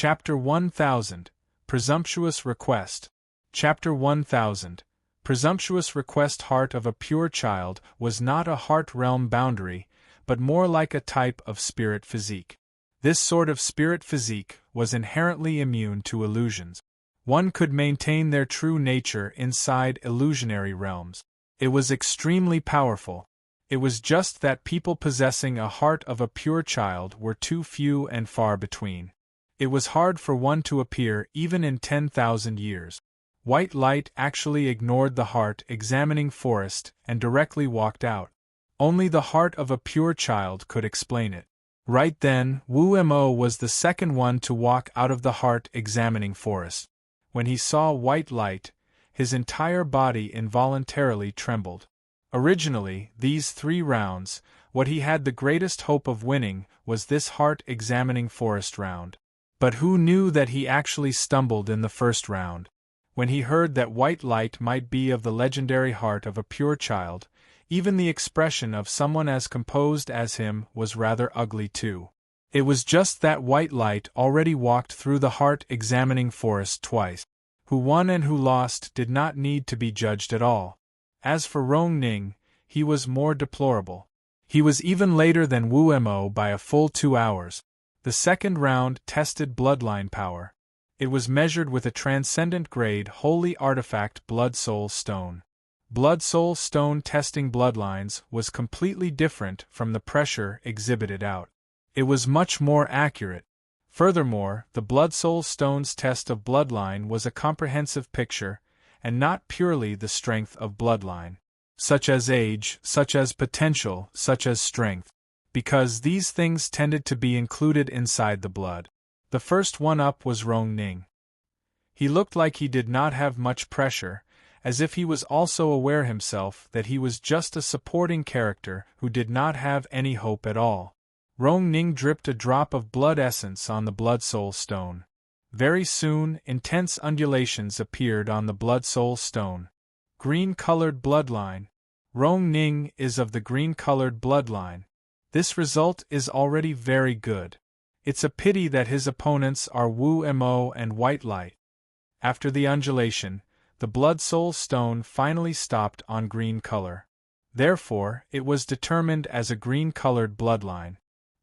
Chapter 1000, Presumptuous Request. Chapter 1000, Presumptuous Request. Heart of a pure child was not a heart realm boundary, but more like a type of spirit physique. This sort of spirit physique was inherently immune to illusions. One could maintain their true nature inside illusionary realms. It was extremely powerful. It was just that people possessing a heart of a pure child were too few and far between. It was hard for one to appear even in 10,000 years. White light actually ignored the heart-examining forest and directly walked out. Only the heart of a pure child could explain it. Right then, Wu Mo was the second one to walk out of the heart-examining forest. When he saw white light, his entire body involuntarily trembled. Originally, these 3 rounds, what he had the greatest hope of winning was this heart-examining forest round. But who knew that he actually stumbled in the first round? When he heard that white light might be of the legendary heart of a pure child, even the expression of someone as composed as him was rather ugly too. It was just that white light already walked through the heart-examining forest twice. Who won and who lost did not need to be judged at all. As for Rong Ning, he was more deplorable. He was even later than Wu Mo by a full 2 hours. The second round tested bloodline power. It was measured with a transcendent grade holy artifact Blood Soul Stone. Blood Soul Stone testing bloodlines was completely different from the pressure exhibited out. It was much more accurate. Furthermore, the Blood Soul Stone's test of bloodline was a comprehensive picture, and not purely the strength of bloodline, such as age, such as potential, such as strength, because these things tended to be included inside the blood. The first one up was Rong Ning. He looked like he did not have much pressure, as if he was also aware himself that he was just a supporting character who did not have any hope at all. Rong Ning dripped a drop of blood essence on the Blood Soul Stone. Very soon, intense undulations appeared on the Blood Soul Stone. Green-colored bloodline. Rong Ning is of the green-colored bloodline. This result is already very good. It's a pity that his opponents are Wu Mo and White Light. After the undulation, the Blood Soul Stone finally stopped on green color. Therefore, it was determined as a green-colored bloodline.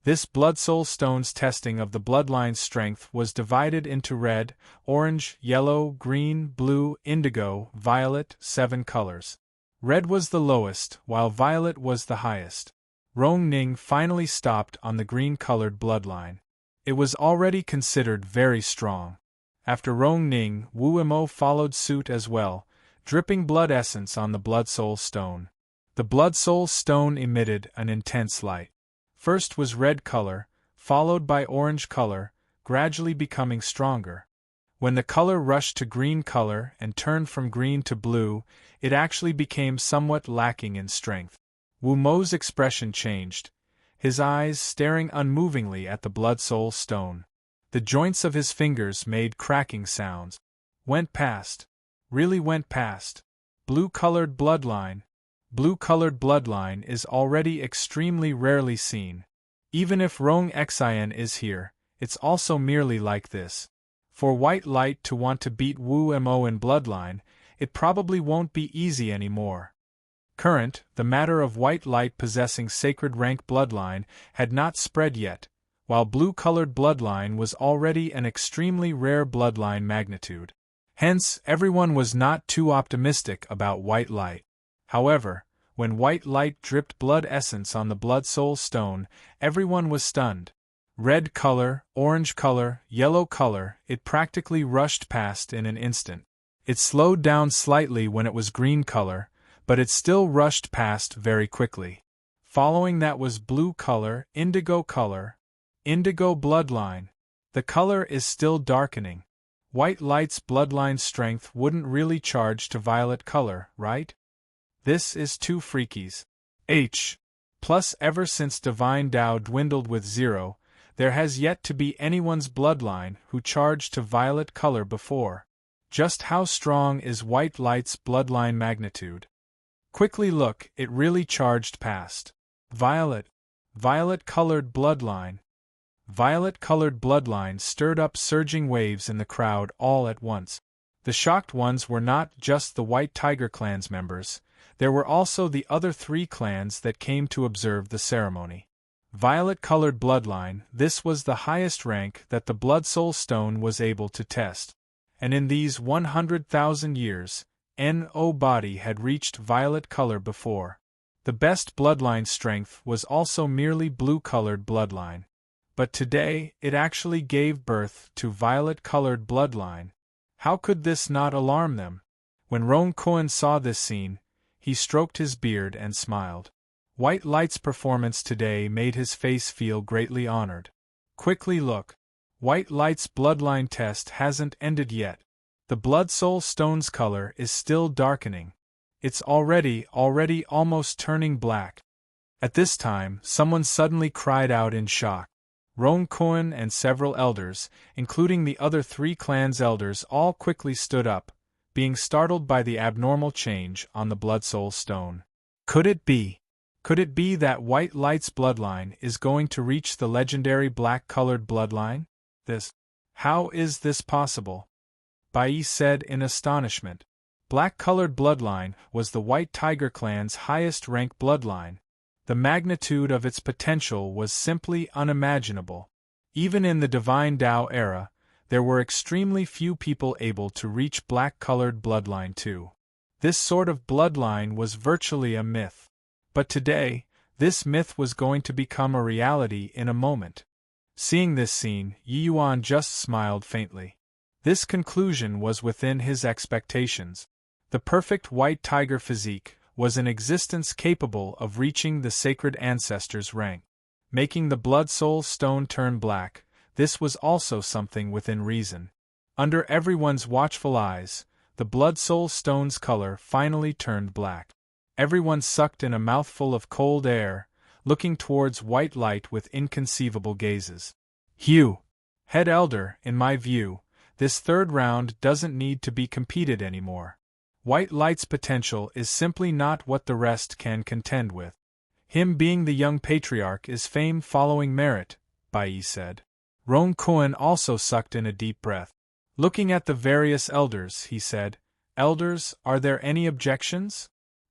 This Blood Soul Stone's testing of the bloodline's strength was divided into red, orange, yellow, green, blue, indigo, violet, 7 colors. Red was the lowest, while violet was the highest. Rong Ning finally stopped on the green-colored bloodline. It was already considered very strong. After Rong Ning, Wu Mo followed suit as well, dripping blood essence on the Blood Soul Stone. The Blood Soul Stone emitted an intense light. First was red color, followed by orange color, gradually becoming stronger. When the color rushed to green color and turned from green to blue, it actually became somewhat lacking in strength. Wu Mo's expression changed, his eyes staring unmovingly at the Blood Soul Stone. The joints of his fingers made cracking sounds. Went past. Really went past. Blue-colored bloodline. Blue-colored bloodline is already extremely rarely seen. Even if Rong Xian is here, it's also merely like this. For White Light to want to beat Wu Mo in bloodline, it probably won't be easy anymore. The matter of White Light possessing sacred rank bloodline had not spread yet, while blue-colored bloodline was already an extremely rare bloodline magnitude. Hence, everyone was not too optimistic about White Light. However, when White Light dripped blood essence on the Blood Soul Stone, everyone was stunned. Red color, orange color, yellow color, it practically rushed past in an instant. It slowed down slightly when it was green color, but it still rushed past very quickly. Following that was blue color, indigo bloodline. The color is still darkening. White Light's bloodline strength wouldn't really charge to violet color, right? This is too freakies. Plus ever since Divine Tao dwindled with 0, there has yet to be anyone's bloodline who charged to violet color before. Just how strong is White Light's bloodline magnitude? Quickly look, it really charged past. Violet-colored bloodline. Violet-colored bloodline stirred up surging waves in the crowd all at once. The shocked ones were not just the White Tiger clan's members, there were also the other 3 clans that came to observe the ceremony. Violet-colored bloodline, this was the highest rank that the Blood Soul Stone was able to test. And in these 100,000 years, nobody had reached violet color before. The best bloodline strength was also merely blue-colored bloodline. But today, it actually gave birth to violet-colored bloodline. How could this not alarm them? When Roan Cohen saw this scene, he stroked his beard and smiled. White Light's performance today made his face feel greatly honored. Quickly look. White Light's bloodline test hasn't ended yet. The Blood Soul Stone's color is still darkening. It's already almost turning black. At this time, someone suddenly cried out in shock. Roan Cohen and several elders, including the other 3 clans' elders, all quickly stood up, being startled by the abnormal change on the Blood Soul Stone. Could it be that White Light's bloodline is going to reach the legendary black-colored bloodline? How is this possible? Bai said in astonishment. Black-colored bloodline was the White Tiger clan's highest-rank bloodline. The magnitude of its potential was simply unimaginable. Even in the Divine Tao era, there were extremely few people able to reach black-colored bloodline too. This sort of bloodline was virtually a myth. But today, this myth was going to become a reality in a moment. Seeing this scene, Yi Yuan just smiled faintly. This conclusion was within his expectations. The perfect white tiger physique was an existence capable of reaching the sacred ancestors' rank. Making the Blood Soul Stone turn black, this was also something within reason. Under everyone's watchful eyes, the Blood Soul Stone's color finally turned black. Everyone sucked in a mouthful of cold air, looking towards White Light with inconceivable gazes. Head Elder, in my view, this third round doesn't need to be competed anymore. White Light's potential is simply not what the rest can contend with. Him being the young patriarch is fame following merit, Bai said. Roan Cohen also sucked in a deep breath. Looking at the various elders, he said, "Elders, are there any objections?"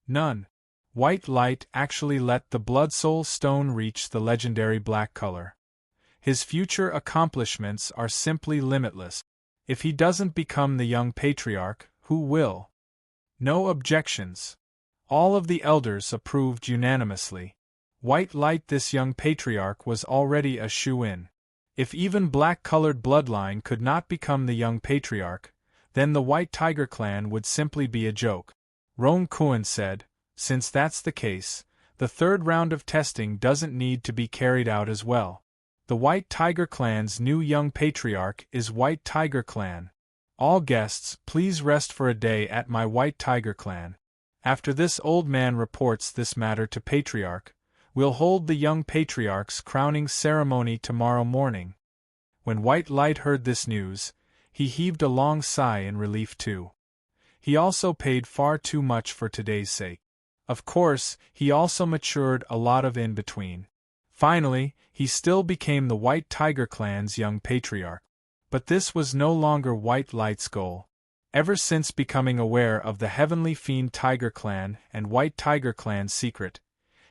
None. White Light actually let the Blood Soul Stone reach the legendary black color. His future accomplishments are simply limitless. If he doesn't become the young patriarch, who will? No objections. All of the elders approved unanimously. White Light, this young patriarch, was already a shoo-in. If even black-colored bloodline could not become the young patriarch, then the White Tiger clan would simply be a joke. Roan Cohen said, "Since that's the case, the third round of testing doesn't need to be carried out as well. The White Tiger clan's new young patriarch is White Tiger clan. All guests, please rest for a day at my White Tiger clan. After this old man reports this matter to Patriarch, we'll hold the young patriarch's crowning ceremony tomorrow morning." When White Light heard this news, he heaved a long sigh in relief too. He also paid far too much for today's sake. Of course, he also matured a lot of in between. Finally, he still became the White Tiger clan's young patriarch. But this was no longer White Light's goal. Ever since becoming aware of the Heavenly Fiend Tiger clan and White Tiger clan's secret,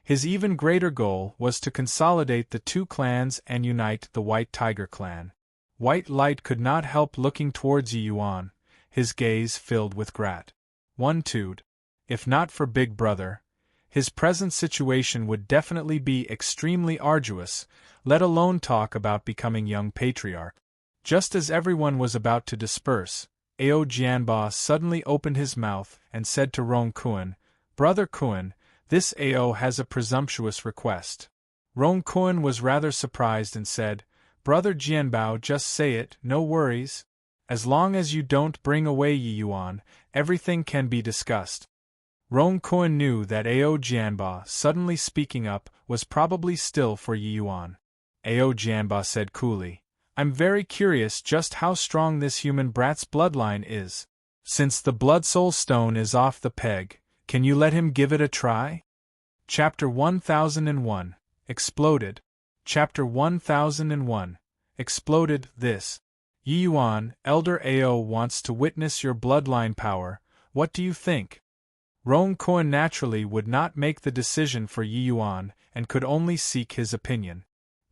his even greater goal was to consolidate the two clans and unite the White Tiger clan. White Light could not help looking towards Yi Yuan, his gaze filled with gratitude. If not for Big Brother, his present situation would definitely be extremely arduous, let alone talk about becoming young patriarch. Just as everyone was about to disperse, Ao Jianba suddenly opened his mouth and said to Roan Cohen, "Brother Cohen, this Ao has a presumptuous request." Roan Cohen was rather surprised and said, "Brother Jianbao, just say it, no worries. As long as you don't bring away Yi Yuan, everything can be discussed." Roan Cohen knew that Ao Jianba suddenly speaking up was probably still for Yi Yuan. Ao Jianba said coolly, "I'm very curious just how strong this human brat's bloodline is. Since the Blood Soul Stone is off the peg, can you let him give it a try?" Chapter 1001 Exploded. Chapter 1001 exploded this. Yi Yuan, Elder Ao wants to witness your bloodline power, what do you think? Rong Kuan naturally would not make the decision for Yi Yuan and could only seek his opinion.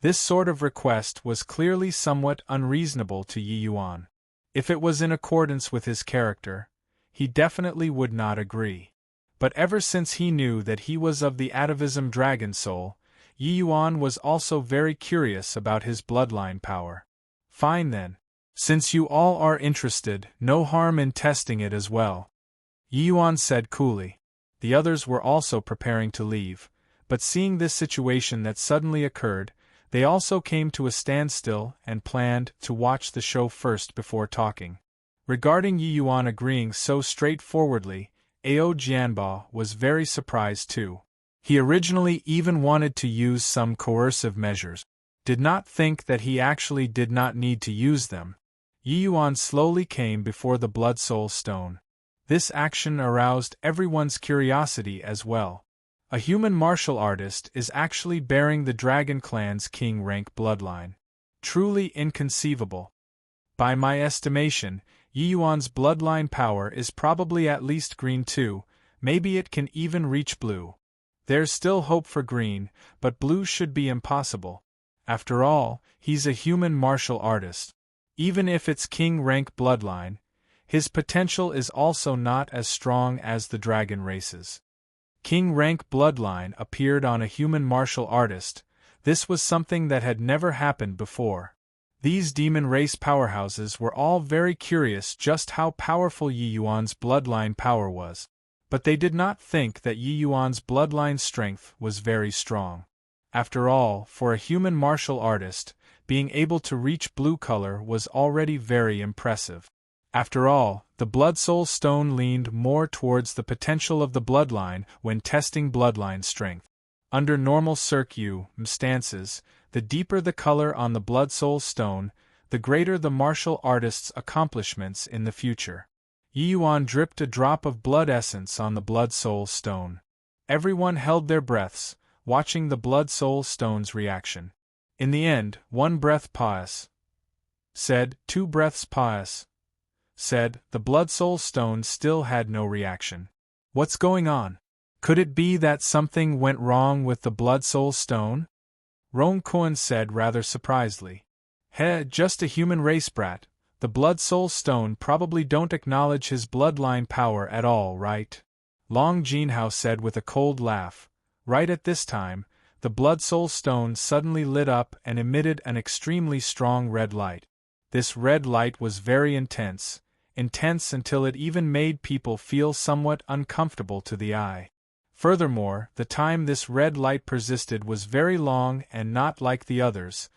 This sort of request was clearly somewhat unreasonable to Yi Yuan. If it was in accordance with his character, he definitely would not agree. But ever since he knew that he was of the atavism dragon soul, Yi Yuan was also very curious about his bloodline power. Fine then. Since you all are interested, no harm in testing it as well. Yi Yuan said coolly. The others were also preparing to leave, but seeing this situation that suddenly occurred, they also came to a standstill and planned to watch the show first before talking. Regarding Yi Yuan agreeing so straightforwardly, Ao Jianba was very surprised too. He originally even wanted to use some coercive measures, did not think that he actually did not need to use them. Yi Yuan slowly came before the Blood Soul Stone. This action aroused everyone's curiosity as well. A human martial artist is actually bearing the Dragon Clan's king rank bloodline. Truly inconceivable. By my estimation, Yi Yuan's bloodline power is probably at least green too, maybe it can even reach blue. There's still hope for green, but blue should be impossible. After all, he's a human martial artist. Even if it's king rank bloodline, his potential is also not as strong as the dragon races. King rank bloodline appeared on a human martial artist. This was something that had never happened before. These demon race powerhouses were all very curious just how powerful Yi Yuan's bloodline power was. But they did not think that Yi Yuan's bloodline strength was very strong. After all, for a human martial artist, being able to reach blue color was already very impressive. After all, the Blood Soul Stone leaned more towards the potential of the bloodline when testing bloodline strength. Under normal circumstances, the deeper the color on the Blood Soul Stone, the greater the martial artist's accomplishments in the future. Yi Yuan dripped a drop of blood essence on the Blood Soul Stone. Everyone held their breaths, watching the Blood Soul Stone's reaction. In the end, 1 breath pass. Said, 2 breaths pass. Said, the Blood Soul Stone still had no reaction. What's going on? Could it be that something went wrong with the Blood Soul Stone? Rong Kuan said rather surprisedly. Just a human race brat. The Blood Soul Stone probably don't acknowledge his bloodline power at all, right? Long Jinhao said with a cold laugh. Right at this time, the Blood Soul Stone suddenly lit up and emitted an extremely strong red light. This red light was very intense until it even made people feel somewhat uncomfortable to the eye. Furthermore, the time this red light persisted was very long and not like the others,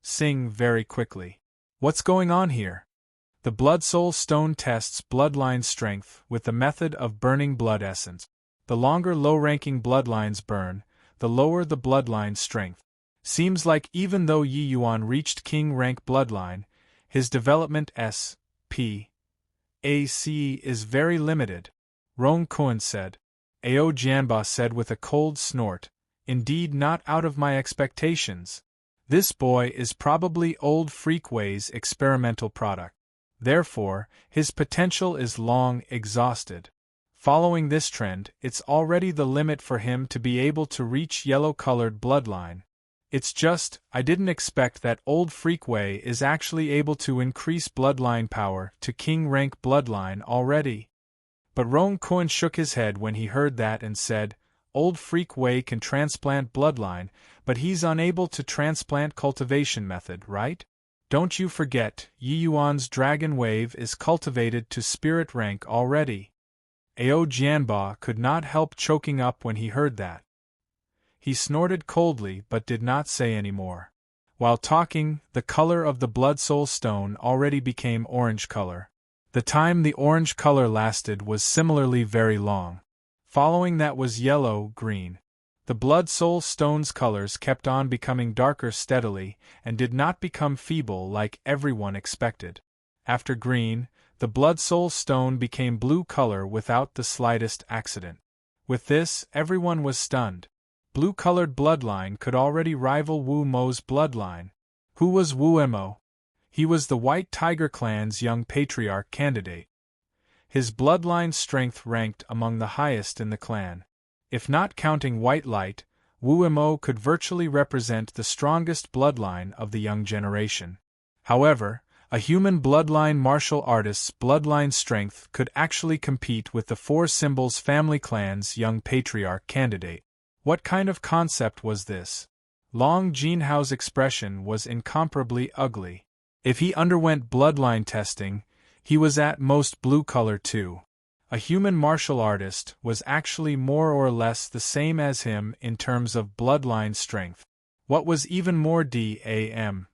sing very quickly. What's going on here? The Blood Soul Stone tests bloodline strength with the method of burning blood essence. The longer low-ranking bloodlines burn, the lower the bloodline strength. Seems like even though Yi Yuan reached king rank bloodline, his development SPAC is very limited. Rong Kuan said. Ao Jianba said with a cold snort, indeed not out of my expectations. This boy is probably old Freakway's experimental product. Therefore, his potential is long exhausted. Following this trend, it's already the limit for him to be able to reach yellow-colored bloodline. It's just, I didn't expect that old Freakway is actually able to increase bloodline power to king rank bloodline already. But Rong Kuan shook his head when he heard that and said, Old Freakway can transplant bloodline, but he's unable to transplant cultivation method, right? Don't you forget, Yi Yuan's dragon wave is cultivated to spirit rank already. Ao Jianba could not help choking up when he heard that. He snorted coldly but did not say any more. While talking, the color of the Blood Soul Stone already became orange color. The time the orange color lasted was similarly very long. Following that was yellow-green. The Blood Soul Stone's colors kept on becoming darker steadily and did not become feeble like everyone expected. After green, the Blood Soul Stone became blue color without the slightest accident. With this, everyone was stunned. Blue-colored bloodline could already rival Wu Mo's bloodline. Who was Wu Mo? He was the White Tiger clan's young patriarch candidate. His bloodline strength ranked among the highest in the clan. If not counting White Light, Wu Mo could virtually represent the strongest bloodline of the young generation. However, a human bloodline martial artist's bloodline strength could actually compete with the Four Symbols family clan's young patriarch candidate. What kind of concept was this? Long Jinhao's expression was incomparably ugly. If he underwent bloodline testing, he was at most blue color too. A human martial artist was actually more or less the same as him in terms of bloodline strength. What was even more damnable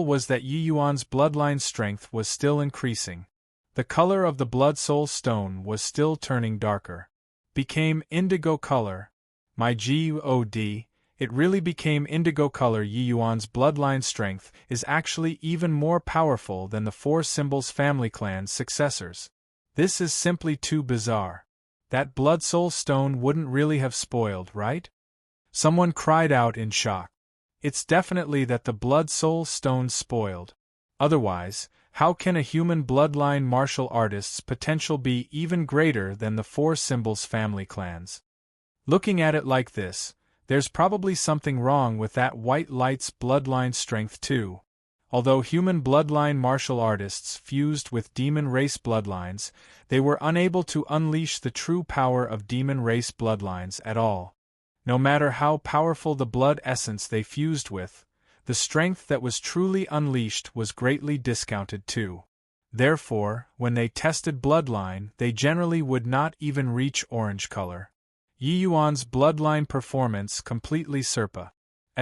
was that Yi Yuan's bloodline strength was still increasing. The color of the Blood Soul Stone was still turning darker. Became indigo color. My God, it really became indigo color. Yi Yuan's bloodline strength is actually even more powerful than the Four Symbols family clan's successors. This is simply too bizarre. That Blood Soul Stone wouldn't really have spoiled, right? Someone cried out in shock. It's definitely that the Blood Soul Stone spoiled. Otherwise, how can a human bloodline martial artist's potential be even greater than the Four Symbols family clans? Looking at it like this, there's probably something wrong with that White Light's bloodline strength too. Although human bloodline martial artists fused with demon race bloodlines, they were unable to unleash the true power of demon race bloodlines at all. No matter how powerful the blood essence they fused with, the strength that was truly unleashed was greatly discounted too. Therefore, when they tested bloodline, they generally would not even reach orange color. Yi Yuan's bloodline performance completely surpassed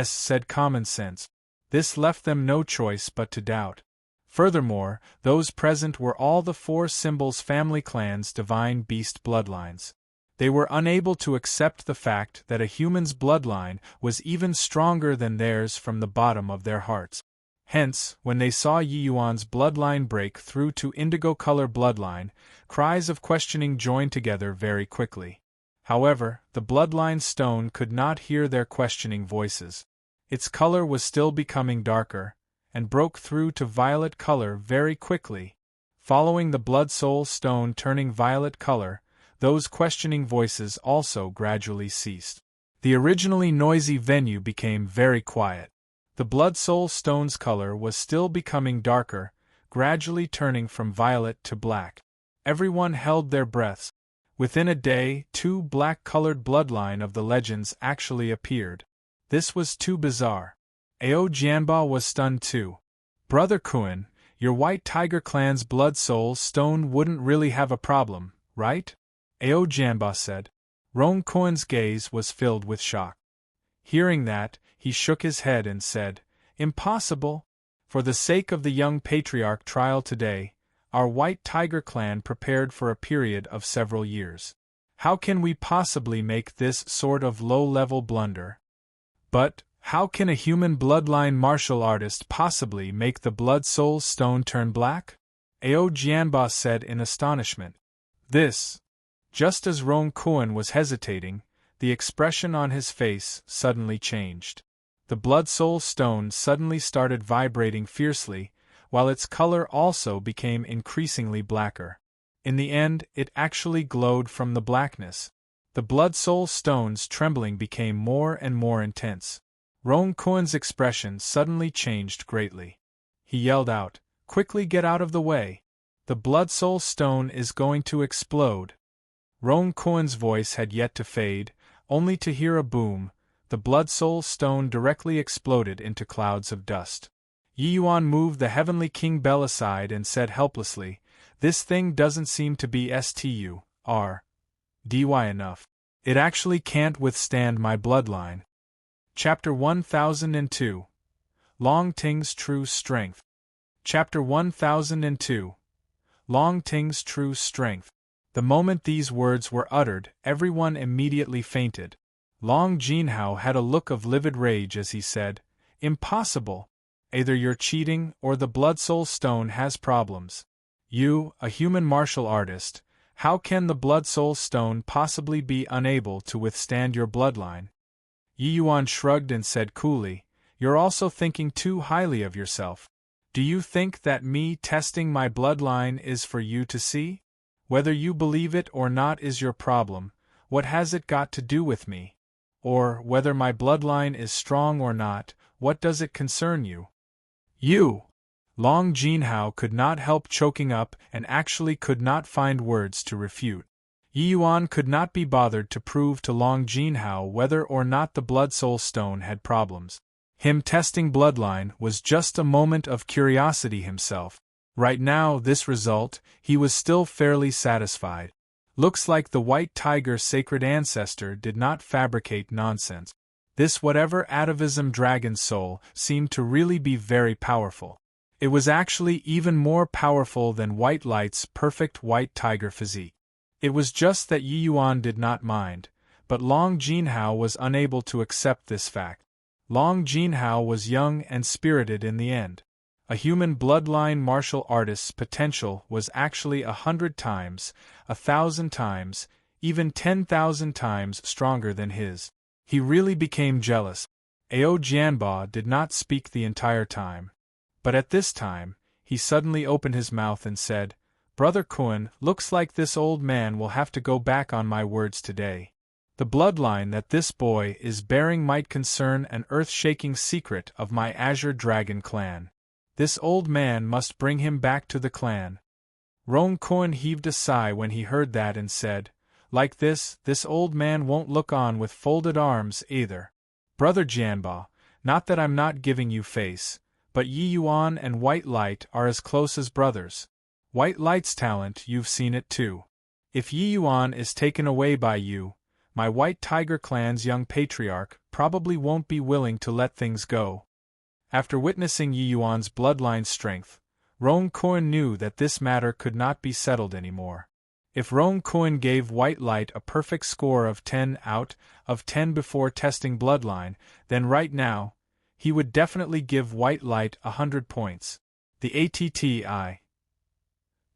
said common sense. This left them no choice but to doubt. Furthermore, those present were all the Four Symbols family clan's divine beast bloodlines. They were unable to accept the fact that a human's bloodline was even stronger than theirs from the bottom of their hearts. Hence, when they saw Yi Yuan's bloodline break through to indigo color bloodline, cries of questioning joined together very quickly. However, the bloodline stone could not hear their questioning voices. Its color was still becoming darker, and broke through to violet color very quickly. Following the Blood Soul Stone turning violet color, those questioning voices also gradually ceased. The originally noisy venue became very quiet. The Blood Soul Stone's color was still becoming darker, gradually turning from violet to black. Everyone held their breaths. Within a day, 2 black-colored bloodline of the legends actually appeared. This was too bizarre. Ao Jianba was stunned too. Brother Kuan, your White Tiger clan's Blood Soul Stone wouldn't really have a problem, right? Ao Jianba said. Rong Kuan's gaze was filled with shock. Hearing that, he shook his head and said, Impossible! For the sake of the young patriarch trial today, our White Tiger clan prepared for a period of several years. How can we possibly make this sort of low-level blunder? But, how can a human bloodline martial artist possibly make the Blood Soul Stone turn black? Ao Jianba said in astonishment. This. Just as Rong Kuan was hesitating, the expression on his face suddenly changed. The Blood Soul Stone suddenly started vibrating fiercely, while its color also became increasingly blacker. In the end, it actually glowed from the blackness. The Blood Soul Stone's trembling became more and more intense. Rong Kuan's expression suddenly changed greatly. He yelled out, Quickly get out of the way! The Blood Soul Stone is going to explode! Rong Kuan's voice had yet to fade, only to hear a boom. The Blood Soul Stone directly exploded into clouds of dust. Yi Yuan moved the Heavenly King Bell aside and said helplessly, This thing doesn't seem to be STURDY enough. It actually can't withstand my bloodline. Chapter 1002. Long Ting's True Strength. Chapter 1002. Long Ting's True Strength. The moment these words were uttered, everyone immediately fainted. Long Jinhao had a look of livid rage as he said, Impossible! Either you're cheating or the Blood Soul Stone has problems. You, a human martial artist, how can the Blood Soul Stone possibly be unable to withstand your bloodline? Yi Yuan shrugged and said coolly, You're also thinking too highly of yourself. Do you think that me testing my bloodline is for you to see? Whether you believe it or not is your problem. What has it got to do with me? Or, whether my bloodline is strong or not, what does it concern you? You! Long Jinhao could not help choking up and actually could not find words to refute. Yi Yuan could not be bothered to prove to Long Jinhao whether or not the Blood Soul Stone had problems. Him testing bloodline was just a moment of curiosity himself. Right now, this result, he was still fairly satisfied. Looks like the White Tiger sacred ancestor did not fabricate nonsense. This whatever atavism dragon soul seemed to really be very powerful. It was actually even more powerful than White Light's perfect White Tiger physique. It was just that Yi Yuan did not mind, but Long Jinhao was unable to accept this fact. Long Jinhao was young and spirited in the end. A human bloodline martial artist's potential was actually 100 times, 1,000 times, even 10,000 times stronger than his. He really became jealous. Ao Jianba did not speak the entire time. But at this time, he suddenly opened his mouth and said, "Brother Kun, looks like this old man will have to go back on my words today. The bloodline that this boy is bearing might concern an earth-shaking secret of my Azure Dragon clan. This old man must bring him back to the clan." Rong Kun heaved a sigh when he heard that and said, "Like this old man won't look on with folded arms either. Brother Jianba, not that I'm not giving you face, but Yi Yuan and White Light are as close as brothers. White Light's talent, you've seen it too. If Yi Yuan is taken away by you, my White Tiger clan's young patriarch probably won't be willing to let things go." After witnessing Yi Yuan's bloodline strength, Rong Kun knew that this matter could not be settled anymore. If Rong Kun gave White Light a perfect score of 10 out of 10 before testing bloodline, then right now, he would definitely give White Light 100 points. The ATTI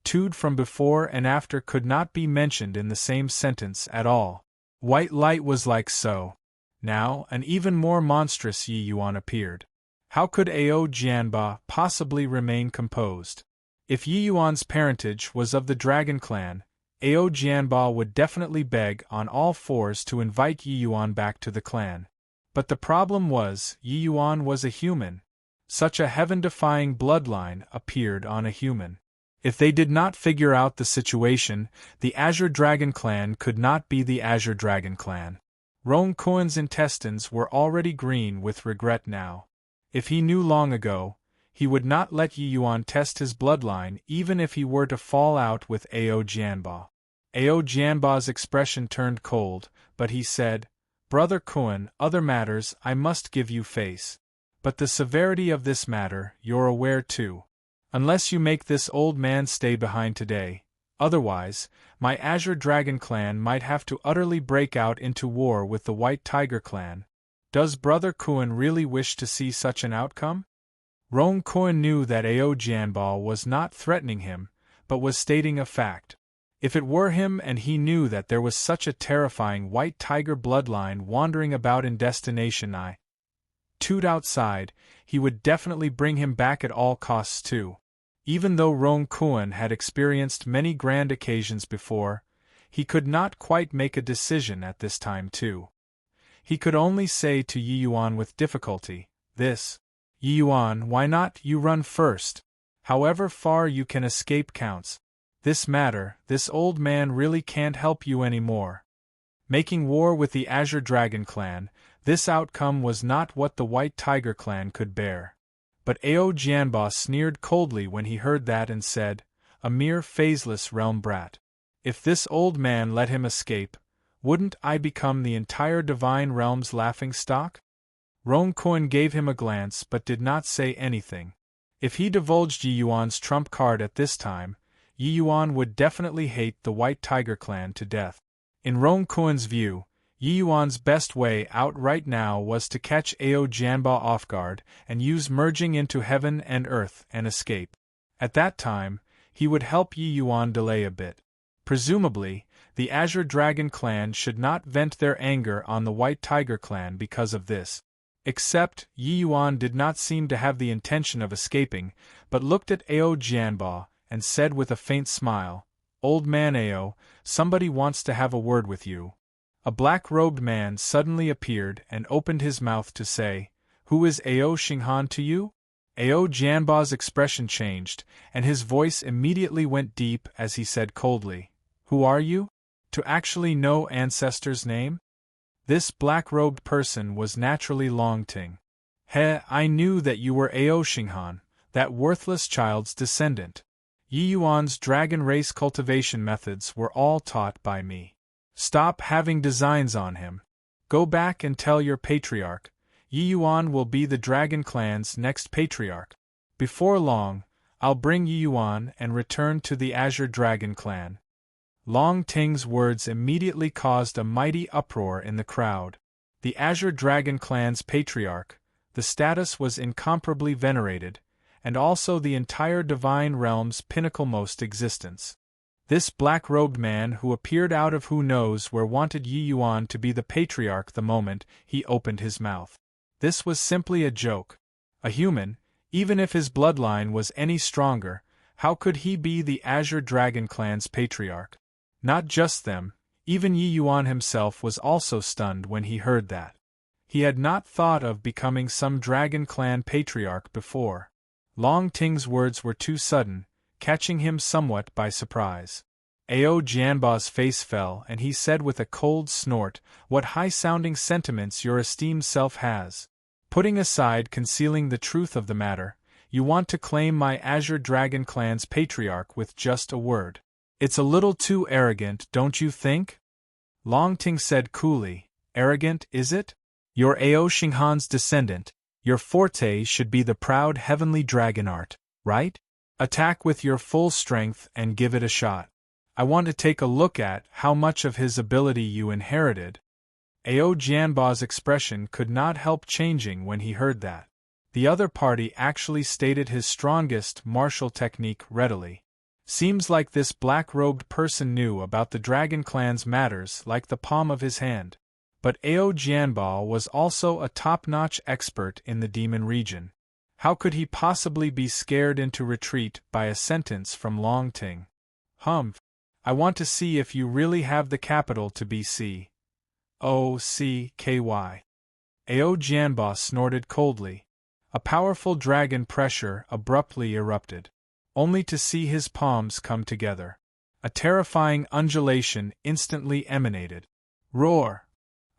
tude from before and after could not be mentioned in the same sentence at all. White Light was like so. Now, an even more monstrous Yi Yuan appeared. How could Ao Jianba possibly remain composed? If Yi Yuan's parentage was of the Dragon Clan, Ao Jianba would definitely beg on all fours to invite Yi Yuan back to the clan. But the problem was, Yi Yuan was a human. Such a heaven-defying bloodline appeared on a human. If they did not figure out the situation, the Azure Dragon Clan could not be the Azure Dragon Clan. Rong Kun's intestines were already green with regret now. If he knew long ago, he would not let Yi Yuan test his bloodline even if he were to fall out with Ao Jianba. Ao Jianba's expression turned cold, but he said, "Brother Kun, other matters I must give you face. But the severity of this matter you're aware too. Unless you make this old man stay behind today, otherwise, my Azure Dragon Clan might have to utterly break out into war with the White Tiger Clan. Does Brother Kun really wish to see such an outcome?" Rong Kun knew that Ao Jianba was not threatening him, but was stating a fact. If it were him and he knew that there was such a terrifying White Tiger bloodline wandering about in Destination I, toot outside, he would definitely bring him back at all costs too. Even though Rong Kun had experienced many grand occasions before, he could not quite make a decision at this time too. He could only say to Yi Yuan with difficulty, "This. Yi Yuan, why not you run first? However far you can escape counts. This matter, this old man really can't help you anymore." Making war with the Azure Dragon Clan, this outcome was not what the White Tiger Clan could bear. But Ao Jianba sneered coldly when he heard that and said, "A mere phaseless realm brat. If this old man let him escape, wouldn't I become the entire Divine Realm's laughing stock?" Rong Kun gave him a glance but did not say anything. If he divulged Yi Yuan's trump card at this time, Yi Yuan would definitely hate the White Tiger Clan to death. In Rong Kun's view, Yi Yuan's best way out right now was to catch Ao Jianba off guard and use merging into heaven and earth and escape. At that time, he would help Yi Yuan delay a bit. Presumably, the Azure Dragon Clan should not vent their anger on the White Tiger Clan because of this. Except, Yi Yuan did not seem to have the intention of escaping, but looked at Ao Jianba and said with a faint smile, "Old man Ao, somebody wants to have a word with you." A black-robed man suddenly appeared and opened his mouth to say, "Who is Ao Xinghan to you?" Ao Jianba's expression changed, and his voice immediately went deep as he said coldly, "Who are you? To actually know ancestor's name?" This black-robed person was naturally Longting. "He, I knew that you were Ao Xinghan, that worthless child's descendant. Yi Yuan's dragon race cultivation methods were all taught by me. Stop having designs on him. Go back and tell your patriarch. Yi Yuan will be the Dragon Clan's next patriarch. Before long, I'll bring Yi Yuan and return to the Azure Dragon Clan." Long Ting's words immediately caused a mighty uproar in the crowd. The Azure Dragon Clan's patriarch, the status was incomparably venerated, and also the entire divine realm's pinnacle-most existence. This black-robed man who appeared out of who knows where wanted Yi Yuan to be the patriarch the moment he opened his mouth. This was simply a joke. A human, even if his bloodline was any stronger, how could he be the Azure Dragon Clan's patriarch? Not just them, even Yi Yuan himself was also stunned when he heard that. He had not thought of becoming some Dragon Clan patriarch before. Long Ting's words were too sudden, catching him somewhat by surprise. Ao Jianba's face fell and he said with a cold snort, "What high-sounding sentiments your esteemed self has. Putting aside concealing the truth of the matter, you want to claim my Azure Dragon Clan's patriarch with just a word. It's a little too arrogant, don't you think?" Long Ting said coolly, "Arrogant, is it? You're Ao Xinghan's descendant. Your forte should be the proud heavenly dragon art, right? Attack with your full strength and give it a shot. I want to take a look at how much of his ability you inherited." Ao Jianba's expression could not help changing when he heard that. The other party actually stated his strongest martial technique readily. Seems like this black-robed person knew about the Dragon Clan's matters like the palm of his hand. But Ao Jianba was also a top-notch expert in the demon region. How could he possibly be scared into retreat by a sentence from Long Ting? "Humph. I want to see if you really have the capital to be C. O. C. K. Y." Ao Jianba snorted coldly. A powerful dragon pressure abruptly erupted, only to see his palms come together. A terrifying undulation instantly emanated. Roar!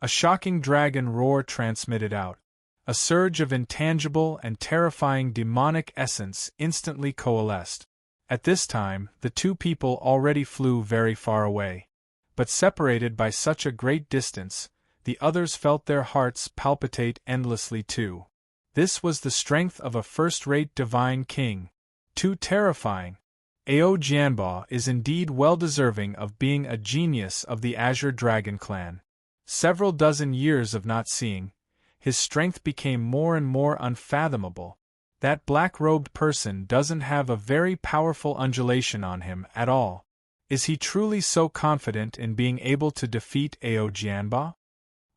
A shocking dragon roar transmitted out. A surge of intangible and terrifying demonic essence instantly coalesced. At this time, the two people already flew very far away. But separated by such a great distance, the others felt their hearts palpitate endlessly too. This was the strength of a first-rate divine king. Too terrifying. Ao Jianba is indeed well deserving of being a genius of the Azure Dragon Clan. Several dozen years of not seeing, his strength became more and more unfathomable. That black-robed person doesn't have a very powerful undulation on him at all. Is he truly so confident in being able to defeat Ao Jianba?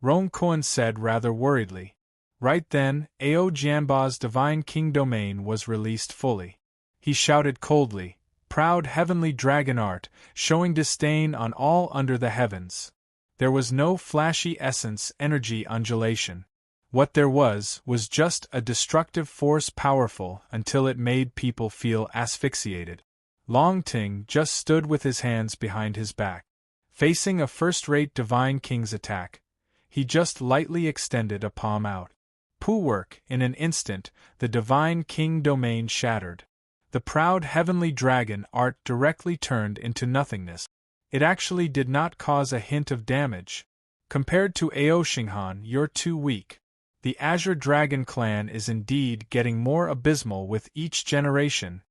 Rong Kuan said rather worriedly. Right then, Ao Jianba's divine king domain was released fully. He shouted coldly, "Proud heavenly dragon art, showing disdain on all under the heavens." There was no flashy essence energy undulation. What there was just a destructive force powerful until it made people feel asphyxiated. Long Ting just stood with his hands behind his back. Facing a first-rate divine king's attack, he just lightly extended a palm out. Poo-work, in an instant, the divine king domain shattered. The proud heavenly dragon art directly turned into nothingness. It actually did not cause a hint of damage. Compared to Ao Xinghan, you're too weak. The Azure Dragon Clan is indeed getting more abysmal with each generation.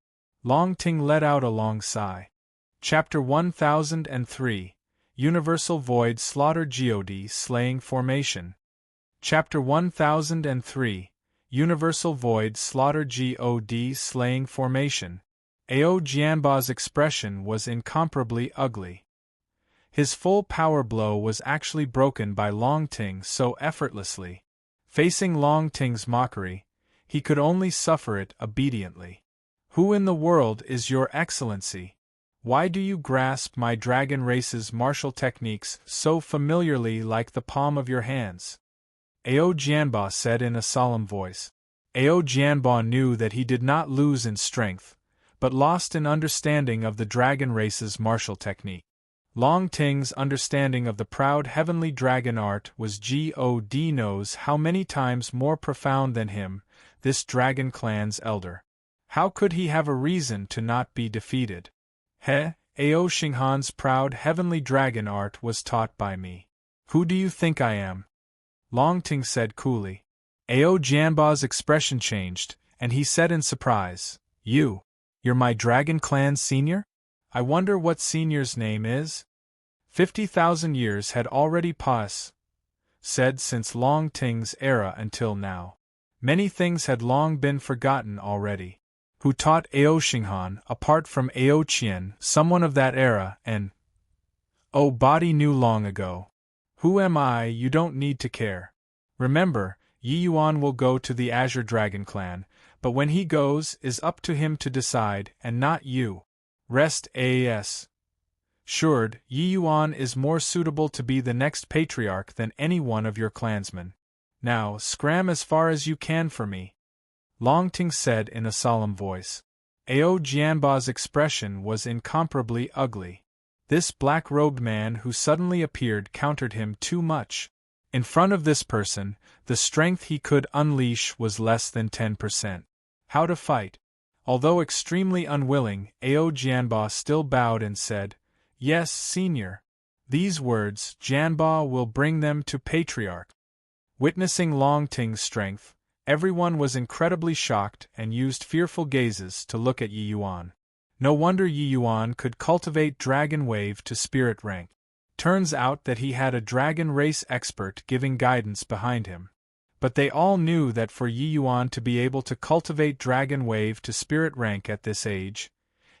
Long Ting let out a long sigh. Chapter 1003, Universal Void Slaughter God Slaying Formation. Chapter 1003, Universal Void Slaughter God Slaying Formation. Ao Jianba's expression was incomparably ugly. His full power blow was actually broken by Long Ting so effortlessly. Facing Long Ting's mockery, he could only suffer it obediently. Who in the world is your excellency? Why do you grasp my dragon race's martial techniques so familiarly like the palm of your hands? Ao Jianba said in a solemn voice. Ao Jianba knew that he did not lose in strength, but lost in understanding of the dragon race's martial technique. Long Ting's understanding of the proud heavenly dragon art was God knows how many times more profound than him, this dragon clan's elder. How could he have a reason to not be defeated? Ao Xinghan's proud heavenly dragon art was taught by me. Who do you think I am? Long Ting said coolly. Ao Jianba's expression changed, and he said in surprise, You're my dragon clan senior? I wonder what senior's name is? 50,000 years had already passed, said since Long Ting's era until now. Many things had long been forgotten already. Who taught Ao Xinghan, apart from Ao Qian, someone of that era, and body knew long ago. Who am I? You don't need to care. Remember, Yi Yuan will go to the Azure Dragon clan, but when he goes, is up to him to decide, and not you. Rest assured, Yi Yuan is more suitable to be the next patriarch than any one of your clansmen. Now, scram as far as you can for me. Long Ting said in a solemn voice. Ao Jianba's expression was incomparably ugly. This black-robed man who suddenly appeared countered him too much. In front of this person, the strength he could unleash was less than 10%. How to fight? Although extremely unwilling, Ao Jianba still bowed and said, Yes, senior. These words, Jianba will bring them to patriarch. Witnessing Long Ting's strength, everyone was incredibly shocked and used fearful gazes to look at Yi Yuan. No wonder Yi Yuan could cultivate Dragon Wave to spirit rank. Turns out that he had a dragon race expert giving guidance behind him. But they all knew that for Yi Yuan to be able to cultivate Dragon Wave to spirit rank at this age,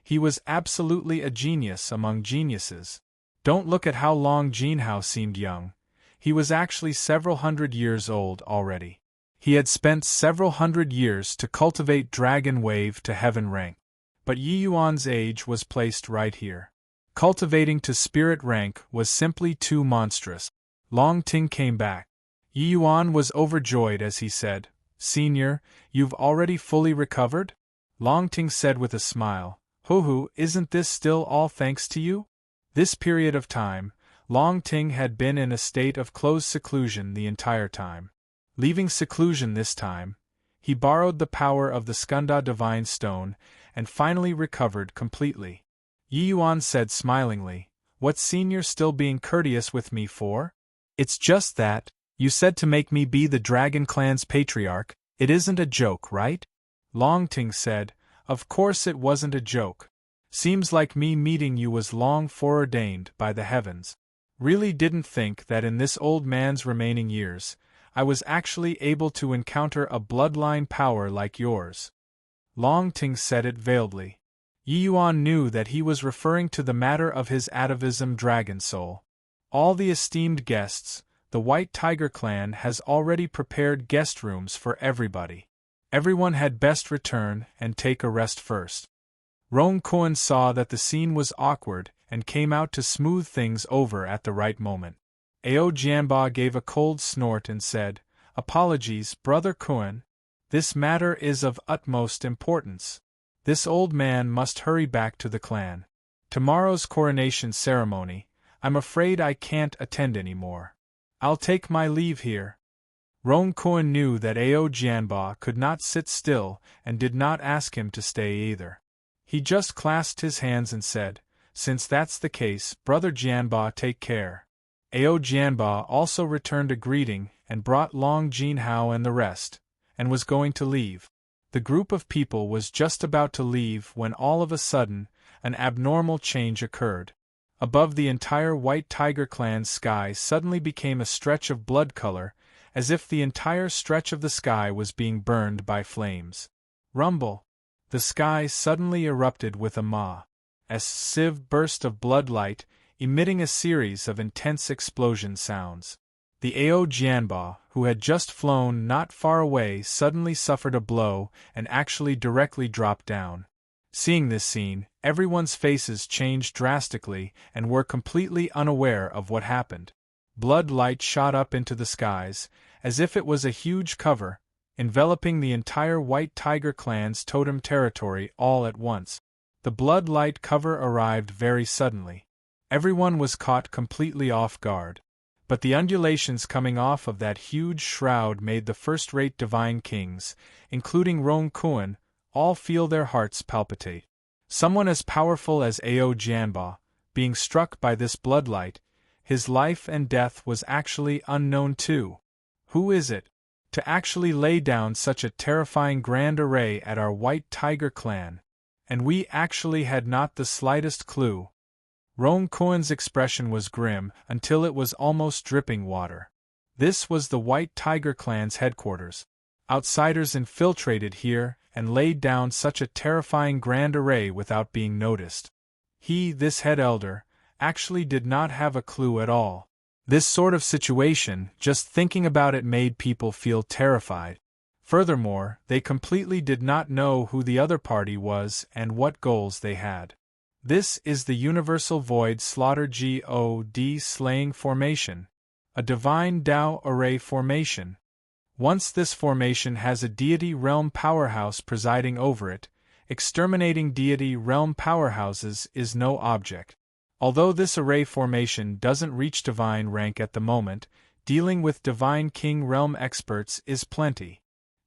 he was absolutely a genius among geniuses. Don't look at how long Jinhao seemed young. He was actually several hundred years old already. He had spent several hundred years to cultivate Dragon Wave to heaven rank. But Yi Yuan's age was placed right here. Cultivating to spirit rank was simply too monstrous. Long Ting came back. Yi Yuan was overjoyed as he said, Senior, you've already fully recovered? Long Ting said with a smile, Hu, isn't this still all thanks to you? This period of time, Long Ting had been in a state of closed seclusion the entire time. Leaving seclusion this time, he borrowed the power of the Skanda Divine Stone and finally recovered completely. Yi Yuan said smilingly, What's senior still being courteous with me for? It's just that, you said to make me be the Dragon Clan's patriarch, it isn't a joke, right? Long Ting said, Of course it wasn't a joke. Seems like me meeting you was long foreordained by the heavens. Really didn't think that in this old man's remaining years, I was actually able to encounter a bloodline power like yours. Long Ting said it veiledly. Yi Yuan knew that he was referring to the matter of his atavism dragon soul. All the esteemed guests, the White Tiger clan has already prepared guest rooms for everybody. Everyone had best return and take a rest first. Rong Kuan saw that the scene was awkward and came out to smooth things over at the right moment. Ao Jianba gave a cold snort and said, Apologies, Brother Kuan. This matter is of utmost importance. This old man must hurry back to the clan. Tomorrow's coronation ceremony, I'm afraid I can't attend anymore. I'll take my leave here. Rong Kuan knew that Ao Jianba could not sit still and did not ask him to stay either. He just clasped his hands and said, Since that's the case, Brother Jianba, take care. Ao Jianba also returned a greeting and brought Long Jinhao and the rest, and was going to leave. The group of people was just about to leave when all of a sudden, an abnormal change occurred. Above the entire White Tiger clan's sky suddenly became a stretch of blood color, as if the entire stretch of the sky was being burned by flames. Rumble! The sky suddenly erupted with a massive burst of blood light, emitting a series of intense explosion sounds. The Ao Jianba, who had just flown not far away, suddenly suffered a blow and actually directly dropped down. Seeing this scene, everyone's faces changed drastically and were completely unaware of what happened. Blood light shot up into the skies, as if it was a huge cover, enveloping the entire White Tiger clan's totem territory all at once. The blood light cover arrived very suddenly. Everyone was caught completely off guard. But the undulations coming off of that huge shroud made the first-rate divine kings, including Rong Kuan, all feel their hearts palpitate. Someone as powerful as Ao Jianba, being struck by this bloodlight, his life and death was actually unknown too. Who is it? To actually lay down such a terrifying grand array at our White Tiger clan. And we actually had not the slightest clue. Rong Kuan's expression was grim until it was almost dripping water. This was the White Tiger clan's headquarters. Outsiders infiltrated here and laid down such a terrifying grand array without being noticed. This head elder, actually did not have a clue at all. This sort of situation, just thinking about it made people feel terrified. Furthermore, they completely did not know who the other party was and what goals they had. This is the Universal Void Slaughter God Slaying Formation, a Divine Tao Array formation. Once this formation has a deity realm powerhouse presiding over it, exterminating deity realm powerhouses is no object. Although this array formation doesn't reach divine rank at the moment, dealing with divine king realm experts is plenty.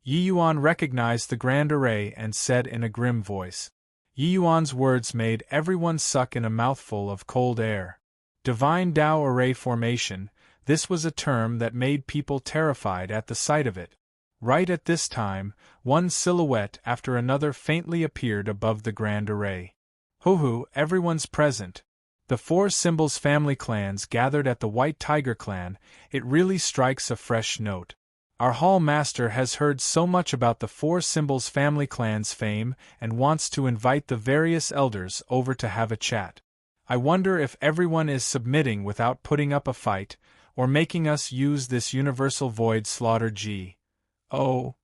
Yi Yuan recognized the grand array and said in a grim voice. Yi Yuan's words made everyone suck in a mouthful of cold air. Divine Tao Array Formation, this was a term that made people terrified at the sight of it. Right at this time, one silhouette after another faintly appeared above the grand array. Hoo, everyone's present. The four symbols family clans gathered at the White Tiger clan, it really strikes a fresh note. Our hall master has heard so much about the four symbols family clan's fame and wants to invite the various elders over to have a chat. I wonder if everyone is submitting without putting up a fight, or making us use this Universal Void Slaughter God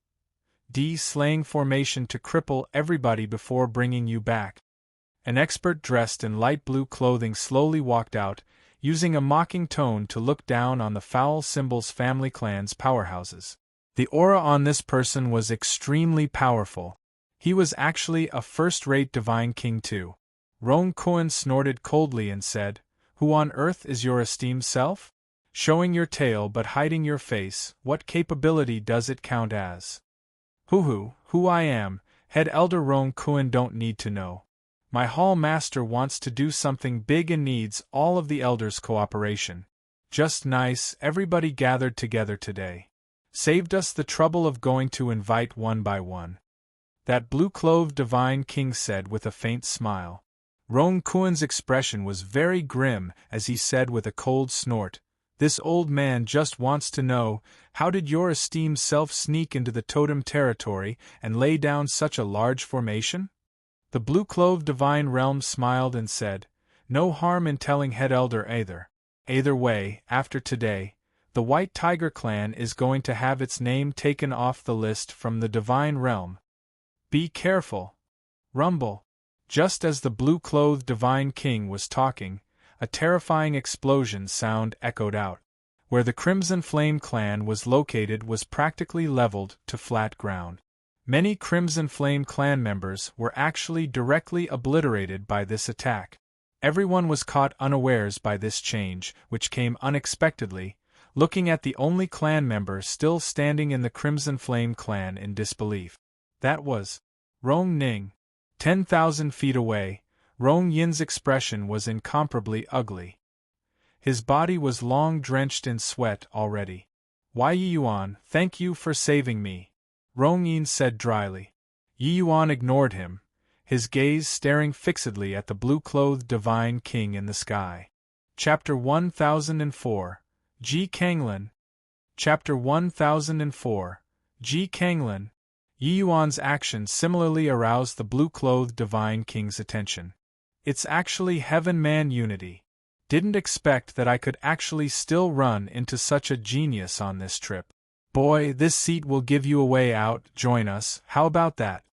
Slaying formation to cripple everybody before bringing you back. An expert dressed in light blue clothing slowly walked out, using a mocking tone to look down on the foul symbols family clan's powerhouses. The aura on this person was extremely powerful. He was actually a first-rate divine king too. Rong Kuan snorted coldly and said, "Who on earth is your esteemed self? Showing your tail but hiding your face, what capability does it count as?" Who I am, head elder Rong Kuan don't need to know. My hall master wants to do something big and needs all of the elders' cooperation. Just nice, everybody gathered together today. Saved us the trouble of going to invite one by one. That blue-clothed divine king said with a faint smile. Rong Kuan's expression was very grim as he said with a cold snort, "This old man just wants to know, how did your esteemed self sneak into the totem territory and lay down such a large formation?" The blue-clothed divine realm smiled and said, "No harm in telling head elder either. Either way, after today, the White Tiger clan is going to have its name taken off the list from the divine realm. Be careful." Rumble. Just as the blue-clothed divine king was talking, a terrifying explosion sound echoed out. Where the Crimson Flame clan was located was practically leveled to flat ground. Many Crimson Flame clan members were actually directly obliterated by this attack. Everyone was caught unawares by this change, which came unexpectedly, looking at the only clan member still standing in the Crimson Flame clan in disbelief. That was Rong Ning. 10,000 feet away, Rong Yin's expression was incomparably ugly. His body was long drenched in sweat already. "Yi Yuan, thank you for saving me," Rong Yin said dryly. Yi Yuan ignored him, his gaze staring fixedly at the blue-clothed divine king in the sky. Chapter 1004, Ji Kanglin. Chapter 1004, Ji Kanglin. Yi Yuan's action similarly aroused the blue-clothed divine king's attention. It's actually heaven-man unity. Didn't expect that I could actually still run into such a genius on this trip. Boy, this seat will give you a way out, join us, how about that?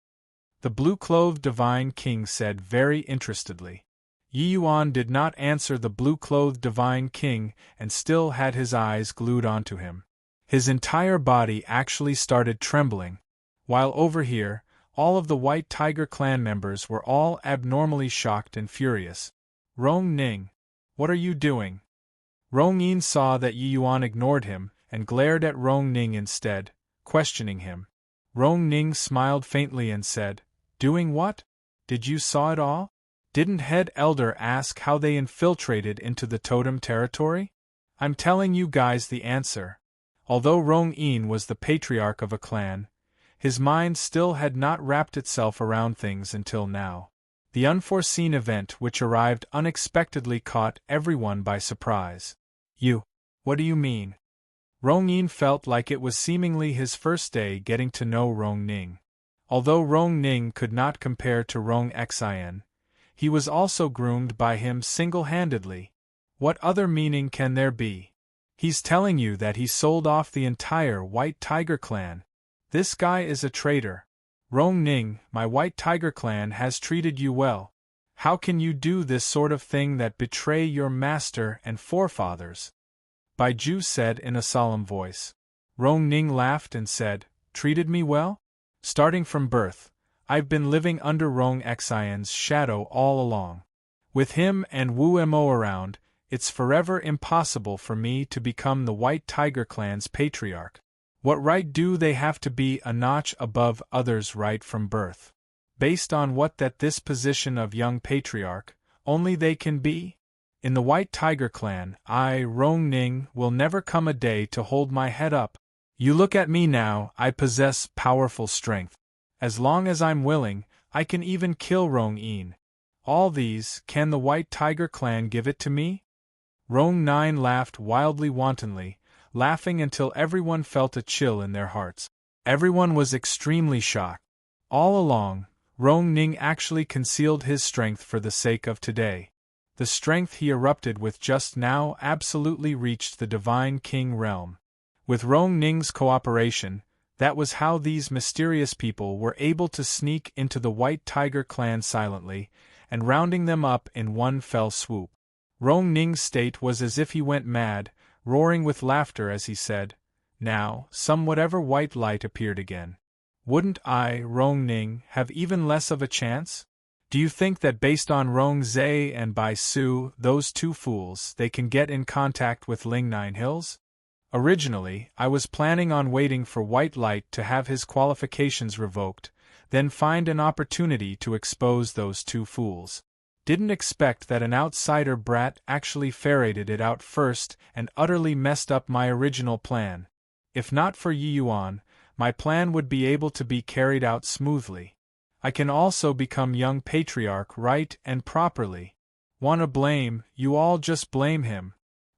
The blue-clothed divine king said very interestedly. Yi Yuan did not answer the blue-clothed divine king and still had his eyes glued onto him. His entire body actually started trembling, while over here, all of the White Tiger clan members were all abnormally shocked and furious. Rong Ning, what are you doing? Rong Yin saw that Yi Yuan ignored him and glared at Rong Ning instead, questioning him. Rong Ning smiled faintly and said, "Doing what? Did you saw it all? Didn't head elder ask how they infiltrated into the totem territory? I'm telling you guys the answer." Although Rong Yin was the patriarch of a clan, his mind still had not wrapped itself around things until now. The unforeseen event which arrived unexpectedly caught everyone by surprise. What do you mean? Rong Yin felt like it was seemingly his first day getting to know Rong Ning. Although Rong Ning could not compare to Rong Xin, he was also groomed by him single-handedly. What other meaning can there be? He's telling you that he sold off the entire White Tiger clan. This guy is a traitor. Rong Ning, my White Tiger clan has treated you well. How can you do this sort of thing that betray your master and forefathers? Bai Ju said in a solemn voice. Rong Ning laughed and said, "Treated me well? Starting from birth, I've been living under Rong Xin's shadow all along. With him and Wu Mo around, it's forever impossible for me to become the White Tiger clan's patriarch. What right do they have to be a notch above others right from birth? Based on what that this position of young patriarch, only they can be? In the White Tiger clan, I, Rong Ning, will never come a day to hold my head up. You look at me now, I possess powerful strength. As long as I'm willing, I can even kill Rong Yin. All these, can the White Tiger clan give it to me?" Rong Nine laughed wildly wantonly, laughing until everyone felt a chill in their hearts. Everyone was extremely shocked. All along, Rong Ning actually concealed his strength for the sake of today. The strength he erupted with just now absolutely reached the Divine King realm. With Rong Ning's cooperation, that was how these mysterious people were able to sneak into the White Tiger clan silently, and rounding them up in one fell swoop. Rong Ning's state was as if he went mad, roaring with laughter as he said, "Now, some whatever white light appeared again. Wouldn't I, Rong Ning, have even less of a chance? Do you think that based on Rong Zhe and Bai Su, those two fools, they can get in contact with Ling Nine Hills? Originally, I was planning on waiting for White Light to have his qualifications revoked, then find an opportunity to expose those two fools. Didn't expect that an outsider brat actually ferreted it out first and utterly messed up my original plan. If not for Yi Yuan, my plan would be able to be carried out smoothly. I can also become young patriarch right and properly. Wanna blame, you all just blame him."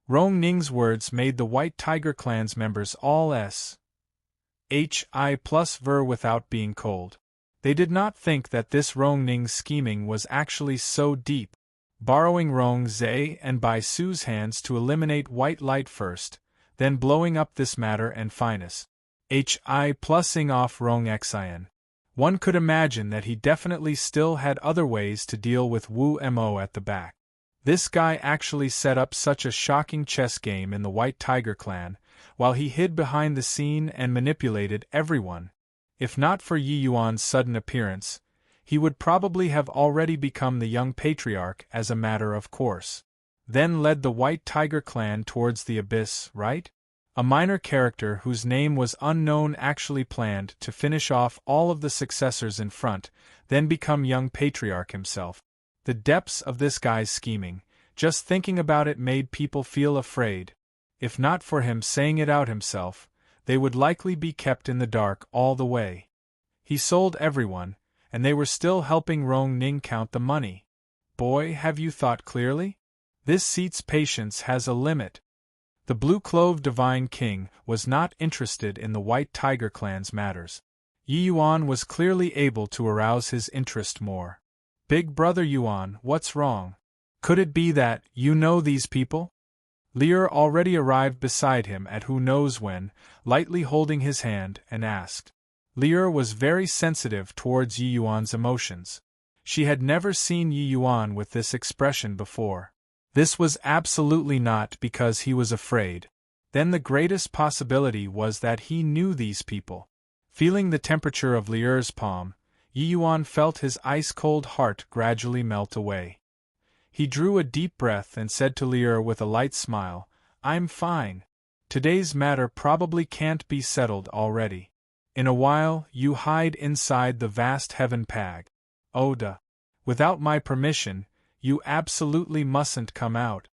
Rong Ning's words made the White Tiger clan's members all hi+ver without being cold. They did not think that this Rong Ning's scheming was actually so deep. Borrowing Rong Zhe and Bai Su's hands to eliminate White Light first, then blowing up this matter and finest. Hi+ing off Rong Xin. One could imagine that he definitely still had other ways to deal with Wu Mo at the back. This guy actually set up such a shocking chess game in the White Tiger clan, while he hid behind the scene and manipulated everyone. If not for Yi Yuan's sudden appearance, he would probably have already become the young patriarch as a matter of course. Then led the White Tiger clan towards the abyss, right? A minor character whose name was unknown actually planned to finish off all of the successors in front, then become young patriarch himself. The depths of this guy's scheming, just thinking about it made people feel afraid. If not for him saying it out himself, they would likely be kept in the dark all the way. He sold everyone, and they were still helping Rong Ning count the money. Boy, have you thought clearly? This seat's patience has a limit. The blue-clothed Divine King was not interested in the White Tiger clan's matters. Yi Yuan was clearly able to arouse his interest more. "Big brother Yuan, what's wrong? Could it be that, you know these people? Lear already arrived beside him at who knows when, lightly holding his hand, and asked. Lear was very sensitive towards Yi Yuan's emotions. She had never seen Yi Yuan with this expression before. This was absolutely not because he was afraid. Then the greatest possibility was that he knew these people. Feeling the temperature of Lear's palm, Yi Yuan felt his ice-cold heart gradually melt away. He drew a deep breath and said to Lear with a light smile, "I'm fine. Today's matter probably can't be settled already. In a while, you hide inside the vast heaven pag. Oda. Without my permission, you absolutely mustn't come out."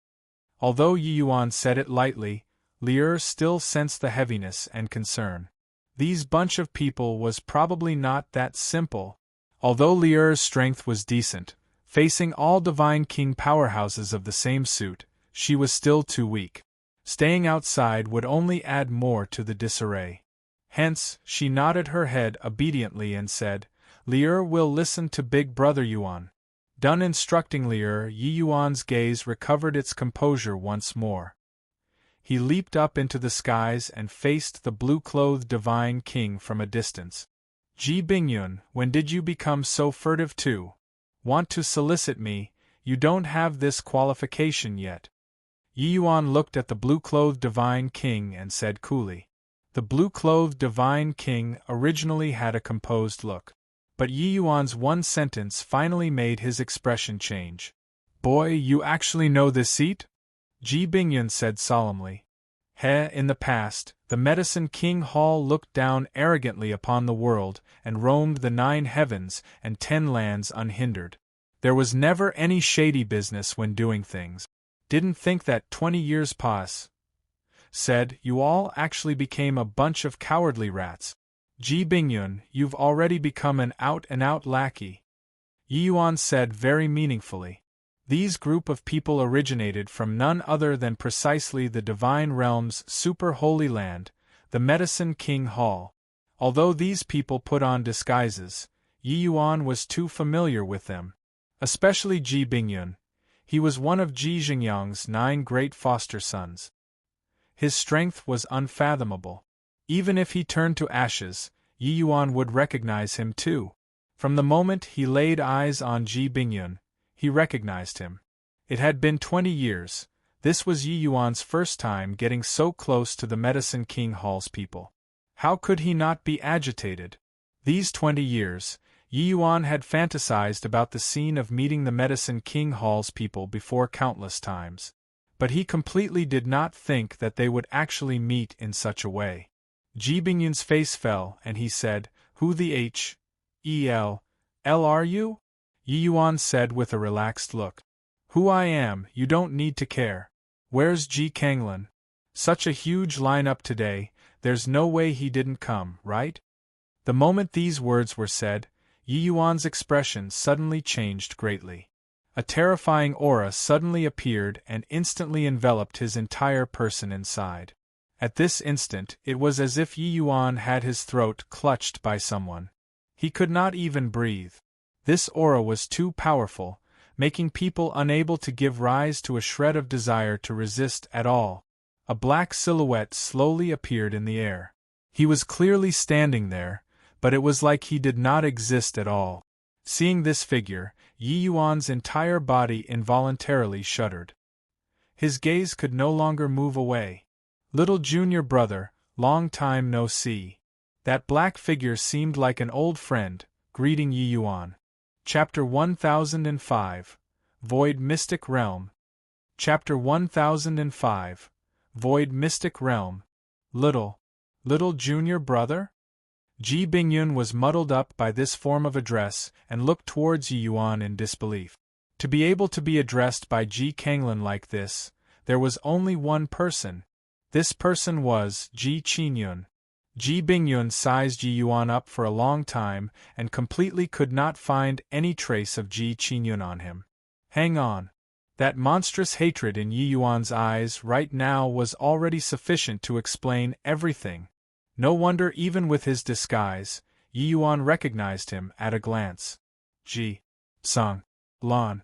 Although Yi Yuan said it lightly, Lear still sensed the heaviness and concern. These bunch of people was probably not that simple. Although Lear's strength was decent, facing all Divine King powerhouses of the same suit, she was still too weak. Staying outside would only add more to the disarray. Hence, she nodded her head obediently and said, "Lear will listen to Big Brother Yuan." Done instructing Lear, Yi Yuan's gaze recovered its composure once more. He leaped up into the skies and faced the blue-clothed Divine King from a distance. "Ji Bingyun, when did you become so furtive too? Want to solicit me? You don't have this qualification yet." Yi Yuan looked at the blue-clothed Divine King and said coolly. The blue-clothed Divine King originally had a composed look. But Yi Yuan's one sentence finally made his expression change. "Boy, you actually know this seat?" Ji Bingyun said solemnly. In the past, the Medicine King Hall looked down arrogantly upon the world and roamed the 9 heavens and 10 lands unhindered. There was never any shady business when doing things. Didn't think that 20 years past. Said, you all actually became a bunch of cowardly rats. Ji Bingyun, you've already become an out-and-out lackey. Yi Yuan said very meaningfully. These group of people originated from none other than precisely the Divine Realm's super holy land, the Medicine King Hall. Although these people put on disguises, Yi Yuan was too familiar with them. Especially Ji Bingyun. He was one of Ji Xingyang's 9 great foster sons. His strength was unfathomable. Even if he turned to ashes, Yi Yuan would recognize him too. From the moment he laid eyes on Ji Bingyun, he recognized him. It had been 20 years. This was Yi Yuan's first time getting so close to the Medicine King Hall's people. How could he not be agitated? These 20 years, Yi Yuan had fantasized about the scene of meeting the Medicine King Hall's people before countless times. But he completely did not think that they would actually meet in such a way. Ji Bingyun's face fell and he said, "Who the H.E.L. are you?" Yi Yuan said with a relaxed look. "Who I am, you don't need to care. Where's Ji Kanglin? Such a huge lineup today, there's no way he didn't come, right?" The moment these words were said, Yi Yuan's expression suddenly changed greatly. A terrifying aura suddenly appeared and instantly enveloped his entire person inside. At this instant, it was as if Yi Yuan had his throat clutched by someone. He could not even breathe. This aura was too powerful, making people unable to give rise to a shred of desire to resist at all. A black silhouette slowly appeared in the air. He was clearly standing there, but it was like he did not exist at all. Seeing this figure, Yi Yuan's entire body involuntarily shuddered. His gaze could no longer move away. "Little junior brother, long time no see." That black figure seemed like an old friend, greeting Yi Yuan. Chapter 1005, Void Mystic Realm. Chapter 1005, Void Mystic Realm. Little junior brother? Ji Bingyun was muddled up by this form of address and looked towards Yi Yuan in disbelief. To be able to be addressed by Ji Kanglin like this, there was only one person. This person was Ji Qinyun. Ji Bingyun sized Yi Yuan up for a long time and completely could not find any trace of Ji Qinyun on him. Hang on. That monstrous hatred in Yi Yuan's eyes right now was already sufficient to explain everything. No wonder even with his disguise, Yi Yuan recognized him at a glance. Ji Sung Lan.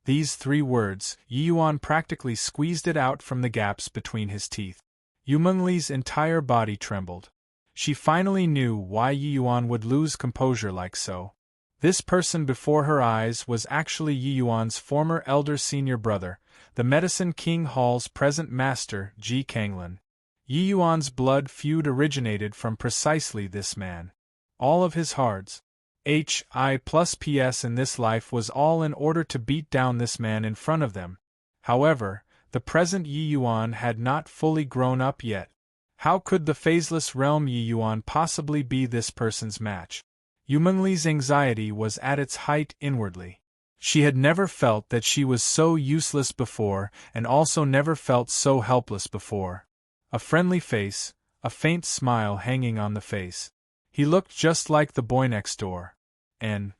These 3 words, Yi Yuan practically squeezed it out from the gaps between his teeth. Yu Mengli's entire body trembled. She finally knew why Yi Yuan would lose composure like so. This person before her eyes was actually Yi Yuan's former elder senior brother, the Medicine King Hall's present master, Ji Kanglin. Yi Yuan's blood feud originated from precisely this man. All of his hards, Hi+PS in this life was all in order to beat down this man in front of them. However, the present Yi Yuan had not fully grown up yet. How could the phaseless realm Yi Yuan possibly be this person's match? Yu Mengli's anxiety was at its height inwardly. She had never felt that she was so useless before, and also never felt so helpless before. A friendly face, a faint smile hanging on the face. He looked just like the boy next door. And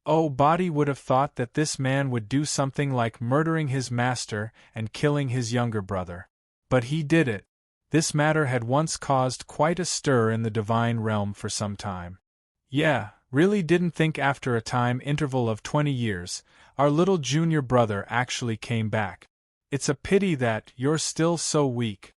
body would have thought that this man would do something like murdering his master and killing his younger brother. But he did it. This matter had once caused quite a stir in the divine realm for some time. Yeah, really didn't think after a time interval of 20 years, our little junior brother actually came back. It's a pity that you're still so weak.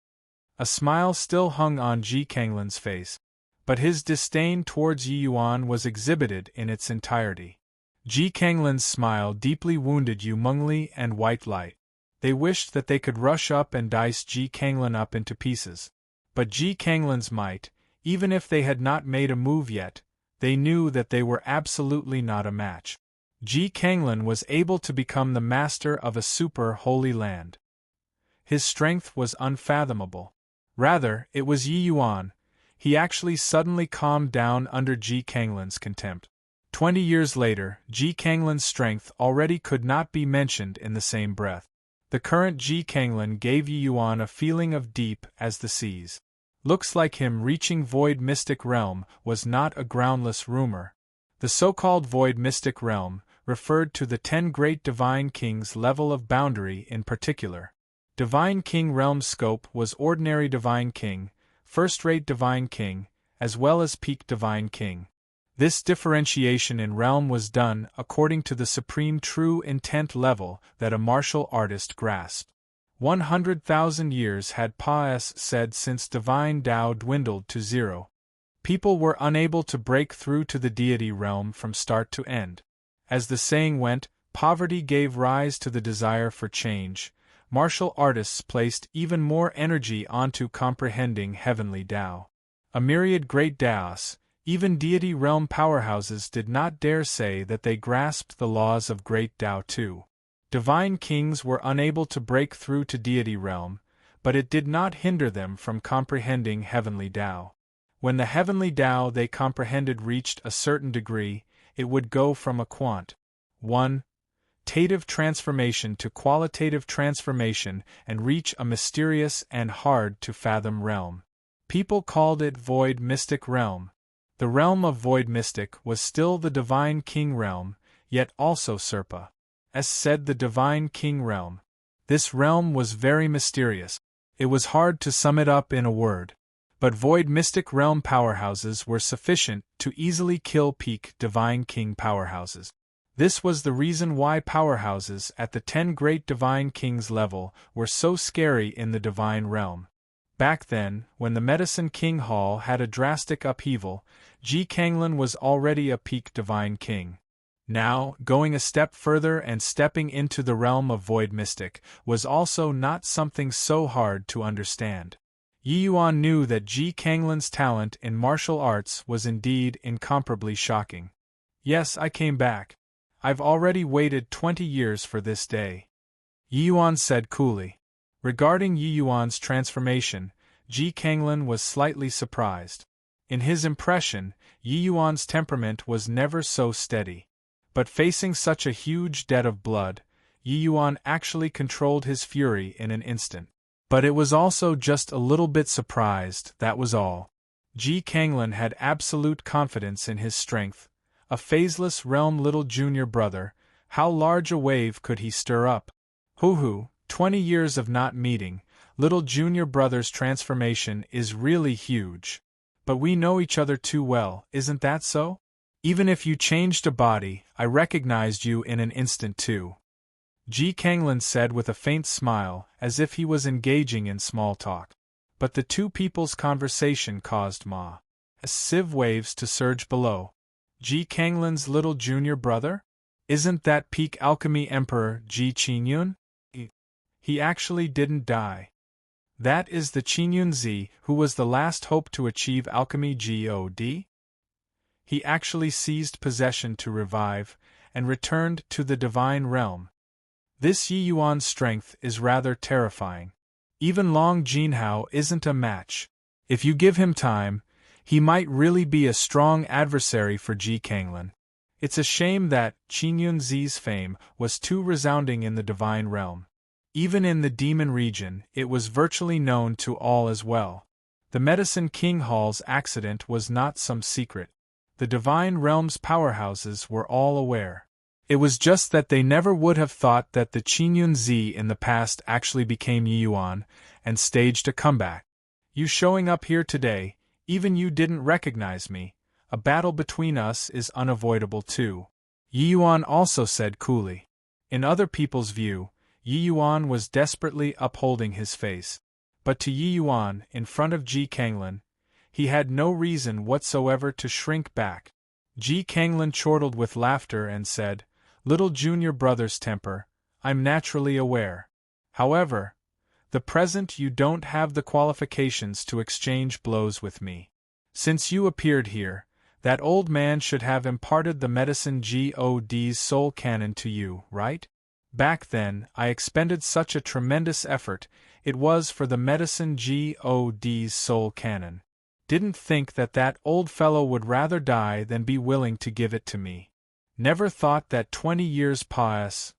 A smile still hung on Ji Kanglin's face, but his disdain towards Yi Yuan was exhibited in its entirety. Ji Kanglin's smile deeply wounded Yu Mengli and White Light. They wished that they could rush up and dice Ji Kanglin up into pieces. But Ji Kanglin's might, even if they had not made a move yet, they knew that they were absolutely not a match. Ji Kanglin was able to become the master of a super holy land. His strength was unfathomable. Rather, it was Yi Yuan. He actually suddenly calmed down under Ji Kanglin's contempt. 20 years later, Ji Kanglin's strength already could not be mentioned in the same breath. The current Ji Kanglin gave Yi Yuan a feeling of deep as the seas. Looks like him reaching Void Mystic Realm was not a groundless rumor. The so-called Void Mystic Realm referred to the 10 great Divine Kings' level of boundary in particular. Divine King realm scope was Ordinary Divine King, First-Rate Divine King, as well as Peak Divine King. This differentiation in realm was done according to the supreme true intent level that a martial artist grasped. 100,000 years had passed said since divine Tao dwindled to 0. People were unable to break through to the deity realm from start to end. As the saying went, poverty gave rise to the desire for change. Martial artists placed even more energy onto comprehending heavenly Tao. A myriad great Taos, even deity realm powerhouses did not dare say that they grasped the laws of great Tao too. Divine kings were unable to break through to deity realm, but it did not hinder them from comprehending heavenly Tao. When the heavenly Tao they comprehended reached a certain degree, it would go from a quantitative transformation to qualitative transformation and reach a mysterious and hard-to-fathom realm. People called it Void Mystic Realm. The realm of Void Mystic was still the Divine King realm, yet also Serpa. As said the Divine King realm. This realm was very mysterious. It was hard to sum it up in a word. But Void Mystic Realm powerhouses were sufficient to easily kill peak Divine King powerhouses. This was the reason why powerhouses at the 10 great Divine Kings level were so scary in the Divine Realm. Back then, when the Medicine King Hall had a drastic upheaval, Ji Kanglin was already a peak Divine King. Now, going a step further and stepping into the realm of Void Mystic was also not something so hard to understand. Yi Yuan knew that Ji Kanglin's talent in martial arts was indeed incomparably shocking. Yes, I came back. I've already waited 20 years for this day. Yi Yuan said coolly. Regarding Yi Yuan's transformation, Ji Kanglin was slightly surprised. In his impression, Yi Yuan's temperament was never so steady. But facing such a huge debt of blood, Yi Yuan actually controlled his fury in an instant. But it was also just a little bit surprised, that was all. Ji Kanglin had absolute confidence in his strength. A phaseless realm little junior brother, how large a wave could he stir up? Hoo-hoo, 20 years of not meeting, little junior brother's transformation is really huge. But we know each other too well, isn't that so? Even if you changed a body, I recognized you in an instant too. Ji Kanglin said with a faint smile, as if he was engaging in small talk. But the two people's conversation caused massive waves to surge below. Ji Kanglin's little junior brother? Isn't that peak alchemy emperor Ji Qingyun? He actually didn't die. That is the Qingyun Zi who was the last hope to achieve alchemy God? He actually seized possession to revive, and returned to the divine realm. This Yi Yuan's strength is rather terrifying. Even Long Jinhao isn't a match. If you give him time, he might really be a strong adversary for Ji Kanglin. It's a shame that Qingyun Zi's fame was too resounding in the divine realm. Even in the demon region, it was virtually known to all as well. The Medicine King Hall's accident was not some secret. The divine realm's powerhouses were all aware. It was just that they never would have thought that the Qingyun Zi in the past actually became Yi Yuan and staged a comeback. You showing up here today, even you didn't recognize me. A battle between us is unavoidable too. Yi Yuan also said coolly. In other people's view, Yi Yuan was desperately upholding his face. But to Yi Yuan, in front of Ji Kanglin, he had no reason whatsoever to shrink back. Ji Kanglin chortled with laughter and said, "Little junior brother's temper, I'm naturally aware. However, the present you don't have the qualifications to exchange blows with me. Since you appeared here, that old man should have imparted the medicine God's soul canon to you, right? Back then, I expended such a tremendous effort, it was for the medicine God's soul canon. Didn't think that old fellow would rather die than be willing to give it to me. Never thought that 20 years past,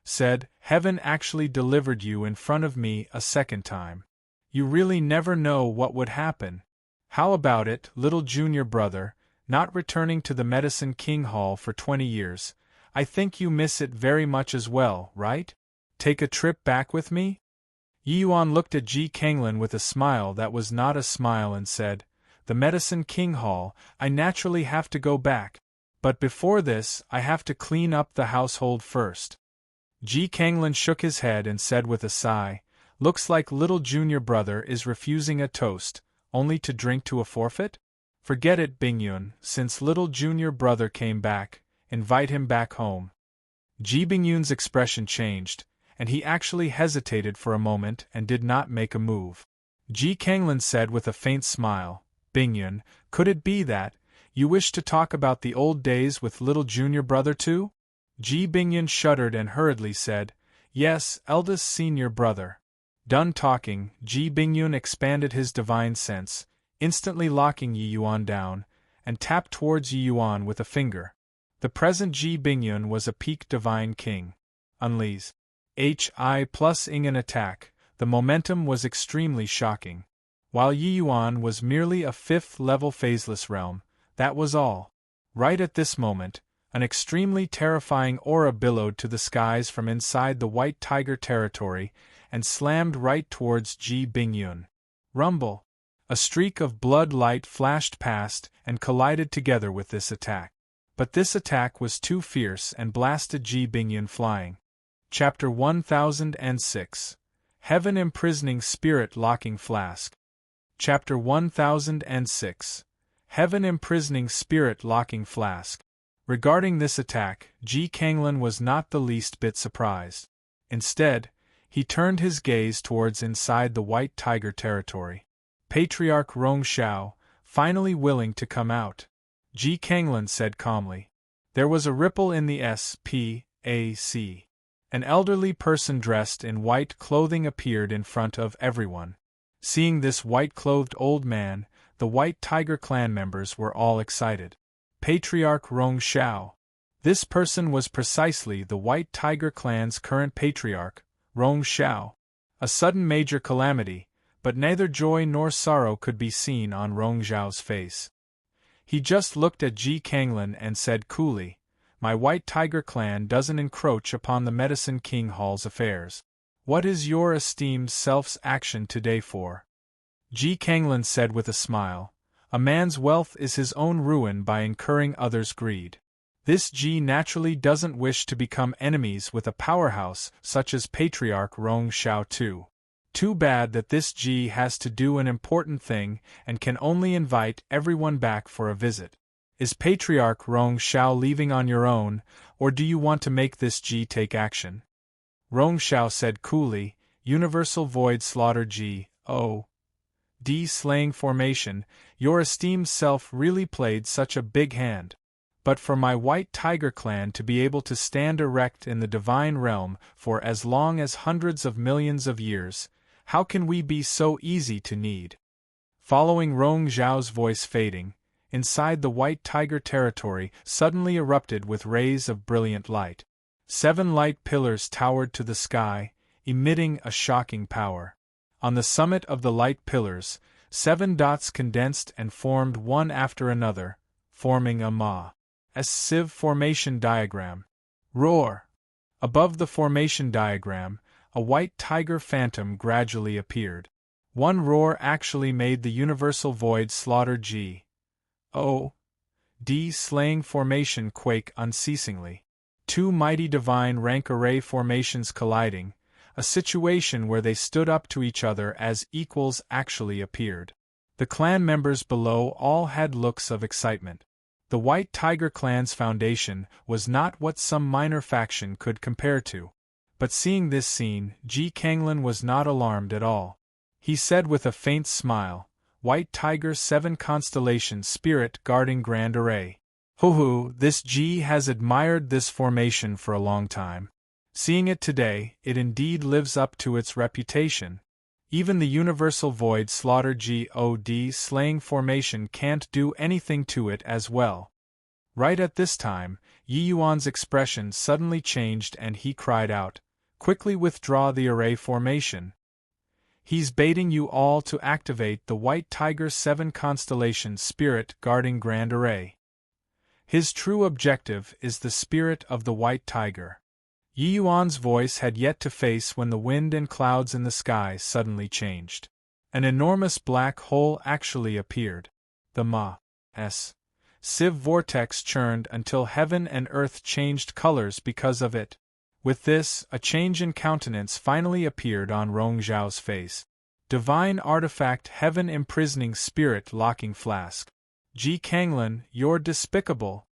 said, heaven actually delivered you in front of me a second time. You really never know what would happen. How about it, little junior brother, not returning to the Medicine King Hall for 20 years? I think you miss it very much as well, right? Take a trip back with me?" Yi Yuan looked at Ji Kanglin with a smile that was not a smile and said, "The Medicine King Hall, I naturally have to go back. But before this, I have to clean up the household first." Ji Kanglin shook his head and said with a sigh, "Looks like little junior brother is refusing a toast, only to drink to a forfeit? Forget it, Bingyun, since little junior brother came back, invite him back home." Ji Bingyun's expression changed, and he actually hesitated for a moment and did not make a move. Ji Kanglin said with a faint smile, "Bingyun, could it be that you wish to talk about the old days with little junior brother too?" Ji Bingyun shuddered and hurriedly said, "Yes, eldest senior brother." Done talking, Ji Bingyun expanded his divine sense, instantly locking Yi Yuan down, and tapped towards Yi Yuan with a finger. The present Ji Bingyun was a peak divine king. Unleash HI plus ing an attack, the momentum was extremely shocking. While Yi Yuan was merely a 5th-level phaseless realm, that was all. Right at this moment, an extremely terrifying aura billowed to the skies from inside the White Tiger territory and slammed right towards Ji Bingyun. Rumble! A streak of blood light flashed past and collided together with this attack. But this attack was too fierce and blasted Ji Bingyun flying. Chapter 1006. Heaven Imprisoning Spirit Locking Flask. Chapter 1006. Heaven Imprisoning Spirit Locking Flask. Regarding this attack, Ji Kanglin was not the least bit surprised. Instead, he turned his gaze towards inside the White Tiger territory. Patriarch Rong Xiao, finally willing to come out. Ji Kanglin said calmly. There was a ripple in the SPAC. An elderly person dressed in white clothing appeared in front of everyone. Seeing this white-clothed old man, the White Tiger clan members were all excited. Patriarch Rong Xiao. This person was precisely the White Tiger clan's current patriarch, Rong Xiao. A sudden major calamity, but neither joy nor sorrow could be seen on Rong Xiao's face. He just looked at Ji Kanglin and said coolly, "My White Tiger clan doesn't encroach upon the Medicine King Hall's affairs. What is your esteemed self's action today for?" Ji Kanglin said with a smile, "A man's wealth is his own ruin by incurring others' greed. This G naturally doesn't wish to become enemies with a powerhouse such as Patriarch Rong Xiao too. Too bad that this G has to do an important thing and can only invite everyone back for a visit. Is Patriarch Rong Xiao leaving on your own, or do you want to make this G take action? Rong Xiao said coolly, Universal Void Slaughter G, O.D. Slaying Formation, your esteemed self really played such a big hand. But for my White Tiger clan to be able to stand erect in the divine realm for as long as hundreds of millions of years, how can we be so easy to need? Following Rong Xiao's voice fading, inside the White Tiger territory suddenly erupted with rays of brilliant light. 7 light pillars towered to the sky, emitting a shocking power. On the summit of the light pillars, 7 dots condensed and formed one after another, forming a massive formation diagram. Roar! Above the formation diagram, a white tiger phantom gradually appeared. One roar actually made the Universal Void Slaughter G. O.D. Slaying Formation quake unceasingly. 2 mighty divine rank array formations colliding, a situation where they stood up to each other as equals actually appeared. The clan members below all had looks of excitement. The White Tiger clan's foundation was not what some minor faction could compare to. But seeing this scene, Ji Kanglin was not alarmed at all. He said with a faint smile, White Tiger 7 Constellation Spirit Guarding Grand Array. Hoo, this G has admired this formation for a long time. Seeing it today, it indeed lives up to its reputation. Even the Universal Void Slaughter God Slaying Formation can't do anything to it as well. Right at this time, Yi Yuan's expression suddenly changed and he cried out, quickly withdraw the array formation. He's baiting you all to activate the White Tiger 7 Constellation Spirit Guarding Grand Array. His true objective is the spirit of the White Tiger. Yi Yuan's voice had yet to face when the wind and clouds in the sky suddenly changed. An enormous black hole actually appeared. The massive vortex churned until heaven and earth changed colors because of it. With this, a change in countenance finally appeared on Rong Xiao's face. Divine Artifact Heaven Imprisoning Spirit Locking Flask. Ji Kanglin, you're despicable.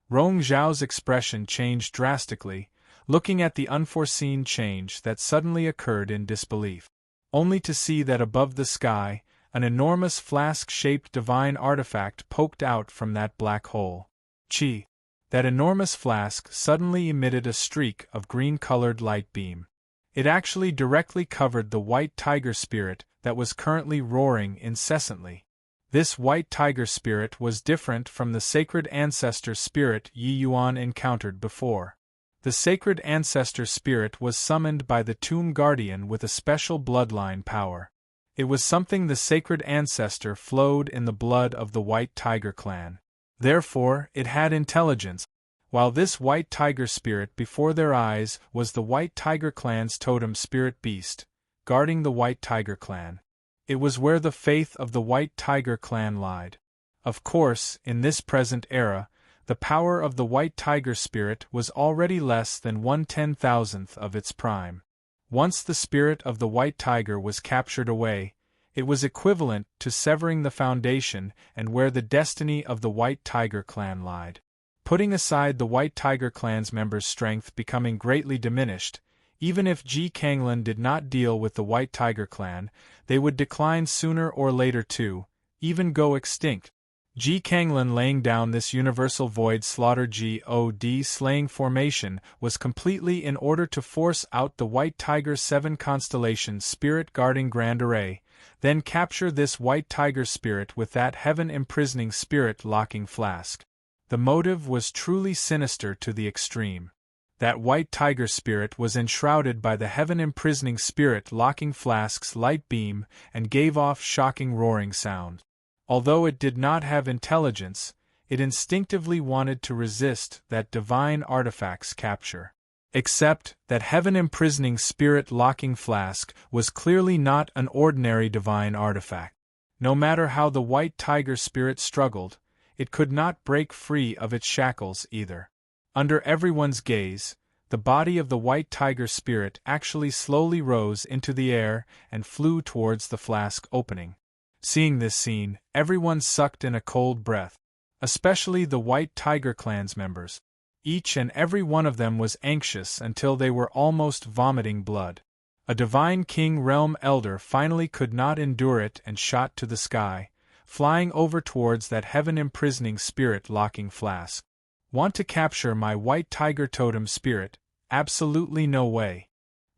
Rong Xiao's expression changed drastically, looking at the unforeseen change that suddenly occurred in disbelief. Only to see that above the sky, an enormous flask-shaped divine artifact poked out from that black hole. Chi! That enormous flask suddenly emitted a streak of green-colored light beam. It actually directly covered the White Tiger spirit that was currently roaring incessantly. This White Tiger spirit was different from the Sacred Ancestor spirit Yi Yuan encountered before. The Sacred Ancestor spirit was summoned by the Tomb Guardian with a special bloodline power. It was something the Sacred Ancestor flowed in the blood of the White Tiger clan. Therefore, it had intelligence, while this White Tiger spirit before their eyes was the White Tiger clan's totem spirit beast, guarding the White Tiger clan. It was where the faith of the White Tiger clan lied. Of course, in this present era, the power of the White Tiger spirit was already less than 1/10,000th of its prime. Once the spirit of the White Tiger was captured away, it was equivalent to severing the foundation and where the destiny of the White Tiger clan lied. Putting aside the White Tiger clan's members' strength becoming greatly diminished, even if Ji Kanglin did not deal with the White Tiger clan, they would decline sooner or later too, even go extinct. Ji Kanglin laying down this Universal Void Slaughter God Slaying Formation was completely in order to force out the White Tiger 7 Constellation Spirit Guarding Grand Array, then capture this White Tiger spirit with that Heaven Imprisoning Spirit Locking Flask. The motive was truly sinister to the extreme. That White Tiger spirit was enshrouded by the Heaven Imprisoning Spirit Locking Flask's light beam and gave off shocking roaring sound. Although it did not have intelligence, it instinctively wanted to resist that divine artifact's capture. Except that Heaven Imprisoning Spirit Locking Flask was clearly not an ordinary divine artifact. No matter how the White Tiger spirit struggled, it could not break free of its shackles either. Under everyone's gaze, the body of the white tiger spirit actually slowly rose into the air and flew towards the flask opening. Seeing this scene, everyone sucked in a cold breath. Especially the White Tiger Clan's members. Each and every one of them was anxious until they were almost vomiting blood. A Divine King Realm Elder finally could not endure it and shot to the sky, flying over towards that heaven-imprisoning spirit-locking flask. Want to capture my White Tiger Totem spirit? Absolutely no way.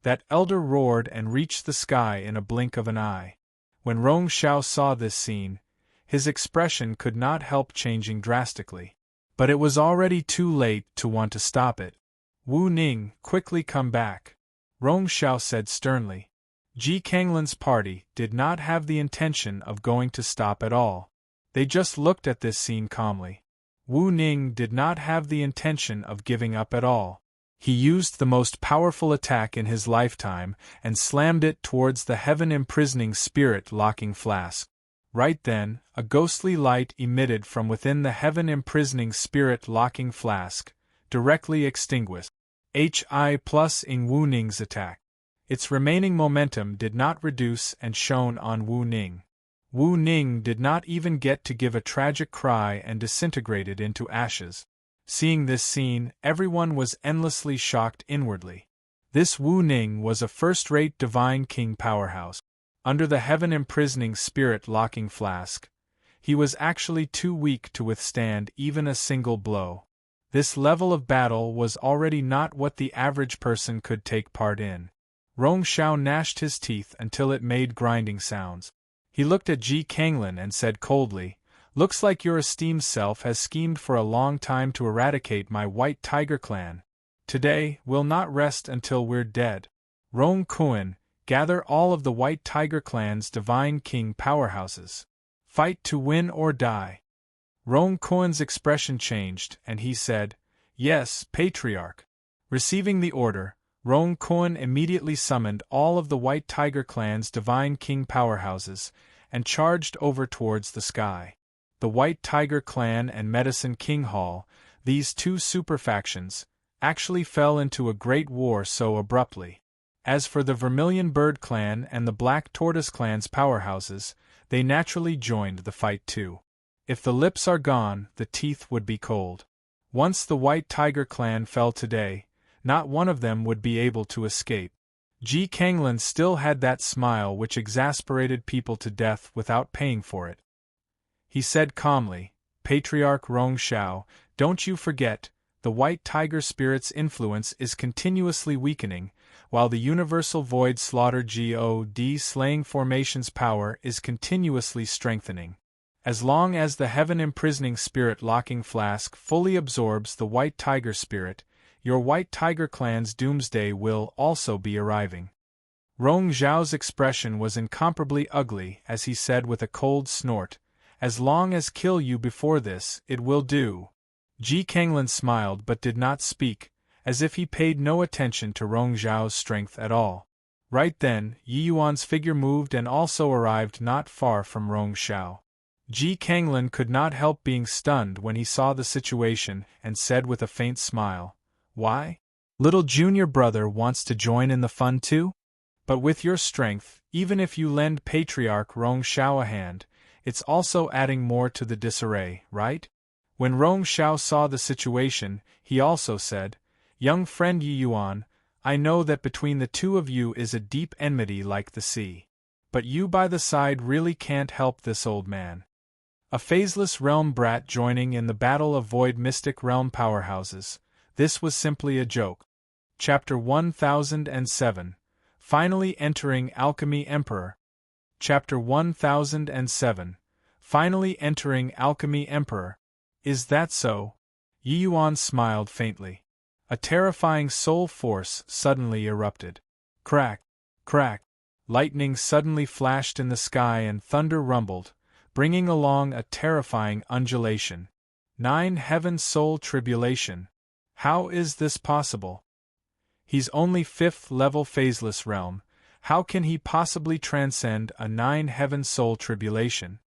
That elder roared and reached the sky in a blink of an eye. When Rong Xiao saw this scene, his expression could not help changing drastically. But it was already too late to want to stop it. Wu Ning, quickly come back, Rong Xiao said sternly. Ji Kanglin's party did not have the intention of going to stop at all. They just looked at this scene calmly. Wu Ning did not have the intention of giving up at all. He used the most powerful attack in his lifetime and slammed it towards the heaven-imprisoning spirit-locking flask. Right then, a ghostly light emitted from within the heaven-imprisoning spirit-locking flask, directly extinguished HI plus in Wu Ning's attack. Its remaining momentum did not reduce and shone on Wu Ning. Wu Ning did not even get to give a tragic cry and disintegrated into ashes. Seeing this scene, everyone was endlessly shocked inwardly. This Wu Ning was a first-rate Divine King powerhouse. Under the heaven-imprisoning spirit-locking flask, he was actually too weak to withstand even a single blow. This level of battle was already not what the average person could take part in. Rong Xiao gnashed his teeth until it made grinding sounds. He looked at Ji Kanglin and said coldly, "Looks like your esteemed self has schemed for a long time to eradicate my White Tiger Clan. Today, we'll not rest until we're dead. Rong Kuan, gather all of the White Tiger Clan's Divine King powerhouses. Fight to win or die." Rong Kuan's expression changed, and he said, "Yes, Patriarch." Receiving the order, Rong Kuan immediately summoned all of the White Tiger Clan's Divine King powerhouses and charged over towards the sky. The White Tiger Clan and Medicine King Hall, these two superfactions, actually fell into a great war so abruptly. As for the Vermilion Bird Clan and the Black Tortoise Clan's powerhouses, they naturally joined the fight too. If the lips are gone, the teeth would be cold. Once the White Tiger Clan fell today, not one of them would be able to escape. Ji Kanglin still had that smile which exasperated people to death without paying for it. He said calmly, "Patriarch Rong Xiao, don't you forget, the White Tiger Spirit's influence is continuously weakening, while the Universal Void Slaughter God Slaying Formation's power is continuously strengthening. As long as the heaven-imprisoning spirit-locking flask fully absorbs the White Tiger Spirit, your White Tiger Clan's doomsday will also be arriving." Rong Xiao's expression was incomparably ugly as he said with a cold snort, "As long as kill you before this, it will do." Ji Kanglin smiled but did not speak, as if he paid no attention to Rong Xiao's strength at all. Right then, Yi Yuan's figure moved and also arrived not far from Rong Xiao. Ji Kanglin could not help being stunned when he saw the situation and said with a faint smile, "Why? Little junior brother wants to join in the fun too? But with your strength, even if you lend Patriarch Rong Xiao a hand, it's also adding more to the disarray, right?" When Rong Xiao saw the situation, he also said, "Young friend Yi Yuan, I know that between the two of you is a deep enmity like the sea. But you by the side really can't help this old man. A phaseless realm brat joining in the battle of void mystic realm powerhouses, this was simply a joke." Chapter 1007, Finally Entering Alchemy Emperor. Chapter 1007, Finally Entering Alchemy Emperor. "Is that so?" Yi Yuan smiled faintly. A terrifying soul force suddenly erupted. Crack! Crack! Lightning suddenly flashed in the sky and thunder rumbled, bringing along a terrifying undulation. 9 Heaven Soul Tribulation. How is this possible? He's only 5th level phaseless realm. How can he possibly transcend a 9 Heaven Soul Tribulation?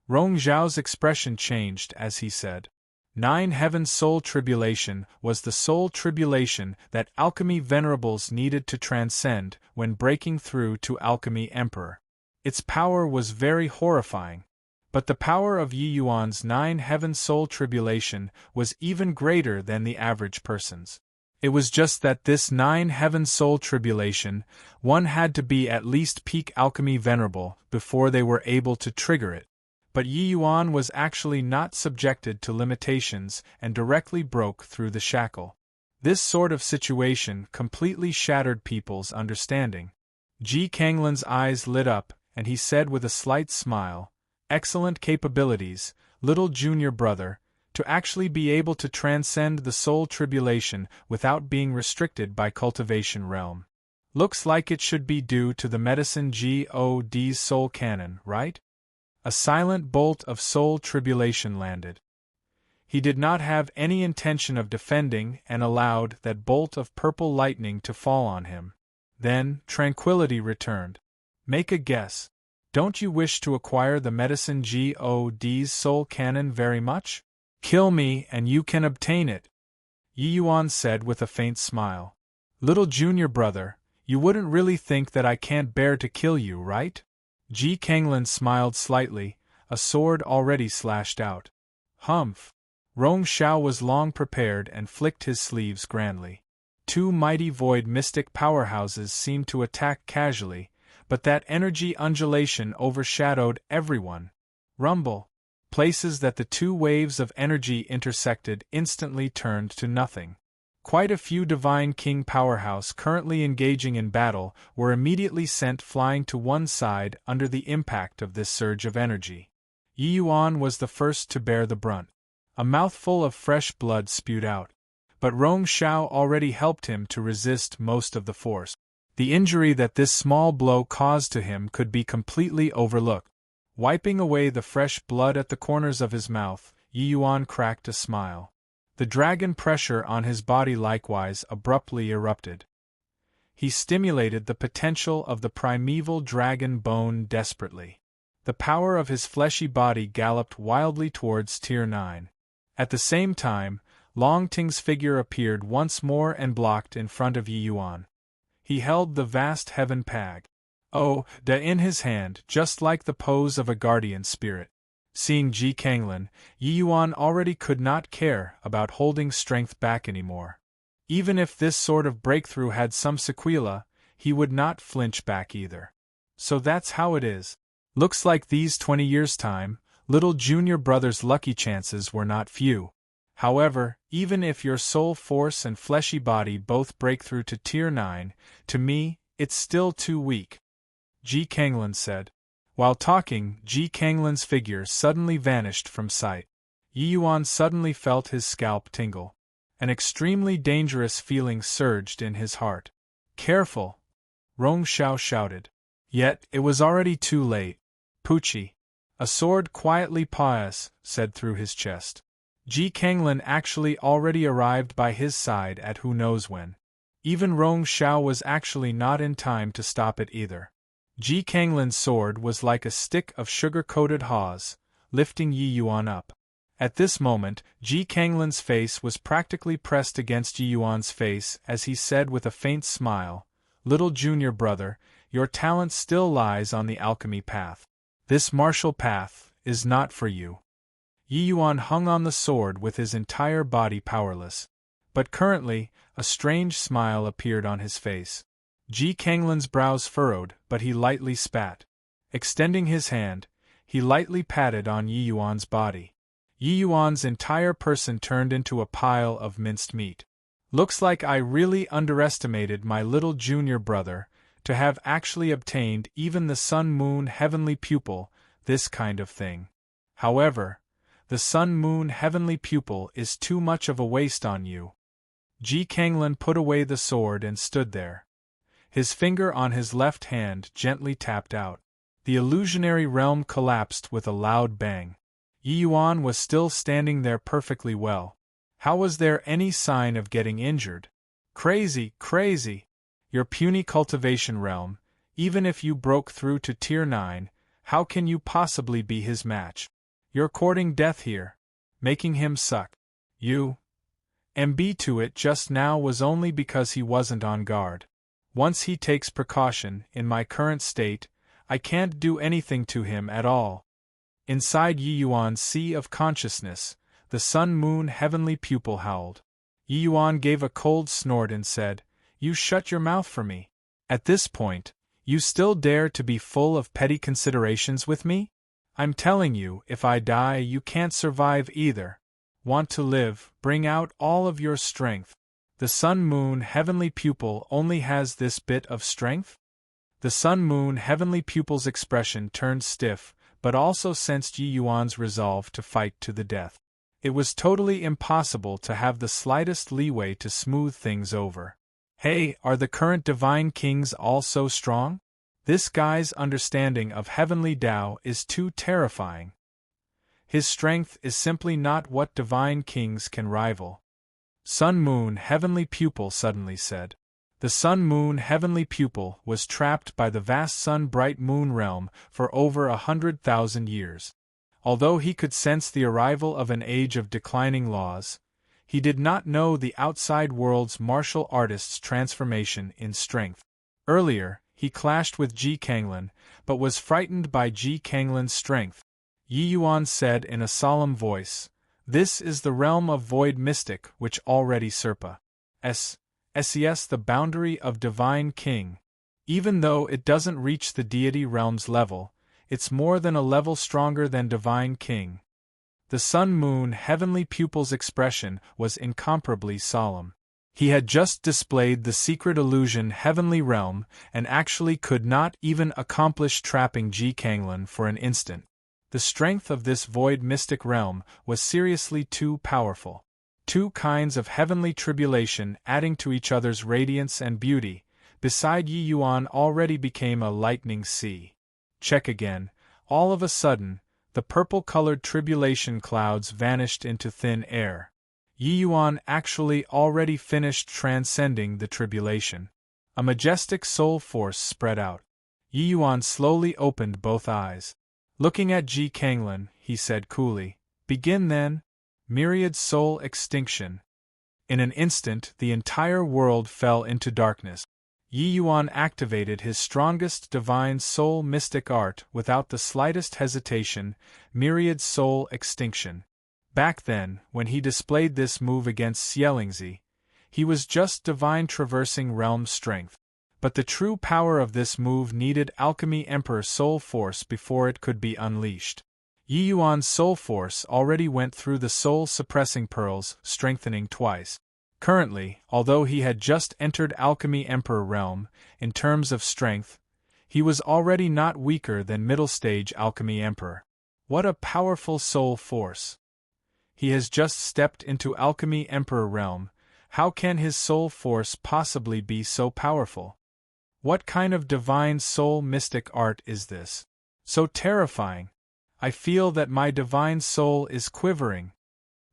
Rong Zhao's expression changed as he said. 9 Heaven's Soul Tribulation was the soul tribulation that alchemy venerables needed to transcend when breaking through to Alchemy Emperor. Its power was very horrifying. But the power of Yi Yuan's 9 Heaven's Soul Tribulation was even greater than the average person's. It was just that this 9 Heaven's Soul Tribulation, one had to be at least peak alchemy venerable before they were able to trigger it. But Yi Yuan was actually not subjected to limitations and directly broke through the shackle. This sort of situation completely shattered people's understanding. Ji Kanglin's eyes lit up, and he said with a slight smile, "Excellent capabilities, little junior brother, to actually be able to transcend the soul tribulation without being restricted by cultivation realm. Looks like it should be due to the medicine God's soul cannon, right?" A silent bolt of soul tribulation landed. He did not have any intention of defending and allowed that bolt of purple lightning to fall on him. Then, tranquility returned. "Make a guess. Don't you wish to acquire the medicine God's soul cannon very much? Kill me and you can obtain it," Yi Yuan said with a faint smile. "Little junior brother, you wouldn't really think that I can't bear to kill you, right?" Ji Kanglin smiled slightly, a sword already slashed out. "Humph." Rong Xiao was long prepared and flicked his sleeves grandly. 2 mighty void mystic powerhouses seemed to attack casually, but that energy undulation overshadowed everyone. Rumble. Places that the 2 waves of energy intersected instantly turned to nothing. Quite a few Divine King powerhouse currently engaging in battle were immediately sent flying to one side under the impact of this surge of energy. Yi Yuan was the first to bear the brunt. A mouthful of fresh blood spewed out. But Rong Xiao already helped him to resist most of the force. The injury that this small blow caused to him could be completely overlooked. Wiping away the fresh blood at the corners of his mouth, Yi Yuan cracked a smile. The dragon pressure on his body likewise abruptly erupted. He stimulated the potential of the primeval dragon bone desperately. The power of his fleshy body galloped wildly towards Tier 9. At the same time, Long Ting's figure appeared once more and blocked in front of Yi Yuan. He held the vast heaven pag in his hand, just like the pose of a guardian spirit. Seeing Ji Kanglin, Yi Yuan already could not care about holding strength back anymore. Even if this sort of breakthrough had some sequela, he would not flinch back either. So that's how it is. Looks like these 20 years' time, little junior brother's lucky chances were not few. However, even if your soul force and fleshy body both break through to Tier 9, to me, it's still too weak," Ji Kanglin said. While talking, Ji Kanglin's figure suddenly vanished from sight. Yi Yuan suddenly felt his scalp tingle. An extremely dangerous feeling surged in his heart. "Careful!" Rong Xiao shouted. Yet, it was already too late. "Pucci!" A sword quietly said through his chest. Ji Kanglin actually already arrived by his side at who knows when. Even Rong Xiao was actually not in time to stop it either. Ji Kanglin's sword was like a stick of sugar-coated haws, lifting Yi Yuan up. At this moment, Ji Kanglin's face was practically pressed against Yi Yuan's face as he said with a faint smile, "Little junior brother, your talent still lies on the alchemy path. This martial path is not for you." Yi Yuan hung on the sword with his entire body powerless. But currently, a strange smile appeared on his face. Ji Kanglin's brows furrowed, but he lightly spat. Extending his hand, he lightly patted on Yi Yuan's body. Yi Yuan's entire person turned into a pile of minced meat. "Looks like I really underestimated my little junior brother, to have actually obtained even the Sun-Moon Heavenly Pupil, this kind of thing. However, the Sun-Moon Heavenly Pupil is too much of a waste on you." Ji Kanglin put away the sword and stood there. His finger on his left hand gently tapped out. The illusionary realm collapsed with a loud bang. Yi Yuan was still standing there perfectly well. How was there any sign of getting injured? "Crazy, crazy! Your puny cultivation realm, even if you broke through to Tier 9, how can you possibly be his match? You're courting death here. Making him suck." MB to it just now was only because he wasn't on guard. Once he takes precaution, in my current state, I can't do anything to him at all. Inside Yi Yuan's sea of consciousness, the sun-moon heavenly pupil howled. Yi Yuan gave a cold snort and said, "You shut your mouth for me. At this point, you still dare to be full of petty considerations with me? I'm telling you, if I die, you can't survive either. Want to live, bring out all of your strength. The sun-moon heavenly pupil only has this bit of strength?" The sun-moon heavenly pupil's expression turned stiff, but also sensed Yi Yuan's resolve to fight to the death. It was totally impossible to have the slightest leeway to smooth things over. Hey, are the current divine kings all so strong? This guy's understanding of heavenly Tao is too terrifying. His strength is simply not what divine kings can rival. Sun-moon heavenly pupil suddenly said. The sun-moon heavenly pupil was trapped by the vast sun-bright moon realm for over 100,000 years. Although he could sense the arrival of an age of declining laws, he did not know the outside world's martial artist's transformation in strength. Earlier, he clashed with Ji Kanglan, but was frightened by Ji Kanglan's strength. Yi Yuan said in a solemn voice, "This is the realm of void mystic which already surpasses the boundary of divine king. Even though it doesn't reach the deity realm's level, it's more than a level stronger than divine king." The sun-moon heavenly pupil's expression was incomparably solemn. He had just displayed the secret illusion heavenly realm and actually could not even accomplish trapping Ji Kanglan for an instant. The strength of this void mystic realm was seriously too powerful. Two kinds of heavenly tribulation adding to each other's radiance and beauty, beside Yi Yuan already became a lightning sea. Check again. All of a sudden, the purple-colored tribulation clouds vanished into thin air. Yi Yuan actually already finished transcending the tribulation. A majestic soul force spread out. Yi Yuan slowly opened both eyes. Looking at Ji Kanglan, he said coolly, "Begin then." Myriad soul extinction. In an instant, the entire world fell into darkness. Yi Yuan activated his strongest divine soul mystic art without the slightest hesitation, myriad soul extinction. Back then, when he displayed this move against Xielingzi, he was just divine traversing realm strength. But the true power of this move needed Alchemy Emperor soul force before it could be unleashed. Yi Yuan's soul force already went through the soul-suppressing pearls, strengthening twice. Currently, although he had just entered Alchemy Emperor realm, in terms of strength, he was already not weaker than middle-stage Alchemy Emperor. What a powerful soul force! He has just stepped into Alchemy Emperor realm. How can his soul force possibly be so powerful? What kind of divine soul mystic art is this? So terrifying! I feel that my divine soul is quivering.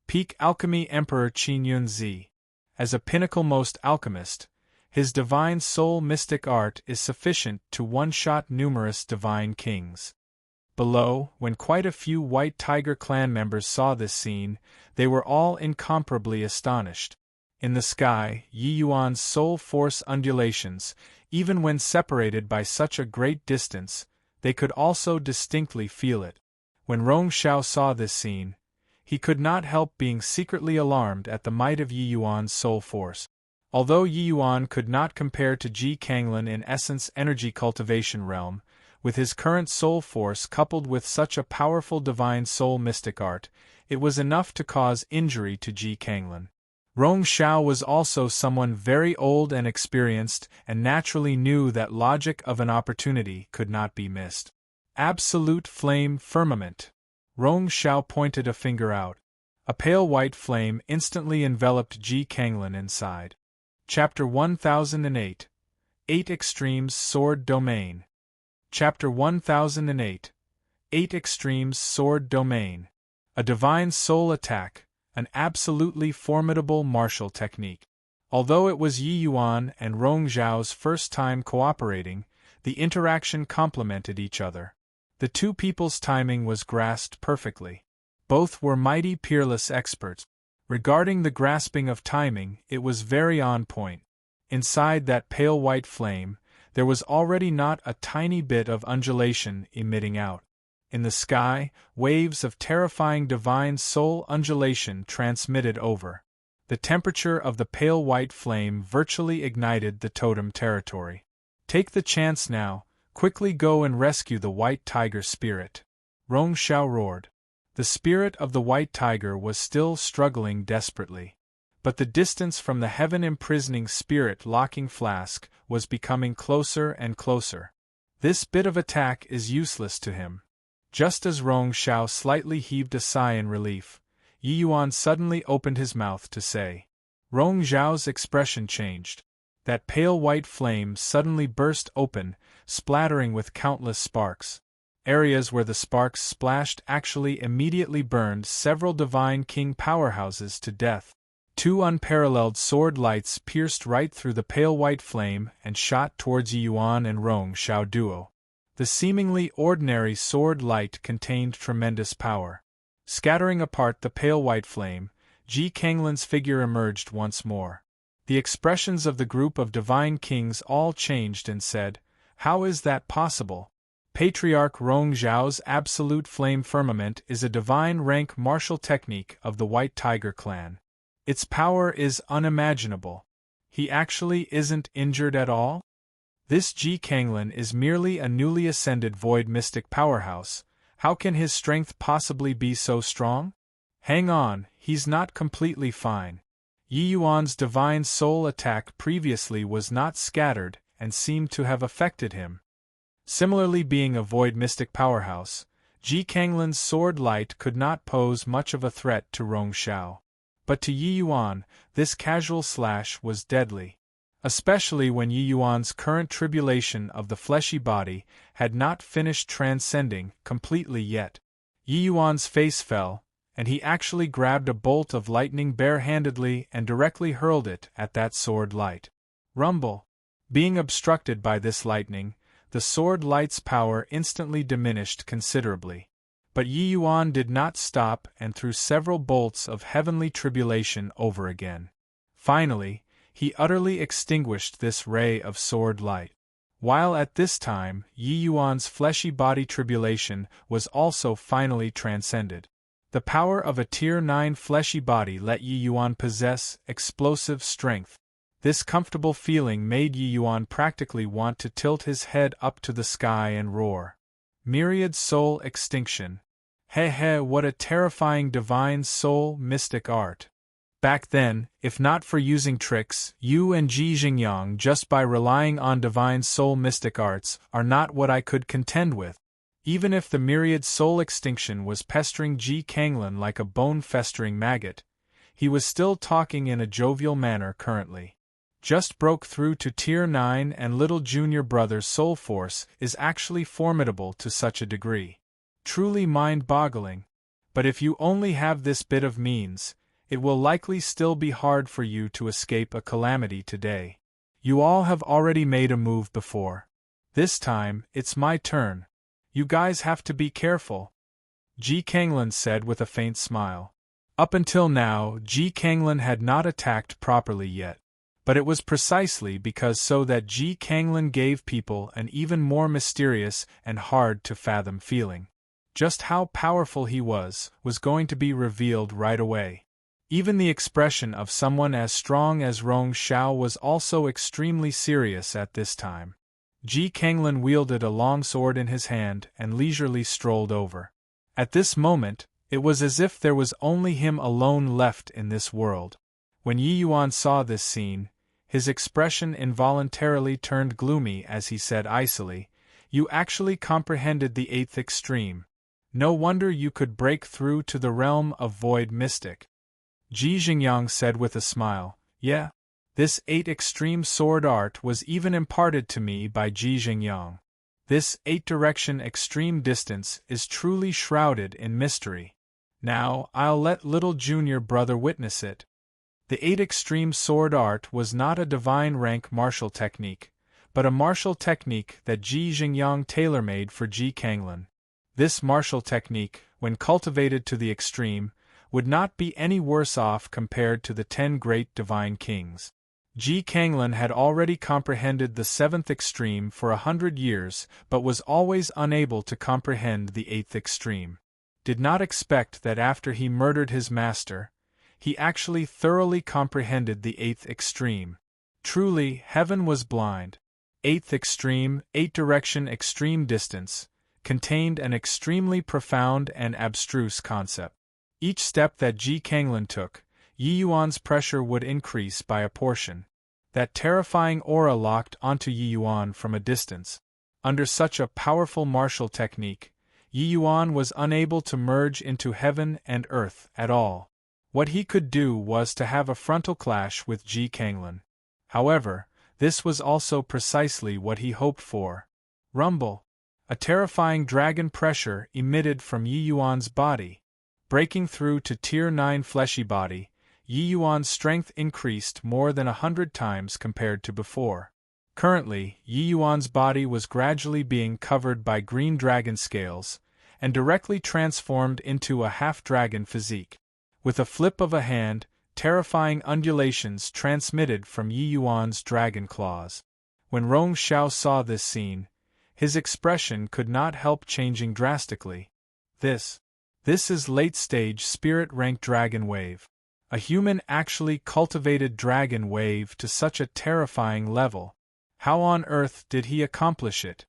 Peak Alchemy Emperor Qin Yunzi. As a pinnacle-most alchemist, his divine soul mystic art is sufficient to one-shot numerous divine kings. Below, when quite a few White Tiger clan members saw this scene, they were all incomparably astonished. In the sky, Yi Yuan's soul force undulations, even when separated by such a great distance, they could also distinctly feel it. When Rong Xiao saw this scene, he could not help being secretly alarmed at the might of Yi Yuan's soul force. Although Yi Yuan could not compare to Ji Kanglan in essence energy cultivation realm, with his current soul force coupled with such a powerful divine soul mystic art, it was enough to cause injury to Ji Kanglan. Rong Xiao was also someone very old and experienced and naturally knew that logic of an opportunity could not be missed. Absolute flame firmament. Rong Xiao pointed a finger out. A pale white flame instantly enveloped Ji Kanglan inside. Chapter 1008. 8 Extremes Sword Domain. Chapter 1008. 8 Extremes Sword Domain. A divine soul attack, an absolutely formidable martial technique. Although it was Yi Yuan and Rong Xiao's first time cooperating, the interaction complemented each other. The two people's timing was grasped perfectly. Both were mighty peerless experts. Regarding the grasping of timing, it was very on point. Inside that pale white flame, there was already not a tiny bit of undulation emitting out. In the sky, waves of terrifying divine soul undulation transmitted over. The temperature of the pale white flame virtually ignited the totem territory. Take the chance now, quickly go and rescue the white tiger spirit. Rong Xiao roared. The spirit of the white tiger was still struggling desperately. But the distance from the heaven-imprisoning spirit-locking flask was becoming closer and closer. This bit of attack is useless to him. Just as Rong Xiao slightly heaved a sigh in relief, Yi Yuan suddenly opened his mouth to say. Rong Xiao's expression changed. That pale white flame suddenly burst open, splattering with countless sparks. Areas where the sparks splashed actually immediately burned several divine king powerhouses to death. Two unparalleled sword lights pierced right through the pale white flame and shot towards Yi Yuan and Rong Xiao duo. The seemingly ordinary sword light contained tremendous power. Scattering apart the pale white flame, Ji Kanglin's figure emerged once more. The expressions of the group of divine kings all changed and said, "How is that possible? Patriarch Rong Xiao's absolute flame firmament is a divine rank martial technique of the White Tiger clan. Its power is unimaginable. He actually isn't injured at all? This Ji Kanglin is merely a newly ascended void mystic powerhouse. How can his strength possibly be so strong? Hang on, he's not completely fine. Yi Yuan's divine soul attack previously was not scattered and seemed to have affected him. Similarly, being a void mystic powerhouse, Ji Kanglin's sword light could not pose much of a threat to Rong Xiao. But to Yi Yuan, this casual slash was deadly. Especially when Yi Yuan's current tribulation of the fleshy body had not finished transcending completely yet. Yi Yuan's face fell, and he actually grabbed a bolt of lightning barehandedly and directly hurled it at that sword light. Rumble. Being obstructed by this lightning, the sword light's power instantly diminished considerably. But Yi Yuan did not stop and threw several bolts of heavenly tribulation over again. Finally, he utterly extinguished this ray of sword light. While at this time, Yi Yuan's fleshy body tribulation was also finally transcended. The power of a Tier 9 fleshy body let Yi Yuan possess explosive strength. This comfortable feeling made Yi Yuan practically want to tilt his head up to the sky and roar. Myriad soul extinction. He, what a terrifying divine soul mystic art. Back then, if not for using tricks, you and Ji Xingyang just by relying on divine soul mystic arts are not what I could contend with. Even if the myriad soul extinction was pestering Ji Kanglin like a bone-festering maggot, he was still talking in a jovial manner currently. Just broke through to Tier 9 and little junior brother's soul force is actually formidable to such a degree. Truly mind-boggling. But if you only have this bit of means, it will likely still be hard for you to escape a calamity today. You all have already made a move before. This time, it's my turn. You guys have to be careful. Ji Kanglin said with a faint smile. Up until now, Ji Kanglin had not attacked properly yet. But it was precisely because so that Ji Kanglin gave people an even more mysterious and hard-to-fathom feeling. Just how powerful he was going to be revealed right away. Even the expression of someone as strong as Rong Xiao was also extremely serious at this time. Ji Kanglin wielded a long sword in his hand and leisurely strolled over. At this moment, it was as if there was only him alone left in this world. When Yi Yuan saw this scene, his expression involuntarily turned gloomy as he said icily, "You actually comprehended the 8th extreme. No wonder you could break through to the realm of void mystic." Ji Xingyang said with a smile, "Yeah. This 8 extreme sword art was even imparted to me by Ji Xingyang. This 8-direction extreme distance is truly shrouded in mystery. Now, I'll let little junior brother witness it." The 8 extreme sword art was not a divine rank martial technique, but a martial technique that Ji Xingyang tailor-made for Ji Kanglin. This martial technique, when cultivated to the extreme, would not be any worse off compared to the 10 great divine kings. Ji Kanglan had already comprehended the 7th extreme for 100 years, but was always unable to comprehend the 8th extreme. Did not expect that after he murdered his master, he actually thoroughly comprehended the 8th extreme. Truly, heaven was blind. 8th extreme, 8 direction extreme distance, contained an extremely profound and abstruse concept. Each step that Ji Kanglan took, Yi Yuan's pressure would increase by a portion. That terrifying aura locked onto Yi Yuan from a distance. Under such a powerful martial technique, Yi Yuan was unable to merge into heaven and earth at all. What he could do was to have a frontal clash with Ji Kanglan. However, this was also precisely what he hoped for. Rumble. A terrifying dragon pressure emitted from Yi Yuan's body. Breaking through to Tier 9 fleshy body, Yi Yuan's strength increased more than 100 times compared to before. Currently, Yi Yuan's body was gradually being covered by green dragon scales, and directly transformed into a half-dragon physique. With a flip of a hand, terrifying undulations transmitted from Yi Yuan's dragon claws. When Rong Xiao saw this scene, his expression could not help changing drastically. This is late-stage spirit rank dragon wave. A human actually cultivated dragon wave to such a terrifying level. How on earth did he accomplish it?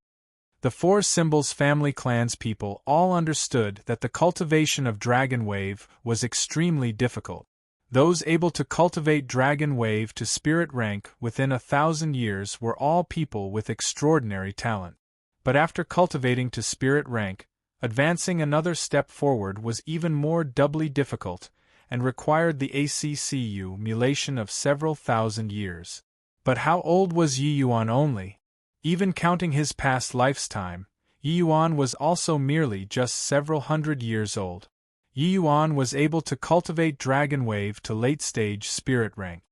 The 4 symbols family clans people all understood that the cultivation of dragon wave was extremely difficult. Those able to cultivate dragon wave to spirit rank within 1,000 years were all people with extraordinary talent. But after cultivating to spirit rank, advancing another step forward was even more doubly difficult, and required the accumulation of several thousand years. But how old was Yi Yuan only? Even counting his past lifetime, Yi Yuan was also merely just several hundred years old. Yi Yuan was able to cultivate dragon wave to late-stage spirit rank.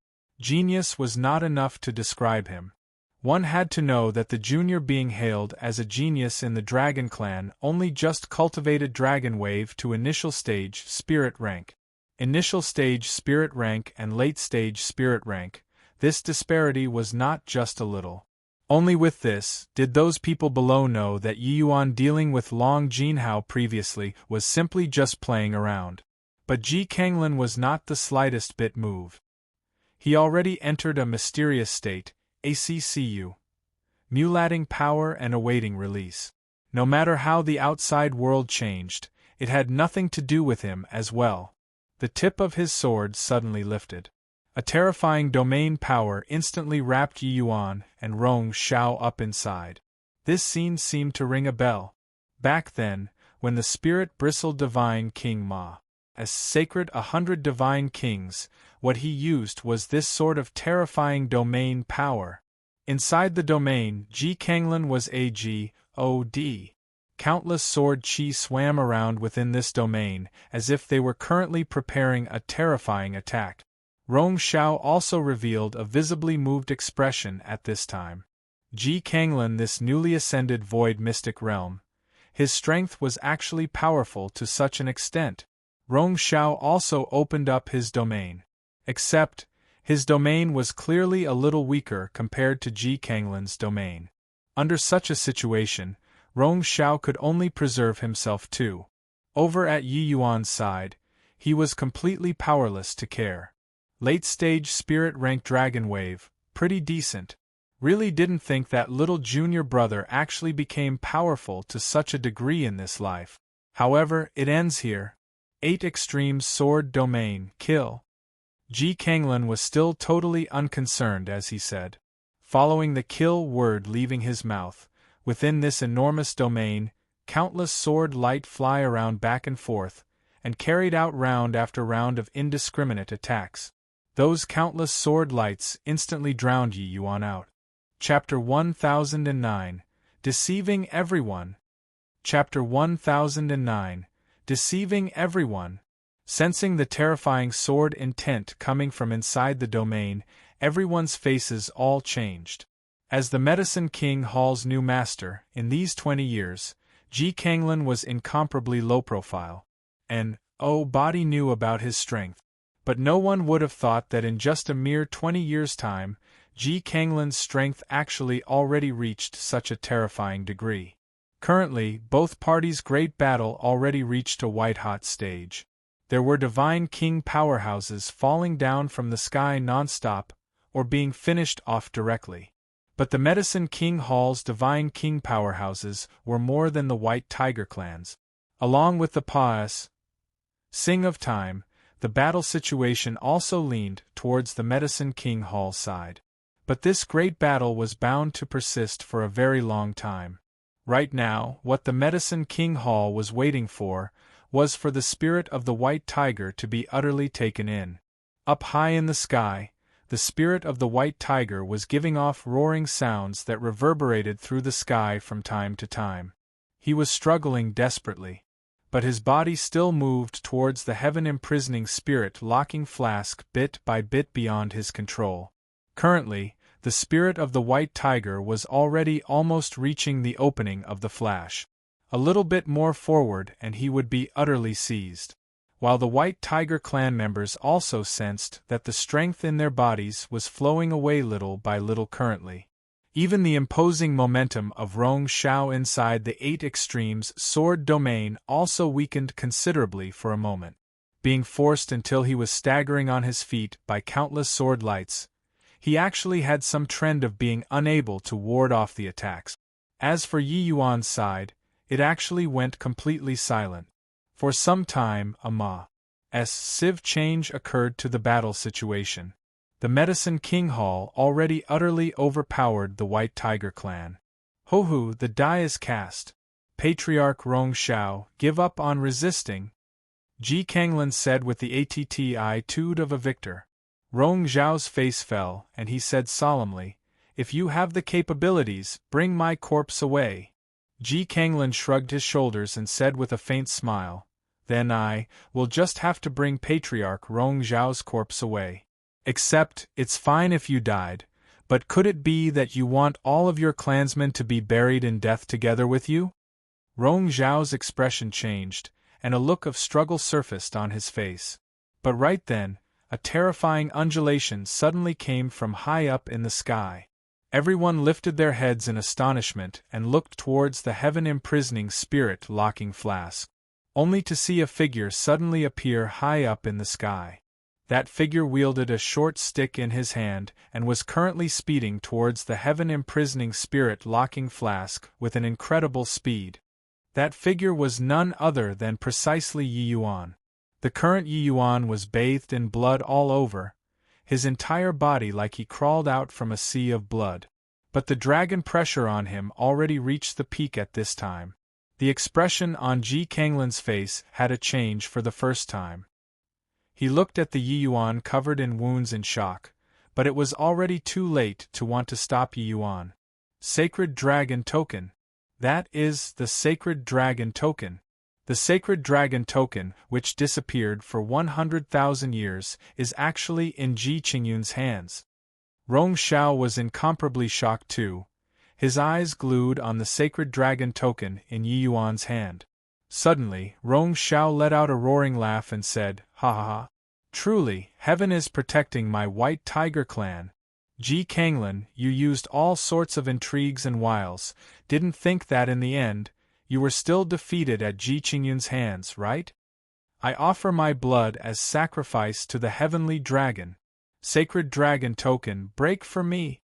Genius was not enough to describe him. One had to know that the junior being hailed as a genius in the dragon clan only just cultivated dragon wave to initial stage spirit rank. Initial stage spirit rank and late stage spirit rank, this disparity was not just a little. Only with this did those people below know that Yi Yuan dealing with Long Jinhao previously was simply just playing around. But Ji Kanglan was not the slightest bit moved. He already entered a mysterious state, mulating power and awaiting release. No matter how the outside world changed, it had nothing to do with him as well. The tip of his sword suddenly lifted. A terrifying domain power instantly wrapped Yi Yuan and Rong Xiao up inside. This scene seemed to ring a bell. Back then, when the spirit bristled divine King Ma, as sacred 100 divine kings, what he used was this sort of terrifying domain power. Inside the domain, Ji Kanglan was a god. Countless sword chi swam around within this domain, as if they were currently preparing a terrifying attack. Rong Xiao also revealed a visibly moved expression at this time. Ji Kanglan, this newly ascended void mystic realm, his strength was actually powerful to such an extent. Rong Xiao also opened up his domain. Except, his domain was clearly a little weaker compared to Ji Kanglan's domain. Under such a situation, Rong Xiao could only preserve himself too. Over at Yi Yuan's side, he was completely powerless to care. Late-stage spirit rank dragon wave, pretty decent. Really didn't think that little junior brother actually became powerful to such a degree in this life. However, it ends here. 8 extreme sword domain, kill. Ji Kanglan was still totally unconcerned as he said. Following the kill word leaving his mouth, within this enormous domain, countless sword light fly around back and forth, and carried out round after round of indiscriminate attacks. Those countless sword lights instantly drowned Yi Yuan out. Chapter 1009, Deceiving Everyone. Chapter 1009, Deceiving Everyone. Sensing the terrifying sword intent coming from inside the domain, everyone's faces all changed. As the Medicine King Hall's new master, in these 20 years, Ji Kanglan was incomparably low profile. An Oh, body knew about his strength. But no one would have thought that in just a mere 20 years' time, Ji Kanglin's strength actually already reached such a terrifying degree. Currently, both parties' great battle already reached a white-hot stage. There were divine king powerhouses falling down from the sky non-stop, or being finished off directly. But the Medicine King Hall's divine king powerhouses were more than the White Tiger clans. Along with the Paas Sing of Time, the battle situation also leaned towards the Medicine King Hall side. But this great battle was bound to persist for a very long time. Right now, what the Medicine King Hall was waiting for was for the spirit of the White Tiger to be utterly taken in. Up high in the sky, the spirit of the White Tiger was giving off roaring sounds that reverberated through the sky from time to time. He was struggling desperately, but his body still moved towards the heaven-imprisoning spirit-locking flask bit by bit beyond his control. Currently, the spirit of the White Tiger was already almost reaching the opening of the flash. A little bit more forward and he would be utterly seized. While the White Tiger clan members also sensed that the strength in their bodies was flowing away little by little currently. Even the imposing momentum of Rong Xiao inside the Eight Extremes sword domain also weakened considerably for a moment. Being forced until he was staggering on his feet by countless sword lights, he actually had some trend of being unable to ward off the attacks. As for Yi Yuan's side, it actually went completely silent. For some time, a massive change occurred to the battle situation. The Medicine King Hall already utterly overpowered the White Tiger clan. Ho-hu, the die is cast. Patriarch Rong Xiao, give up on resisting, Ji Kanglin said with the attitude of a victor. Rong Xiao's face fell, and he said solemnly, "If you have the capabilities, bring my corpse away." Ji Kanglin shrugged his shoulders and said with a faint smile, "Then I will just have to bring Patriarch Rong Xiao's corpse away. Except, it's fine if you died, but could it be that you want all of your clansmen to be buried in death together with you?" Rong Xiao's expression changed, and a look of struggle surfaced on his face. But right then, a terrifying undulation suddenly came from high up in the sky. Everyone lifted their heads in astonishment and looked towards the heaven-imprisoning spirit-locking flask, only to see a figure suddenly appear high up in the sky. That figure wielded a short stick in his hand and was currently speeding towards the heaven-imprisoning spirit-locking flask with an incredible speed. That figure was none other than precisely Yi Yuan. The current Yi Yuan was bathed in blood all over, his entire body like he crawled out from a sea of blood. But the dragon pressure on him already reached the peak at this time. The expression on Ji Kanglin's face had a change for the first time. He looked at the Yi Yuan covered in wounds in shock, but it was already too late to want to stop Yi Yuan. Sacred Dragon Token. That is, the Sacred Dragon Token. The Sacred Dragon Token, which disappeared for 100,000 years, is actually in Ji Qingyun's hands. Rong Xiao was incomparably shocked too, his eyes glued on the Sacred Dragon Token in Yi Yuan's hand. Suddenly, Rong Xiao let out a roaring laugh and said, "Ha ha ha! Truly, heaven is protecting my White Tiger clan. Ji Kanglin, you used all sorts of intrigues and wiles, didn't think that in the end, you were still defeated at Ji Qingyun's hands, right? I offer my blood as sacrifice to the heavenly dragon. Sacred Dragon Token, break for me!"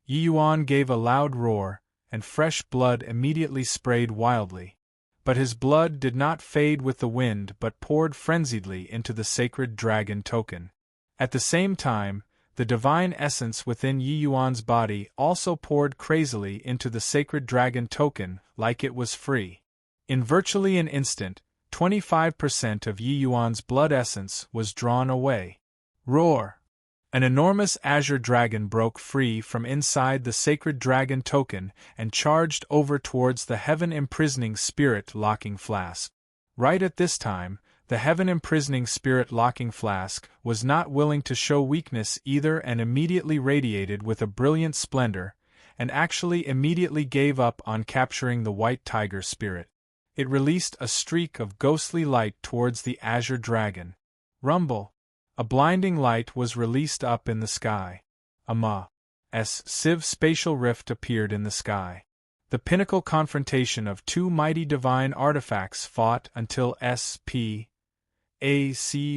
Yi Yuan gave a loud roar, and fresh blood immediately sprayed wildly. But his blood did not fade with the wind but poured frenziedly into the Sacred Dragon Token. At the same time, the divine essence within Yi Yuan's body also poured crazily into the Sacred Dragon Token like it was free. In virtually an instant, 25% of Yi Yuan's blood essence was drawn away. Roar! An enormous azure dragon broke free from inside the Sacred Dragon Token and charged over towards the heaven-imprisoning spirit-locking flask. Right at this time, the heaven-imprisoning spirit-locking flask was not willing to show weakness either and immediately radiated with a brilliant splendor, and actually immediately gave up on capturing the White Tiger spirit. It released a streak of ghostly light towards the azure dragon. Rumble! A blinding light was released up in the sky. A Ma''s sieve spatial rift appeared in the sky. The pinnacle confrontation of two mighty divine artifacts fought until SPAC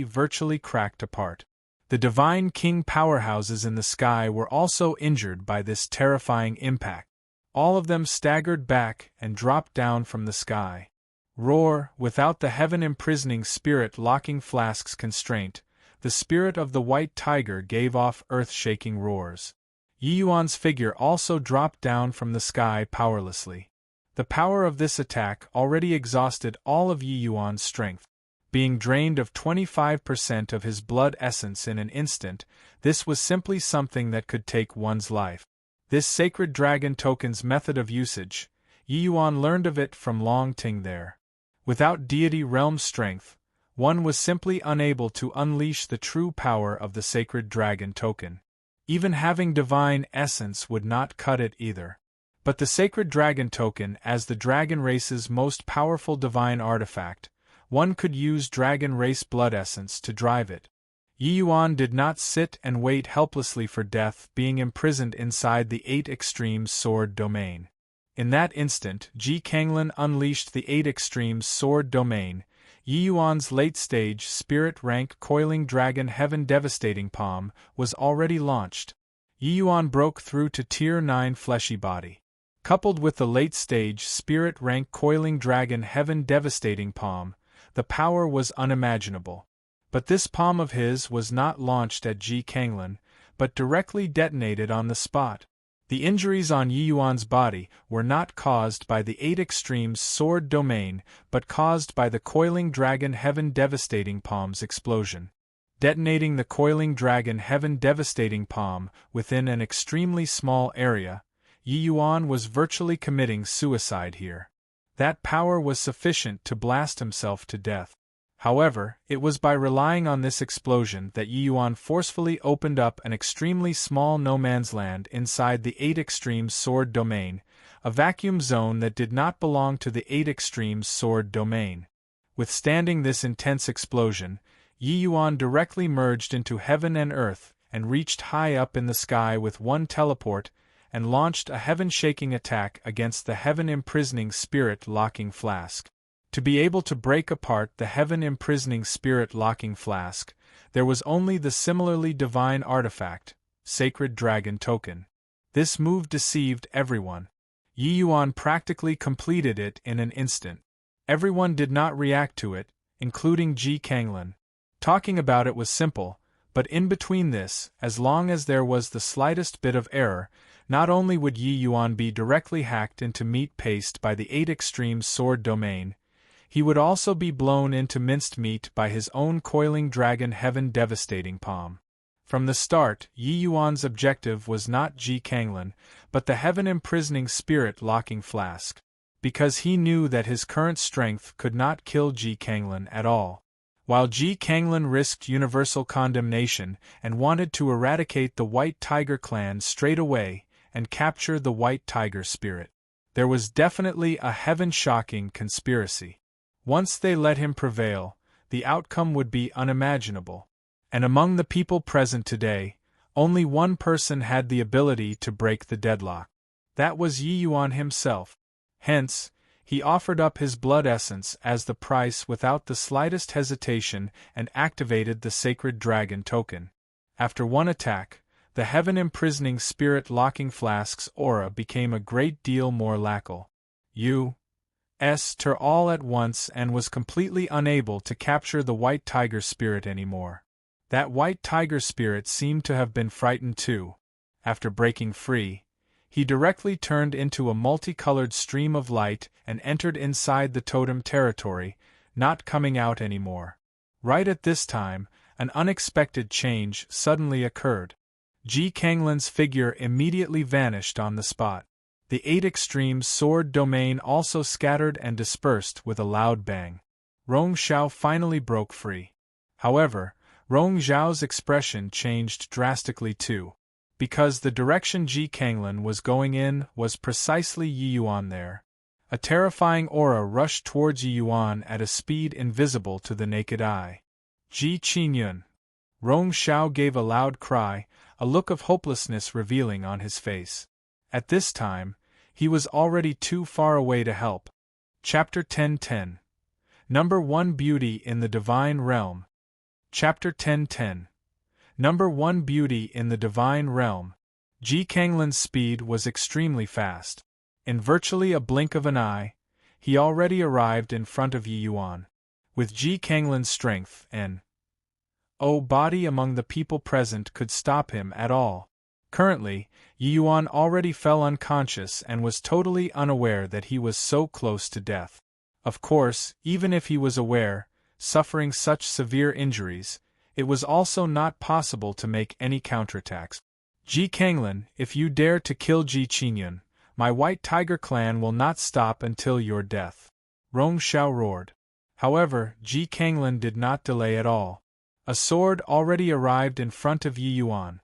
virtually cracked apart. The divine king powerhouses in the sky were also injured by this terrifying impact. All of them staggered back and dropped down from the sky. Roar! Without the heaven-imprisoning spirit locking flask's constraint, the spirit of the white tiger gave off earth-shaking roars. Yi Yuan's figure also dropped down from the sky powerlessly. The power of this attack already exhausted all of Yi Yuan's strength. Being drained of 25% of his blood essence in an instant, this was simply something that could take one's life. This sacred dragon token's method of usage, Yi Yuan learned of it from Long Ting there. Without deity realm strength, one was simply unable to unleash the true power of the sacred dragon token. Even having divine essence would not cut it either. But the sacred dragon token, as the dragon race's most powerful divine artifact, one could use dragon race blood essence to drive it. Yi Yuan did not sit and wait helplessly for death, being imprisoned inside the 8 Extremes Sword Domain. In that instant, Ji Kanglin unleashed the 8 Extremes Sword Domain. Yi Yuan's late-stage spirit rank coiling dragon heaven devastating palm was already launched. Yi Yuan broke through to Tier 9 fleshy body. Coupled with the late-stage spirit rank coiling dragon heaven devastating palm, the power was unimaginable. But this palm of his was not launched at Ji Kanglin, but directly detonated on the spot. The injuries on Yi Yuan's body were not caused by the 8 Extremes Sword Domain, but caused by the Coiling Dragon Heaven Devastating Palm's explosion. Detonating the Coiling Dragon Heaven Devastating Palm within an extremely small area, Yi Yuan was virtually committing suicide here. That power was sufficient to blast himself to death. However, it was by relying on this explosion that Yi Yuan forcefully opened up an extremely small no-man's land inside the 8 Extremes Sword Domain, a vacuum zone that did not belong to the 8 Extremes Sword Domain. Withstanding this intense explosion, Yi Yuan directly merged into heaven and earth and reached high up in the sky with one teleport and launched a heaven-shaking attack against the heaven-imprisoning spirit-locking flask. To be able to break apart the heaven-imprisoning spirit-locking flask, there was only the similarly divine artifact, Sacred Dragon Token. This move deceived everyone. Yi Yuan practically completed it in an instant. Everyone did not react to it, including Ji Kanglin. Talking about it was simple, but in between this, as long as there was the slightest bit of error, not only would Yi Yuan be directly hacked into meat paste by the 8 Extremes Sword Domain, he would also be blown into minced meat by his own Coiling Dragon Heaven Devastating Palm. From the start, Yi Yuan's objective was not Ji Kanglin, but the heaven-imprisoning spirit-locking flask, because he knew that his current strength could not kill Ji Kanglin at all. While Ji Kanglin risked universal condemnation and wanted to eradicate the White Tiger clan straight away and capture the White Tiger spirit, there was definitely a heaven-shocking conspiracy. Once they let him prevail, the outcome would be unimaginable. And among the people present today, only one person had the ability to break the deadlock. That was Yi Yuan himself. Hence, he offered up his blood essence as the price without the slightest hesitation and activated the Sacred Dragon Token. After one attack, the heaven-imprisoning spirit-locking flask's aura became a great deal more lacquer. All at once and was completely unable to capture the White Tiger spirit anymore. That White Tiger spirit seemed to have been frightened too. After breaking free, he directly turned into a multicolored stream of light and entered inside the totem territory, not coming out anymore. Right at this time, an unexpected change suddenly occurred. Ji Kanglin's figure immediately vanished on the spot. The 8 Extremes Sword Domain also scattered and dispersed with a loud bang. Rong Xiao finally broke free. However, Rong Xiao's expression changed drastically too. Because the direction Ji Kanglin was going in was precisely Yi Yuan there. A terrifying aura rushed towards Yi Yuan at a speed invisible to the naked eye. Ji Qingyun! Rong Xiao gave a loud cry, a look of hopelessness revealing on his face. At this time, he was already too far away to help. Chapter 10:10. Number 1 Beauty in the Divine Realm. Chapter 10:10. Number 1 Beauty in the Divine Realm. Ji Kanglin's speed was extremely fast. In virtually a blink of an eye, he already arrived in front of Yi Yuan. With Ji Kanglin's strength, body among the people present could stop him at all. Currently, Yi Yuan already fell unconscious and was totally unaware that he was so close to death. Of course, even if he was aware, suffering such severe injuries, it was also not possible to make any counterattacks. Ji Kanglin, if you dare to kill Ji Qingyun, my White Tiger clan will not stop until your death. Rong Xiao roared. However, Ji Kanglin did not delay at all. A sword already arrived in front of Yi Yuan.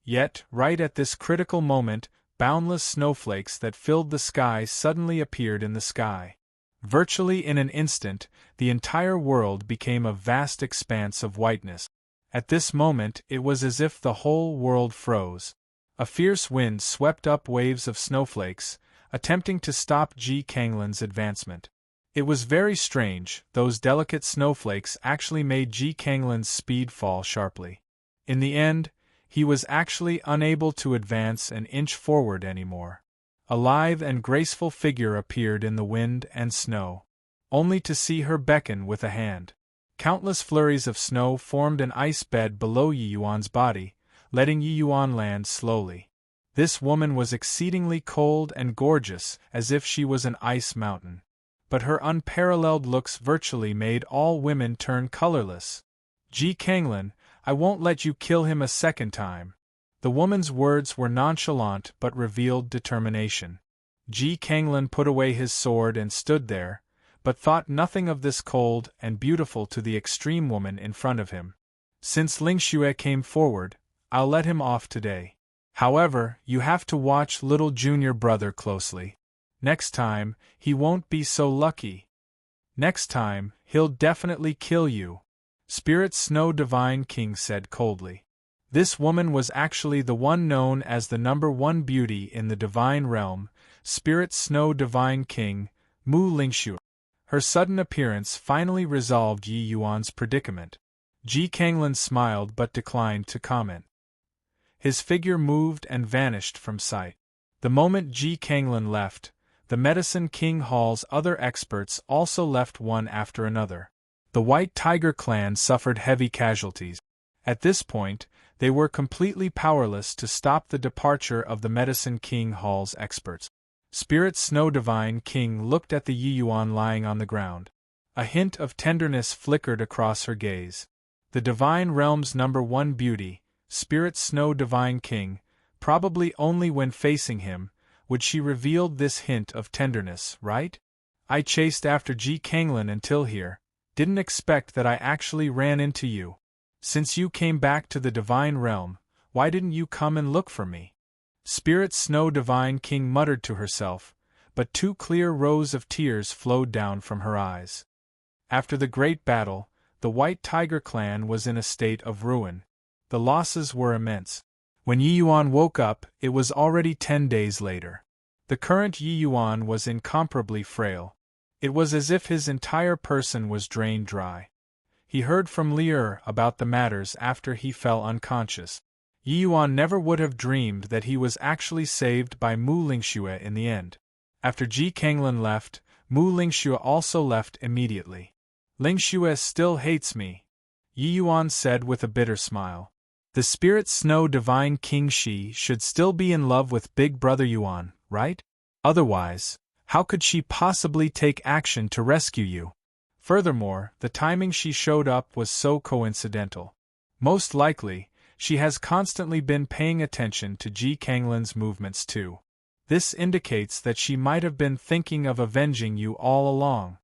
Yet, right at this critical moment, boundless snowflakes that filled the sky suddenly appeared in the sky. Virtually in an instant, the entire world became a vast expanse of whiteness. At this moment, it was as if the whole world froze. A fierce wind swept up waves of snowflakes, attempting to stop Ji Kanglin's advancement. It was very strange, those delicate snowflakes actually made Ji Kanglin's speed fall sharply. In the end, he was actually unable to advance an inch forward anymore. A lithe and graceful figure appeared in the wind and snow, only to see her beckon with a hand. Countless flurries of snow formed an ice bed below Yi Yuan's body, letting Yi Yuan land slowly. This woman was exceedingly cold and gorgeous, as if she was an ice mountain. But her unparalleled looks virtually made all women turn colorless. Ji Kanglin, I won't let you kill him a second time. The woman's words were nonchalant but revealed determination. Ji Kanglin put away his sword and stood there, but thought nothing of this cold and beautiful to the extreme woman in front of him. Since Ling Xue came forward, I'll let him off today. However, you have to watch little junior brother closely. Next time, he won't be so lucky. Next time, he'll definitely kill you. Spirit Snow Divine King said coldly. This woman was actually the one known as the number 1 beauty in the divine realm, Spirit Snow Divine King, Mu Lingxue. Her sudden appearance finally resolved Yi Yuan's predicament. Ji Kanglin smiled but declined to comment. His figure moved and vanished from sight. The moment Ji Kanglin left, the Medicine King Hall's other experts also left one after another. The White Tiger clan suffered heavy casualties. At this point, they were completely powerless to stop the departure of the Medicine King Hall's experts. Spirit Snow Divine King looked at the Yi Yuan lying on the ground. A hint of tenderness flickered across her gaze. The Divine Realm's number 1 beauty, Spirit Snow Divine King, probably only when facing him, would she reveal this hint of tenderness, right? I chased after Ji Kanglin until here, didn't expect that I actually ran into you. Since you came back to the Divine Realm, why didn't you come and look for me? Spirit Snow Divine King muttered to herself, but 2 clear rows of tears flowed down from her eyes. After the great battle, the White Tiger clan was in a state of ruin. The losses were immense. When Yi Yuan woke up, it was already 10 days later. The current Yi Yuan was incomparably frail. It was as if his entire person was drained dry. He heard from Lier about the matters after he fell unconscious. Yi Yuan never would have dreamed that he was actually saved by Mu Lingxue in the end. After Ji Kanglin left, Mu Lingxue also left immediately. Lingxue still hates me, Yi Yuan said with a bitter smile. The Spirit Snow Divine King Shi should still be in love with Big Brother Yuan, right? Otherwise, how could she possibly take action to rescue you? Furthermore, the timing she showed up was so coincidental. Most likely, she has constantly been paying attention to Ji Kanglin's movements too. This indicates that she might have been thinking of avenging you all along.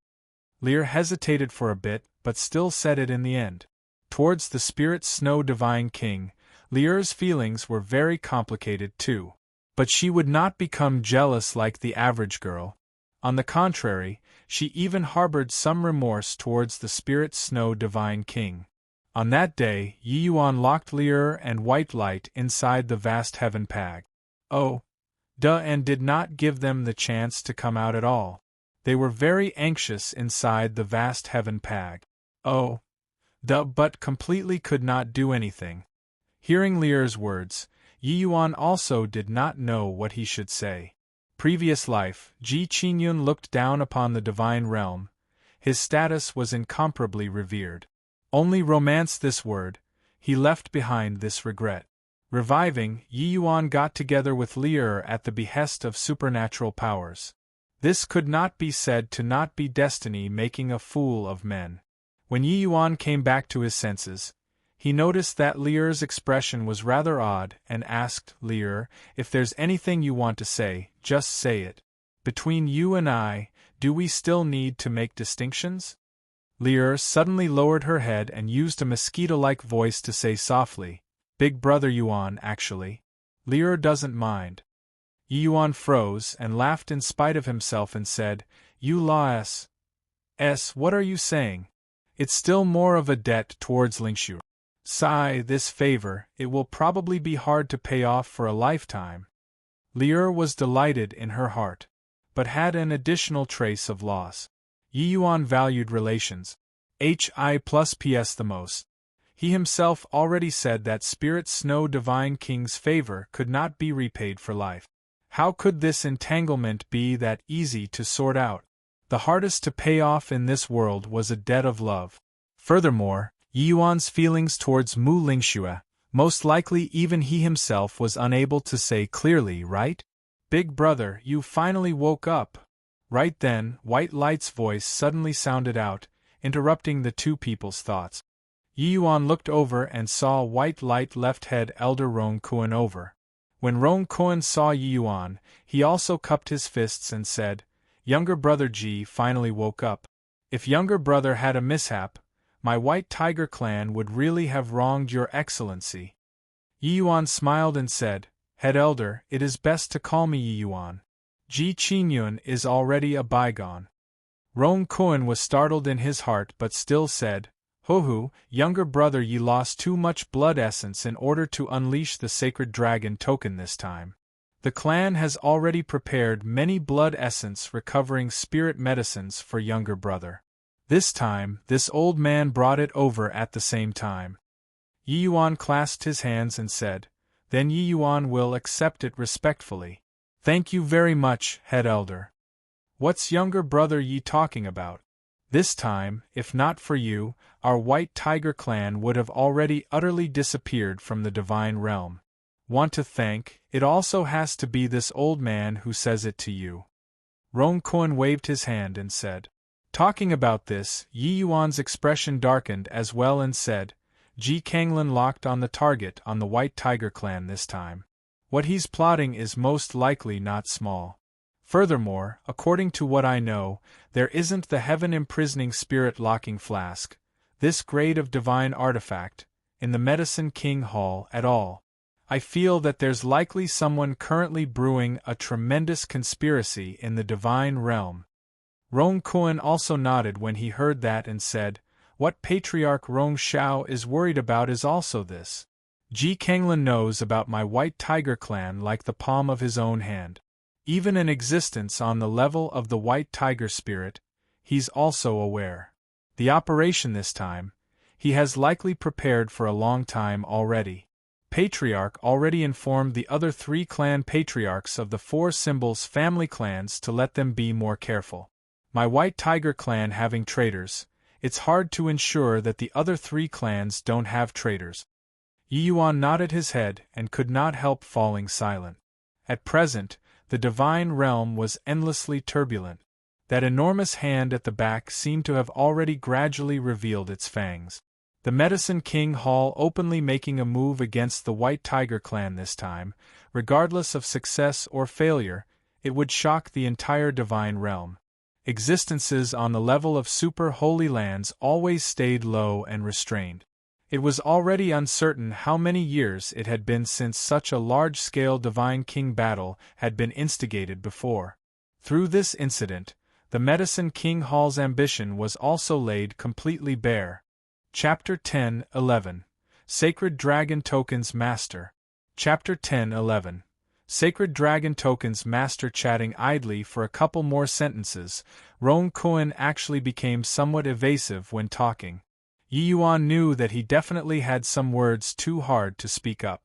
Lear hesitated for a bit, but still said it in the end. Towards the Spirit Snow Divine King, Lear's feelings were very complicated too. But she would not become jealous like the average girl. On the contrary, she even harbored some remorse towards the spirit snow divine king. On that day, Yi Yuan locked Lier and White Light inside the vast heaven pag. Oh, duh, and did not give them the chance to come out at all. They were very anxious inside the vast heaven pag. Oh, duh, but completely could not do anything. Hearing Lier's words, Yi Yuan also did not know what he should say. Previous life, Ji Qingyun looked down upon the divine realm. His status was incomparably revered. Only romance this word, he left behind this regret. Reviving, Yi Yuan got together with Lier at the behest of supernatural powers. This could not be said to not be destiny making a fool of men. When Yi Yuan came back to his senses, he noticed that Lier's expression was rather odd and asked Lier, "If there's anything you want to say, just say it. Between you and I, do we still need to make distinctions?" Lier suddenly lowered her head and used a mosquito-like voice to say softly, "Big brother Yuan, actually. Lier doesn't mind." Yi Yuan froze and laughed in spite of himself and said, "You law s, what are you saying? It's still more of a debt towards Lingshu. Sigh, this favor, it will probably be hard to pay off for a lifetime." Lier was delighted in her heart, but had an additional trace of loss. Yi Yuan valued relations, HI+PS the most. He himself already said that Spirit Snow Divine King's favor could not be repaid for life. How could this entanglement be that easy to sort out? The hardest to pay off in this world was a debt of love. Furthermore, Yi Yuan's feelings towards Mu Lingxue, most likely even he himself was unable to say clearly, right? "Big brother, you finally woke up." Right then, White Light's voice suddenly sounded out, interrupting the two people's thoughts. Yi Yuan looked over and saw White Light left head Elder Rong Kuan over. When Rong Kuan saw Yi Yuan, he also cupped his fists and said, "Younger brother Ji finally woke up. If younger brother had a mishap, my White Tiger clan would really have wronged your excellency." Yi Yuan smiled and said, "Head elder, it is best to call me Yi Yuan. Ji Qingyun is already a bygone." Rong Kuan was startled in his heart but still said, "Ho-hu, younger brother, ye lost too much blood essence in order to unleash the sacred dragon token this time. The clan has already prepared many blood essence recovering spirit medicines for younger brother. This time, this old man brought it over at the same time." Yi Yuan clasped his hands and said, "Then Yi Yuan will accept it respectfully. Thank you very much, head elder." "What's younger brother ye talking about? This time, if not for you, our White Tiger clan would have already utterly disappeared from the divine realm. Want to thank, it also has to be this old man who says it to you." Rong Kuan waved his hand and said. Talking about this, Yi Yuan's expression darkened as well and said, "Ji Kanglin locked on the target on the White Tiger clan this time. What he's plotting is most likely not small. Furthermore, according to what I know, there isn't the heaven-imprisoning spirit-locking flask, this grade of divine artifact, in the Medicine King Hall at all. I feel that there's likely someone currently brewing a tremendous conspiracy in the divine realm." Rong Kuan also nodded when he heard that and said, "What Patriarch Rong Shao is worried about is also this. Ji Kanglin knows about my White Tiger clan like the palm of his own hand. Even an existence on the level of the White Tiger spirit, he's also aware. The operation this time, he has likely prepared for a long time already. Patriarch already informed the other 3 clan patriarchs of the 4 symbols family clans to let them be more careful. My White Tiger clan having traitors, it's hard to ensure that the other 3 clans don't have traitors." Yi Yuan nodded his head and could not help falling silent. At present, the divine realm was endlessly turbulent. That enormous hand at the back seemed to have already gradually revealed its fangs. The Medicine King Hall openly making a move against the White Tiger clan this time, regardless of success or failure, it would shock the entire divine realm. Existences on the level of super holy lands always stayed low and restrained. It was already uncertain how many years it had been since such a large-scale divine king battle had been instigated before. Through this incident, The Medicine King Hall's ambition was also laid completely bare. Chapter 10:11. Sacred Dragon Tokens Master. Chapter 10:11. Sacred Dragon Tokens Master. Chatting idly for a couple more sentences, Roan Koan actually became somewhat evasive when talking. Yi Yuan knew that he definitely had some words too hard to speak up.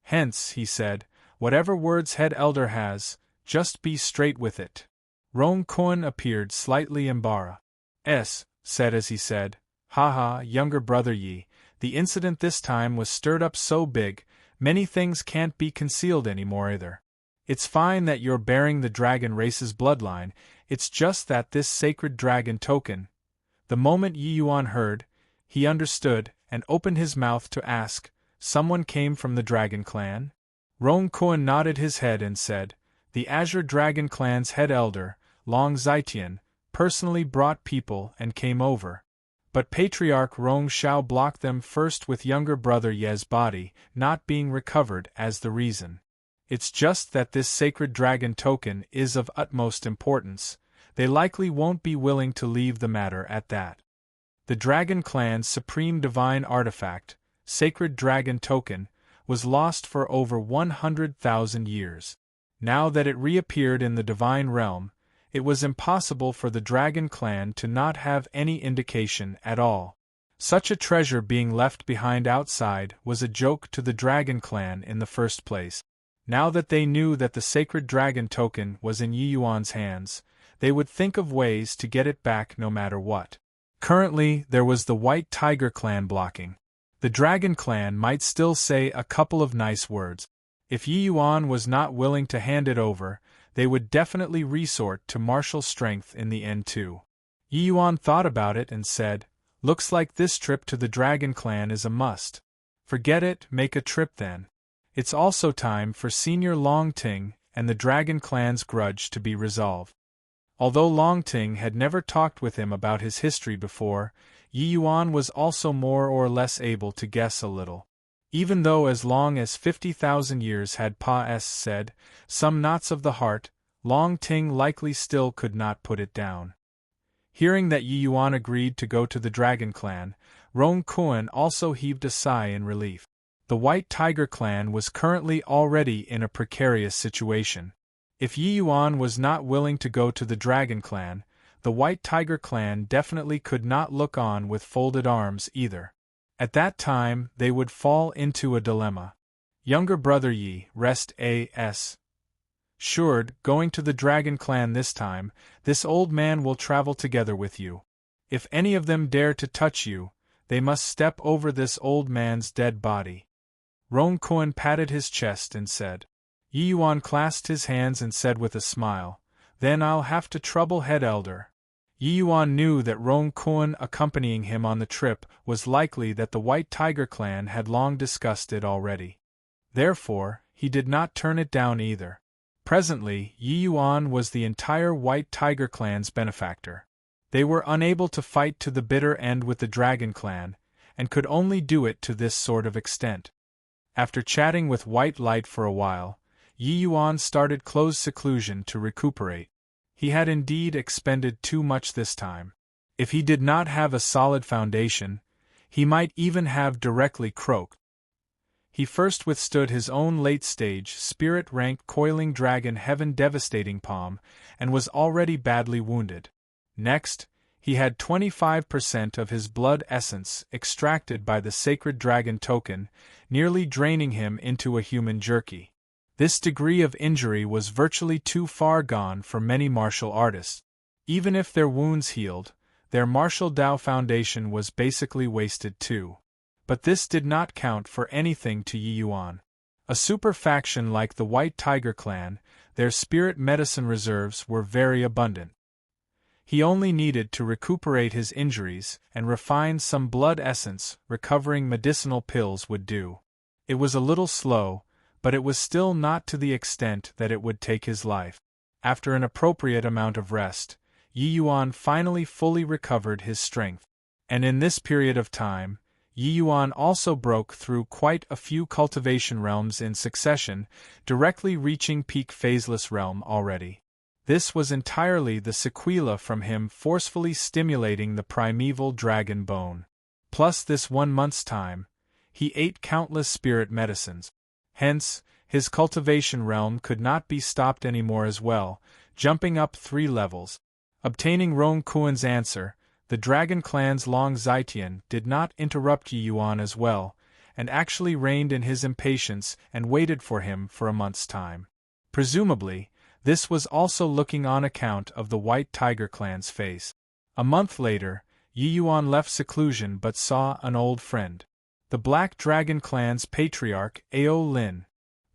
Hence, he said, whatever words Head Elder has, just be straight with it. Roan Koan appeared slightly embarrassed. Said as he said, Haha, younger brother Yi, the incident this time was stirred up so big, many things can't be concealed anymore either. It's fine that you're bearing the dragon race's bloodline, it's just that this sacred dragon token. The moment Yi Yuan heard, he understood, and opened his mouth to ask, someone came from the dragon clan? Roan Koan nodded his head and said, the Azure Dragon clan's head elder, Long Zitian, personally brought people and came over. But Patriarch Rong Shao blocked them first with younger brother Ye's body not being recovered as the reason. It's just that this sacred dragon token is of utmost importance, they likely won't be willing to leave the matter at that. The Dragon Clan's supreme divine artifact, Sacred Dragon Token, was lost for over 100,000 years. Now that it reappeared in the divine realm, it was impossible for the Dragon Clan to not have any indication at all. Such a treasure being left behind outside was a joke to the Dragon Clan in the first place. Now that they knew that the Sacred Dragon Token was in Yi Yuan's hands, they would think of ways to get it back no matter what. Currently, there was the White Tiger Clan blocking. The Dragon Clan might still say a couple of nice words. If Yi Yuan was not willing to hand it over, they would definitely resort to martial strength in the end too. Yi Yuan thought about it and said, looks like this trip to the Dragon Clan is a must. Forget it, make a trip then. It's also time for Senior Long Ting and the Dragon Clan's grudge to be resolved. Although Long Ting had never talked with him about his history before, Yi Yuan was also more or less able to guess a little. Even though as long as 50,000 years had Pa said, some knots of the heart, Long Ting likely still could not put it down. Hearing that Yi Yuan agreed to go to the Dragon Clan, Roan Koan also heaved a sigh in relief. The White Tiger Clan was currently already in a precarious situation. If Yi Yuan was not willing to go to the Dragon Clan, the White Tiger Clan definitely could not look on with folded arms either. At that time, they would fall into a dilemma. Younger brother Yi, rest assured, going to the Dragon Clan this time, this old man will travel together with you. If any of them dare to touch you, they must step over this old man's dead body. Roan Koan patted his chest and said. Yi Yuan clasped his hands and said with a smile, then I'll have to trouble Head Elder. Yi Yuan knew that Roan Koan accompanying him on the trip was likely that the White Tiger Clan had long discussed it already. Therefore, he did not turn it down either. Presently, Yi Yuan was the entire White Tiger Clan's benefactor. They were unable to fight to the bitter end with the Dragon Clan, and could only do it to this sort of extent. After chatting with White Light for a while, Yi Yuan started close seclusion to recuperate. He had indeed expended too much this time. If he did not have a solid foundation, he might even have directly croaked. He first withstood his own late-stage, spirit-ranked coiling dragon heaven devastating palm, and was already badly wounded. Next, he had 25% of his blood essence extracted by the sacred dragon token, nearly draining him into a human jerky. This degree of injury was virtually too far gone for many martial artists. Even if their wounds healed, their martial Dao foundation was basically wasted too. But this did not count for anything to Yi Yuan. A super faction like the White Tiger Clan, their spirit medicine reserves were very abundant. He only needed to recuperate his injuries and refine some blood essence, recovering medicinal pills would do. It was a little slow, but it was still not to the extent that it would take his life. After an appropriate amount of rest, Yi Yuan finally fully recovered his strength. And in this period of time, Yi Yuan also broke through quite a few cultivation realms in succession, directly reaching peak phaseless realm already. This was entirely the sequela from him forcefully stimulating the primeval dragon bone. Plus this 1 month's time, he ate countless spirit medicines. Hence, his cultivation realm could not be stopped anymore as well, jumping up 3 levels. Obtaining Roan Kuan's answer, the Dragon Clan's Long Zitian did not interrupt Yi Yuan as well, and actually reined in his impatience and waited for him for a month's time. Presumably, this was also looking on account of the White Tiger Clan's face. A month later, Yi Yuan left seclusion but saw an old friend. The Black Dragon Clan's patriarch, Ao Lin.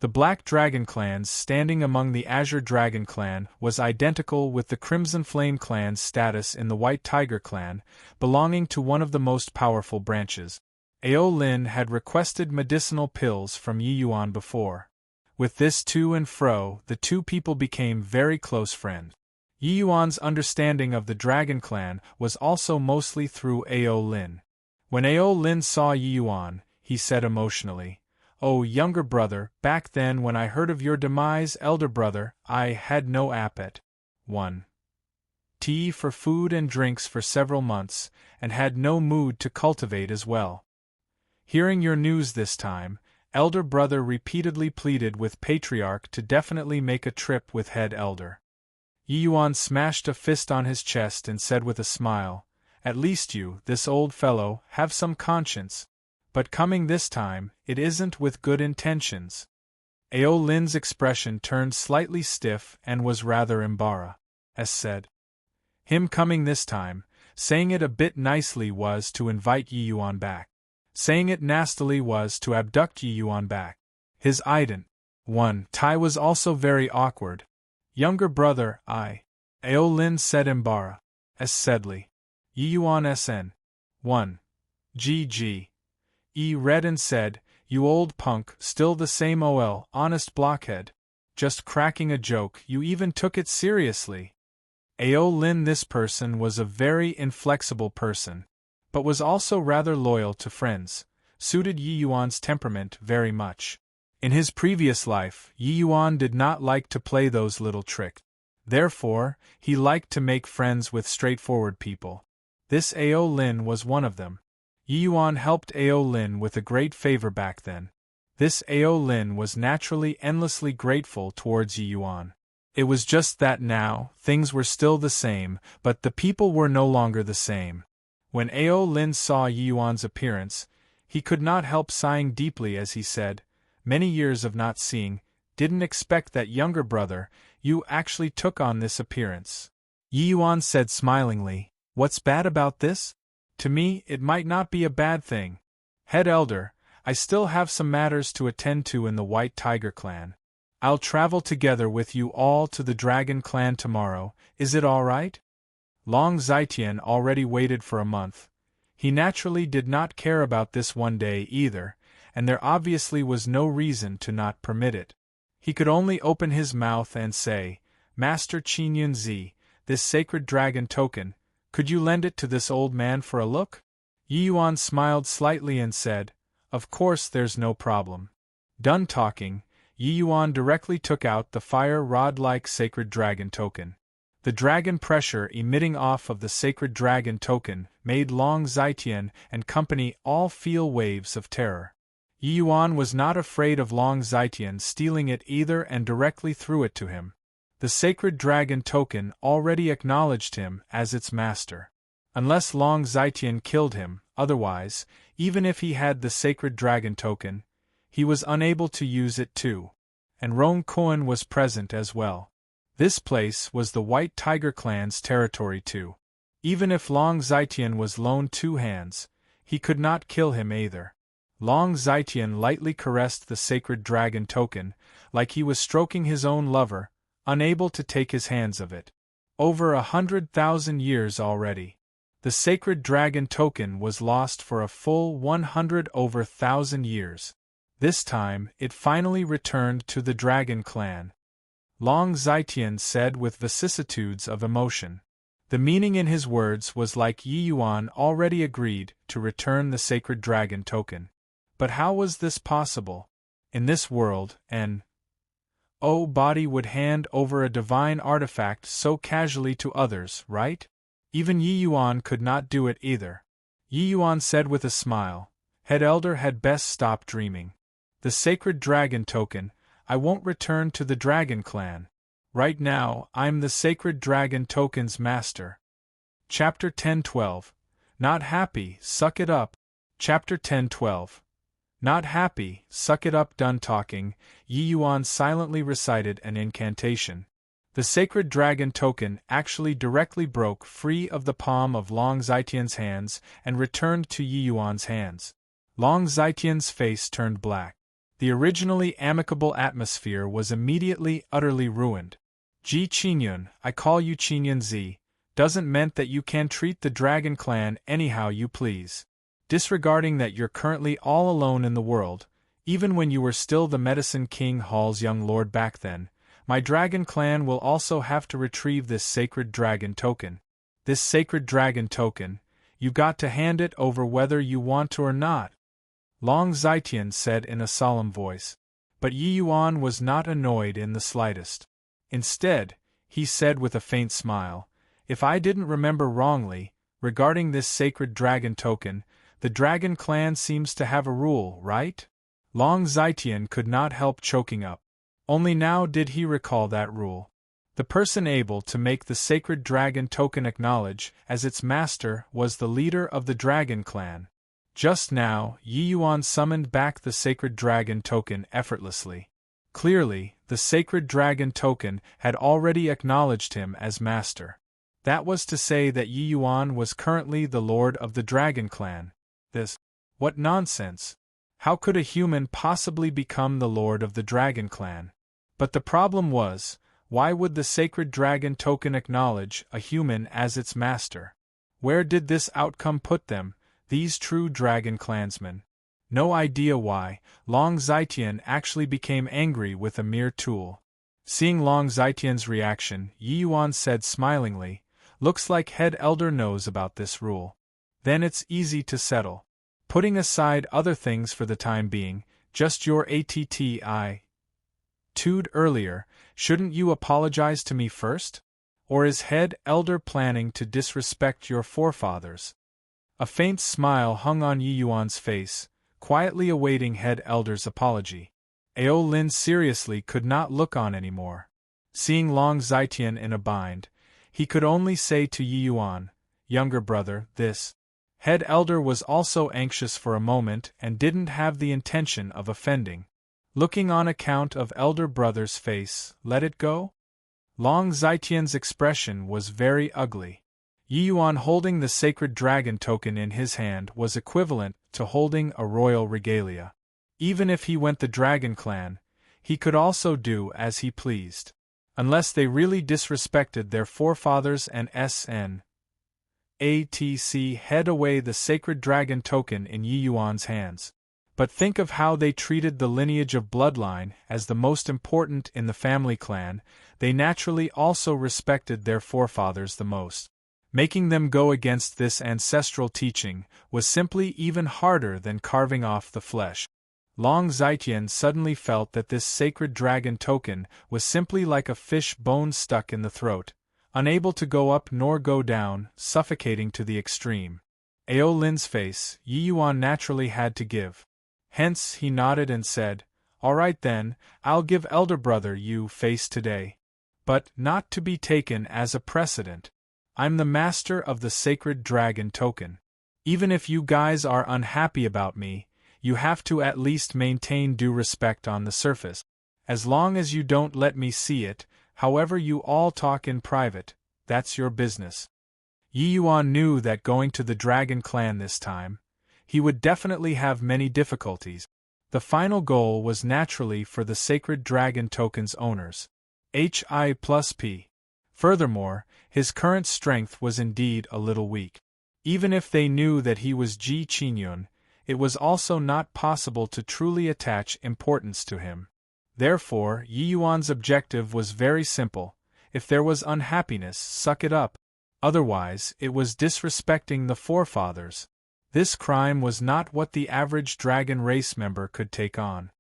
The Black Dragon Clan's standing among the Azure Dragon Clan was identical with the Crimson Flame Clan's status in the White Tiger Clan, belonging to one of the most powerful branches. Ao Lin had requested medicinal pills from Yi Yuan before. With this to and fro, the two people became very close friends. Yi Yuan's understanding of the Dragon Clan was also mostly through Ao Lin. When Ao Lin saw Yi Yuan, he said emotionally, "Oh, younger brother, back then when I heard of your demise, elder brother, I had no appetite. 1. Tea for food and drinks for several months, and had no mood to cultivate as well. Hearing your news this time, elder brother repeatedly pleaded with patriarch to definitely make a trip with head elder." Yi Yuan smashed a fist on his chest and said with a smile, "At least you, this old fellow, have some conscience. But coming this time, it isn't with good intentions." Ao Lin's expression turned slightly stiff and was rather embarrassed. Said. Him coming this time, saying it a bit nicely was to invite Yi Yuan back. Saying it nastily was to abduct Yi Yuan back. His ident. 1. Tie was also very awkward. "Younger brother, I." Ao Lin said embarrassed. Saidly. Yi Yuan sn. 1. GG. Read and said, "You old punk, still the same ol, honest blockhead. Just cracking a joke, you even took it seriously." Ao Lin, this person was a very inflexible person, but was also rather loyal to friends, suited Yi Yuan's temperament very much. In his previous life, Yi Yuan did not like to play those little tricks. Therefore, he liked to make friends with straightforward people. This Ao Lin was one of them. Yi Yuan helped Ao Lin with a great favor back then. This Ao Lin was naturally endlessly grateful towards Yi Yuan. It was just that now, things were still the same, but the people were no longer the same. When Ao Lin saw Yi Yuan's appearance, he could not help sighing deeply as he said, "Many years of not seeing, didn't expect that, younger brother, you actually took on this appearance." Yi Yuan said smilingly, "What's bad about this? To me, it might not be a bad thing. Head elder, I still have some matters to attend to in the White Tiger Clan. I'll travel together with you all to the Dragon Clan tomorrow, is it all right?" Long Zitian already waited for a month. He naturally did not care about this one day either, and there obviously was no reason to not permit it. He could only open his mouth and say, "Master Qingyun Zi, this sacred dragon token, could you lend it to this old man for a look?" Yi Yuan smiled slightly and said, "Of course there's no problem." Done talking, Yi Yuan directly took out the fire rod-like sacred dragon token. The dragon pressure emitting off of the sacred dragon token made Long Zitian and company all feel waves of terror. Yi Yuan was not afraid of Long Zitian stealing it either and directly threw it to him. The sacred dragon token already acknowledged him as its master. Unless Long Zitian killed him, otherwise, even if he had the sacred dragon token, he was unable to use it too. And Roan Kuan was present as well. This place was the White Tiger Clan's territory too. Even if Long Zitian was loaned 2 hands, he could not kill him either. Long Zitian lightly caressed the sacred dragon token, like he was stroking his own lover, unable to take his hands of it. Over 100,000 years already. The sacred dragon token was lost for a full 100,000 years. This time, it finally returned to the Dragon Clan. Long Zitian said with vicissitudes of emotion. The meaning in his words was like Yi Yuan already agreed to return the sacred dragon token. But how was this possible? In this world, body would hand over a divine artifact so casually to others, right? Even Yi Yuan could not do it either. Yi Yuan said with a smile, Head Elder had best stop dreaming. The sacred dragon token, I won't return to the dragon clan. Right now, I'm the sacred dragon token's master. Chapter 10:12. Not happy, suck it up. Chapter 10:12. Not happy, suck it up. Done talking, Yi Yuan silently recited an incantation. The sacred dragon token actually directly broke free of the palm of Long Zitian's hands and returned to Yi Yuan's hands. Long Zitian's face turned black. The originally amicable atmosphere was immediately utterly ruined. Ji Qingyun, I call you Qingyun Zi, doesn't meant that you can treat the dragon clan anyhow you please. Disregarding that you're currently all alone in the world, even when you were still the Medicine King Hall's young lord back then, my dragon clan will also have to retrieve this sacred dragon token. This sacred dragon token, you've got to hand it over whether you want to or not. Long Zitian said in a solemn voice. But Yi Yuan was not annoyed in the slightest. Instead, he said with a faint smile, If I didn't remember wrongly, regarding this sacred dragon token, the dragon clan seems to have a rule, right? Long Zitian could not help choking up. Only now did he recall that rule. The person able to make the sacred dragon token acknowledge as its master was the leader of the dragon clan. Just now, Yi Yuan summoned back the sacred dragon token effortlessly. Clearly, the sacred dragon token had already acknowledged him as master. That was to say that Yi Yuan was currently the lord of the dragon clan. What nonsense! How could a human possibly become the lord of the dragon clan? But the problem was, why would the sacred dragon token acknowledge a human as its master? Where did this outcome put them, these true dragon clansmen? No idea why, Long Zitian actually became angry with a mere tool. Seeing Long Zitian's reaction, Yi Yuan said smilingly, Looks like Head Elder knows about this rule. Then it's easy to settle. Putting aside other things for the time being, just your attitude earlier, shouldn't you apologize to me first? Or is Head Elder planning to disrespect your forefathers? A faint smile hung on Yi Yuan's face, quietly awaiting Head Elder's apology. Ao Lin seriously could not look on anymore. Seeing Long Zitian in a bind, he could only say to Yi Yuan, Younger brother, this. Head Elder was also anxious for a moment and didn't have the intention of offending. Looking on account of elder brother's face, let it go? Long Zitian's expression was very ugly. Yi Yuan holding the sacred dragon token in his hand was equivalent to holding a royal regalia. Even if he went the dragon clan, he could also do as he pleased. Unless they really disrespected their forefathers and head away the sacred dragon token in Yi Yuan's hands. But think of how they treated the lineage of bloodline as the most important in the family clan. They naturally also respected their forefathers the most. Making them go against this ancestral teaching was simply even harder than carving off the flesh. Long Zitian suddenly felt that this sacred dragon token was simply like a fish bone stuck in the throat, unable to go up nor go down, suffocating to the extreme. Ao Lin's face, Yi Yuan naturally had to give. Hence he nodded and said, All right then, I'll give elder brother you face today. But not to be taken as a precedent. I'm the master of the sacred dragon token. Even if you guys are unhappy about me, you have to at least maintain due respect on the surface. As long as you don't let me see it, however you all talk in private, that's your business. Yi Yuan knew that going to the dragon clan this time, he would definitely have many difficulties. The final goal was naturally for the sacred dragon token's owners. Hi+P. Furthermore, his current strength was indeed a little weak. Even if they knew that he was Ji Qingyun, it was also not possible to truly attach importance to him. Therefore, Yi Yuan's objective was very simple. If there was unhappiness, suck it up. Otherwise, it was disrespecting the forefathers. This crime was not what the average dragon race member could take on.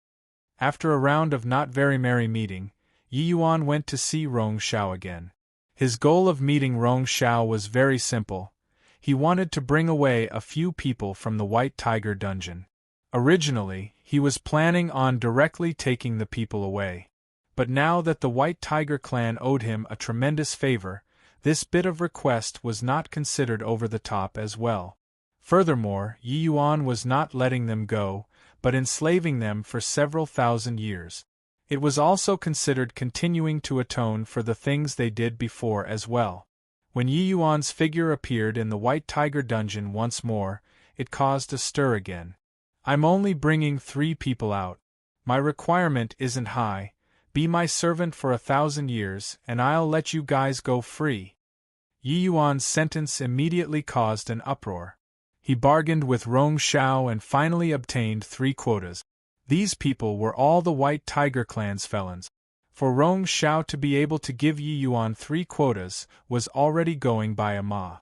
After a round of not very merry meeting, Yi Yuan went to see Rong Xiao again. His goal of meeting Rong Xiao was very simple. He wanted to bring away a few people from the White Tiger dungeon. Originally, he was planning on directly taking the people away. But now that the White Tiger clan owed him a tremendous favor, this bit of request was not considered over the top as well. Furthermore, Yi Yuan was not letting them go, but enslaving them for several thousand years. It was also considered continuing to atone for the things they did before as well. When Yi Yuan's figure appeared in the White Tiger dungeon once more, it caused a stir again. I'm only bringing 3 people out. My requirement isn't high. Be my servant for 1,000 years, and I'll let you guys go free. Yi Yuan's sentence immediately caused an uproar. He bargained with Rong Xiao and finally obtained 3 quotas. These people were all the White Tiger clan's felons. For Rong Xiao to be able to give Yi Yuan 3 quotas was already going by a massive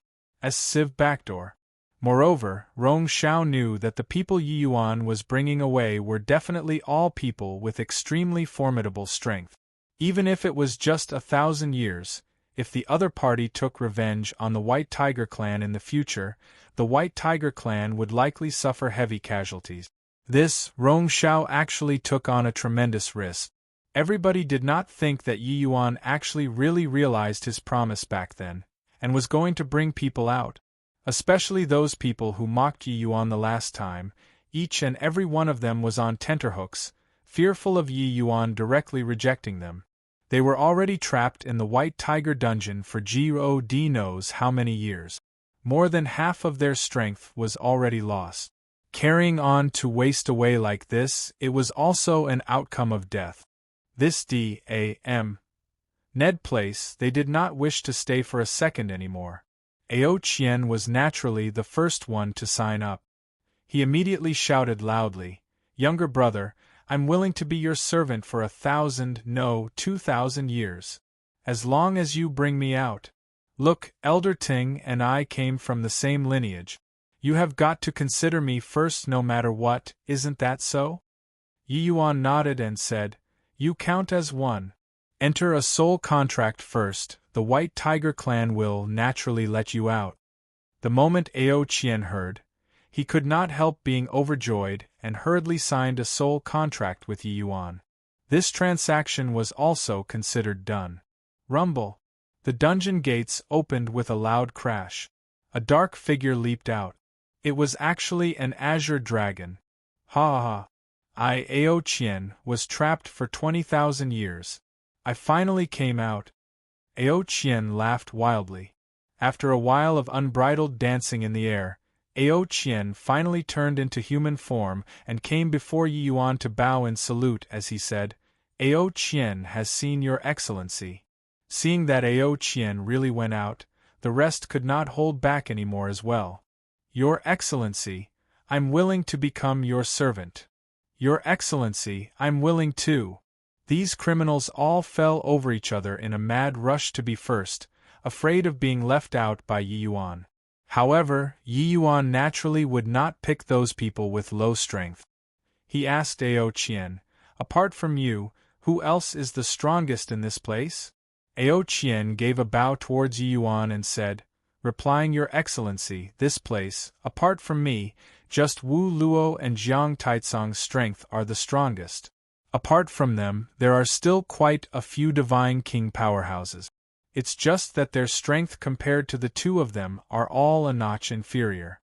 sieve backdoor. Moreover, Rong Xiao knew that the people Yi Yuan was bringing away were definitely all people with extremely formidable strength. Even if it was just 1,000 years, if the other party took revenge on the White Tiger clan in the future, the White Tiger clan would likely suffer heavy casualties. This, Rong Xiao actually took on a tremendous risk. Everybody did not think that Yi Yuan actually really realized his promise back then, and was going to bring people out. Especially those people who mocked Yi Yuan the last time. Each and every one of them was on tenterhooks, fearful of Yi Yuan directly rejecting them. They were already trapped in the White Tiger dungeon for God knows how many years. More than half of their strength was already lost. Carrying on to waste away like this, it was also an outcome of death. This D.A.M. Ned place, they did not wish to stay for a second anymore. Ao Qian was naturally the first one to sign up. He immediately shouted loudly, "Younger brother, I'm willing to be your servant for 1,000, no, 2,000 years. As long as you bring me out. Look, Elder Ting and I came from the same lineage. You have got to consider me first no matter what, isn't that so?" Yi Yuan nodded and said, "You count as one. Enter a soul contract first. The White Tiger clan will naturally let you out." The moment Ao Qian heard, he could not help being overjoyed and hurriedly signed a soul contract with Yi Yuan. This transaction was also considered done. Rumble. The dungeon gates opened with a loud crash. A dark figure leaped out. It was actually an azure dragon. Ha ha. Ao Qian was trapped for 20,000 years. I finally came out. Ao Qian laughed wildly. After a while of unbridled dancing in the air, Ao Qian finally turned into human form and came before Yi Yuan to bow in salute as he said, "Ao Qian has seen your excellency." Seeing that Ao Qian really went out, the rest could not hold back anymore as well. "Your excellency, I'm willing to become your servant." "Your excellency, I'm willing too." These criminals all fell over each other in a mad rush to be first, afraid of being left out by Yi Yuan. However, Yi Yuan naturally would not pick those people with low strength. He asked Ao Qian, "Apart from you, who else is the strongest in this place?" Ao Qian gave a bow towards Yi Yuan and said, replying, "Your excellency, this place, apart from me, just Wu Luo and Jiang Taicong's strength are the strongest. Apart from them, there are still quite a few Divine King powerhouses. It's just that their strength compared to the 2 of them are all a notch inferior."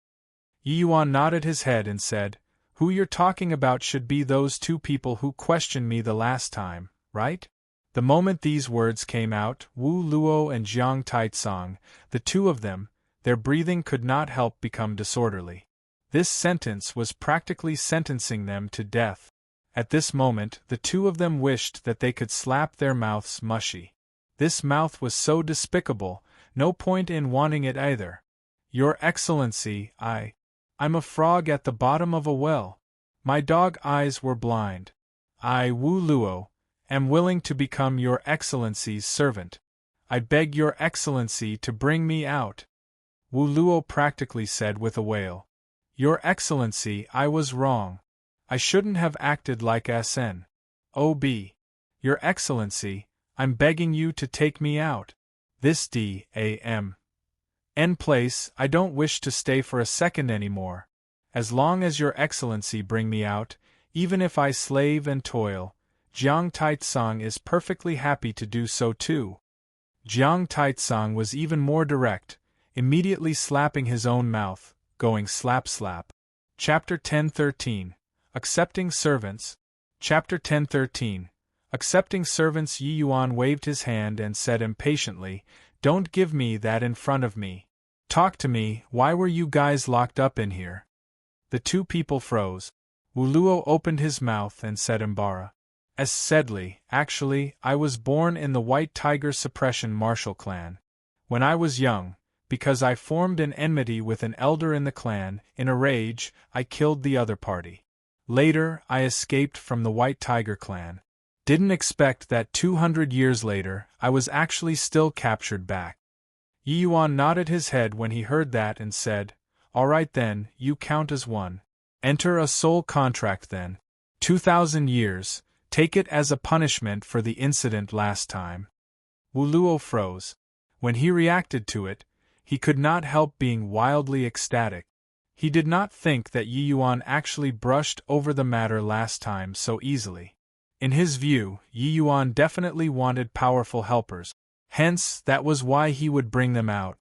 Yi Yuan nodded his head and said, "Who you're talking about should be those 2 people who questioned me the last time, right?" The moment these words came out, Wu Luo and Jiang Taicong, the 2 of them, their breathing could not help become disorderly. This sentence was practically sentencing them to death. At this moment, the 2 of them wished that they could slap their mouths mushy. This mouth was so despicable, no point in wanting it either. "Your excellency, I'm a frog at the bottom of a well. My dog eyes were blind. I, Wu Luo, am willing to become your excellency's servant. I beg your excellency to bring me out." Wu Luo practically said with a wail, "Your excellency, I was wrong. I shouldn't have acted like SN. OB. Your excellency, I'm begging you to take me out. This D.A.M. N place, I don't wish to stay for a second any more. As long as your excellency bring me out, even if I slave and toil, Jiang Taitsang is perfectly happy to do so too. Jiang Taitsang was even more direct, immediately slapping his own mouth, going slap slap. Chapter 10:13. Accepting Servants. Chapter 10:13. Accepting Servants. Yi Yuan waved his hand and said impatiently, "Don't give me that in front of me. Talk to me, why were you guys locked up in here?" The two people froze. Wu Luo opened his mouth and said Embara. As saidly, actually, I was born in the White Tiger Suppression Martial Clan. When I was young, because I formed an enmity with an elder in the clan, in a rage, I killed the other party. Later, I escaped from the White Tiger clan. Didn't expect that 200 years later, I was actually still captured back. Yi Yuan nodded his head when he heard that and said, "All right then, you count as one. Enter a soul contract then. 2,000 years, take it as a punishment for the incident last time." Wu Luo froze. When he reacted to it, he could not help being wildly ecstatic. He did not think that Yi Yuan actually brushed over the matter last time so easily. In his view, Yi Yuan definitely wanted powerful helpers. Hence, that was why he would bring them out.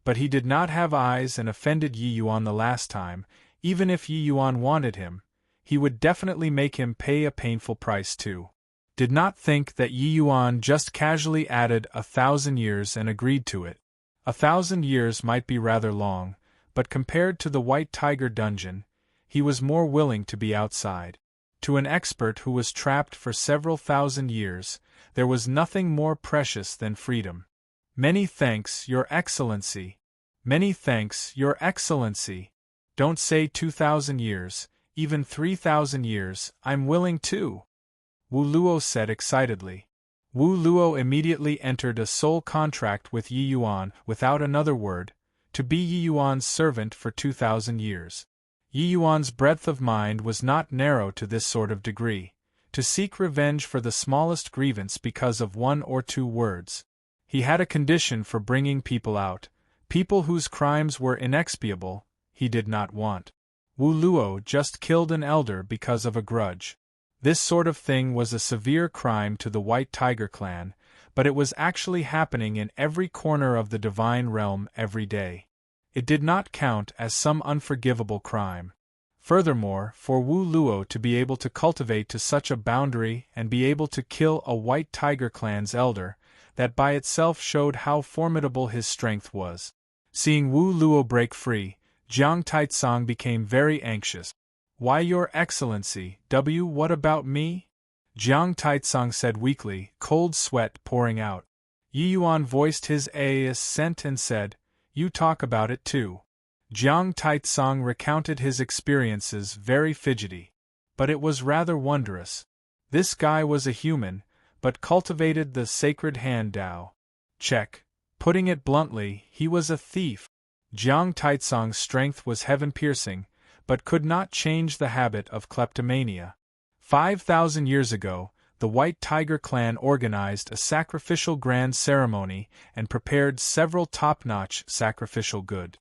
But he did not have eyes and offended Yi Yuan the last time. Even if Yi Yuan wanted him, he would definitely make him pay a painful price too. Did not think that Yi Yuan just casually added 1,000 years and agreed to it. 1,000 years might be rather long, but compared to the White Tiger dungeon, he was more willing to be outside. To an expert who was trapped for several thousand years, there was nothing more precious than freedom. "Many thanks, Your Excellency. Many thanks, Your Excellency. Don't say 2,000 years, even 3,000 years, I'm willing too," Wu Luo said excitedly. Wu Luo immediately entered a soul contract with Yi Yuan without another word, to be Yi Yuan's servant for 2,000 years. Yi Yuan's breadth of mind was not narrow to this sort of degree, to seek revenge for the smallest grievance because of 1 or 2 words. He had a condition for bringing people out, people whose crimes were inexpiable, he did not want. Wu Luo just killed an elder because of a grudge. This sort of thing was a severe crime to the White Tiger clan, but it was actually happening in every corner of the divine realm every day. It did not count as some unforgivable crime. Furthermore, for Wu Luo to be able to cultivate to such a boundary and be able to kill a White Tiger clan's elder, that by itself showed how formidable his strength was. Seeing Wu Luo break free, Jiang Taitsang became very anxious. "Why, Your Excellency, what about me?" Jiang Taitsang said weakly, cold sweat pouring out. Yi Yuan voiced his assent and said, "You talk about it too." Jiang Taitsang recounted his experiences very fidgety. But it was rather wondrous. This guy was a human, but cultivated the sacred hand Tao. Check. Putting it bluntly, he was a thief. Jiang Taitsang's strength was heaven-piercing, but could not change the habit of kleptomania. 5,000 years ago, the White Tiger clan organized a sacrificial grand ceremony and prepared several top-notch sacrificial goods.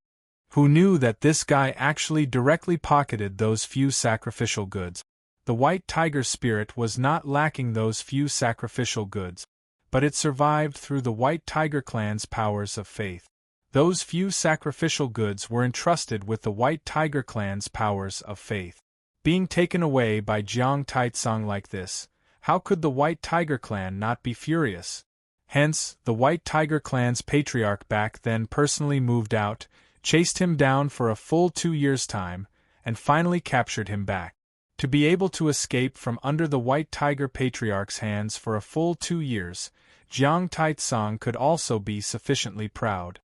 Who knew that this guy actually directly pocketed those few sacrificial goods? The White Tiger spirit was not lacking those few sacrificial goods, but it survived through the White Tiger clan's powers of faith. Those few sacrificial goods were entrusted with the White Tiger clan's powers of faith. Being taken away by Jiang Taitsang like this, how could the White Tiger clan not be furious? Hence, the White Tiger clan's patriarch back then personally moved out, chased him down for a full 2 years' time, and finally captured him back. To be able to escape from under the White Tiger patriarch's hands for a full 2 years, Jiang Taitsang could also be sufficiently proud.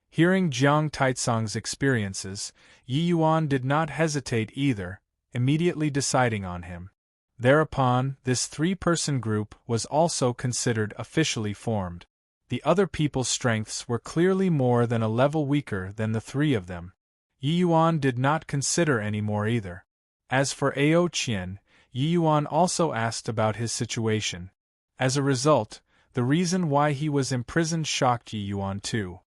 Hearing Jiang Taitsang's experiences, Yi Yuan did not hesitate either, immediately deciding on him. Thereupon, this 3-person group was also considered officially formed. The other people's strengths were clearly more than a level weaker than the 3 of them. Yi Yuan did not consider any more either. As for Ao Qian, Yi Yuan also asked about his situation. As a result, the reason why he was imprisoned shocked Yi Yuan too.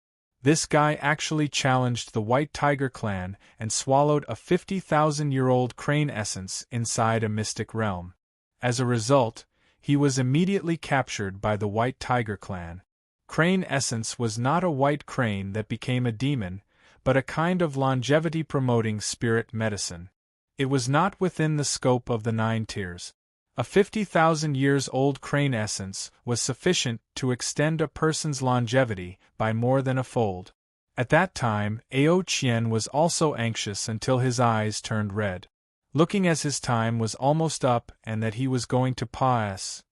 This guy actually challenged the White Tiger clan and swallowed a 50,000-year-old crane essence inside a mystic realm. As a result, he was immediately captured by the White Tiger clan. Crane essence was not a white crane that became a demon, but a kind of longevity-promoting spirit medicine. It was not within the scope of the 9 tiers. A 50,000 years old crane essence was sufficient to extend a person's longevity by more than a fold. At that time, Ao Qian was also anxious until his eyes turned red. Looking as his time was almost up and that he was going to pass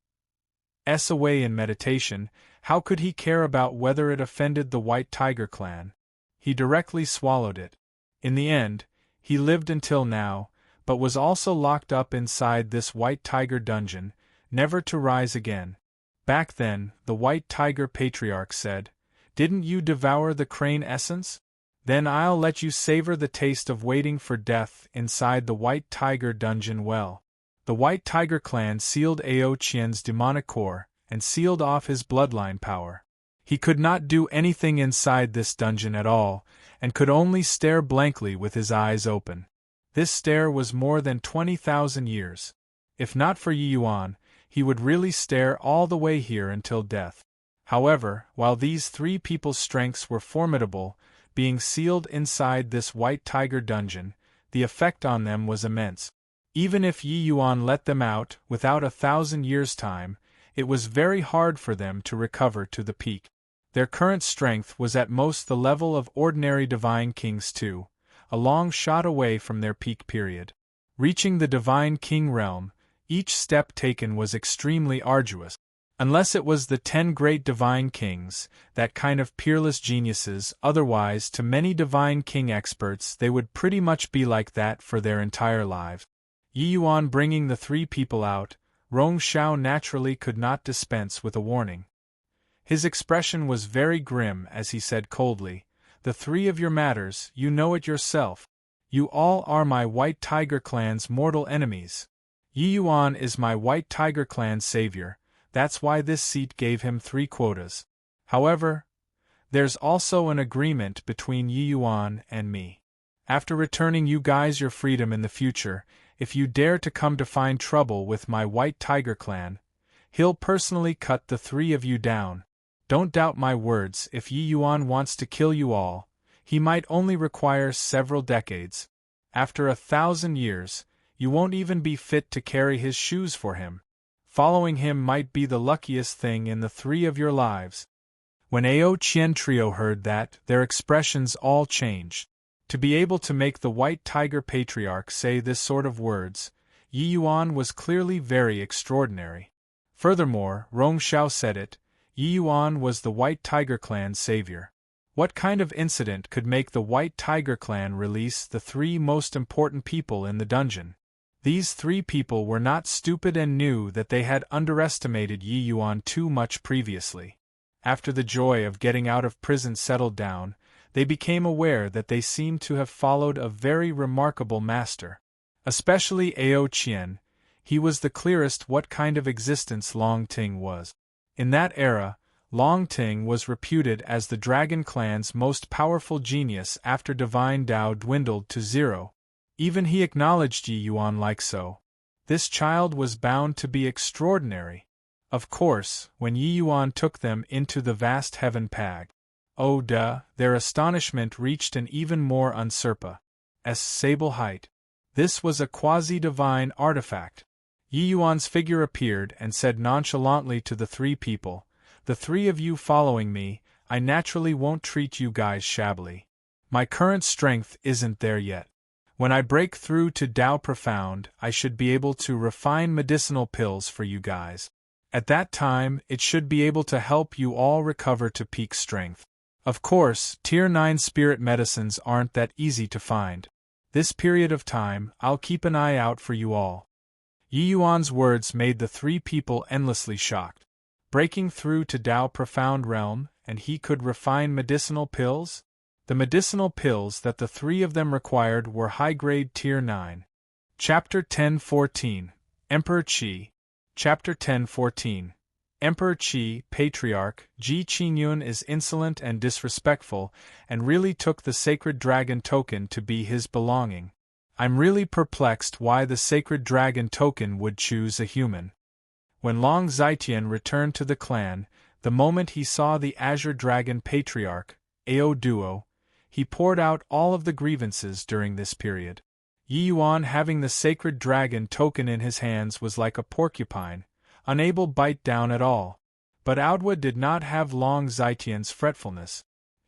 away in meditation, how could he care about whether it offended the White Tiger clan? He directly swallowed it. In the end, he lived until now, but was also locked up inside this White Tiger dungeon, never to rise again. Back then, the White Tiger Patriarch said, "Didn't you devour the crane essence? Then I'll let you savor the taste of waiting for death inside the White Tiger dungeon well." The White Tiger clan sealed Ao Qian's demonic core and sealed off his bloodline power. He could not do anything inside this dungeon at all, and could only stare blankly with his eyes open. This stare was more than 20,000 years. If not for Yi Yuan, he would really stare all the way here until death. However, while these 3 people's strengths were formidable, being sealed inside this White Tiger dungeon, the effect on them was immense. Even if Yi Yuan let them out without 1,000 years' time, it was very hard for them to recover to the peak. Their current strength was at most the level of ordinary Divine Kings too, a long shot away from their peak period. Reaching the Divine King realm, each step taken was extremely arduous. Unless it was the 10 great Divine Kings, that kind of peerless geniuses, otherwise to many Divine King experts they would pretty much be like that for their entire lives. Yi Yuan bringing the 3 people out, Rong Xiao naturally could not dispense with a warning. His expression was very grim as he said coldly, "The 3 of your matters, you know it yourself. You all are my White Tiger clan's mortal enemies. Yi Yuan is my White Tiger clan's savior, that's why this seat gave him 3 quotas. However, there's also an agreement between Yi Yuan and me. After returning you guys your freedom in the future, if you dare to come to find trouble with my White Tiger clan, he'll personally cut the 3 of you down. Don't doubt my words, if Yi Yuan wants to kill you all, he might only require several decades. After 1,000 years, you won't even be fit to carry his shoes for him. Following him might be the luckiest thing in the 3 of your lives." When Ao Qian Trio heard that, their expressions all changed. To be able to make the White Tiger Patriarch say this sort of words, Yi Yuan was clearly very extraordinary. Furthermore, Rong Xiao said it, Yi Yuan was the White Tiger clan's savior. What kind of incident could make the White Tiger clan release the 3 most important people in the dungeon? These 3 people were not stupid and knew that they had underestimated Yi Yuan too much previously. After the joy of getting out of prison settled down, they became aware that they seemed to have followed a very remarkable master. Especially Ao Qian, he was the clearest what kind of existence Long Ting was. In that era, Long Ting was reputed as the Dragon Clan's most powerful genius after Divine Tao dwindled to 0. Even he acknowledged Yi Yuan like so. This child was bound to be extraordinary. Of course, when Yi Yuan took them into the vast heaven pag. Oh duh, their astonishment reached an even more unsurpassable height. This was a quasi-divine artifact. Yi Yuan's figure appeared and said nonchalantly to the 3 people, "The 3 of you following me, I naturally won't treat you guys shabbily. My current strength isn't there yet. When I break through to Tao Profound, I should be able to refine medicinal pills for you guys. At that time, it should be able to help you all recover to peak strength. Of course, Tier 9 spirit medicines aren't that easy to find. This period of time, I'll keep an eye out for you all." Yi Yuan's words made the 3 people endlessly shocked. Breaking through to Tao Profound realm, and he could refine medicinal pills? The medicinal pills that the 3 of them required were high-grade Tier 9. Chapter 10-14 Emperor Qi. Chapter 10-14 Emperor Qi, Patriarch, Ji Qingyun is insolent and disrespectful, and really took the sacred dragon token to be his belonging. I'm really perplexed why the sacred dragon token would choose a human. When Long Zetian returned to the clan, the moment he saw the Azure Dragon Patriarch, Ao Duo, he poured out all of the grievances during this period. Yi Yuan having the sacred dragon token in his hands was like a porcupine, unable to bite down at all. But Audwa did not have Long Zetian's fretfulness.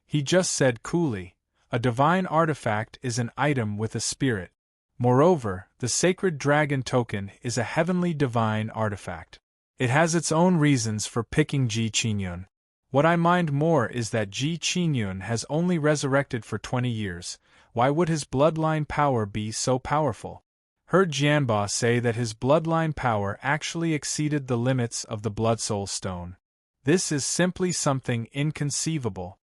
He just said coolly, "A divine artifact is an item with a spirit. Moreover, the sacred dragon token is a heavenly divine artifact. It has its own reasons for picking Ji Qingyun. What I mind more is that Ji Qingyun has only resurrected for 20 years, why would his bloodline power be so powerful? Heard Jianba say that his bloodline power actually exceeded the limits of the Blood Soul Stone. This is simply something inconceivable."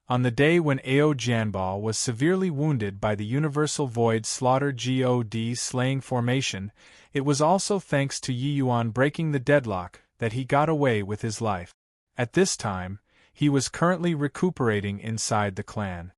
On the day when Ao Jianba was severely wounded by the Universal Void Slaughter God slaying formation, it was also thanks to Yi Yuan breaking the deadlock that he got away with his life. At this time, he was currently recuperating inside the clan.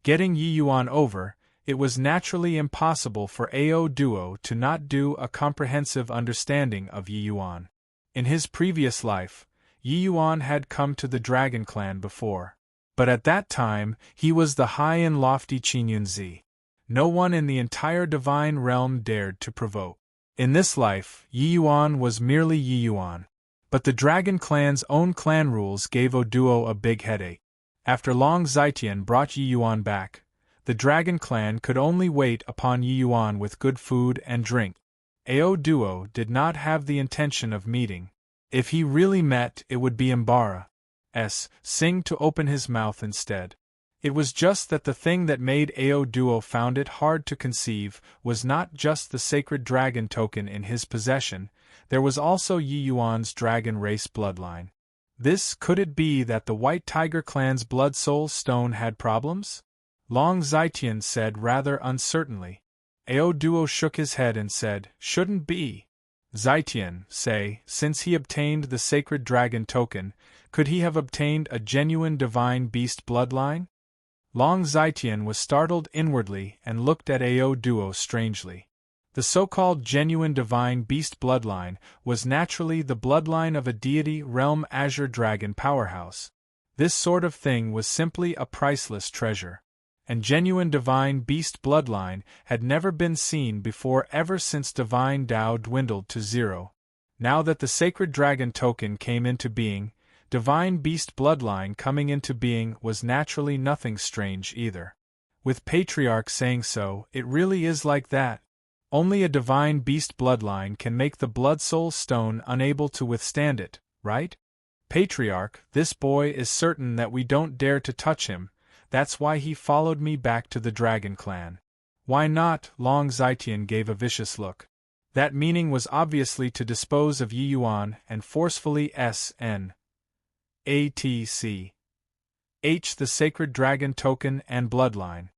Getting Yi Yuan over, it was naturally impossible for Ao Duo to not do a comprehensive understanding of Yi Yuan. In his previous life, Yi Yuan had come to the Dragon Clan before. But at that time, he was the high and lofty Qingyunzi. No one in the entire divine realm dared to provoke. In this life, Yi Yuan was merely Yi Yuan. But the Dragon Clan's own clan rules gave Oduo a big headache. After Long Zetian brought Yi Yuan back, the Dragon Clan could only wait upon Yi Yuan with good food and drink. Ao Duo did not have the intention of meeting. If he really met, it would be Embark's Sing to open his mouth instead. It was just that the thing that made Ao Duo found it hard to conceive was not just the sacred dragon token in his possession, there was also Yi Yuan's dragon race bloodline. Could it be that the White Tiger clan's Blood Soul Stone had problems? Long Zetian said rather uncertainly. Ao Duo shook his head and said, "Shouldn't be." Zetian, since he obtained the sacred dragon token, could he have obtained a genuine divine beast bloodline? Long Zetian was startled inwardly and looked at Ao Duo strangely. The so-called genuine divine beast bloodline was naturally the bloodline of a deity realm Azure Dragon powerhouse. This sort of thing was simply a priceless treasure. And genuine divine beast bloodline had never been seen before ever since divine Tao dwindled to zero. Now that the sacred dragon token came into being, divine beast bloodline coming into being was naturally nothing strange either. With Patriarch saying so, it really is like that. Only a divine beast bloodline can make the Blood Soul Stone unable to withstand it, right? Patriarch, this boy is certain that we don't dare to touch him, that's why he followed me back to the Dragon Clan. Why not? Long Zetian gave a vicious look. That meaning was obviously to dispose of Yi Yuan and forcefully SN. ATC. H the sacred dragon token and bloodline.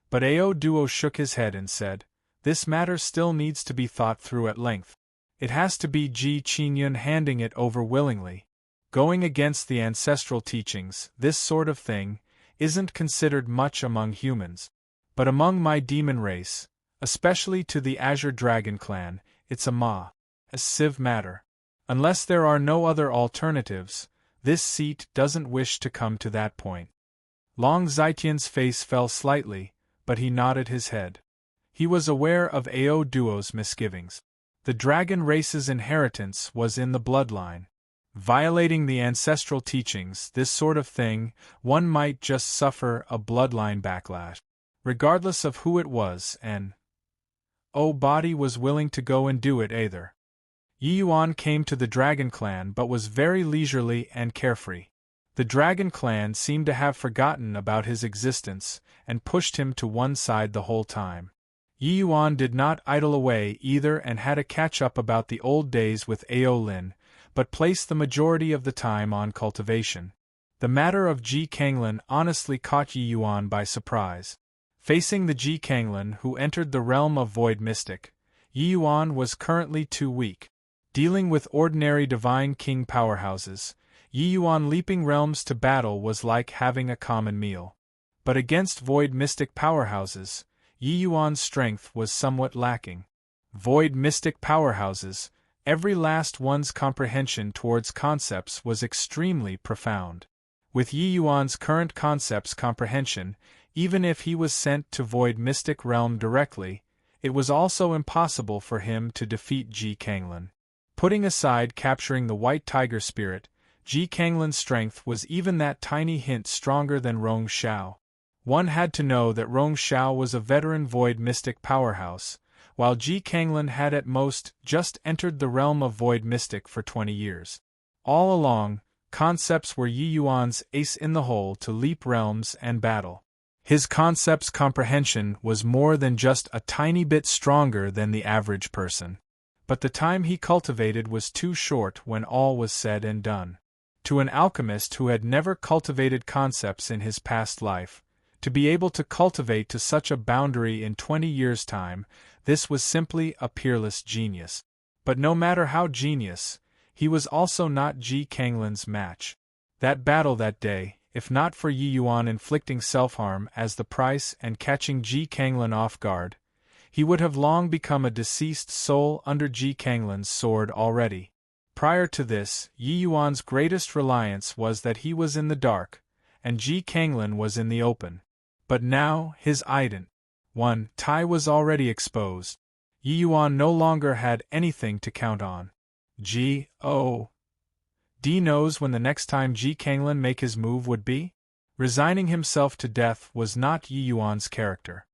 But Ao Duo shook his head and said, "This matter still needs to be thought through at length. It has to be Ji Qingyun handing it over willingly. Going against the ancestral teachings, this sort of thing, isn't considered much among humans. But among my demon race, especially to the Azure Dragon Clan, it's a massive matter. Unless there are no other alternatives, this seat doesn't wish to come to that point." Long Zetian's face fell slightly, but he nodded his head. He was aware of Ao Duo's misgivings. The dragon race's inheritance was in the bloodline. Violating the ancestral teachings, this sort of thing, one might just suffer a bloodline backlash. Regardless of who it was, body was willing to go and do it either. Yi Yuan came to the Dragon Clan but was very leisurely and carefree. The Dragon Clan seemed to have forgotten about his existence and pushed him to one side the whole time. Yi Yuan did not idle away either and had a catch-up about the old days with Ao Lin, but placed the majority of the time on cultivation. The matter of Ji Kanglin honestly caught Yi Yuan by surprise. Facing the Ji Kanglin who entered the realm of Void Mystic, Yi Yuan was currently too weak. Dealing with ordinary Divine King powerhouses, Yi Yuan leaping realms to battle was like having a common meal. But against Void Mystic powerhouses, Yi Yuan's strength was somewhat lacking. Void Mystic powerhouses, every last one's comprehension towards concepts was extremely profound. With Yi Yuan's current concepts comprehension, even if he was sent to Void Mystic realm directly, it was also impossible for him to defeat Ji Kanglan. Putting aside capturing the White Tiger Spirit, Ji Kanglan's strength was even that tiny hint stronger than Rong Xiao. One had to know that Rong Xiao was a veteran Void Mystic powerhouse, while Ji Kanglan had at most just entered the realm of Void Mystic for 20 years. All along, concepts were Yi Yuan's ace in the hole to leap realms and battle. His concepts comprehension was more than just a tiny bit stronger than the average person. But the time he cultivated was too short when all was said and done. To an alchemist who had never cultivated concepts in his past life, to be able to cultivate to such a boundary in 20 years' time, this was simply a peerless genius. But no matter how genius, he was also not Ji Kanglan's match. That battle that day, if not for Yi Yuan inflicting self-harm as the price and catching Ji Kanglan off guard, he would have long become a deceased soul under Ji Kanglan's sword already. Prior to this, Yi Yuan's greatest reliance was that he was in the dark, and Ji Kanglan was in the open. But now, his ident. Tai was already exposed. Yi Yuan no longer had anything to count on. G.O.D. knows when the next time Ji Kanglan make his move would be? Resigning himself to death was not Yi Yuan's character.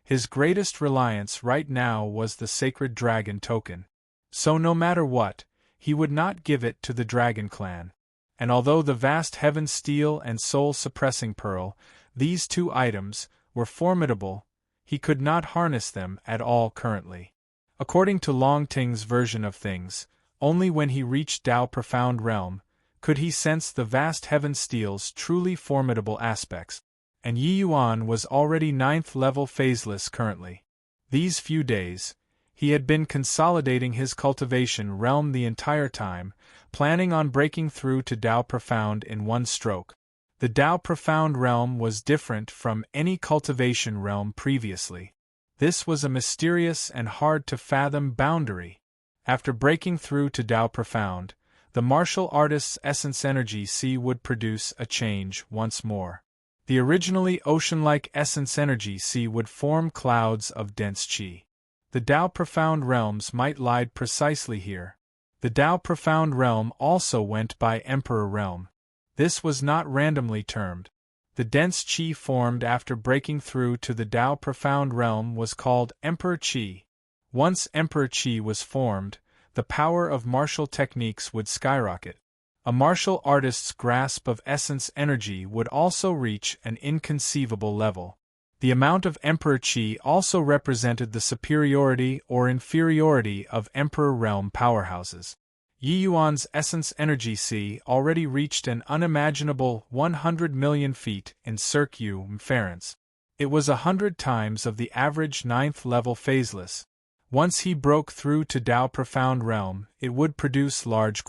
His greatest reliance right now was the sacred dragon token. So no matter what, he would not give it to the Dragon Clan. And although the vast heaven steel and soul-suppressing pearl, these two items, were formidable, he could not harness them at all currently. According to Long Ting's version of things, only when he reached Tao Profound Realm, could he sense the vast heaven steel's truly formidable aspects. And Yi Yuan was already 9th level phaseless currently. These few days, he had been consolidating his cultivation realm the entire time, planning on breaking through to Tao Profound in one stroke. The Tao Profound realm was different from any cultivation realm previously. This was a mysterious and hard-to-fathom boundary. After breaking through to Tao Profound, the martial artist's essence energy sea would produce a change once more. The originally ocean-like essence energy sea would form clouds of dense qi. The Tao Profound realms might lie precisely here. The Tao Profound realm also went by Emperor Realm. This was not randomly termed. The dense qi formed after breaking through to the Tao Profound realm was called Emperor Qi. Once Emperor Qi was formed, the power of martial techniques would skyrocket. A martial artist's grasp of essence energy would also reach an inconceivable level. The amount of Emperor Qi also represented the superiority or inferiority of Emperor Realm powerhouses. Yi Yuan's essence energy sea already reached an unimaginable 100 million feet in circumference. It was 100 times of the average 9th level phaseless. Once he broke through to Tao Profound Realm, it would produce large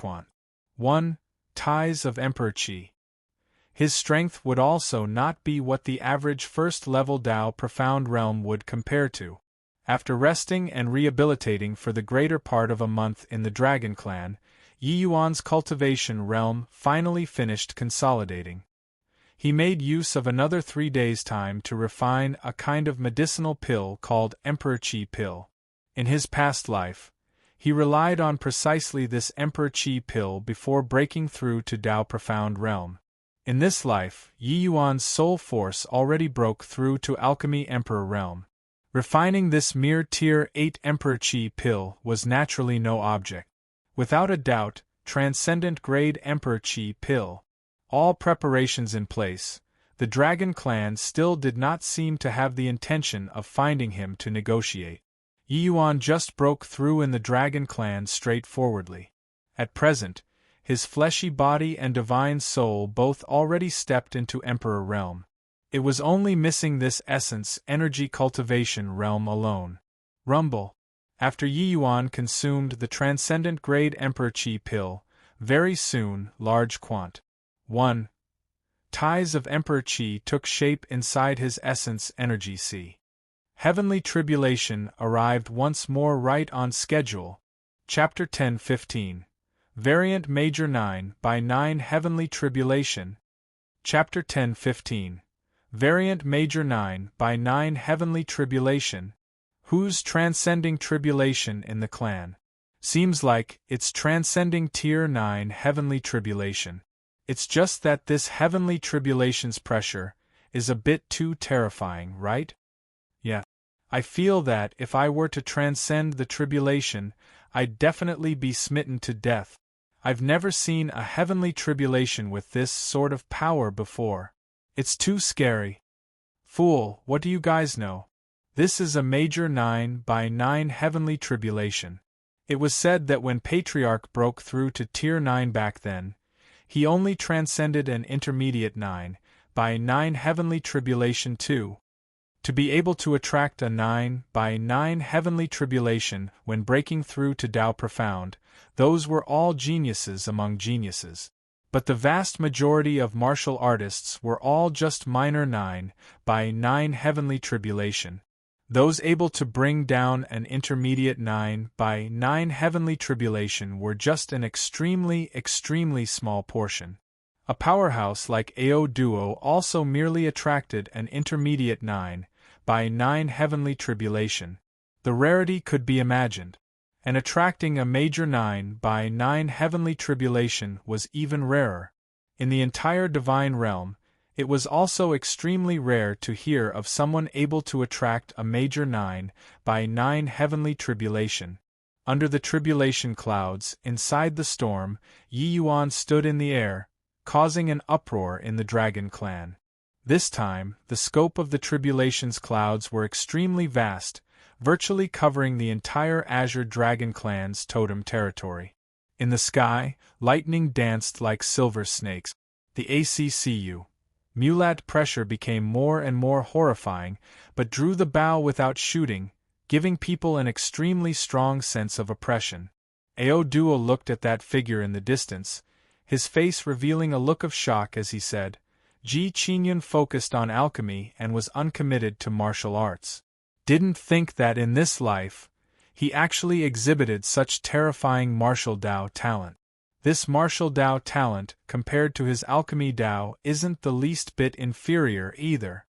ties of Emperor Qi. His strength would also not be what the average first-level Tao Profound Realm would compare to. After resting and rehabilitating for the greater part of a month in the Dragon Clan, Yi Yuan's cultivation realm finally finished consolidating. He made use of another 3 days' time to refine a kind of medicinal pill called Emperor Qi pill. In his past life, he relied on precisely this Emperor Qi pill before breaking through to Tao Profound Realm. In this life, Yi Yuan's soul force already broke through to Alchemy Emperor Realm. Refining this mere Tier 8 Emperor Qi pill was naturally no object. Without a doubt, transcendent grade Emperor Qi pill. All preparations in place, the Dragon Clan still did not seem to have the intention of finding him to negotiate. Yi Yuan just broke through in the Dragon Clan straightforwardly. At present, his fleshy body and divine soul both already stepped into Emperor Realm. It was only missing this essence energy cultivation realm alone. Rumble. After Yi Yuan consumed the transcendent grade Emperor Qi pill, very soon, large quant. 1. Ties of Emperor Qi took shape inside his essence energy C. Heavenly Tribulation arrived once more right on schedule. Chapter 10-15. Variant Major 9 by 9 Heavenly Tribulation. Chapter 10-15. Variant Major 9 by 9 Heavenly Tribulation. Who's transcending tribulation in the clan? Seems like it's transcending Tier 9 Heavenly Tribulation. It's just that this Heavenly Tribulation's pressure is a bit too terrifying, right? Yeah. I feel that if I were to transcend the tribulation, I'd definitely be smitten to death. I've never seen a Heavenly Tribulation with this sort of power before. It's too scary. Fool, what do you guys know? This is a Major 9 by 9 Heavenly Tribulation. It was said that when Patriarch broke through to Tier 9 back then, he only transcended an Intermediate 9 by 9 Heavenly Tribulation too. To be able to attract a 9 by 9 Heavenly Tribulation when breaking through to Tao Profound, those were all geniuses among geniuses. But the vast majority of martial artists were all just minor 9 by 9 Heavenly Tribulation. Those able to bring down an Intermediate 9 by 9 Heavenly Tribulation were just an extremely small portion. A powerhouse like Ao Duo also merely attracted an Intermediate 9 by 9 Heavenly Tribulation. The rarity could be imagined. And attracting a Major 9 by 9 Heavenly Tribulation was even rarer. In the entire Divine Realm, it was also extremely rare to hear of someone able to attract a Major 9 by 9 Heavenly Tribulation. Under the tribulation clouds, inside the storm, Yi Yuan stood in the air, causing an uproar in the Dragon Clan. This time, the scope of the tribulation's clouds were extremely vast, virtually covering the entire Azure Dragon Clan's totem territory. In the sky, lightning danced like silver snakes. The ACCU. Mulat pressure became more and more horrifying, but drew the bow without shooting, giving people an extremely strong sense of oppression. Ao Duo looked at that figure in the distance, his face revealing a look of shock as he said, Ji Qingyun focused on alchemy and was uncommitted to martial arts. Didn't think that in this life, he actually exhibited such terrifying martial Dao talent. This martial Dao talent, compared to his alchemy Dao, isn't the least bit inferior either.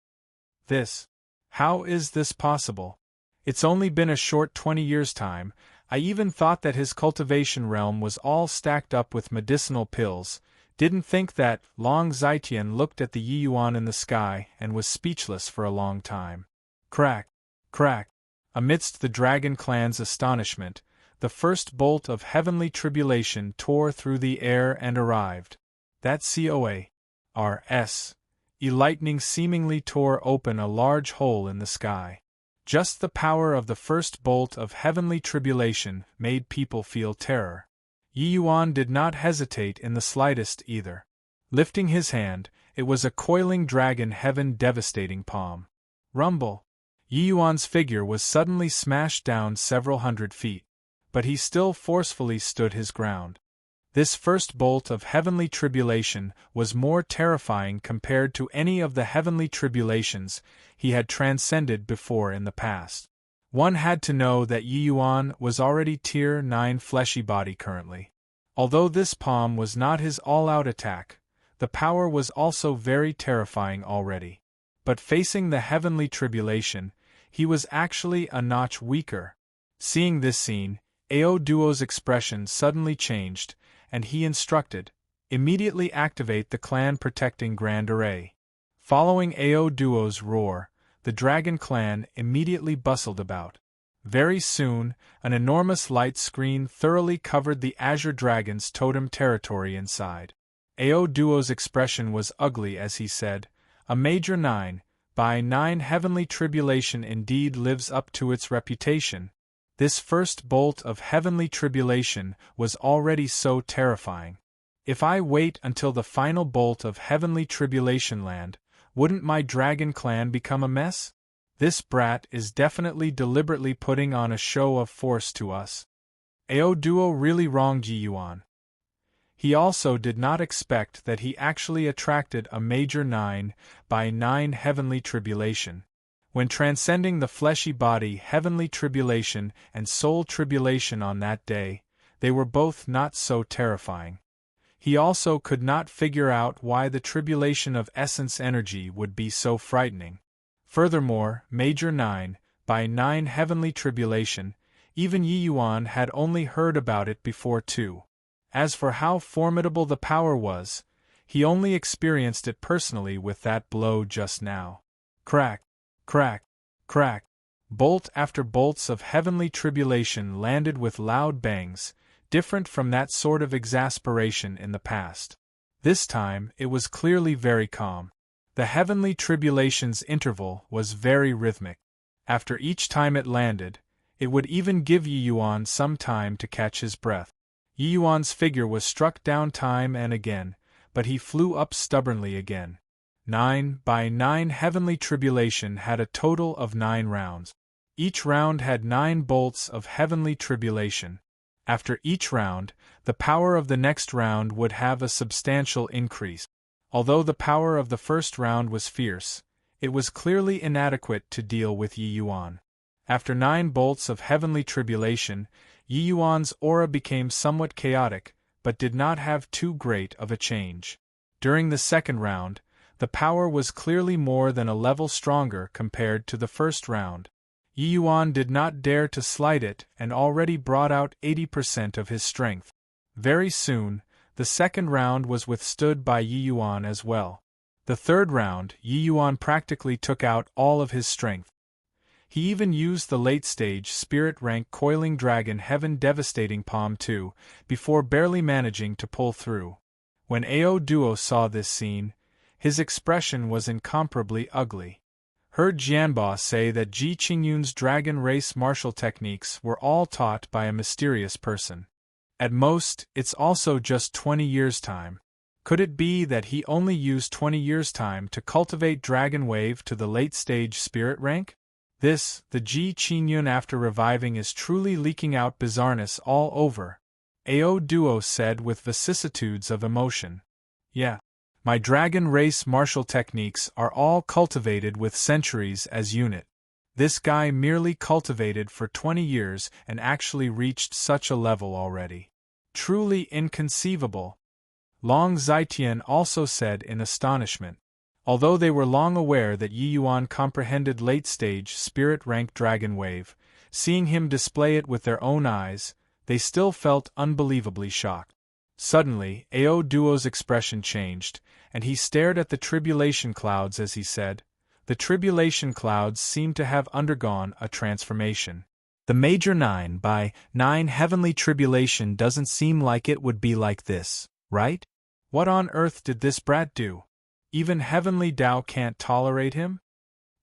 How is this possible? It's only been a short 20 years' time. I even thought that his cultivation realm was all stacked up with medicinal pills. Didn't think that. Long Zitian looked at the Yi Yuan in the sky and was speechless for a long time. Crack, crack. Amidst the Dragon Clan's astonishment, the first bolt of heavenly tribulation tore through the air and arrived. That COA-RS. Lightning seemingly tore open a large hole in the sky. Just the power of the first bolt of heavenly tribulation made people feel terror. Yi Yuan did not hesitate in the slightest either. Lifting his hand, it was a coiling dragon heaven devastating palm. Rumble. Yi Yuan's figure was suddenly smashed down several hundred feet. But he still forcefully stood his ground. This first bolt of heavenly tribulation was more terrifying compared to any of the heavenly tribulations he had transcended before in the past. One had to know that Yi Yuan was already Tier 9 fleshy body currently. Although this palm was not his all-out attack, the power was also very terrifying already. But facing the heavenly tribulation, he was actually a notch weaker. Seeing this scene, Ao Duo's expression suddenly changed, and he instructed, immediately activate the clan-protecting Grand Array. Following Ao Duo's roar, the Dragon Clan immediately bustled about. Very soon, an enormous light screen thoroughly covered the Azure Dragon's totem territory inside. Ao Duo's expression was ugly as he said, a Major 9 by 9 heavenly tribulation indeed lives up to its reputation. This first bolt of heavenly tribulation was already so terrifying. If I wait until the final bolt of heavenly tribulation land, wouldn't my Dragon Clan become a mess? This brat is definitely deliberately putting on a show of force to us. Ao Duo really wronged Yi Yuan. He also did not expect that he actually attracted a major 9 by 9 heavenly tribulation. When transcending the fleshy body heavenly tribulation and soul tribulation on that day, they were both not so terrifying. He also could not figure out why the tribulation of essence energy would be so frightening. Furthermore, major 9 by 9 heavenly tribulation, even Yi Yuan had only heard about it before too. As for how formidable the power was, he only experienced it personally with that blow just now. Crack, crack, crack. Bolt after bolts of heavenly tribulation landed with loud bangs, different from that sort of exasperation in the past. This time it was clearly very calm. The heavenly tribulation's interval was very rhythmic. After each time it landed, it would even give Yi Yuan some time to catch his breath. Yi Yuan's figure was struck down time and again, but he flew up stubbornly again. 9 by 9 heavenly tribulation had a total of 9 rounds. Each round had 9 bolts of heavenly tribulation. After each round, the power of the next round would have a substantial increase. Although the power of the first round was fierce, it was clearly inadequate to deal with Yi Yuan. After 9 bolts of heavenly tribulation, Yi Yuan's aura became somewhat chaotic, but did not have too great of a change. During the second round, the power was clearly more than a level stronger compared to the first round. Yi Yuan did not dare to slight it and already brought out 80% of his strength. Very soon, the second round was withstood by Yi Yuan as well. The third round, Yi Yuan practically took out all of his strength. He even used the late-stage spirit-rank coiling dragon heaven devastating palm too, before barely managing to pull through. When Ao Duo saw this scene, his expression was incomparably ugly. Heard Jianba say that Ji Qingyun's dragon race martial techniques were all taught by a mysterious person. At most, it's also just 20 years' time. Could it be that he only used 20 years' time to cultivate Dragon Wave to the late-stage spirit rank? This, the Ji Qingyun after reviving, is truly leaking out bizarreness all over, Ao Duo said with vicissitudes of emotion. Yeah. My dragon race martial techniques are all cultivated with centuries as unit. This guy merely cultivated for 20 years and actually reached such a level already. Truly inconceivable. Long Zitian also said in astonishment. Although they were long aware that Yi Yuan comprehended late-stage spirit-rank Dragon Wave, seeing him display it with their own eyes, they still felt unbelievably shocked. Suddenly, Ao Duo's expression changed, and he stared at the tribulation clouds as he said, "The tribulation clouds seem to have undergone a transformation. The major 9 by 9 heavenly tribulation doesn't seem like it would be like this, right? What on earth did this brat do? Even heavenly Tao can't tolerate him?"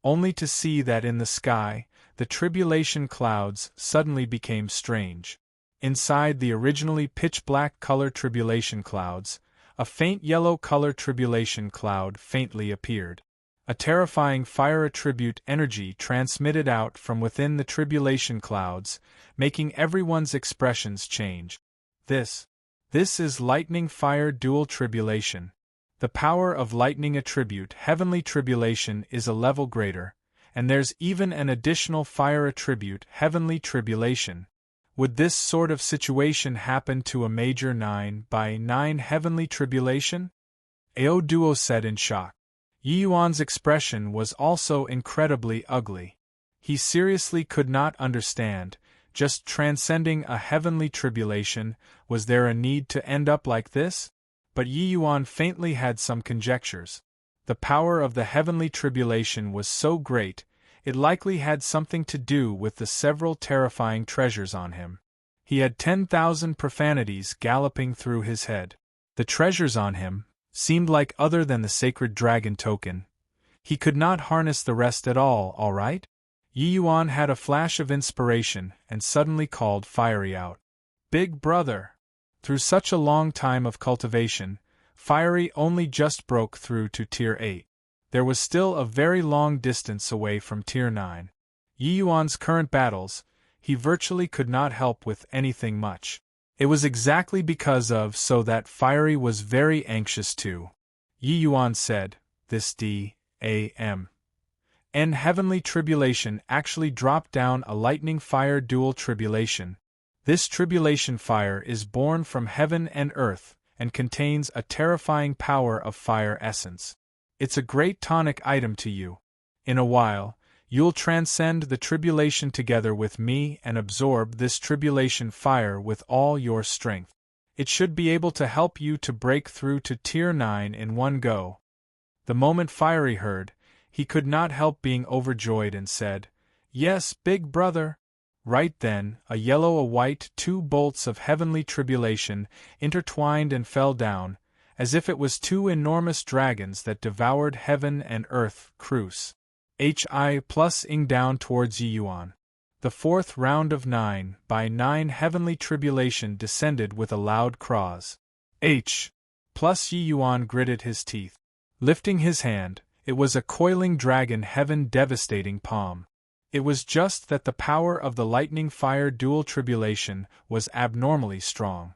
Only to see that in the sky, the tribulation clouds suddenly became strange. Inside the originally pitch-black color tribulation clouds, a faint yellow color tribulation cloud faintly appeared. A terrifying fire attribute energy transmitted out from within the tribulation clouds, making everyone's expressions change. This is lightning fire dual tribulation. The power of lightning attribute heavenly tribulation is a level greater, and there's even an additional fire attribute heavenly tribulation. Would this sort of situation happen to a major 9 by 9 heavenly tribulation? Ao Duo said in shock. Yi Yuan's expression was also incredibly ugly. He seriously could not understand, just transcending a heavenly tribulation, was there a need to end up like this? But Yi Yuan faintly had some conjectures. The power of the heavenly tribulation was so great, it likely had something to do with the several terrifying treasures on him. He had 10,000 profanities galloping through his head. The treasures on him seemed like other than the sacred dragon token. He could not harness the rest at all right? Yi Yuan had a flash of inspiration and suddenly called Fiery out. "Big brother!" Through such a long time of cultivation, Fiery only just broke through to Tier 8. There was still a very long distance away from Tier 9. Yi Yuan's current battles, he virtually could not help with anything much. It was exactly because of so that Fiery was very anxious too. Yi Yuan said, this D.A.M. N heavenly tribulation actually dropped down a lightning fire dual tribulation. This tribulation fire is born from heaven and earth, and contains a terrifying power of fire essence. It's a great tonic item to you. In a while, you'll transcend the tribulation together with me and absorb this tribulation fire with all your strength. It should be able to help you to break through to Tier 9 in one go. The moment Fiery heard, he could not help being overjoyed and said, Yes, big brother. Right then, a yellow a white 2 bolts of heavenly tribulation intertwined and fell down, as if it was 2 enormous dragons that devoured heaven and earth, cruise. Hi plus ing down towards Yi Yuan. The 4th round of 9 by 9 heavenly tribulation descended with a loud cross. Plus Yi Yuan gritted his teeth. Lifting his hand, it was a coiling dragon heaven devastating palm. It was just that the power of the lightning fire dual tribulation was abnormally strong.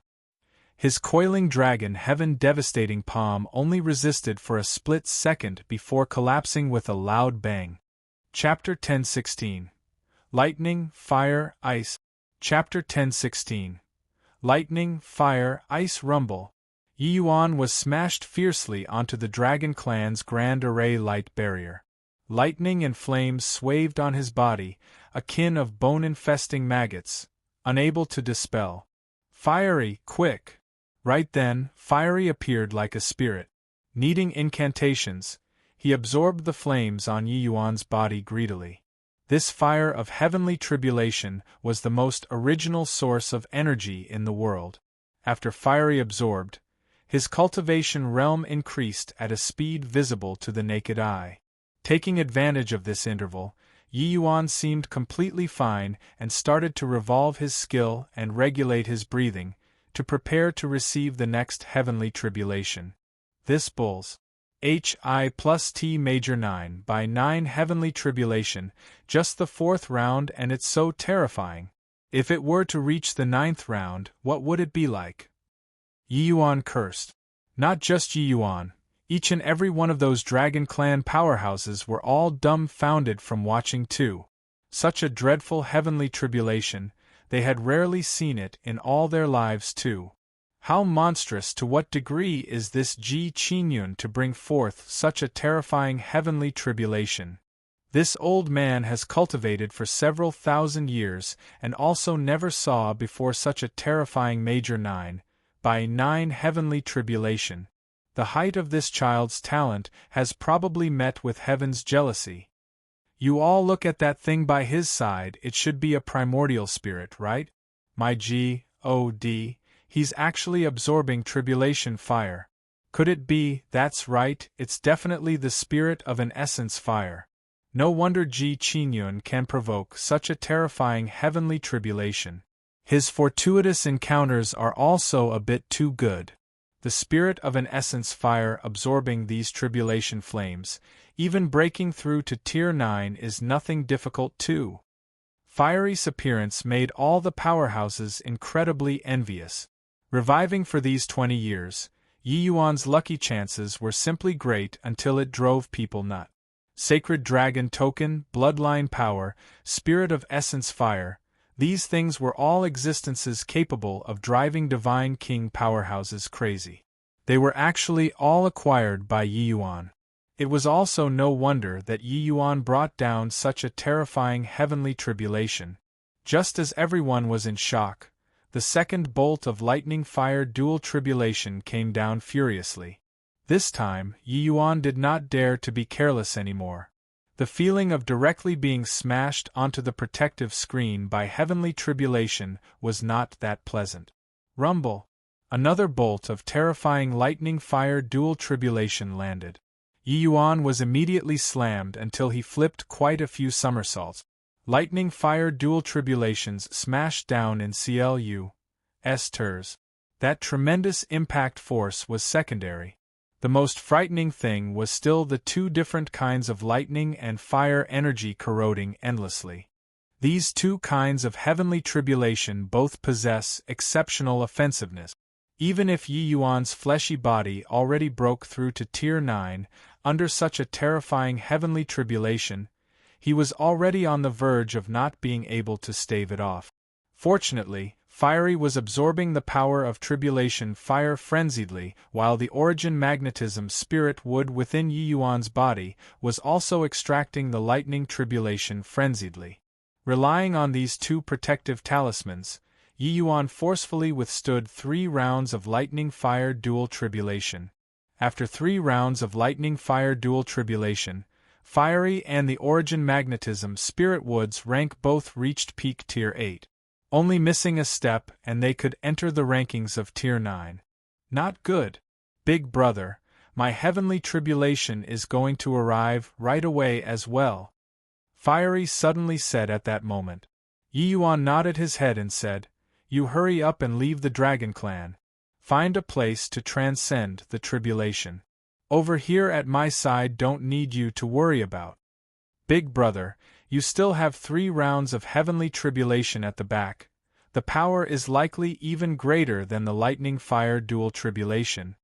His coiling dragon heaven devastating palm only resisted for a split second before collapsing with a loud bang. Chapter 10:16. Lightning, Fire, Ice. Chapter 10:16. Lightning, Fire, Ice Rumble. Yi Yuan was smashed fiercely onto the Dragon Clan's Grand Array light barrier. Lightning and flames swayed on his body, akin of bone-infesting maggots, unable to dispel. Fiery, quick! Right then, Fiery appeared like a spirit. Needing incantations, he absorbed the flames on Yi Yuan's body greedily. This fire of heavenly tribulation was the most original source of energy in the world. After Fiery absorbed, his cultivation realm increased at a speed visible to the naked eye. Taking advantage of this interval, Yi Yuan seemed completely fine and started to revolve his skill and regulate his breathing, to prepare to receive the next heavenly tribulation. This Bull's Hi plus T major 9 by 9 heavenly tribulation, just the 4th round, and it's so terrifying. If it were to reach the 9th round, what would it be like? Yi Yuan cursed. Not just Yi Yuan, each and every one of those Dragon Clan powerhouses were all dumbfounded from watching too. Such a dreadful heavenly tribulation, they had rarely seen it in all their lives too. How monstrous, to what degree is this Ji Qingyun to bring forth such a terrifying heavenly tribulation? This old man has cultivated for several thousand years and also never saw before such a terrifying major 9 by 9 heavenly tribulation. The height of this child's talent has probably met with heaven's jealousy. You all look at that thing by his side, it should be a primordial spirit, right? My God, he's actually absorbing tribulation fire. Could it be? That's right, it's definitely the spirit of an essence fire. No wonder Ji Qingyun can provoke such a terrifying heavenly tribulation. His fortuitous encounters are also a bit too good. The spirit of an essence fire absorbing these tribulation flames, even breaking through to Tier 9, is nothing difficult too. Fiery's appearance made all the powerhouses incredibly envious. Reviving for these 20 years, Yi Yuan's lucky chances were simply great until it drove people nuts. Sacred Dragon Token, Bloodline Power, Spirit of Essence Fire, these things were all existences capable of driving Divine King powerhouses crazy. They were actually all acquired by Yi Yuan. It was also no wonder that Yi Yuan brought down such a terrifying heavenly tribulation. Just as everyone was in shock, the second bolt of lightning fire dual tribulation came down furiously. This time, Yi Yuan did not dare to be careless anymore. The feeling of directly being smashed onto the protective screen by heavenly tribulation was not that pleasant. Rumble! Another bolt of terrifying lightning fire dual tribulation landed. Yi Yuan was immediately slammed until he flipped quite a few somersaults. Lightning fire dual tribulations smashed down in CLU's terms. That tremendous impact force was secondary. The most frightening thing was still the two different kinds of lightning and fire energy corroding endlessly. These two kinds of heavenly tribulation both possess exceptional offensiveness. Even if Yi Yuan's fleshy body already broke through to Tier 9, under such a terrifying heavenly tribulation, he was already on the verge of not being able to stave it off. Fortunately, Fiery was absorbing the power of tribulation fire frenziedly, while the origin magnetism spirit wood within Yi Yuan's body was also extracting the lightning tribulation frenziedly. Relying on these two protective talismans, Yi Yuan forcefully withstood 3 rounds of lightning fire dual tribulation. After 3 rounds of lightning fire dual tribulation, Fiery and the origin magnetism spirit woods rank both reached peak Tier 8. Only missing a step and they could enter the rankings of Tier 9. Not good. Big brother, my heavenly tribulation is going to arrive right away as well. Fiery suddenly said at that moment. Yi Yuan nodded his head and said, "You hurry up and leave the Dragon Clan. Find a place to transcend the tribulation. Over here at my side don't need you to worry about. Big brother, you still have 3 rounds of heavenly tribulation at the back. The power is likely even greater than the lightning fire dual tribulation."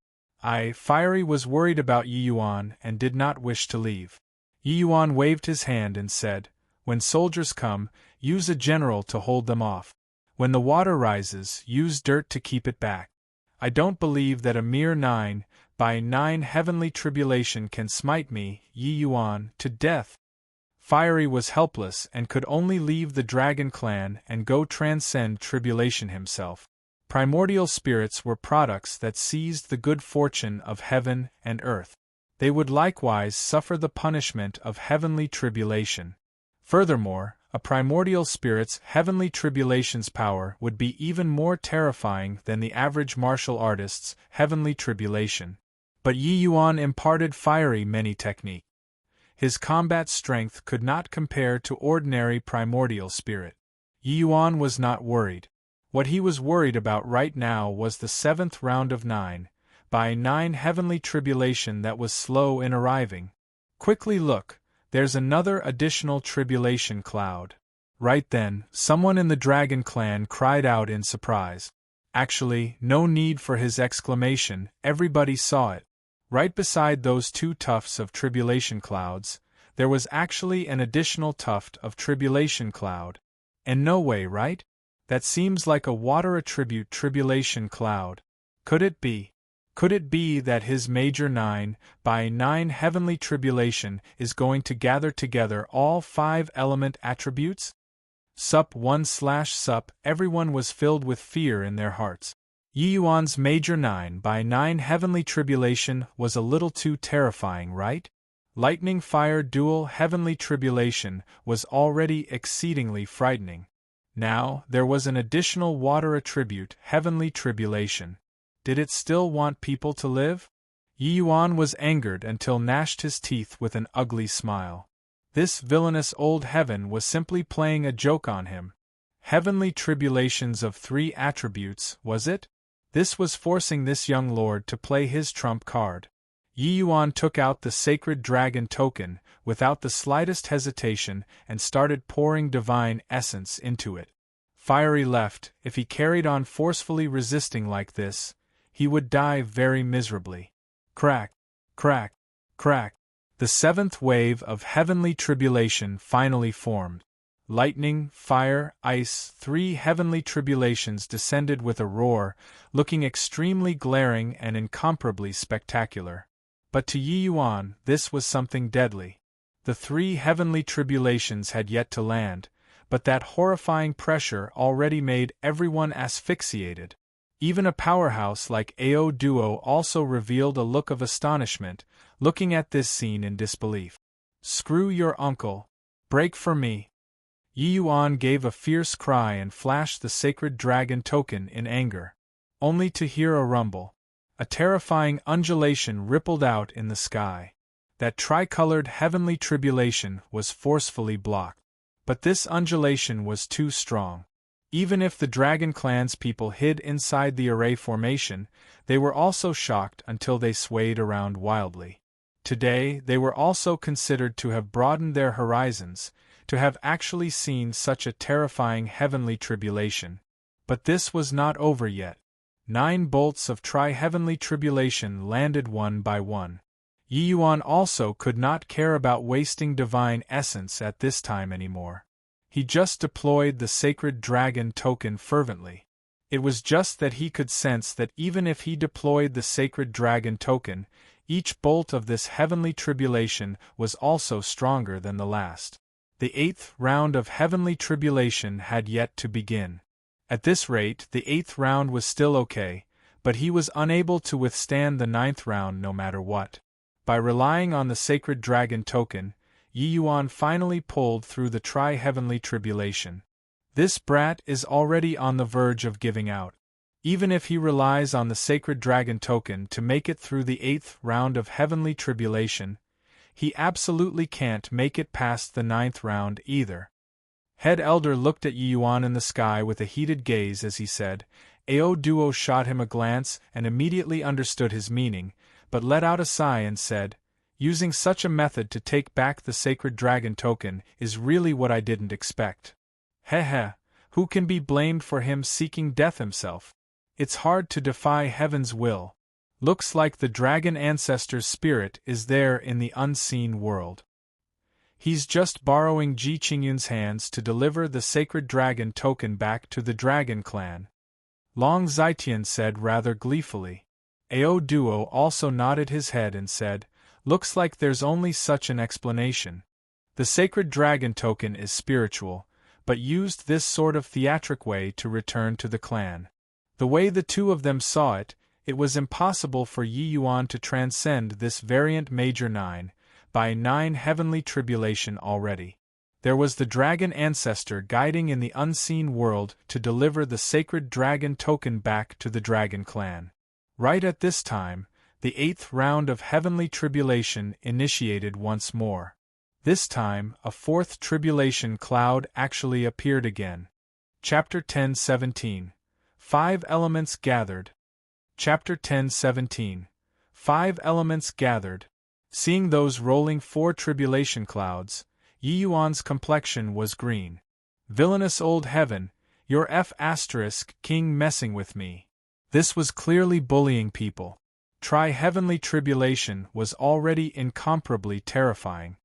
Fiery was worried about Yi Yuan and did not wish to leave. Yi Yuan waved his hand and said, "When soldiers come, use a general to hold them off. When the water rises, use dirt to keep it back. I don't believe that a mere 9/9 heavenly tribulation can smite me, Yi Yuan, to death." Fiery was helpless and could only leave the Dragon Clan and go transcend tribulation himself. Primordial spirits were products that seized the good fortune of heaven and earth. They would likewise suffer the punishment of heavenly tribulation. Furthermore, a primordial spirit's heavenly tribulation's power would be even more terrifying than the average martial artist's heavenly tribulation. But Yi Yuan imparted Fiery many techniques. His combat strength could not compare to ordinary primordial spirit. Yi Yuan was not worried. What he was worried about right now was the 7th round of 9/9 heavenly tribulation that was slow in arriving. Quickly look, there's another additional tribulation cloud. Right then, someone in the Dragon Clan cried out in surprise. Actually, no need for his exclamation, everybody saw it. Right beside those 2 tufts of tribulation clouds, there was actually an additional tuft of tribulation cloud. And no way, right? That seems like a water attribute tribulation cloud. Could it be? Could it be that his major 9/9 heavenly tribulation is going to gather together all 5 element attributes? Sup, everyone was filled with fear in their hearts. Yi Yuan's major 9/9 heavenly tribulation was a little too terrifying, right? Lightning fire dual heavenly tribulation was already exceedingly frightening. Now, there was an additional water attribute heavenly tribulation. Did it still want people to live? Yi Yuan was angered until gnashed his teeth with an ugly smile. This villainous old heaven was simply playing a joke on him. Heavenly tribulations of 3 attributes, was it? This was forcing this young lord to play his trump card. Yi Yuan took out the sacred dragon token, without the slightest hesitation, and started pouring divine essence into it. Fiery left, if he carried on forcefully resisting like this, he would die very miserably. Crack, crack, crack. The 7th wave of heavenly tribulation finally formed. Lightning, fire, ice, 3 heavenly tribulations descended with a roar, looking extremely glaring and incomparably spectacular. But to Yi Yuan, this was something deadly. The 3 heavenly tribulations had yet to land, but that horrifying pressure already made everyone asphyxiated. Even a powerhouse like Ao Duo also revealed a look of astonishment, looking at this scene in disbelief. "Screw your uncle. Break for me." Yi Yuan gave a fierce cry and flashed the sacred dragon token in anger. Only to hear a rumble. A terrifying undulation rippled out in the sky. That tricolored heavenly tribulation was forcefully blocked. But this undulation was too strong. Even if the Dragon Clan's people hid inside the array formation, they were also shocked until they swayed around wildly. Today, they were also considered to have broadened their horizons, to have actually seen such a terrifying heavenly tribulation. But this was not over yet. 9 bolts of tri-heavenly tribulation landed one by one. Yi Yuan also could not care about wasting divine essence at this time anymore. He just deployed the sacred dragon token fervently. It was just that he could sense that even if he deployed the sacred dragon token, each bolt of this heavenly tribulation was also stronger than the last. The 8th round of heavenly tribulation had yet to begin. At this rate, the 8th round was still okay, but he was unable to withstand the 9th round no matter what. By relying on the sacred dragon token, Yi Yuan finally pulled through the tri-heavenly tribulation. This brat is already on the verge of giving out. Even if he relies on the sacred dragon token to make it through the 8th round of heavenly tribulation, he absolutely can't make it past the 9th round either. Head Elder looked at Yi Yuan in the sky with a heated gaze as he said. Ao Duo shot him a glance and immediately understood his meaning, but let out a sigh and said, "Using such a method to take back the sacred dragon token is really what I didn't expect." Heh, who can be blamed for him seeking death himself? It's hard to defy heaven's will. Looks like the dragon ancestor's spirit is there in the unseen world. He's just borrowing Ji Qingyun's hands to deliver the sacred dragon token back to the dragon clan. Long Zitian said rather gleefully. Ao Duo also nodded his head and said, "Looks like there's only such an explanation. The sacred dragon token is spiritual, but used this sort of theatric way to return to the clan. The way the two of them saw it, it was impossible for Yi Yuan to transcend this variant Major 9, by 9 heavenly tribulation already. There was the dragon ancestor guiding in the unseen world to deliver the sacred dragon token back to the dragon clan. Right at this time, the 8th round of heavenly tribulation initiated once more. This time, a 4th tribulation cloud actually appeared again. Chapter 10:17. 5 Elements Gathered. Chapter 10:17. 5 Elements Gathered. Seeing those rolling 4 tribulation clouds, Yi Yuan's complexion was green. Villainous old heaven, your king messing with me. This was clearly bullying people. Tri-heavenly tribulation was already incomparably terrifying.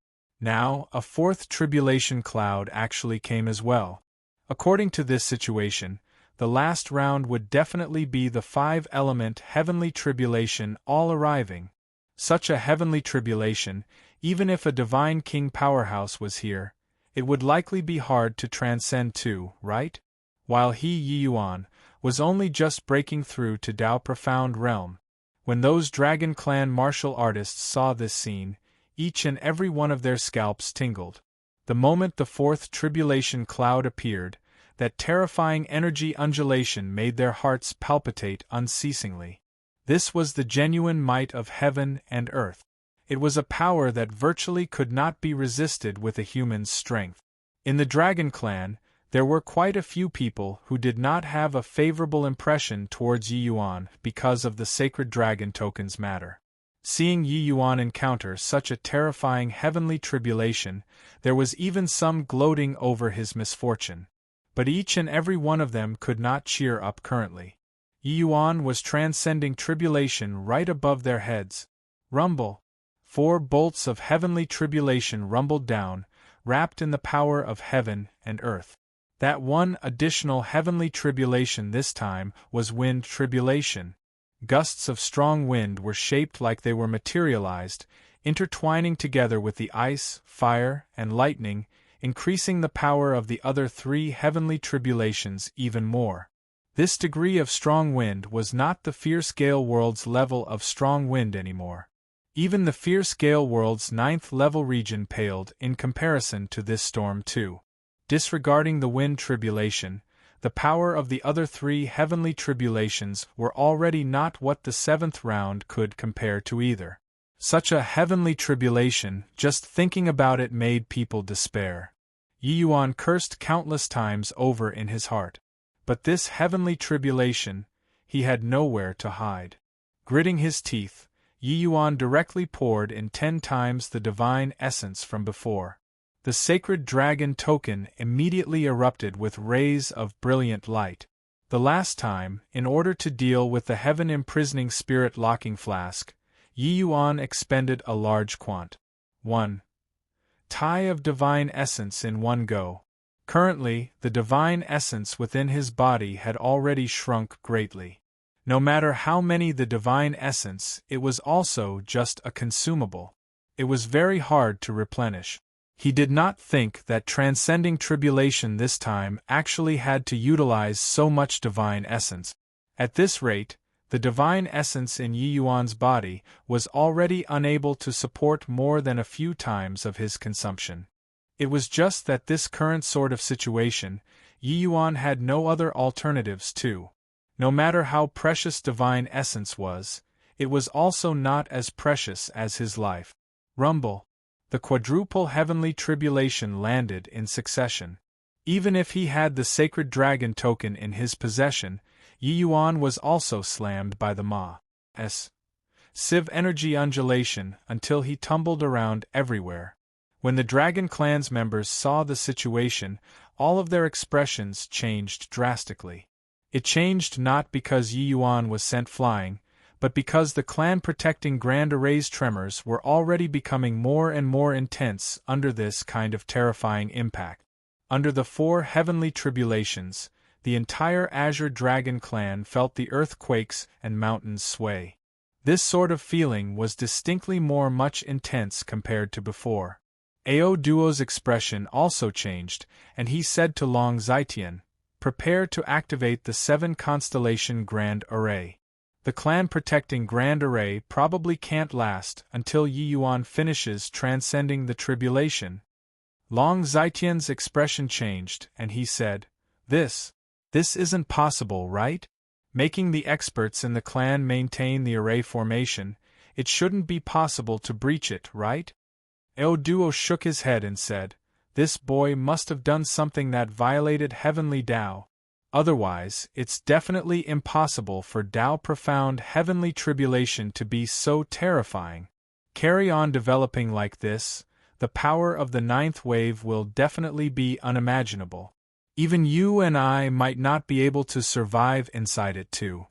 Now, a 4th tribulation cloud actually came as well. According to this situation, the last round would definitely be the 5-element heavenly tribulation all arriving. Such a heavenly tribulation, even if a divine king powerhouse was here, it would likely be hard to transcend too, right? While Yi Yuan was only just breaking through to Dao Profound Realm. When those Dragon Clan martial artists saw this scene, each and every one of their scalps tingled. The moment the 4th tribulation cloud appeared, that terrifying energy undulation made their hearts palpitate unceasingly. This was the genuine might of heaven and earth. It was a power that virtually could not be resisted with a human's strength. In the Dragon Clan, there were quite a few people who did not have a favorable impression towards Yi Yuan because of the sacred dragon token's matter. Seeing Yi Yuan encounter such a terrifying heavenly tribulation, there was even some gloating over his misfortune. But each and every one of them could not cheer up currently. Yi Yuan was transcending tribulation right above their heads. Rumble! 4 bolts of heavenly tribulation rumbled down, wrapped in the power of heaven and earth. That one additional heavenly tribulation this time was wind tribulation. Gusts of strong wind were shaped like they were materialized, intertwining together with the ice, fire, and lightning, increasing the power of the other 3 heavenly tribulations even more. This degree of strong wind was not the fierce gale world's level of strong wind anymore. Even the fierce gale world's 9th level region paled in comparison to this storm too. Disregarding the wind tribulation, the power of the other 3 heavenly tribulations were already not what the 7th round could compare to either. Such a heavenly tribulation, just thinking about it made people despair. Yi Yuan cursed countless times over in his heart. But this heavenly tribulation, he had nowhere to hide. Gritting his teeth, Yi Yuan directly poured in 10 times the divine essence from before. The sacred dragon token immediately erupted with rays of brilliant light. The last time, in order to deal with the heaven-imprisoning spirit locking flask, Yi Yuan expended a large quant. 1 tie of divine essence in one go. Currently, the divine essence within his body had already shrunk greatly. No matter how many the divine essence, it was also just a consumable. It was very hard to replenish. He did not think that transcending tribulation this time actually had to utilize so much divine essence. At this rate, the divine essence in Yi Yuan's body was already unable to support more than a few times of his consumption. It was just that this current sort of situation, Yi Yuan had no other alternatives to. No matter how precious divine essence was, it was also not as precious as his life. Rumble. The quadruple heavenly tribulation landed in succession. Even if he had the sacred dragon token in his possession, Yi Yuan was also slammed by the Ma's Civ energy undulation until he tumbled around everywhere. When the Dragon Clan's members saw the situation, all of their expressions changed drastically. It changed not because Yi Yuan was sent flying, but because the clan-protecting Grand Array's tremors were already becoming more and more intense under this kind of terrifying impact. Under the 4 heavenly tribulations, the entire Azure Dragon clan felt the earthquakes and mountains sway. This sort of feeling was distinctly much intense compared to before. Ao Duo's expression also changed, and he said to Long Zitian, "Prepare to activate the 7 constellation Grand Array. The clan-protecting Grand Array probably can't last until Yi Yuan finishes transcending the tribulation." Long Zitian's expression changed, and he said, This isn't possible, right? Making the experts in the clan maintain the array formation, it shouldn't be possible to breach it, right? Ao Duo shook his head and said, "This boy must have done something that violated heavenly Tao. Otherwise, it's definitely impossible for Tao profound heavenly tribulation to be so terrifying. Carry on developing like this, the power of the 9th wave will definitely be unimaginable. Even you and I might not be able to survive inside it too."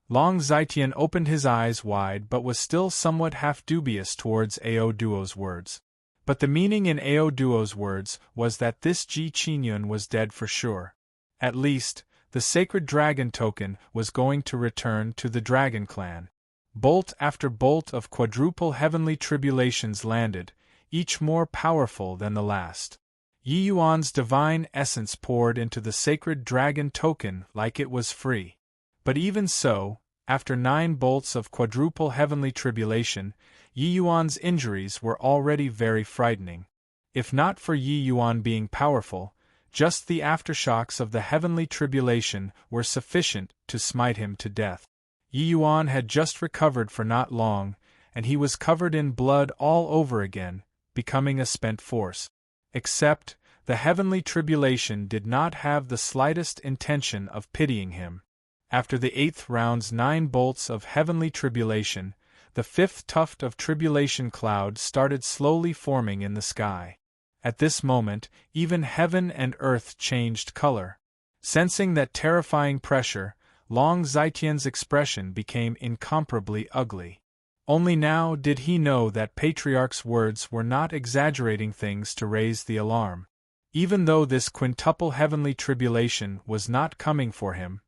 Long Zitian opened his eyes wide but was still somewhat half dubious towards Ao Duo's words. But the meaning in Ao Duo's words was that this Ji Qingyun was dead for sure. At least, the sacred dragon token was going to return to the Dragon Clan. Bolt after bolt of quadruple heavenly tribulations landed, each more powerful than the last. Yi Yuan's divine essence poured into the sacred dragon token like it was free. But even so, after 9 bolts of quadruple heavenly tribulation, Yi Yuan's injuries were already very frightening. If not for Yi Yuan being powerful, just the aftershocks of the heavenly tribulation were sufficient to smite him to death. Yi Yuan had just recovered for not long, and he was covered in blood all over again, becoming a spent force. Except, the heavenly tribulation did not have the slightest intention of pitying him. After the 8th round's 9 bolts of heavenly tribulation, the 5th tuft of tribulation cloud started slowly forming in the sky. At this moment, even heaven and earth changed color. Sensing that terrifying pressure, Long Zitian's expression became incomparably ugly. Only now did he know that Patriarch's words were not exaggerating things to raise the alarm. Even though this quintuple heavenly tribulation was not coming for him,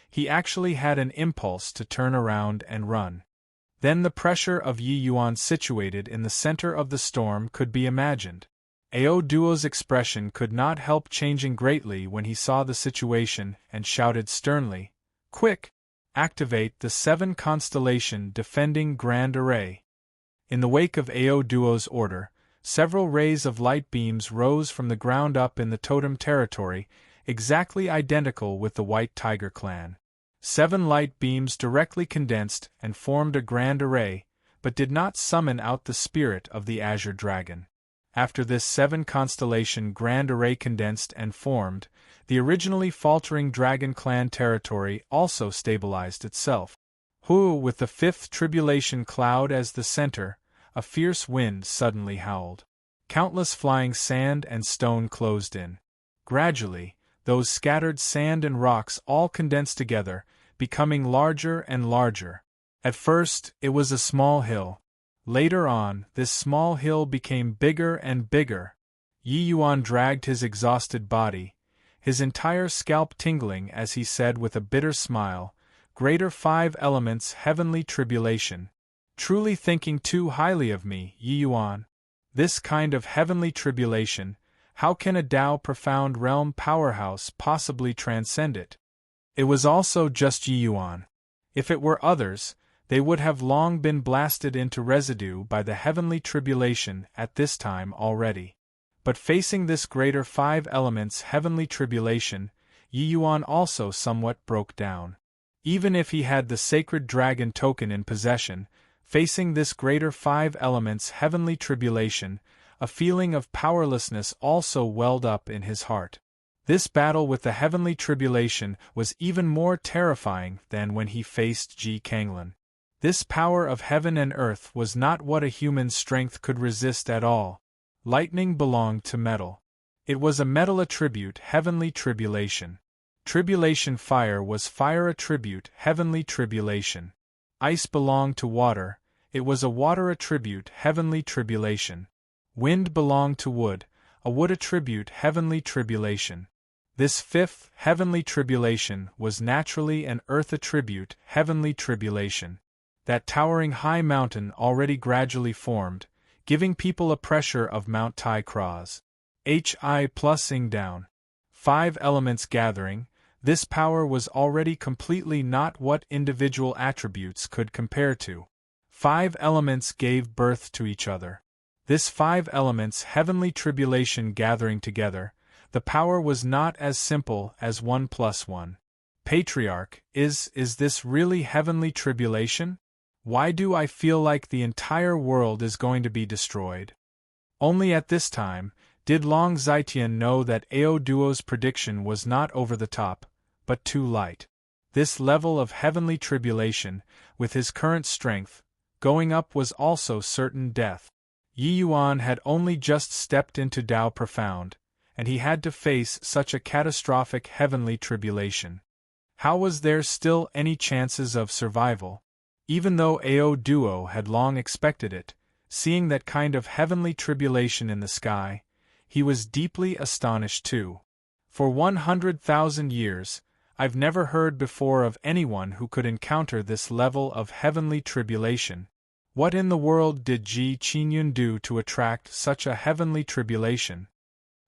he actually had an impulse to turn around and run. Then the pressure of Yi Yuan situated in the center of the storm could be imagined. Ao Duo's expression could not help changing greatly when he saw the situation and shouted sternly, "Quick! Activate the 7 constellation defending Grand Array." In the wake of Ao Duo's order, several rays of light beams rose from the ground up in the totem territory, exactly identical with the White Tiger clan. 7 light beams directly condensed and formed a Grand Array, but did not summon out the spirit of the Azure Dragon. After this 7-constellation grand array condensed and formed, the originally faltering Dragon Clan territory also stabilized itself. With the 5th tribulation cloud as the center, a fierce wind suddenly howled. Countless flying sand and stone closed in. Gradually, those scattered sand and rocks all condensed together, becoming larger and larger. At first, it was a small hill. Later on, this small hill became bigger and bigger. Yi Yuan dragged his exhausted body, his entire scalp tingling as he said with a bitter smile, "Greater 5 elements heavenly tribulation. Truly thinking too highly of me, Yi Yuan. This kind of heavenly tribulation, how can a Tao profound realm powerhouse possibly transcend it?" It was also just Yi Yuan. If it were others, they would have long been blasted into residue by the heavenly tribulation at this time already. But facing this greater 5 elements heavenly tribulation, Yi Yuan also somewhat broke down. Even if he had the sacred dragon token in possession, facing this greater 5 elements heavenly tribulation, a feeling of powerlessness also welled up in his heart. This battle with the heavenly tribulation was even more terrifying than when he faced Ji Kanglan. This power of heaven and earth was not what a human strength could resist at all. Lightning belonged to metal. It was a metal attribute heavenly tribulation. Tribulation fire was fire attribute heavenly tribulation. Ice belonged to water, it was a water attribute heavenly tribulation. Wind belonged to wood, a wood attribute heavenly tribulation. This 5th heavenly tribulation was naturally an earth attribute heavenly tribulation. That towering high mountain already gradually formed, giving people a pressure of Mount Tai Cross. Hi plusing down. 5 elements gathering, this power was already completely not what individual attributes could compare to. 5 elements gave birth to each other. This 5 elements heavenly tribulation gathering together, the power was not as simple as 1 + 1. Patriarch, is this really heavenly tribulation? Why do I feel like the entire world is going to be destroyed? Only at this time did Long Zitian know that Ao Duo's prediction was not over the top, but too light. This level of heavenly tribulation, with his current strength, going up was also certain death. Yi Yuan had only just stepped into Tao Profound, and he had to face such a catastrophic heavenly tribulation. How was there still any chances of survival? Even though Ao Duo had long expected it, seeing that kind of heavenly tribulation in the sky, he was deeply astonished too. For 100,000 years, I've never heard before of anyone who could encounter this level of heavenly tribulation. What in the world did Ji Qingyun do to attract such a heavenly tribulation?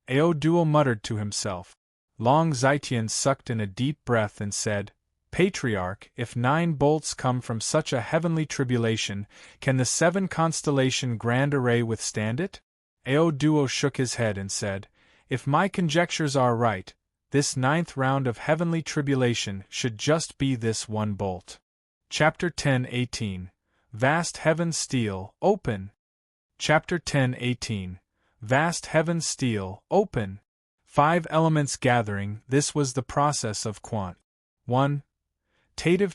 Ao Duo muttered to himself. Long Zitian sucked in a deep breath and said, "Patriarch, if 9 bolts come from such a heavenly tribulation, can the 7-constellation grand array withstand it?" Ao Duo shook his head and said, "If my conjectures are right, this 9th round of heavenly tribulation should just be this 1 bolt." Chapter 10:18. Vast Heaven Steel, Open. Chapter 10:18. Vast Heaven Steel, Open. 5 elements gathering, this was the process of quantitative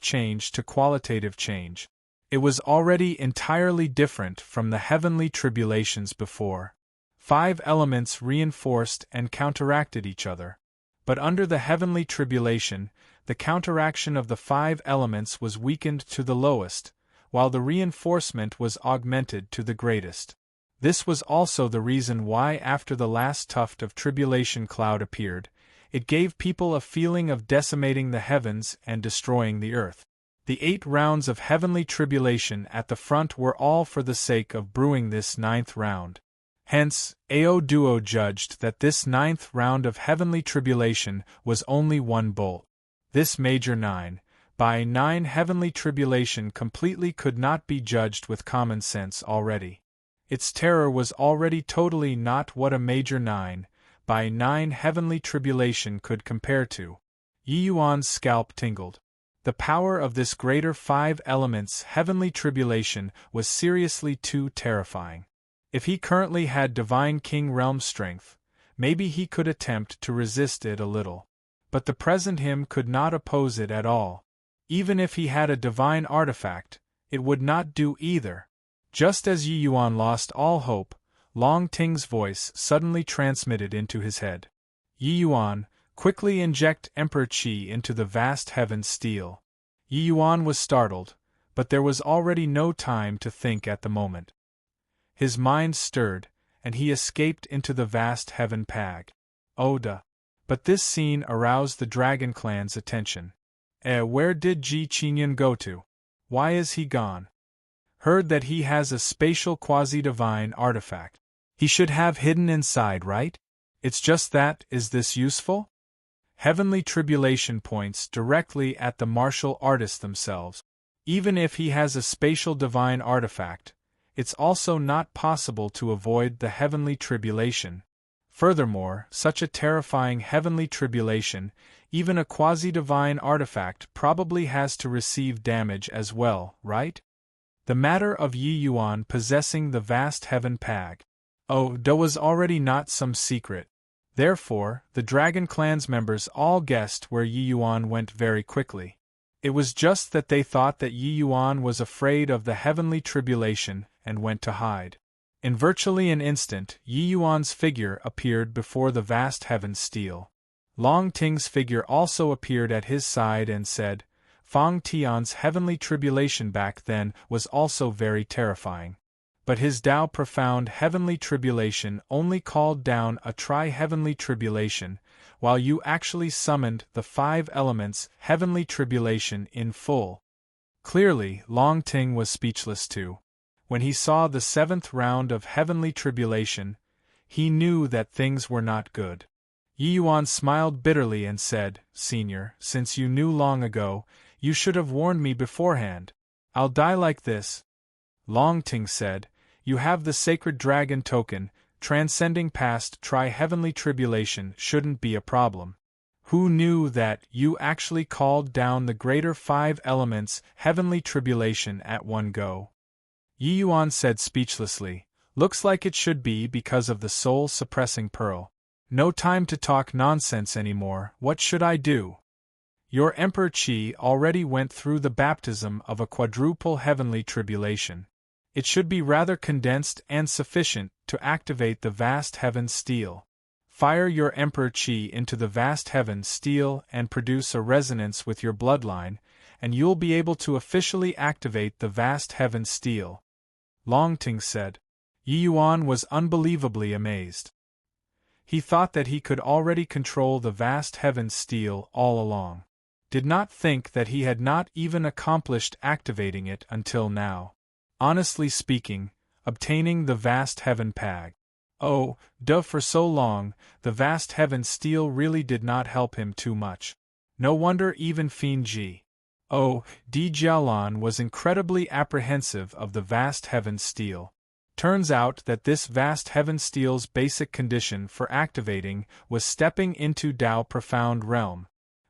change to qualitative change. It was already entirely different from the heavenly tribulations before. 5 elements reinforced and counteracted each other. But under the heavenly tribulation, the counteraction of the 5 elements was weakened to the lowest, while the reinforcement was augmented to the greatest. This was also the reason why after the last tuft of tribulation cloud appeared, it gave people a feeling of decimating the heavens and destroying the earth. The 8 rounds of heavenly tribulation at the front were all for the sake of brewing this 9th round. Hence, Ao Duo judged that this 9th round of heavenly tribulation was only 1 bolt. This major 9 by 9 heavenly tribulation completely could not be judged with common sense already. Its terror was already totally not what a major 9 by 9 heavenly tribulation could compare to. Yi Yuan's scalp tingled. The power of this greater 5 elements heavenly tribulation was seriously too terrifying. If he currently had Divine King Realm strength, maybe he could attempt to resist it a little. But the present him could not oppose it at all. Even if he had a divine artifact, it would not do either. Just as Yi Yuan lost all hope, Long Ting's voice suddenly transmitted into his head. Yi Yuan, quickly inject Emperor Qi into the vast heaven steel. Yi Yuan was startled, but there was already no time to think at the moment. His mind stirred, and he escaped into the vast heaven pag. Oda. But this scene aroused the Dragon Clan's attention. Where did Ji Qingyun go to? Why is he gone? Heard that he has a spatial quasi-divine artifact. He should have hidden inside, right? It's just that, is this useful? Heavenly tribulation points directly at the martial artists themselves. Even if he has a spatial divine artifact, it's also not possible to avoid the heavenly tribulation. Furthermore, such a terrifying heavenly tribulation, even a quasi-divine artifact probably has to receive damage as well, right? The matter of Yi Yuan possessing the vast heaven pag. That was already not some secret. Therefore, the Dragon Clan's members all guessed where Yi Yuan went very quickly. It was just that they thought that Yi Yuan was afraid of the heavenly tribulation and went to hide. In virtually an instant, Yi Yuan's figure appeared before the vast heaven steel. Long Ting's figure also appeared at his side and said, Fang Tian's heavenly tribulation back then was also very terrifying. But his Tao profound heavenly tribulation only called down a tri-heavenly tribulation, while you actually summoned the 5 elements heavenly tribulation in full. Clearly, Long Ting was speechless too. When he saw the 7th round of heavenly tribulation, he knew that things were not good. Yi Yuan smiled bitterly and said, Senior, since you knew long ago, you should have warned me beforehand. I'll die like this. Long Ting said, You have the sacred dragon token, transcending past tri-heavenly tribulation shouldn't be a problem. Who knew that you actually called down the greater 5 elements heavenly tribulation at one go? Yi Yuan said speechlessly, Looks like it should be because of the soul-suppressing pearl. No time to talk nonsense anymore, what should I do? Your Emperor Qi already went through the baptism of a quadruple heavenly tribulation. It should be rather condensed and sufficient to activate the vast heaven steel. Fire your Emperor Qi into the vast heaven steel and produce a resonance with your bloodline, and you'll be able to officially activate the vast heaven steel. Long Ting said. Yi Yuan was unbelievably amazed. He thought that he could already control the vast heaven steel all along. Did not think that he had not even accomplished activating it until now. Honestly speaking, obtaining the vast heaven pag. For so long, the vast heaven steel really did not help him too much. No wonder even Fiend Ji. Di Jialan was incredibly apprehensive of the vast heaven steel. Turns out that this vast heaven steel's basic condition for activating was stepping into Tao profound realm.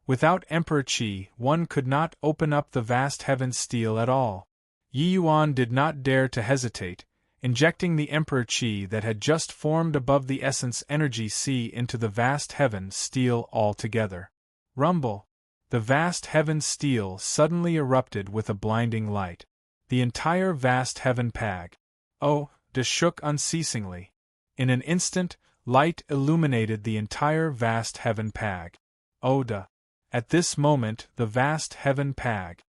Without Emperor Qi, one could not open up the vast heaven steel at all. Yi Yuan did not dare to hesitate, injecting the Emperor Qi that had just formed above the essence energy C into the vast heaven steel altogether. Rumble! The vast heaven steel suddenly erupted with a blinding light. The entire vast heaven pag. Shook unceasingly. In an instant, light illuminated the entire vast heaven pag. At this moment, the vast heaven pag.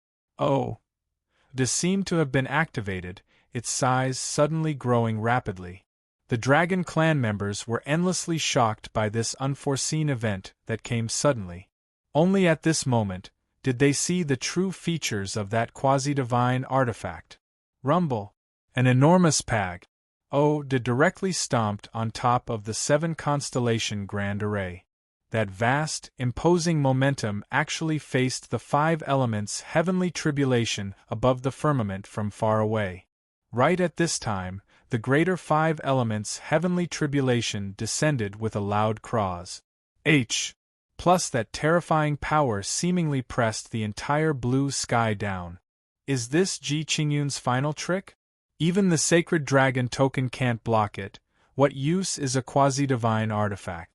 Seemed to have been activated, its size suddenly growing rapidly. The Dragon Clan members were endlessly shocked by this unforeseen event that came suddenly. Only at this moment did they see the true features of that quasi-divine artifact. Rumble! An enormous pag. Directly stomped on top of the 7 constellation grand array. That vast, imposing momentum actually faced the 5 elements heavenly tribulation above the firmament from far away. Right at this time, the greater 5 elements heavenly tribulation descended with a loud cross. Plus that terrifying power seemingly pressed the entire blue sky down. Is this Ji Qingyun's final trick? Even the sacred dragon token can't block it. What use is a quasi-divine artifact?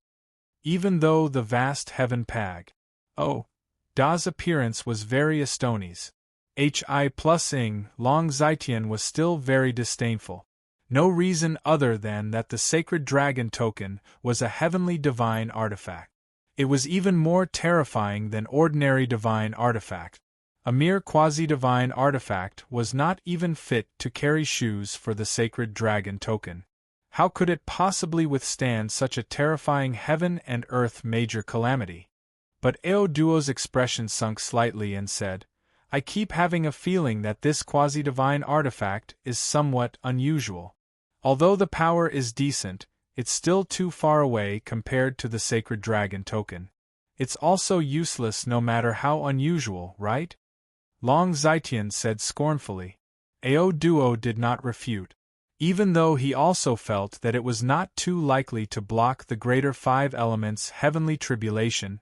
Even though the vast heaven pag. Oh, Da's appearance was very astonies. Hi plus ing, Long Zitian was still very disdainful. No reason other than that the sacred dragon token was a heavenly divine artifact. It was even more terrifying than ordinary divine artifact. A mere quasi-divine artifact was not even fit to carry shoes for the sacred dragon token. How could it possibly withstand such a terrifying heaven and earth major calamity? But Ao Duo's expression sunk slightly and said, I keep having a feeling that this quasi-divine artifact is somewhat unusual. Although the power is decent, it's still too far away compared to the sacred dragon token. It's also useless no matter how unusual, right? Long Zitian said scornfully. Ao Duo did not refute. Even though he also felt that it was not too likely to block the greater five elements' heavenly tribulation,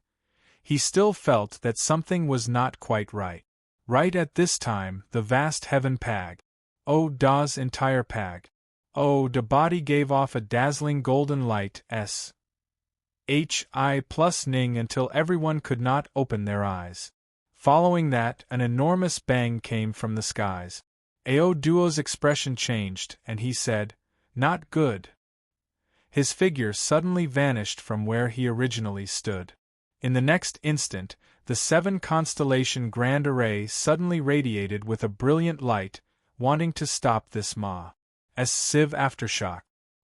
he still felt that something was not quite right. Right at this time, the vast heaven pag. Oh, Da's entire pag. Oh, the body gave off a dazzling golden light Hi plus ning until everyone could not open their eyes. Following that, an enormous bang came from the skies. Ao Duo's expression changed, and he said, Not good. His figure suddenly vanished from where he originally stood. In the next instant, the seven-constellation grand array suddenly radiated with a brilliant light, wanting to stop this massive aftershock.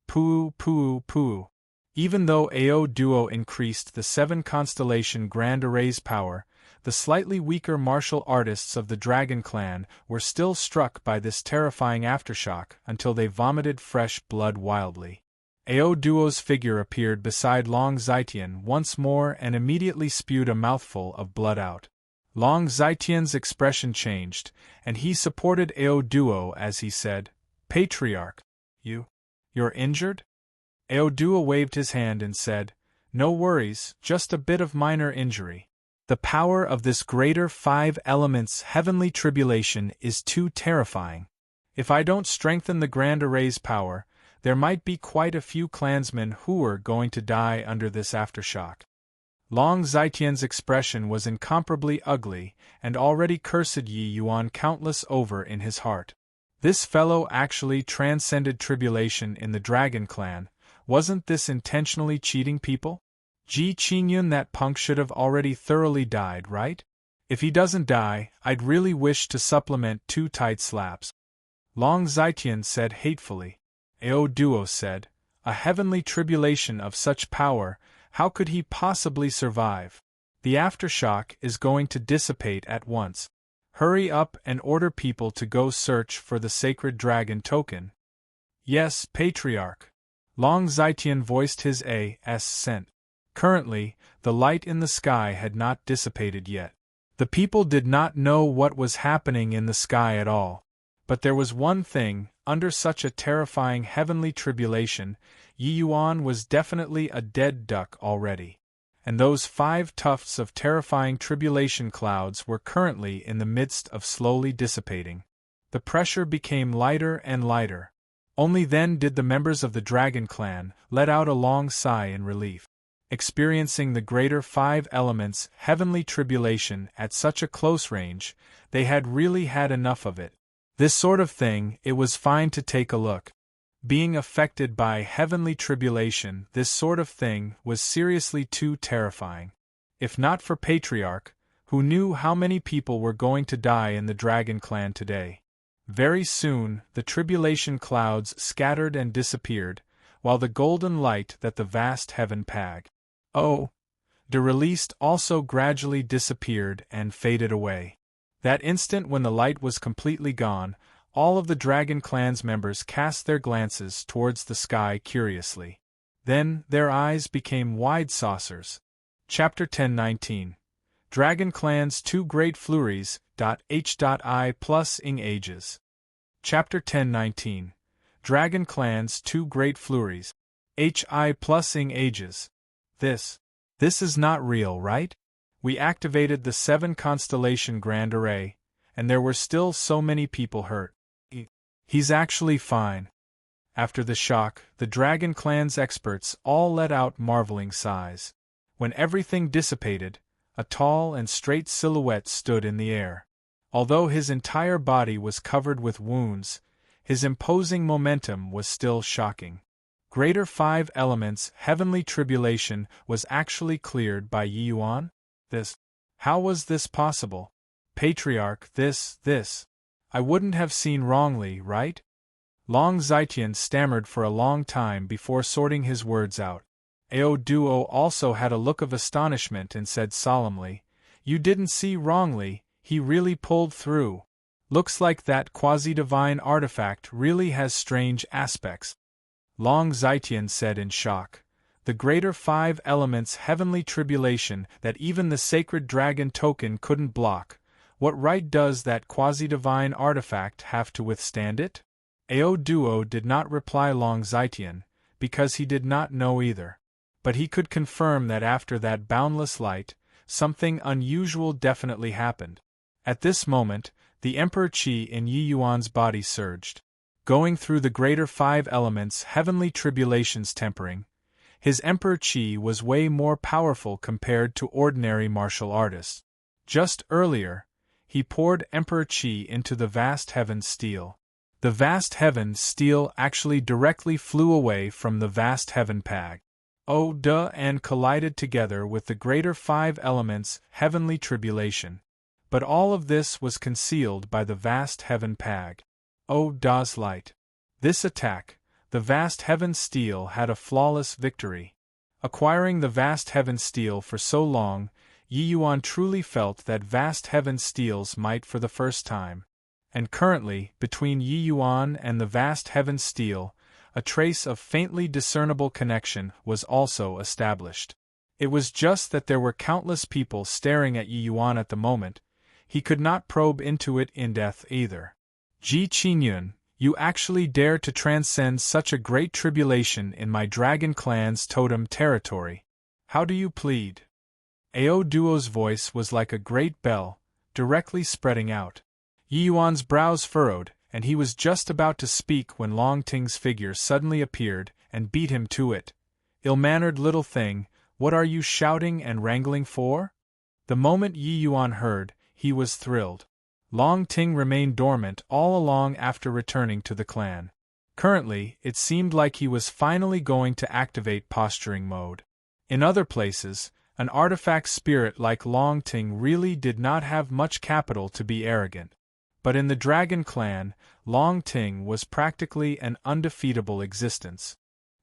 Poo. Even though Ao Duo increased the seven-constellation grand array's power, the slightly weaker martial artists of the Dragon Clan were still struck by this terrifying aftershock until they vomited fresh blood wildly. Ao Duo's figure appeared beside Long Zitian once more and immediately spewed a mouthful of blood out. Long Zitian's expression changed, and he supported Ao Duo as he said, Patriarch, you're injured? Ao Duo waved his hand and said, No worries, just a bit of minor injury. The power of this greater five elements heavenly tribulation is too terrifying. If I don't strengthen the Grand Array's power, there might be quite a few clansmen who were going to die under this aftershock. Long Zitian's expression was incomparably ugly, and already cursed Yi Yuan countless over in his heart. This fellow actually transcended tribulation in the Dragon Clan. Wasn't this intentionally cheating people? Ji Qingyun, that punk should have already thoroughly died, right? If he doesn't die, I'd really wish to supplement 2 tight slaps. Long Zitian said hatefully. Ao Duo said, A heavenly tribulation of such power, how could he possibly survive? The aftershock is going to dissipate at once. Hurry up and order people to go search for the sacred dragon token. Yes, Patriarch. Long Zitian voiced his assent. Currently, the light in the sky had not dissipated yet. The people did not know what was happening in the sky at all. But there was one thing, under such a terrifying heavenly tribulation, Yi Yuan was definitely a dead duck already. And those 5 tufts of terrifying tribulation clouds were currently in the midst of slowly dissipating. The pressure became lighter and lighter. Only then did the members of the Dragon Clan let out a long sigh in relief. Experiencing the greater 5 elements heavenly tribulation at such a close range, they had really had enough of it. This sort of thing, it was fine to take a look. Being affected by heavenly tribulation, this sort of thing was seriously too terrifying. If not for Patriarch, who knew how many people were going to die in the Dragon Clan today. Very soon, the tribulation clouds scattered and disappeared, while the golden light that the vast heaven pag. The released also gradually disappeared and faded away. That instant when the light was completely gone, all of the Dragon Clan's members cast their glances towards the sky curiously. Then, their eyes became wide saucers. Chapter 10:19 Dragon Clan's 2 Great Flurries. H.I plus ing ages. Chapter 10:19 Dragon Clan's 2 Great Flurries. H.I plus ing ages. This is not real, right? We activated the 7 constellation grand array, and there were still so many people hurt. He's actually fine. After the shock, the Dragon Clan's experts all let out marveling sighs. When everything dissipated, a tall and straight silhouette stood in the air. Although his entire body was covered with wounds, his imposing momentum was still shocking. Greater Five Elements heavenly tribulation was actually cleared by Yi Yuan? How was this possible? Patriarch, this. I wouldn't have seen wrongly, right? Long Zetian stammered for a long time before sorting his words out. Ao Duo also had a look of astonishment and said solemnly, "You didn't see wrongly, he really pulled through. Looks like that quasi-divine artifact really has strange aspects." Long Zetian said in shock, "The greater Five Elements heavenly tribulation that even the sacred dragon token couldn't block. What right does that quasi-divine artifact have to withstand it?" Ao Duo did not reply Long Zetian, because he did not know either. But he could confirm that after that boundless light, something unusual definitely happened. At this moment, the Emperor Qi in Yi Yuan's body surged. Going through the greater Five Elements heavenly tribulations tempering, his Emperor Qi was way more powerful compared to ordinary martial artists. Just earlier, he poured Emperor Qi into the vast heaven's steel. The vast heaven steel actually directly flew away from the vast heaven pag. And collided together with the greater Five Elements heavenly tribulation. But all of this was concealed by the vast heaven pag. Da's light. This attack, the vast heaven steel had a flawless victory. Acquiring the vast heaven steel for so long, Yi Yuan truly felt that vast heaven steel's might for the first time. And currently, between Yi Yuan and the vast heaven steel, a trace of faintly discernible connection was also established. It was just that there were countless people staring at Yi Yuan at the moment. He could not probe into it in depth either. "Ji Qingyun, you actually dare to transcend such a great tribulation in my Dragon Clan's totem territory. How do you plead?" Ao Duo's voice was like a great bell, directly spreading out. Yi Yuan's brows furrowed, and he was just about to speak when Long Ting's figure suddenly appeared and beat him to it. "Ill-mannered little thing, what are you shouting and wrangling for?" The moment Yi Yuan heard, he was thrilled. Long Ting remained dormant all along after returning to the clan. Currently, it seemed like he was finally going to activate posturing mode. In other places, an artifact spirit like Long Ting really did not have much capital to be arrogant. But in the Dragon Clan, Long Ting was practically an undefeatable existence.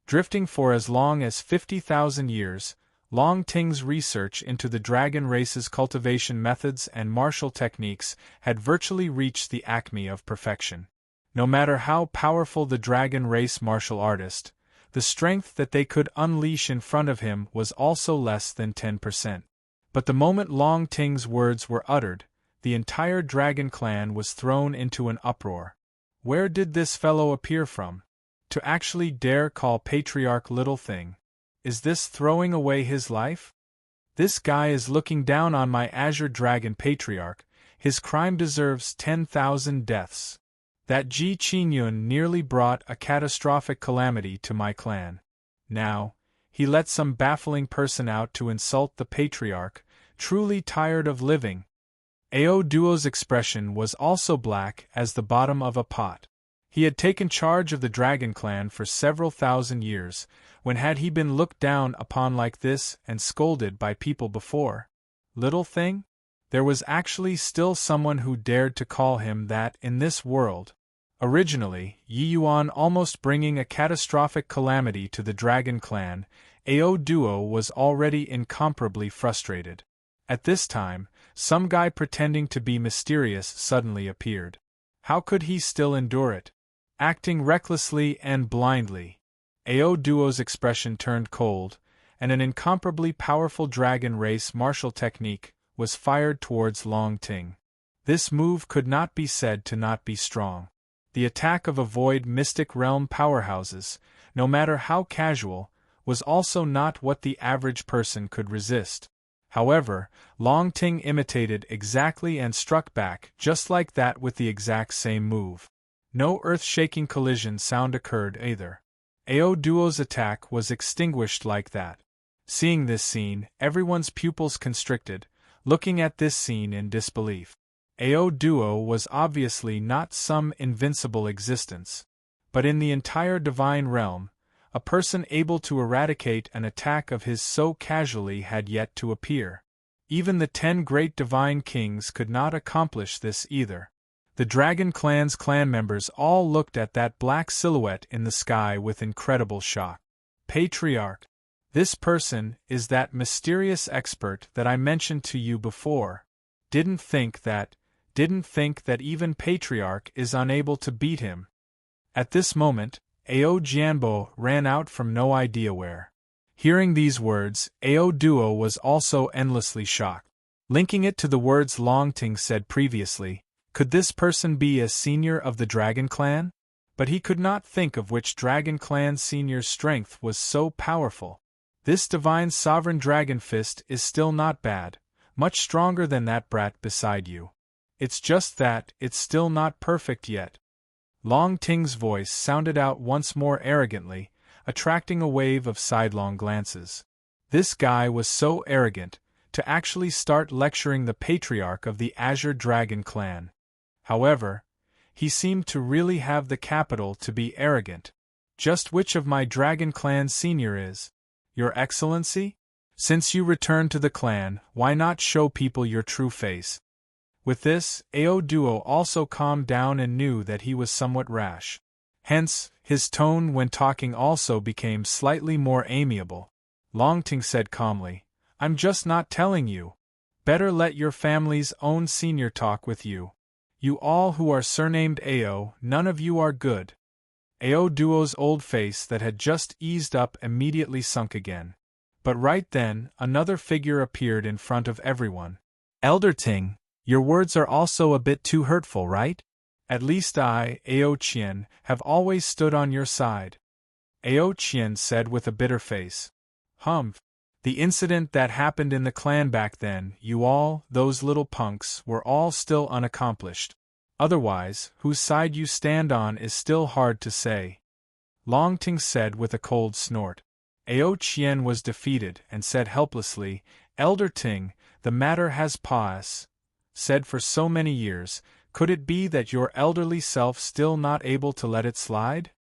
Drifting for as long as 50,000 years, Long Ting's research into the dragon race's cultivation methods and martial techniques had virtually reached the acme of perfection. No matter how powerful the dragon race martial artist, the strength that they could unleash in front of him was also less than 10%. But the moment Long Ting's words were uttered, the entire Dragon Clan was thrown into an uproar. Where did this fellow appear from? To actually dare call Patriarch little thing. Is this throwing away his life? This guy is looking down on my Azure Dragon Patriarch. His crime deserves 10,000 deaths. That Ji Qingyun nearly brought a catastrophic calamity to my clan. Now, he let some baffling person out to insult the Patriarch, truly tired of living. Ao Duo's expression was also black as the bottom of a pot. He had taken charge of the Dragon Clan for several thousand years. When had he been looked down upon like this and scolded by people before? Little thing? There was actually still someone who dared to call him that in this world. Originally, Yi Yuan almost bringing a catastrophic calamity to the Dragon Clan, Ao Duo was already incomparably frustrated. At this time, some guy pretending to be mysterious suddenly appeared. How could he still endure it? Acting recklessly and blindly. Ao Duo's expression turned cold, and an incomparably powerful dragon race martial technique was fired towards Long Ting. This move could not be said to not be strong. The attack of a void mystic realm powerhouses, no matter how casual, was also not what the average person could resist. However, Long Ting imitated exactly and struck back just like that with the exact same move. No earth-shaking collision sound occurred either. Ao Duo's attack was extinguished like that. Seeing this scene, everyone's pupils constricted, looking at this scene in disbelief. Ao Duo was obviously not some invincible existence. But in the entire divine realm, a person able to eradicate an attack of his so casually had yet to appear. Even the 10 great divine kings could not accomplish this either. The Dragon Clan's clan members all looked at that black silhouette in the sky with incredible shock. Patriarch. This person is that mysterious expert that I mentioned to you before. Didn't think that even Patriarch is unable to beat him. At this moment, Ao Jianbo ran out from no idea where. Hearing these words, Ao Duo was also endlessly shocked. Linking it to the words Longting said previously, could this person be a senior of the Dragon Clan? But he could not think of which Dragon Clan senior's strength was so powerful. This divine sovereign dragon fist is still not bad, much stronger than that brat beside you. It's just that it's still not perfect yet. Long Ting's voice sounded out once more arrogantly, attracting a wave of sidelong glances. This guy was so arrogant, to actually start lecturing the patriarch of the Azure Dragon Clan. However, he seemed to really have the capital to be arrogant. Just which of my Dragon Clan senior is? Your Excellency? Since you returned to the clan, why not show people your true face? With this, Ao Duo also calmed down and knew that he was somewhat rash. Hence, his tone when talking also became slightly more amiable. Longting said calmly, I'm just not telling you. Better let your family's own senior talk with you. You all who are surnamed Ao, none of you are good. Ao Duo's old face that had just eased up immediately sunk again. But right then, another figure appeared in front of everyone. Elder Ting, your words are also a bit too hurtful, right? At least I, Ao Qian, have always stood on your side. Ao Qian said with a bitter face. The incident that happened in the clan back then, you all, those little punks, were all still unaccomplished. Otherwise, whose side you stand on is still hard to say. Longting said with a cold snort. Ao Qian was defeated and said helplessly, Elder Ting, the matter has said for so many years, could it be that your elderly self still not able to let it slide?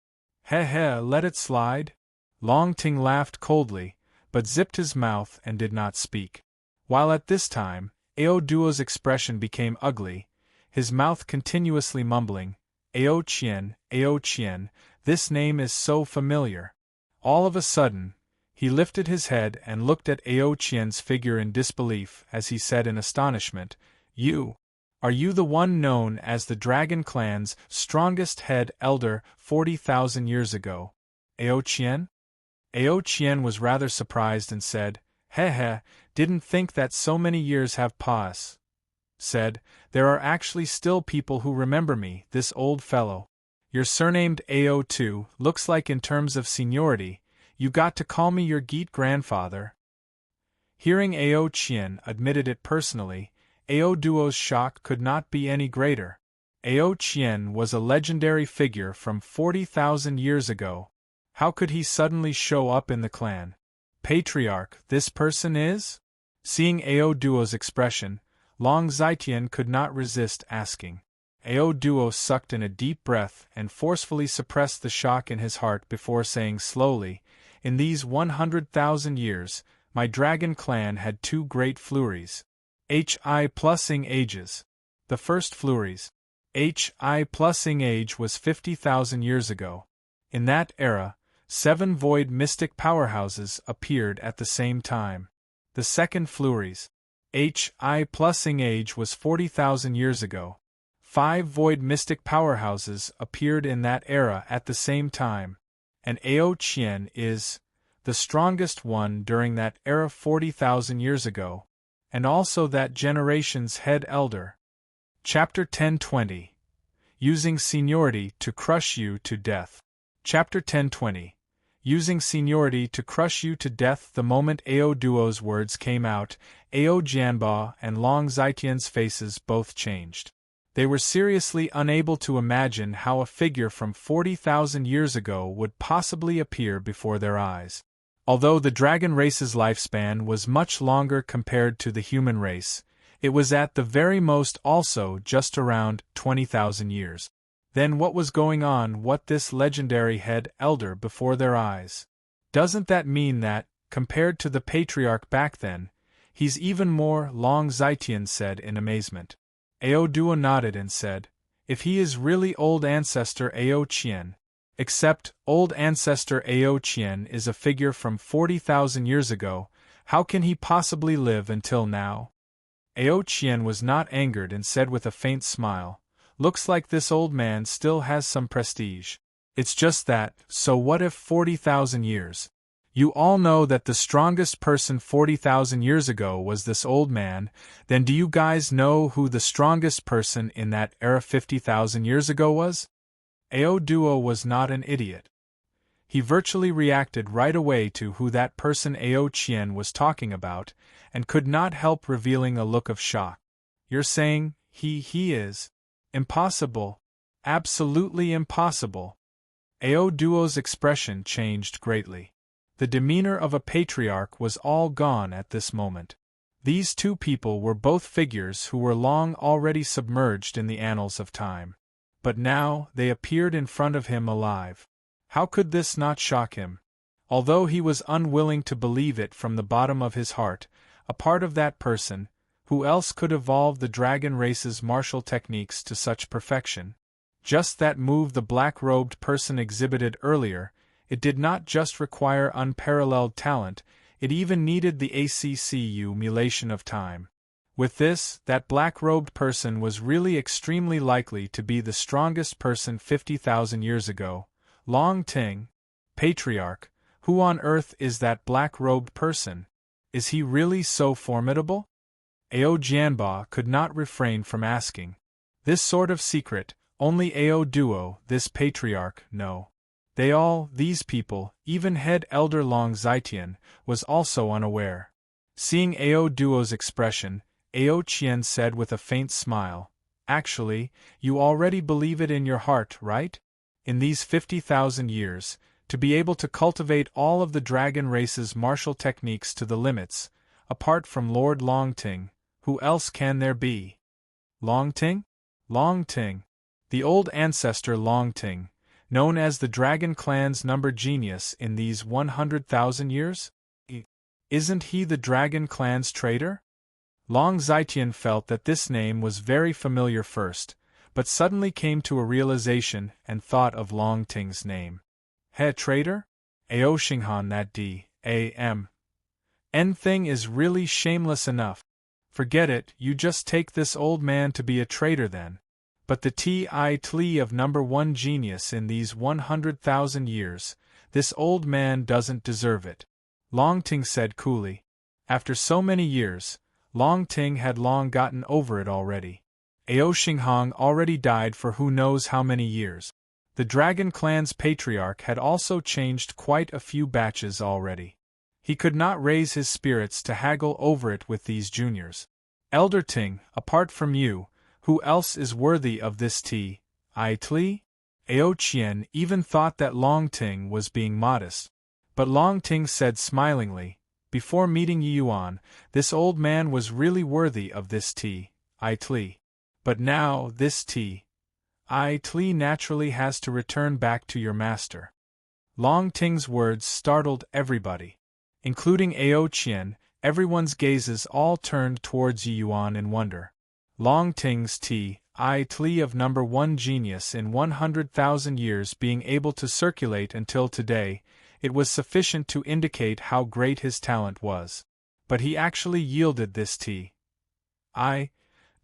Let it slide? Longting laughed coldly, but zipped his mouth and did not speak. While at this time, Ao Duo's expression became ugly, his mouth continuously mumbling, Ao Qian, this name is so familiar. All of a sudden, he lifted his head and looked at Ao Qian's figure in disbelief as he said in astonishment, Are you the one known as the Dragon Clan's strongest head elder 40,000 years ago? Ao Qian? Ao Qian was rather surprised and said, didn't think that so many years have passed. Said, there are actually still people who remember me, this old fellow. You're surnamed Ao too, looks like in terms of seniority, you got to call me your Geet grandfather. Hearing Ao Qian admitted it personally, Ao Duo's shock could not be any greater. Ao Qian was a legendary figure from 40,000 years ago. How could he suddenly show up in the clan? Patriarch, this person is? Seeing Ao Duo's expression, Long Zitian could not resist asking. Ao Duo sucked in a deep breath and forcefully suppressed the shock in his heart before saying slowly, in these 100,000 years, my dragon clan had 2 great flurries. Hi+ing ages. The first flurries. Hi+ing age was 50,000 years ago. In that era, 7 void mystic powerhouses appeared at the same time. The second flurries. Hi+ing age was 40,000 years ago. 5 void mystic powerhouses appeared in that era at the same time. And Ao Qian is the strongest one during that era 40,000 years ago, and also that generation's head elder. Chapter 1020. Using Seniority to Crush You to Death. Chapter 1020. Using seniority to crush you to death. The moment Ao Duo's words came out, Ao Jianba and Long Zitian's faces both changed. They were seriously unable to imagine how a figure from 40,000 years ago would possibly appear before their eyes. Although the dragon race's lifespan was much longer compared to the human race, it was at the very most also just around 20,000 years. Then what was going on with this legendary head elder before their eyes? Doesn't that mean that, compared to the patriarch back then, he's even more? Long Zitian said in amazement. Ao Duo nodded and said, if he is really old ancestor Ao Qian, except old ancestor Ao Qian is a figure from 40,000 years ago, how can he possibly live until now? Ao Qian was not angered and said with a faint smile, looks like this old man still has some prestige. It's just that, so what if 40,000 years? You all know that the strongest person 40,000 years ago was this old man, then do you guys know who the strongest person in that era 50,000 years ago was? Ao Duo was not an idiot. He virtually reacted right away to who that person Ao Qian was talking about, and could not help revealing a look of shock. You're saying, he is? Impossible. Absolutely impossible. Ao Duo's expression changed greatly. The demeanor of a patriarch was all gone at this moment. These two people were both figures who were long already submerged in the annals of time. But now they appeared in front of him alive. How could this not shock him? Although he was unwilling to believe it from the bottom of his heart, a part of that person, who else could evolve the dragon race's martial techniques to such perfection? Just that move the black-robed person exhibited earlier, it did not just require unparalleled talent, it even needed the accumulation of time. With this, that black-robed person was really extremely likely to be the strongest person 50,000 years ago. Long Ting, patriarch, who on earth is that black-robed person? Is he really so formidable? Ao Jianba could not refrain from asking. This sort of secret, only Ao Duo, this patriarch, know. These people, even head elder Long Zitian, was also unaware. Seeing Ao Duo's expression, Ao Qian said with a faint smile, actually, you already believe it in your heart, right? In these 50,000 years, to be able to cultivate all of the dragon race's martial techniques to the limits, apart from Lord Longting, who else can there be? Longting? Longting. The old ancestor Longting, known as the Dragon Clan's number genius in these 100,000 years? Isn't he the Dragon Clan's traitor? Long Zitian felt that this name was very familiar first, but suddenly came to a realization and thought of Long Ting's name. He traitor? Ao Xinghan, that D.A.M. N thing is really shameless enough. Forget it, you just take this old man to be a traitor then. But the title of number one genius in these 100,000 years, this old man doesn't deserve it. Long Ting said coolly. After so many years, Long Ting had long gotten over it already. Ao Xinghang already died for who knows how many years. The Dragon Clan's patriarch had also changed quite a few batches already. He could not raise his spirits to haggle over it with these juniors. Elder Ting, apart from you, who else is worthy of this title? Ao Qian even thought that Long Ting was being modest. But Long Ting said smilingly, before meeting Yi Yuan, this old man was really worthy of this title. But now this title naturally has to return back to your master. Long Ting's words startled everybody. Including Ao Qian, everyone's gazes all turned towards Yi Yuan in wonder. Long Ting's title of number one genius in 100,000 years being able to circulate until today, it was sufficient to indicate how great his talent was. But he actually yielded this title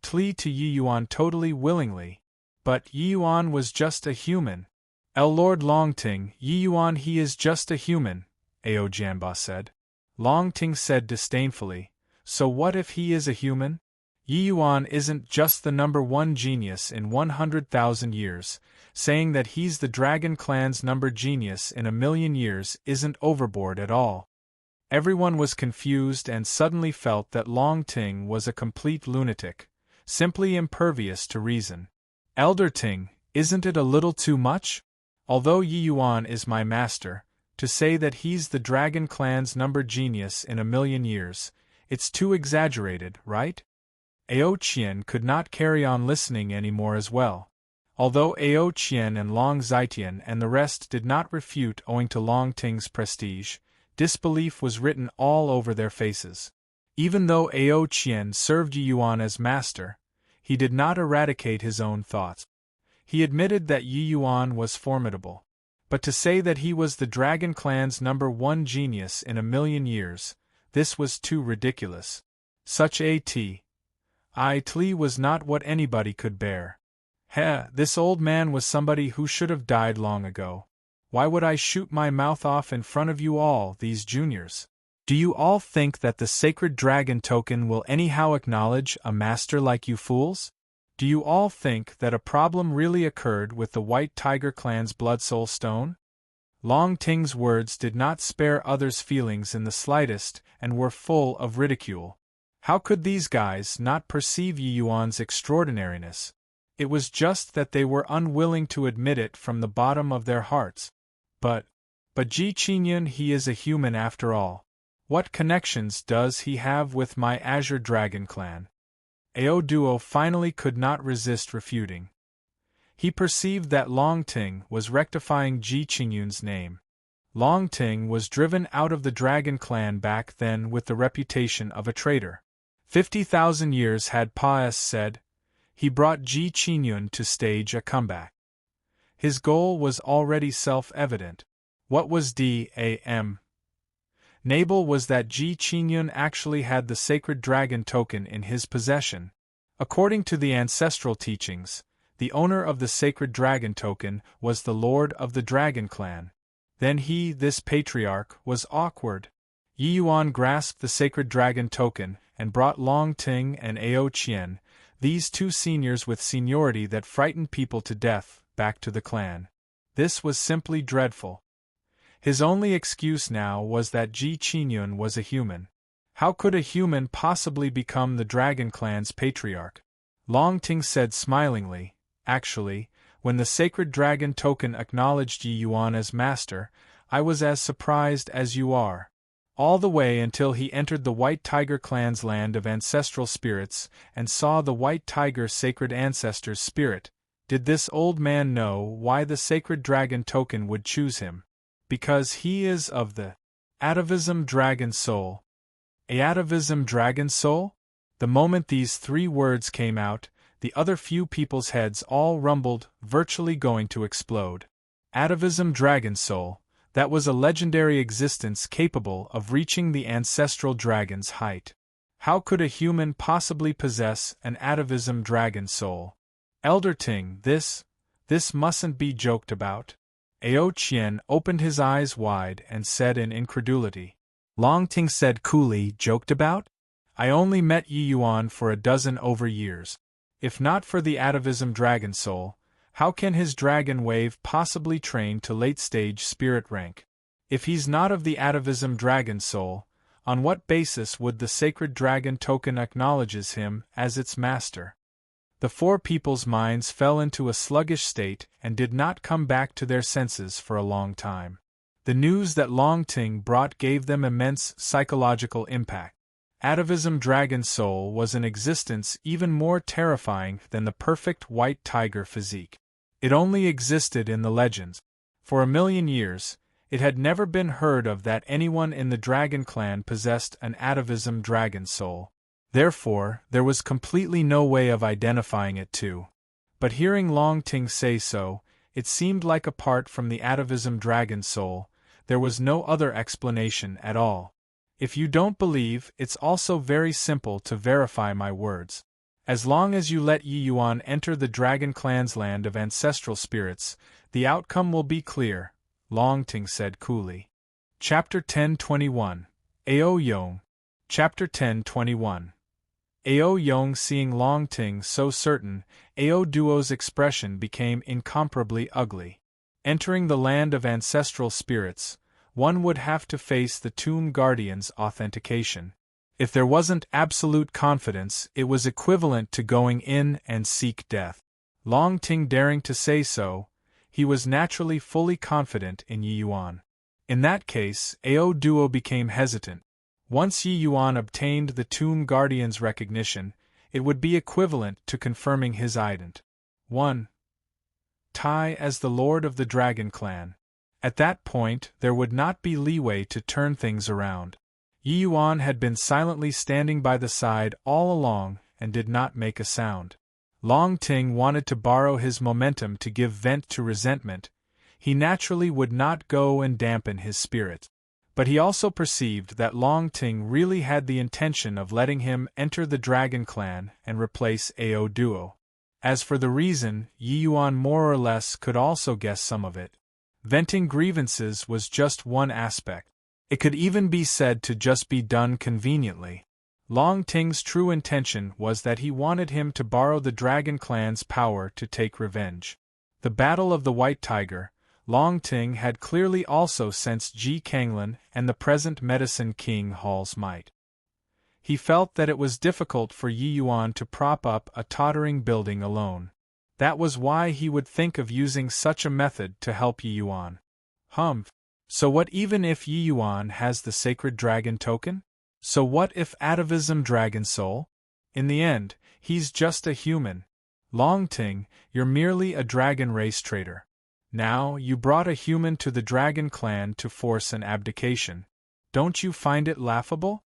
to Yi Yuan totally willingly. But Yi Yuan was just a human. Lord Longting, Yi Yuan he is just a human, Ao Jianba said. Longting said disdainfully, so what if he is a human? Yi Yuan isn't just the number one genius in 100,000 years, saying that he's the Dragon Clan's number genius in 1,000,000 years isn't overboard at all. Everyone was confused and suddenly felt that Long Ting was a complete lunatic, simply impervious to reason. Elder Ting, isn't it a little too much? Although Yi Yuan is my master, to say that he's the Dragon Clan's number genius in a million years, it's too exaggerated, right? Ao Qian could not carry on listening anymore as well. Although Ao Qian and Long Zitian and the rest did not refute owing to Long Ting's prestige, disbelief was written all over their faces. Even though Ao Qian served Yi Yuan as master, he did not eradicate his own thoughts. He admitted that Yi Yuan was formidable. But to say that he was the Dragon Clan's number one genius in a million years, this was too ridiculous. Such a tli was not what anybody could bear. This old man was somebody who should have died long ago. Why would I shoot my mouth off in front of you all, these juniors? Do you all think that the sacred dragon token will anyhow acknowledge a master like you fools? Do you all think that a problem really occurred with the White Tiger Clan's Blood Soul Stone? Long Ting's words did not spare others' feelings in the slightest and were full of ridicule. How could these guys not perceive Yi Yuan's extraordinariness? It was just that they were unwilling to admit it from the bottom of their hearts. But Ji Qingyun, he is a human after all. What connections does he have with my Azure Dragon Clan? Ao Duo finally could not resist refuting. He perceived that Long Ting was rectifying Ji Qingyun's name. Long Ting was driven out of the Dragon Clan back then with the reputation of a traitor. 50,000 years had passed, said. He brought Ji Qingyun to stage a comeback. His goal was already self-evident. What was D.A.M. Nable was that Ji Qingyun actually had the sacred dragon token in his possession. According to the ancestral teachings, the owner of the sacred dragon token was the lord of the Dragon Clan. Then this patriarch, was awkward. Yi Yuan grasped the sacred dragon token and brought Long Ting and Ao Qian, these two seniors with seniority that frightened people to death, back to the clan. This was simply dreadful. His only excuse now was that Ji Qingyun was a human. How could a human possibly become the Dragon Clan's patriarch? Long Ting said smilingly, actually, when the sacred dragon token acknowledged Yi Yuan as master, I was as surprised as you are. All the way until he entered the White Tiger Clan's land of ancestral spirits and saw the White Tiger sacred ancestor's spirit, did this old man know why the sacred dragon token would choose him. Because he is of the atavism dragon soul. Atavism dragon soul? The moment these three words came out, the other few people's heads all rumbled, virtually going to explode. Atavism dragon soul. That was a legendary existence capable of reaching the ancestral dragon's height. How could a human possibly possess an atavism dragon soul? Elder Ting, this mustn't be joked about. Ao Qian opened his eyes wide and said in incredulity. Long Ting said coolly, joked about? I only met Yi Yuan for a dozen over years. If not for the atavism dragon soul, how can his dragon wave possibly train to late-stage spirit rank? If he's not of the atavism dragon soul, on what basis would the sacred dragon token acknowledges him as its master? The four people's minds fell into a sluggish state and did not come back to their senses for a long time. The news that Long Ting brought gave them immense psychological impact. Atavism dragon soul was an existence even more terrifying than the perfect white tiger physique. It only existed in the legends. For a million years, it had never been heard of that anyone in the Dragon Clan possessed an atavism dragon soul. Therefore, there was completely no way of identifying it too. But hearing Long Ting say so, it seemed like apart from the atavism dragon soul, there was no other explanation at all. If you don't believe, it's also very simple to verify my words. As long as you let Yi Yuan enter the Dragon Clan's land of ancestral spirits, the outcome will be clear, Long Ting said coolly. Chapter 1021. Ao Yong. Chapter 1021. Ao Yong seeing Long Ting so certain, Ao Duo's expression became incomparably ugly. Entering the land of ancestral spirits, one would have to face the Tomb Guardian's authentication. If there wasn't absolute confidence, it was equivalent to going in and seek death. Long Ting daring to say so, he was naturally fully confident in Yi Yuan. In that case, Ao Duo became hesitant. Once Yi Yuan obtained the Tomb Guardian's recognition, it would be equivalent to confirming his ident. 1. Tai as the Lord of the Dragon Clan. At that point, there would not be leeway to turn things around. Yi Yuan had been silently standing by the side all along and did not make a sound. Long Ting wanted to borrow his momentum to give vent to resentment. He naturally would not go and dampen his spirit. But he also perceived that Long Ting really had the intention of letting him enter the Dragon Clan and replace Ao Duo. As for the reason, Yi Yuan more or less could also guess some of it. Venting grievances was just one aspect. It could even be said to just be done conveniently. Long Ting's true intention was that he wanted him to borrow the Dragon Clan's power to take revenge. The Battle of the White Tiger, Long Ting had clearly also sensed Ji Kanglan and the present Medicine King Hall's might. He felt that it was difficult for Yi Yuan to prop up a tottering building alone. That was why he would think of using such a method to help Yi Yuan. So what even if Yi Yuan has the sacred dragon token? So what if atavism dragon soul? In the end, he's just a human. Long Ting, you're merely a dragon race traitor. Now, you brought a human to the Dragon Clan to force an abdication. Don't you find it laughable?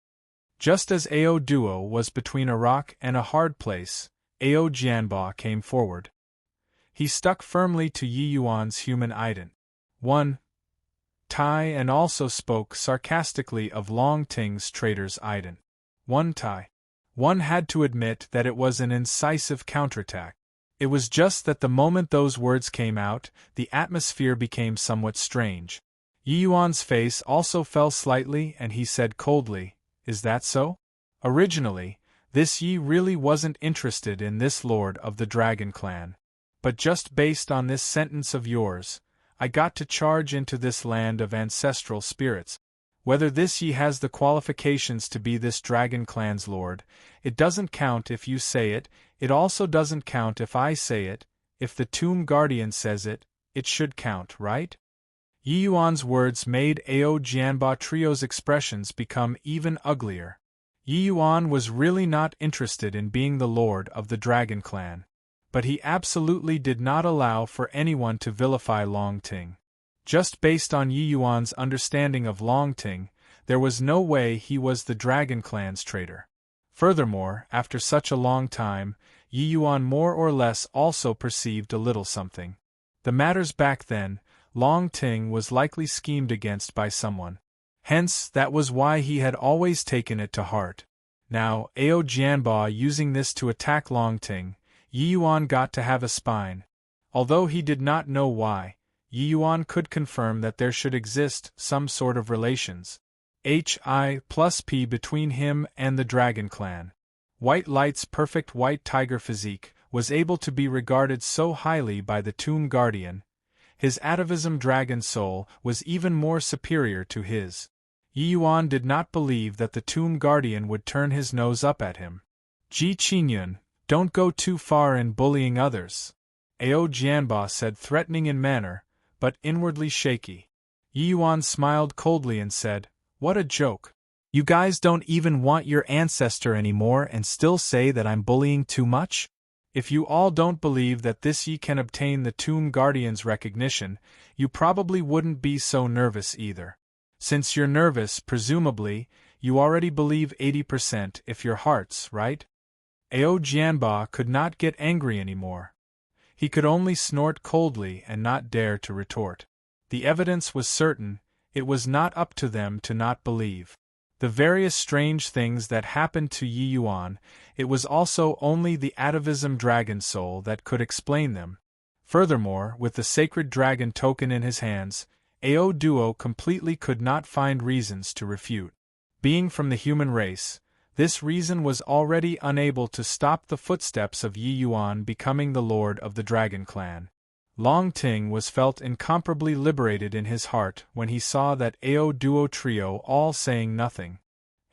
Just as Ao Duo was between a rock and a hard place, Ao Jianba came forward. He stuck firmly to Yi Yuan's human ident. 1. Tai and also spoke sarcastically of Long Ting's traitor's ident. 1 Tai. One had to admit that it was an incisive counterattack. It was just that the moment those words came out, the atmosphere became somewhat strange. Yi Yuan's face also fell slightly and he said coldly, "Is that so? Originally, this Yi really wasn't interested in this Lord of the Dragon Clan. But just based on this sentence of yours, I got to charge into this land of ancestral spirits. Whether this Yi has the qualifications to be this Dragon Clan's lord, it doesn't count if you say it, it also doesn't count if I say it, if the Tomb Guardian says it, it should count, right?" Yi Yuan's words made Ao Jianba Trio's expressions become even uglier. Yi Yuan was really not interested in being the lord of the Dragon Clan. But he absolutely did not allow for anyone to vilify Long Ting. Just based on Yi Yuan's understanding of Long Ting, there was no way he was the Dragon Clan's traitor. Furthermore, after such a long time, Yi Yuan more or less also perceived a little something. The matters back then, Long Ting was likely schemed against by someone. Hence, that was why he had always taken it to heart. Now, Ao Jianba using this to attack Long Ting, Yi Yuan got to have a spine. Although he did not know why, Yi Yuan could confirm that there should exist some sort of relations. Hi+P between him and the Dragon Clan. White Light's perfect white tiger physique was able to be regarded so highly by the Tomb Guardian. His atavism dragon soul was even more superior to his. Yi Yuan did not believe that the Tomb Guardian would turn his nose up at him. Ji Qingyun, don't go too far in bullying others. Ao Jianba said, threatening in manner, but inwardly shaky. Yi Yuan smiled coldly and said, "What a joke. You guys don't even want your ancestor anymore and still say that I'm bullying too much? If you all don't believe that this Yi can obtain the Tomb Guardian's recognition, you probably wouldn't be so nervous either. Since you're nervous, presumably, you already believe 80% if your hearts, right?" Ao Jianba could not get angry anymore. He could only snort coldly and not dare to retort. The evidence was certain, it was not up to them to not believe. The various strange things that happened to Yi Yuan, it was also only the atavism dragon soul that could explain them. Furthermore, with the sacred dragon token in his hands, Ao Duo completely could not find reasons to refute. Being from the human race, this reason was already unable to stop the footsteps of Yi Yuan becoming the lord of the Dragon Clan. Long Ting was felt incomparably liberated in his heart when he saw that Ao Duo trio all saying nothing.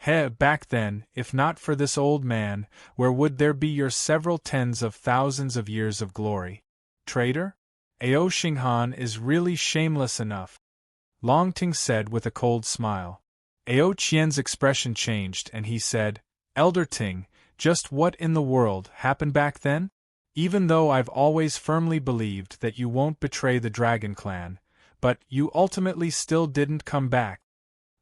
Back then, if not for this old man, where would there be your several tens of thousands of years of glory? Traitor? Ao Xinghan is really shameless enough, Long Ting said with a cold smile. Ao Qian's expression changed and he said, Elder Ting, just what in the world happened back then? Even though I've always firmly believed that you won't betray the Dragon Clan, but you ultimately still didn't come back.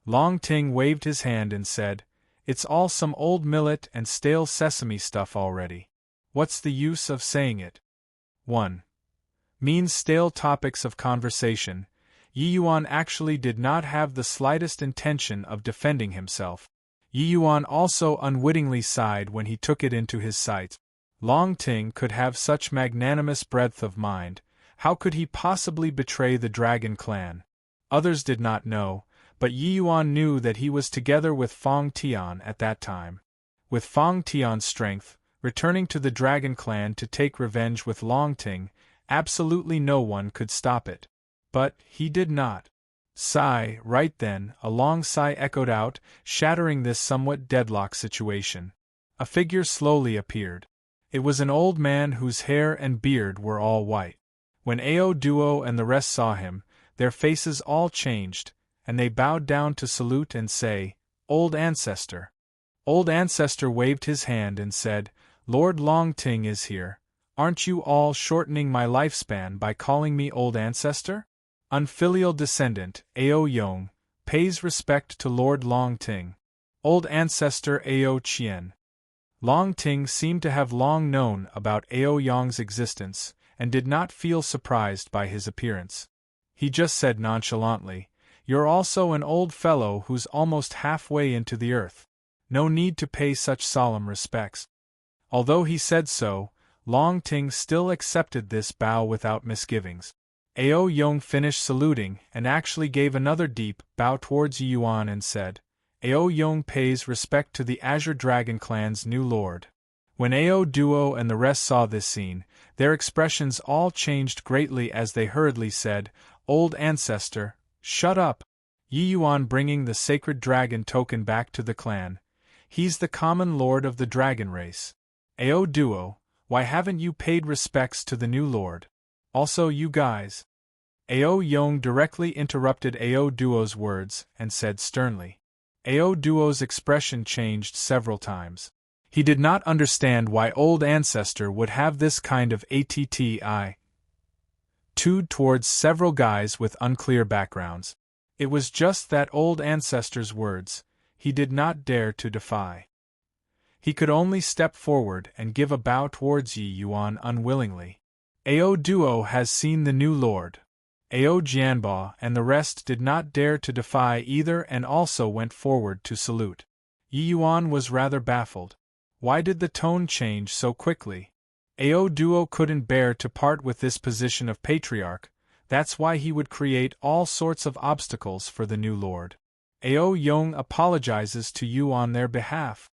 Long Ting waved his hand and said, It's all some old millet and stale sesame stuff already. What's the use of saying it? 1. Means stale topics of conversation. Yi Yuan actually did not have the slightest intention of defending himself. Yi Yuan also unwittingly sighed when he took it into his sight. Long Ting could have such magnanimous breadth of mind. How could he possibly betray the Dragon Clan? Others did not know, but Yi Yuan knew that he was together with Fang Tian at that time. With Fang Tian's strength, returning to the Dragon Clan to take revenge with Long Ting, absolutely no one could stop it. But he did not. Sigh, right then, a long sigh echoed out, shattering this somewhat deadlock situation. A figure slowly appeared. It was an old man whose hair and beard were all white. When Ao Duo and the rest saw him, their faces all changed, and they bowed down to salute and say, Old Ancestor. Old Ancestor waved his hand and said, Lord Long Ting is here. Aren't you all shortening my lifespan by calling me Old Ancestor? Unfilial descendant, Ao Yong, pays respect to Lord Long Ting. Old Ancestor Ao Qian. Long Ting seemed to have long known about Ao Yong's existence, and did not feel surprised by his appearance. He just said nonchalantly, You're also an old fellow who's almost halfway into the earth. No need to pay such solemn respects. Although he said so, Long Ting still accepted this bow without misgivings. Ao Yong finished saluting and actually gave another deep bow towards Yi Yuan and said, Ao Yong pays respect to the Azure Dragon Clan's new lord. When Ao Duo and the rest saw this scene, their expressions all changed greatly as they hurriedly said, Old Ancestor, shut up! Yi Yuan bringing the sacred dragon token back to the clan. He's the common lord of the dragon race. Ao Duo, why haven't you paid respects to the new lord? Also you guys. Ao Yong directly interrupted Ao Duo's words and said sternly. Ao Duo's expression changed several times. He did not understand why Old Ancestor would have this kind of attitude towards several guys with unclear backgrounds. It was just that Old Ancestor's words, he did not dare to defy. He could only step forward and give a bow towards Yi Yuan unwillingly. Ao Duo has seen the new lord. Ao Jianba and the rest did not dare to defy either and also went forward to salute. Yi Yuan was rather baffled. Why did the tone change so quickly? Ao Duo couldn't bear to part with this position of patriarch, that's why he would create all sorts of obstacles for the new lord. Ao Yong apologizes to you on their behalf.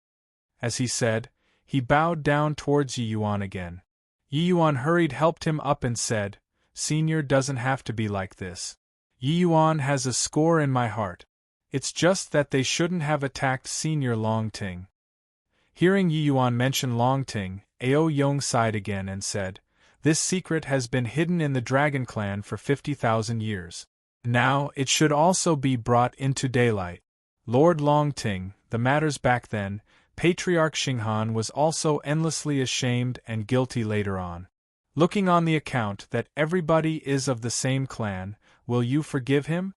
As he said, he bowed down towards Yi Yuan again. Yi Yuan hurried helped him up and said, Senior doesn't have to be like this. Yi Yuan has a score in my heart. It's just that they shouldn't have attacked Senior Long Ting. Hearing Yi Yuan mention Long Ting, Ao Yong sighed again and said, This secret has been hidden in the Dragon Clan for 50,000 years. Now it should also be brought into daylight. Lord Long Ting, the matters back then, Patriarch Xinghan was also endlessly ashamed and guilty later on. Looking on the account that everybody is of the same clan, will you forgive him?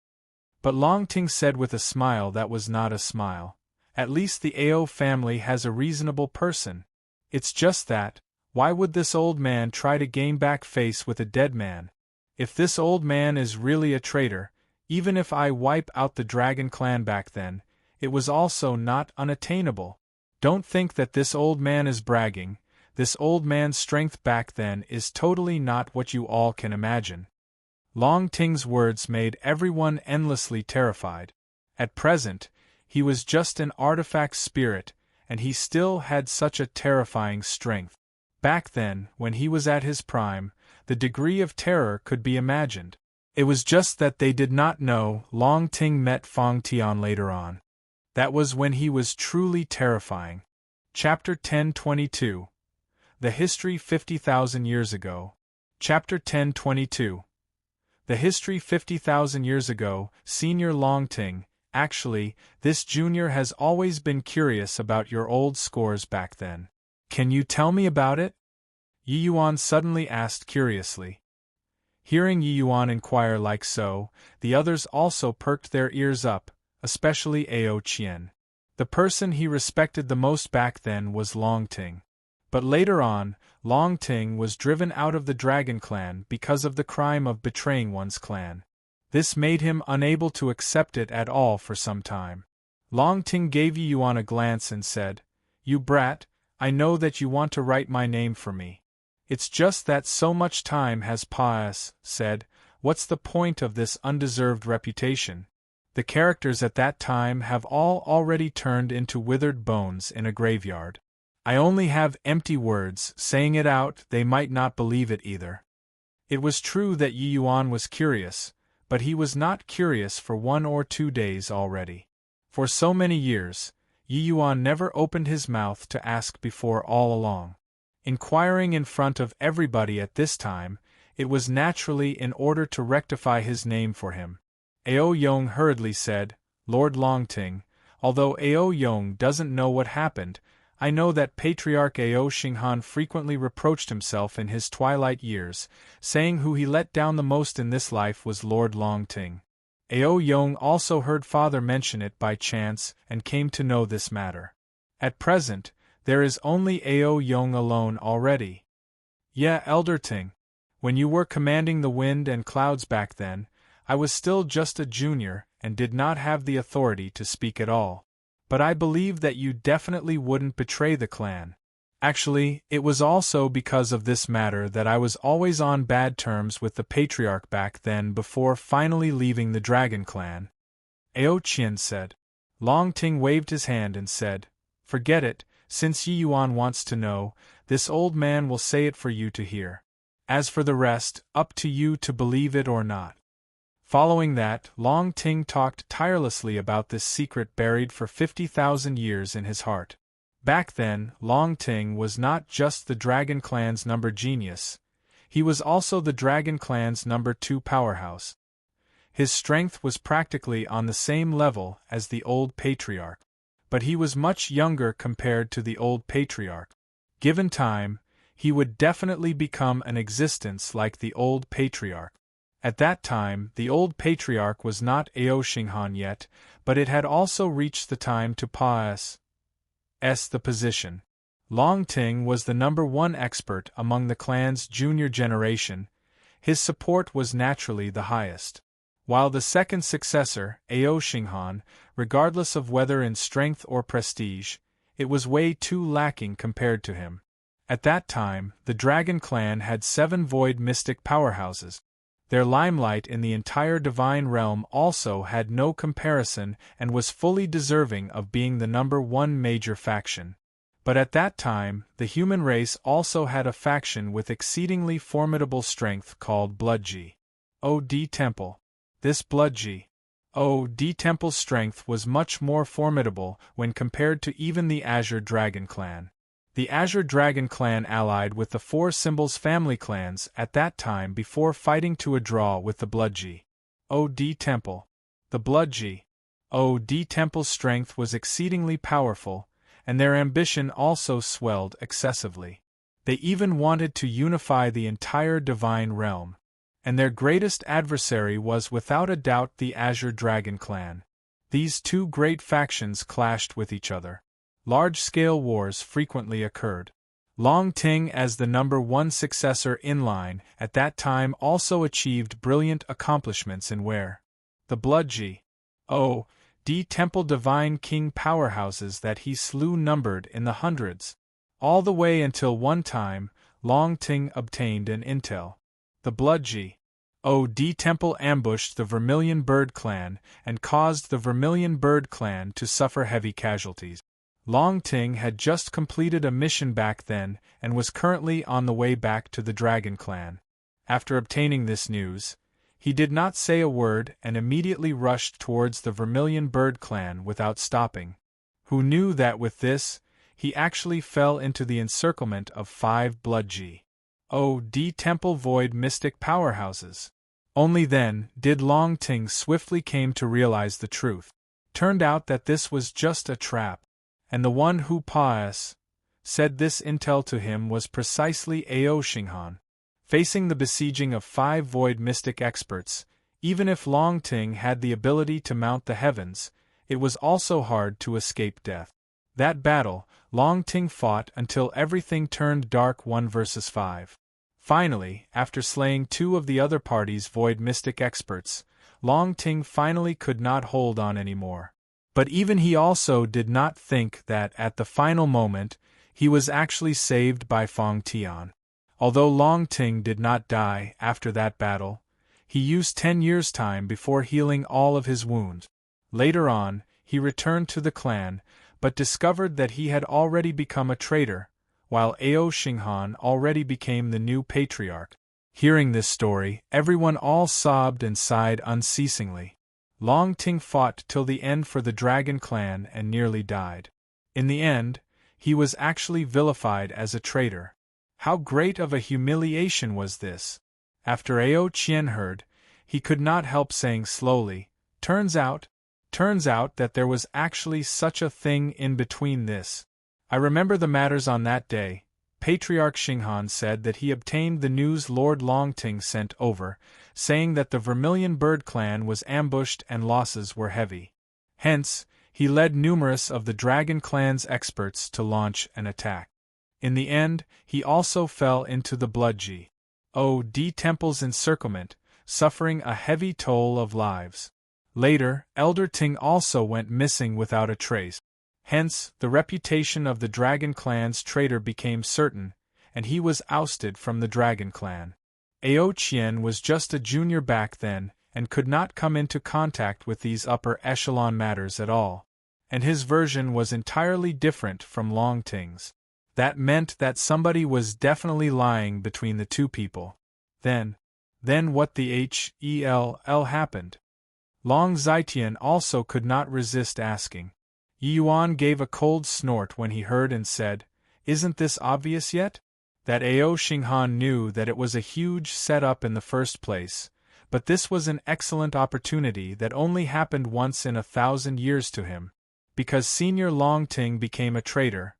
But Long Ting said with a smile that was not a smile. At least the Ao family has a reasonable person. It's just that, why would this old man try to gain back face with a dead man? If this old man is really a traitor, even if I wipe out the Dragon Clan back then, it was also not unattainable. Don't think that this old man is bragging. This old man's strength back then is totally not what you all can imagine. Long Ting's words made everyone endlessly terrified. At present, he was just an artifact spirit, and he still had such a terrifying strength. Back then, when he was at his prime, the degree of terror could be imagined. It was just that they did not know Long Ting met Fang Tian later on. That was when he was truly terrifying. Chapter 1022. The History 50,000 Years Ago. Chapter 1022. The History 50,000 Years Ago, Senior Longting. Actually, this junior has always been curious about your old scores back then. Can you tell me about it? Yi Yuan suddenly asked curiously. Hearing Yi Yuan inquire like so, the others also perked their ears up, especially Ao Qian. The person he respected the most back then was Longting. But later on, Longting was driven out of the Dragon Clan because of the crime of betraying one's clan. This made him unable to accept it at all for some time. Longting gave Yi Yuan a glance and said, "You brat, I know that you want to write my name for me. It's just that so much time has passed," said, "what's the point of this undeserved reputation? The characters at that time have all already turned into withered bones in a graveyard. I only have empty words, saying it out they might not believe it either." It was true that Yi Yuan was curious, but he was not curious for 1 or 2 days already. For so many years, Yi Yuan never opened his mouth to ask before all along. Inquiring in front of everybody at this time, it was naturally in order to rectify his name for him. Ao Yong hurriedly said, "Lord Longting, although Ao Yong doesn't know what happened, I know that Patriarch Ao Xinghan frequently reproached himself in his twilight years, saying who he let down the most in this life was Lord Longting. Ao Yong also heard father mention it by chance and came to know this matter. At present, there is only Ao Yong alone already." "Yeah, Elder Ting. When you were commanding the wind and clouds back then, I was still just a junior and did not have the authority to speak at all. But I believe that you definitely wouldn't betray the clan. Actually, it was also because of this matter that I was always on bad terms with the Patriarch back then before finally leaving the Dragon Clan." Ao Qian said. Longting waved his hand and said, "Forget it, since Yi Yuan wants to know, this old man will say it for you to hear. As for the rest, up to you to believe it or not." Following that, Longting talked tirelessly about this secret buried for 50,000 years in his heart. Back then, Longting was not just the Dragon Clan's number genius, he was also the Dragon Clan's number 2 powerhouse. His strength was practically on the same level as the old Patriarch. But he was much younger compared to the old Patriarch. Given time, he would definitely become an existence like the old Patriarch. At that time, the old Patriarch was not Ao Xinghan yet, but it had also reached the time to pass the position. Longting was the number 1 expert among the clan's junior generation. His support was naturally the highest. While the second successor, Ao Xinghan, regardless of whether in strength or prestige, it was way too lacking compared to him. At that time, the Dragon Clan had 7 void mystic powerhouses. Their limelight in the entire divine realm also had no comparison and was fully deserving of being the number 1 major faction. But at that time, the human race also had a faction with exceedingly formidable strength called Bloodji. O.D. Temple. This Bloodji O.D. Temple's strength was much more formidable when compared to even the Azure Dragon Clan. The Azure Dragon Clan allied with the 4 Symbols family clans at that time before fighting to a draw with the Bloodji O.D. Temple. The Bloodji O.D. Temple's strength was exceedingly powerful, and their ambition also swelled excessively. They even wanted to unify the entire divine realm. And their greatest adversary was without a doubt the Azure Dragon Clan. These 2 great factions clashed with each other. Large-scale wars frequently occurred. Longting, as the number 1 successor in line, at that time also achieved brilliant accomplishments in where the Bloodji O.D. Temple Divine King powerhouses that he slew numbered in the hundreds. All the way until one time, Longting obtained an intel. The Bloodji O.D. Temple ambushed the Vermilion Bird Clan and caused the Vermilion Bird Clan to suffer heavy casualties. Longting had just completed a mission back then and was currently on the way back to the Dragon Clan. After obtaining this news, He did not say a word and immediately rushed towards the Vermilion Bird clan without stopping. Who knew that with this, he actually fell into the encirclement of 5 blood G.O.D. Temple Void mystic powerhouses. Only then did Long Ting swiftly came to realize the truth. Turned out that this was just a trap, and the one who said this intel to him was precisely Ao Xinghan. Facing the besieging of 5 void mystic experts, even if Long Ting had the ability to mount the heavens, it was also hard to escape death. That battle, Long Ting fought until everything turned dark 1 versus 5. Finally, after slaying 2 of the other party's void mystic experts, Long Ting finally could not hold on anymore. But even he also did not think that at the final moment, he was actually saved by Fong Tian. Although Long Ting did not die after that battle, he used 10 years' time before healing all of his wounds. Later on, he returned to the clan, but discovered that he had already become a traitor, while Ao Xinghan already became the new patriarch. Hearing this story, everyone all sobbed and sighed unceasingly. Long Ting fought till the end for the Dragon clan and nearly died. In the end, he was actually vilified as a traitor. How great of a humiliation was this? After Ao Qian heard, he could not help saying slowly, Turns out that there was actually such a thing in between this. I remember the matters on that day. Patriarch Xinghan said that he obtained the news Lord Longting sent over, saying that the Vermilion Bird clan was ambushed and losses were heavy. Hence, he led numerous of the Dragon clan's experts to launch an attack. In the end, he also fell into the blood G.O.D. temple's encirclement, suffering a heavy toll of lives. Later, Elder Ting also went missing without a trace. Hence, the reputation of the Dragon clan's traitor became certain, and he was ousted from the Dragon clan. Ao Qian was just a junior back then, and could not come into contact with these upper echelon matters at all. And his version was entirely different from Long Ting's. That meant that somebody was definitely lying between the two people. Then what the hell happened? Long Zitian also could not resist asking. Yi Yuan gave a cold snort when he heard and said, Isn't this obvious yet? That Ao Xinghan knew that it was a huge setup in the first place, but this was an excellent opportunity that only happened once in 1,000 years to him. Because Senior Long Ting became a traitor,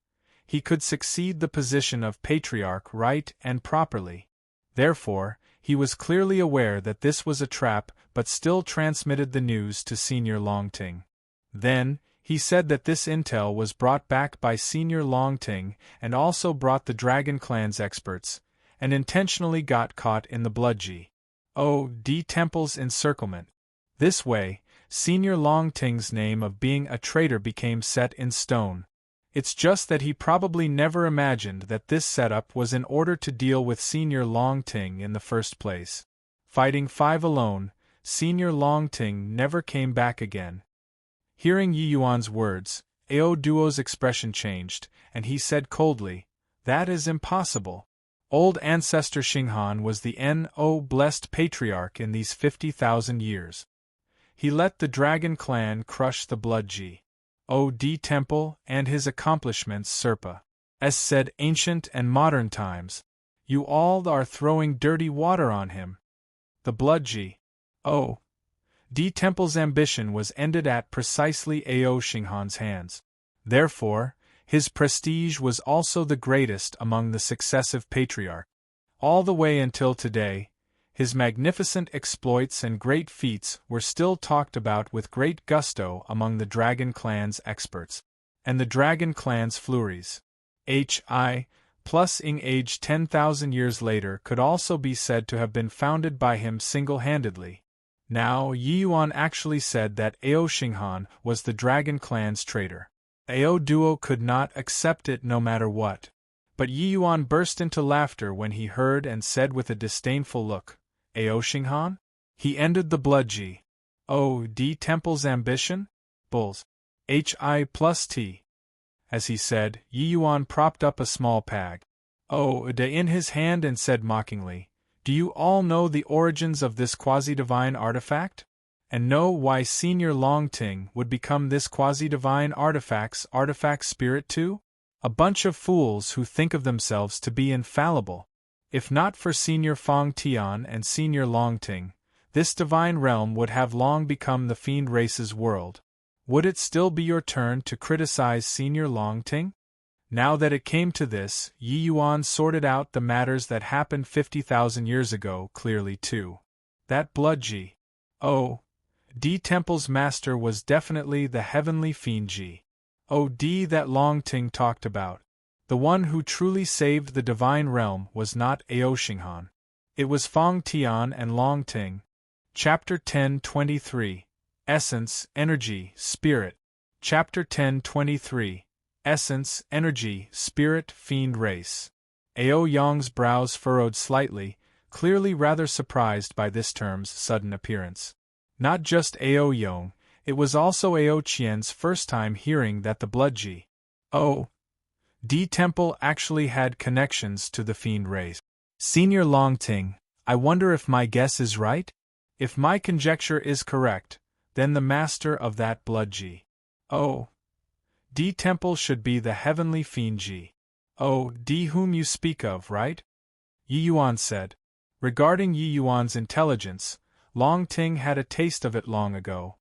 he could succeed the position of patriarch right and properly. Therefore, he was clearly aware that this was a trap but still transmitted the news to Senior Long Ting. Then, he said that this intel was brought back by Senior Long Ting and also brought the Dragon clan's experts, and intentionally got caught in the blood G.O.D. temple's encirclement. This way, Senior Long Ting's name of being a traitor became set in stone. It's just that he probably never imagined that this setup was in order to deal with Senior Long Ting in the first place. Fighting 5 alone, Senior Long Ting never came back again. Hearing Yi Yuan's words, Ao Duo's expression changed, and he said coldly, That is impossible. Old Ancestor Xinghan was the blessed patriarch in these 50,000 years. He let the Dragon clan crush the blood G.O.D. temple and his accomplishments said ancient and modern times. You all are throwing dirty water on him. The blood G.O.D. temple's ambition was ended at precisely Ao Xinghan's hands. Therefore, his prestige was also the greatest among the successive patriarchs. All the way until today, his magnificent exploits and great feats were still talked about with great gusto among the Dragon clan's experts. And the Dragon clan's flurries, ing age 10,000 years later, could also be said to have been founded by him single-handedly. Now, Yi Yuan actually said that Ao Xinghan was the Dragon clan's traitor. Ao Duo could not accept it no matter what. But Yi Yuan burst into laughter when he heard and said with a disdainful look, Ao Xinghan? He ended the blood G.O.D. temple's ambition? Bulls. Hi+T. As he said, Yi Yuan propped up a small pag in his hand and said mockingly, Do you all know the origins of this quasi-divine artifact? And know why Senior Longting would become this quasi-divine artifact spirit too? A bunch of fools who think of themselves to be infallible. If not for Senior Fong Tian and Senior Longting, this divine realm would have long become the fiend race's world. Would it still be your turn to criticize Senior Longting? Now that it came to this, Yi Yuan sorted out the matters that happened 50,000 years ago clearly too. That Bloodji. Oh, D Temple's master was definitely the heavenly fiend Ji. Oh, D that Longting talked about. The one who truly saved the divine realm was not Ao Xinghan. It was Fong Tian and Longting. Chapter 10:23. Essence, Energy, Spirit. Chapter 10:23. Essence, Energy, Spirit, Fiend Race. Ao Yong's brows furrowed slightly, clearly rather surprised by this term's sudden appearance. Not just Ao Yong, it was also Ao Qian's first time hearing that the Bloodji. Oh, D Temple actually had connections to the fiend race. Senior Longting, I wonder if my guess is right? If my conjecture is correct, then the master of that Bloodji. Oh, D Temple should be the heavenly fiend Ji. Oh, D whom you speak of, right? Yi Yuan said. Regarding Yi Yuan's intelligence, Longting had a taste of it long ago.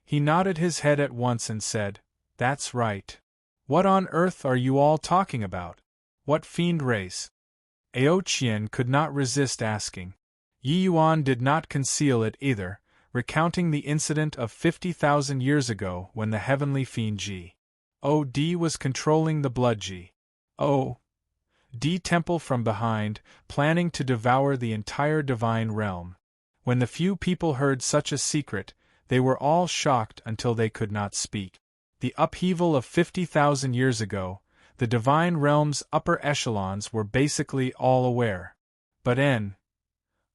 He nodded his head at once and said, That's right. What on earth are you all talking about? What fiend race? Ao Qian could not resist asking. Yi Yuan did not conceal it either, recounting the incident of 50,000 years ago when the heavenly fiend Ji. Oh, D was controlling the Bloodji. Oh, D Temple from behind, planning to devour the entire divine realm. When the few people heard such a secret, they were all shocked until they could not speak. The upheaval of 50,000 years ago, the divine realm's upper echelons were basically all aware. But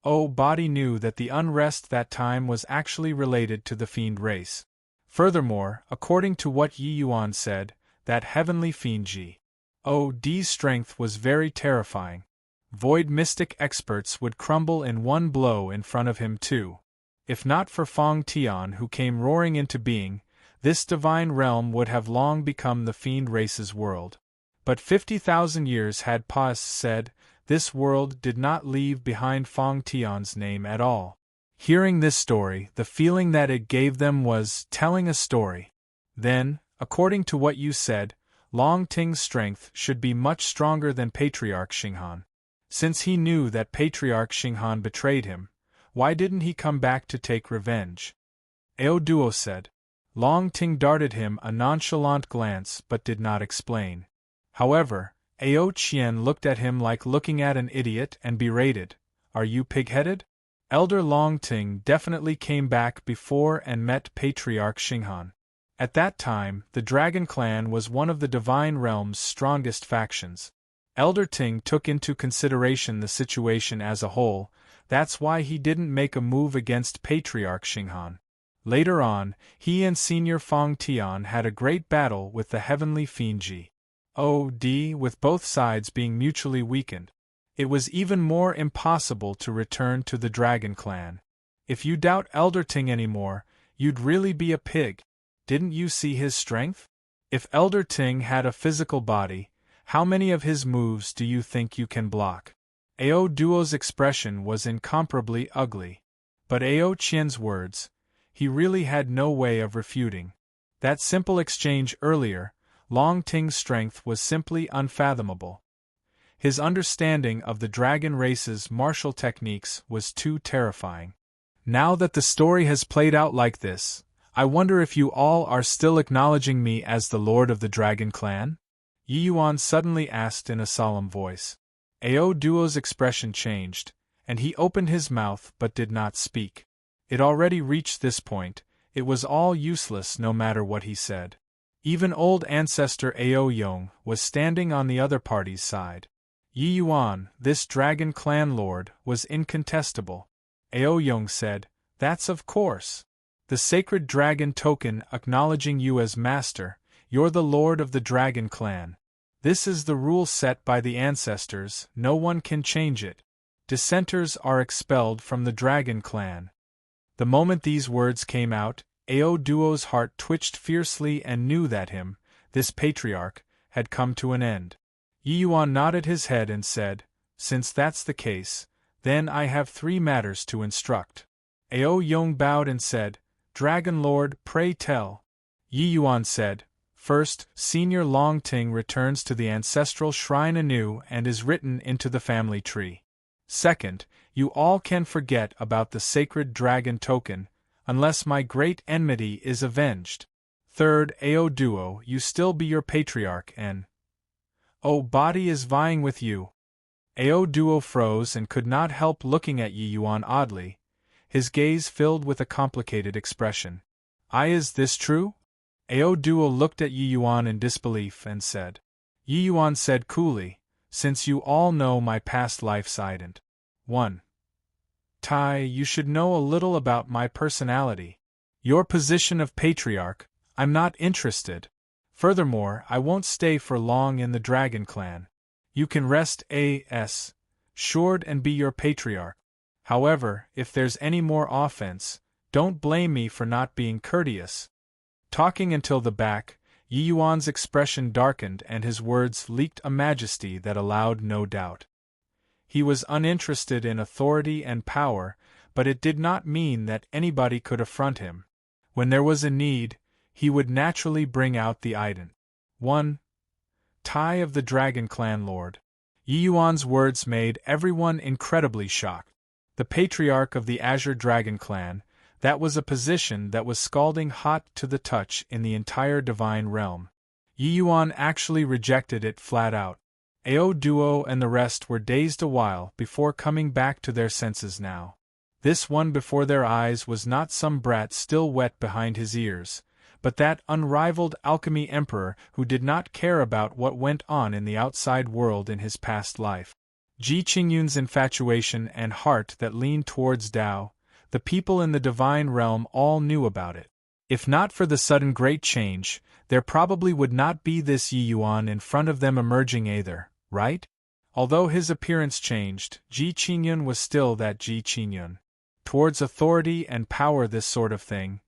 Body knew that the unrest that time was actually related to the fiend race. Furthermore, according to what Yi Yuan said, that heavenly fiend Ji. D's strength was very terrifying. Void mystic experts would crumble in one blow in front of him too. If not for Fong Tian who came roaring into being, this divine realm would have long become the fiend race's world. But 50,000 years had said, this world did not leave behind Fong Tian's name at all. Hearing this story, the feeling that it gave them was telling a story. Then, according to what you said, Longting's strength should be much stronger than Patriarch Xinghan. Since he knew that Patriarch Xinghan betrayed him, why didn't he come back to take revenge? Ao Duo said. Longting darted him a nonchalant glance but did not explain. However, Ao Qian looked at him like looking at an idiot and berated, Are you pig-headed? Elder Longting definitely came back before and met Patriarch Xinghan. At that time, the Dragon Clan was one of the Divine Realm's strongest factions. Elder Ting took into consideration the situation as a whole, that's why he didn't make a move against Patriarch Xinghan. Later on, he and Senior Fong Tian had a great battle with the heavenly fiend Ji. With both sides being mutually weakened. It was even more impossible to return to the Dragon Clan. If you doubt Elder Ting anymore, you'd really be a pig. Didn't you see his strength? If Elder Ting had a physical body, how many of his moves do you think you can block? Ao Duo's expression was incomparably ugly. But Ao Qian's words, he really had no way of refuting. That simple exchange earlier, Longting's strength was simply unfathomable. His understanding of the dragon race's martial techniques was too terrifying. Now that the story has played out like this, I wonder if you all are still acknowledging me as the Lord of the Dragon Clan? Yi Yuan suddenly asked in a solemn voice. Ao Duo's expression changed, and he opened his mouth but did not speak. It already reached this point, it was all useless no matter what he said. Even old ancestor Ao Yong was standing on the other party's side. Yi Yuan, this Dragon Clan Lord, was incontestable. Ao Yong said, That's of course. The sacred dragon token acknowledging you as master, you're the Lord of the Dragon Clan. This is the rule set by the ancestors, no one can change it. Dissenters are expelled from the dragon clan. The moment these words came out, Ao Duo's heart twitched fiercely and knew that him, this patriarch, had come to an end. Yi Yuan nodded his head and said, "Since that's the case, then I have 3 matters to instruct." Ao Yong bowed and said, "Dragon Lord, pray tell." Yi Yuan said, "First, Senior Long Ting returns to the ancestral shrine anew and is written into the family tree. Second, you all can forget about the sacred dragon token, unless my great enmity is avenged. Third, Ao Duo, you still be your patriarch and body is vying with you." Ao Duo froze and could not help looking at Yi Yuan oddly, his gaze filled with a complicated expression. Is this true?" Ao Duo looked at Yi Yuan in disbelief and said. Yi Yuan said coolly, "Since you all know my past life ident. 1. Tai, you should know a little about my personality. Your position of patriarch, I'm not interested. Furthermore, I won't stay for long in the Dragon Clan. You can rest assured and be your patriarch. However, if there's any more offense, don't blame me for not being courteous." Talking until the back, Yi Yuan's expression darkened and his words leaked a majesty that allowed no doubt. He was uninterested in authority and power, but it did not mean that anybody could affront him. When there was a need, he would naturally bring out the ident. 1. Tai of the Dragon Clan Lord. Yi Yuan's words made everyone incredibly shocked. The patriarch of the Azure Dragon Clan, that was a position that was scalding hot to the touch in the entire divine realm. Yi Yuan actually rejected it flat out. Ao Duo and the rest were dazed a while before coming back to their senses now. This one before their eyes was not some brat still wet behind his ears, but that unrivaled alchemy emperor who did not care about what went on in the outside world in his past life. Ji Qingyun's infatuation and heart that leaned towards Tao, the people in the divine realm all knew about it. If not for the sudden great change, there probably would not be this Yi Yuan in front of them emerging either, right? Although his appearance changed, Ji Qingyun was still that Ji Qingyun. Towards authority and power, this sort of thing,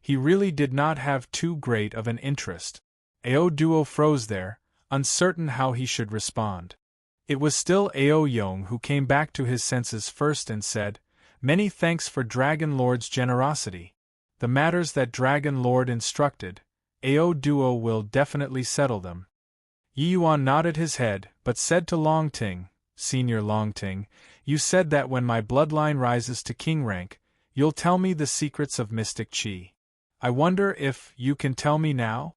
he really did not have too great of an interest. Ao Duo froze there, uncertain how he should respond. It was still Ao Yong who came back to his senses first and said, "Many thanks for Dragon Lord's generosity. The matters that Dragon Lord instructed, Ao Duo will definitely settle them." Yi Yuan nodded his head, but said to Long Ting, "Senior Long Ting, you said that when my bloodline rises to king rank, you'll tell me the secrets of mystic qi. I wonder if you can tell me now?"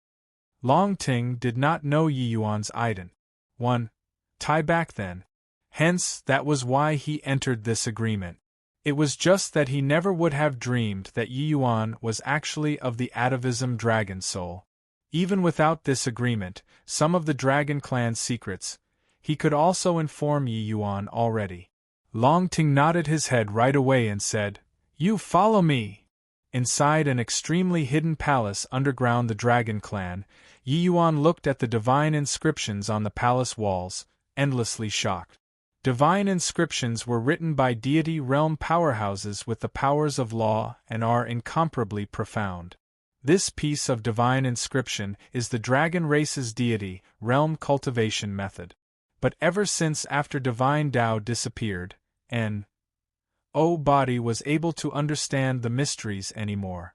Long Ting did not know Yi Yuan's ident. 1. Tai back then. Hence, that was why he entered this agreement. It was just that he never would have dreamed that Yi Yuan was actually of the atavism dragon soul. Even without this agreement, some of the Dragon Clan's secrets, he could also inform Yi Yuan already. Long Ting nodded his head right away and said, "You follow me." Inside an extremely hidden palace underground the Dragon Clan, Yi Yuan looked at the divine inscriptions on the palace walls, endlessly shocked. Divine inscriptions were written by deity realm powerhouses with the powers of law and are incomparably profound. This piece of divine inscription is the dragon race's deity realm cultivation method. But ever since after divine Tao disappeared, body was able to understand the mysteries anymore.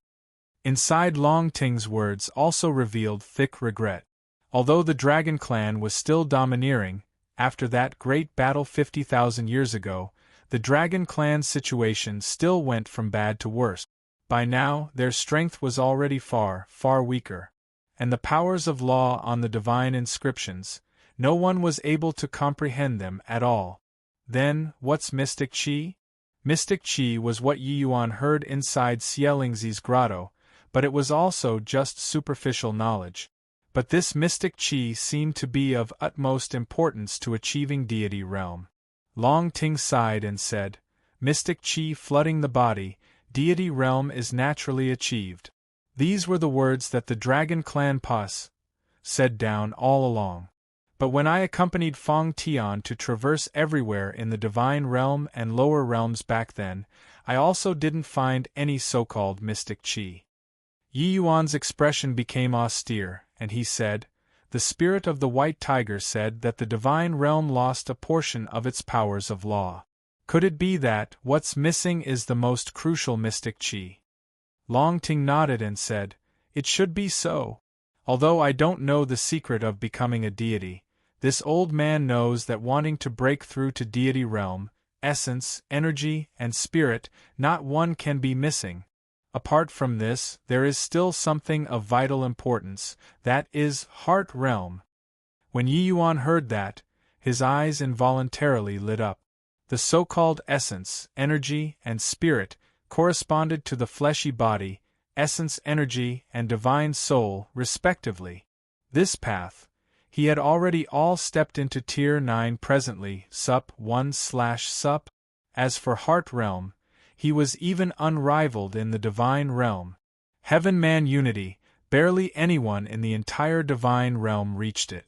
Inside Long Ting's words also revealed thick regret. Although the Dragon Clan was still domineering, after that great battle 50,000 years ago, the Dragon Clan's situation still went from bad to worse. By now, their strength was already far, far weaker. And the powers of law on the divine inscriptions, no one was able to comprehend them at all. Then, what's mystic qi? Mystic qi was what Yi Yuan heard inside Xielingzi's grotto, but it was also just superficial knowledge. But this mystic qi seemed to be of utmost importance to achieving deity realm. Long Ting sighed and said, "Mystic qi flooding the body, deity realm is naturally achieved." These were the words that the Dragon Clan said down all along. But when I accompanied Feng Tian to traverse everywhere in the divine realm and lower realms back then, I also didn't find any so-called mystic qi. Yi Yuan's expression became austere, and he said, "The spirit of the white tiger said that the divine realm lost a portion of its powers of law. Could it be that what's missing is the most crucial mystic qi?" Long Ting nodded and said, "It should be so. Although I don't know the secret of becoming a deity, this old man knows that wanting to break through to deity realm, essence, energy, and spirit, not one can be missing. Apart from this, there is still something of vital importance, that is, heart realm." When Yi Yuan heard that, his eyes involuntarily lit up. The so-called essence, energy, and spirit corresponded to the fleshy body, essence, energy, and divine soul, respectively. This path, he had already all stepped into Tier 9 presently, Sup 1/Sup. As for heart realm, he was even unrivaled in the divine realm. Heaven-man unity, barely anyone in the entire divine realm reached it.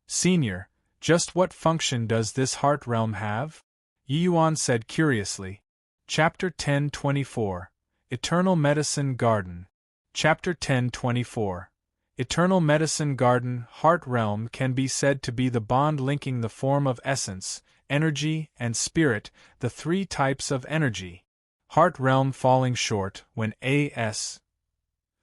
"Senior, just what function does this heart realm have?" Yi Yuan said curiously. Chapter 10:24 Eternal Medicine Garden. Chapter 10:24 Eternal Medicine Garden. Heart realm can be said to be the bond linking the form of essence, energy, and spirit, the three types of energy. Heart realm falling short when A.S.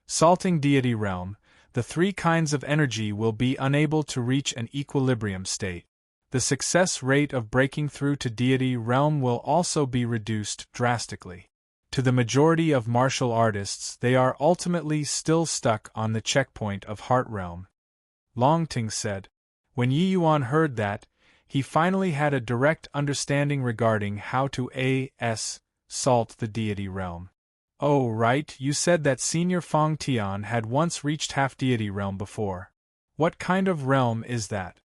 salting deity realm, the three kinds of energy will be unable to reach an equilibrium state. The success rate of breaking through to deity realm will also be reduced drastically. To the majority of martial artists, they are ultimately still stuck on the checkpoint of heart realm. Long Ting said. When Yi Yuan heard that, he finally had a direct understanding regarding how to A.S. salt the deity realm. "Oh, right, you said that Senior Feng Tian had once reached half-deity realm before. What kind of realm is that?"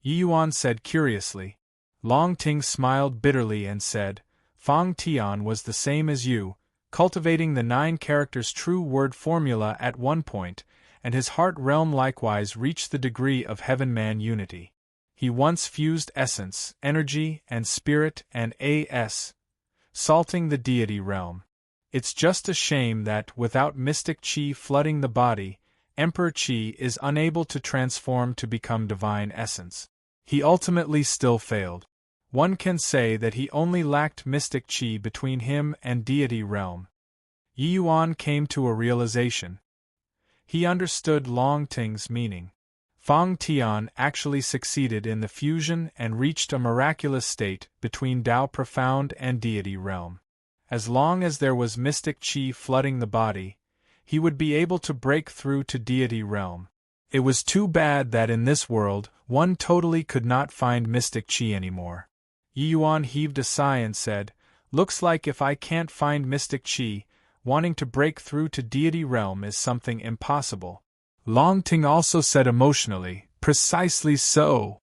Yi Yuan said curiously. Long Ting smiled bitterly and said, "Feng Tian was the same as you, cultivating the 9 characters true word formula at one point, and his heart realm likewise reached the degree of heaven-man unity. He once fused essence, energy, and spirit and A.S. salting the deity realm. It's just a shame that, without mystic qi flooding the body, Emperor Qi is unable to transform to become divine essence. He ultimately still failed. One can say that he only lacked mystic qi between him and deity realm." Yi Yuan came to a realization. He understood Long Ting's meaning. Feng Tian actually succeeded in the fusion and reached a miraculous state between Tao Profound and deity realm. As long as there was mystic qi flooding the body, he would be able to break through to deity realm. It was too bad that in this world, one totally could not find mystic qi anymore. Yi Yuan heaved a sigh and said, "Looks like if I can't find mystic qi, wanting to break through to deity realm is something impossible." Long Ting also said emotionally, "Precisely so."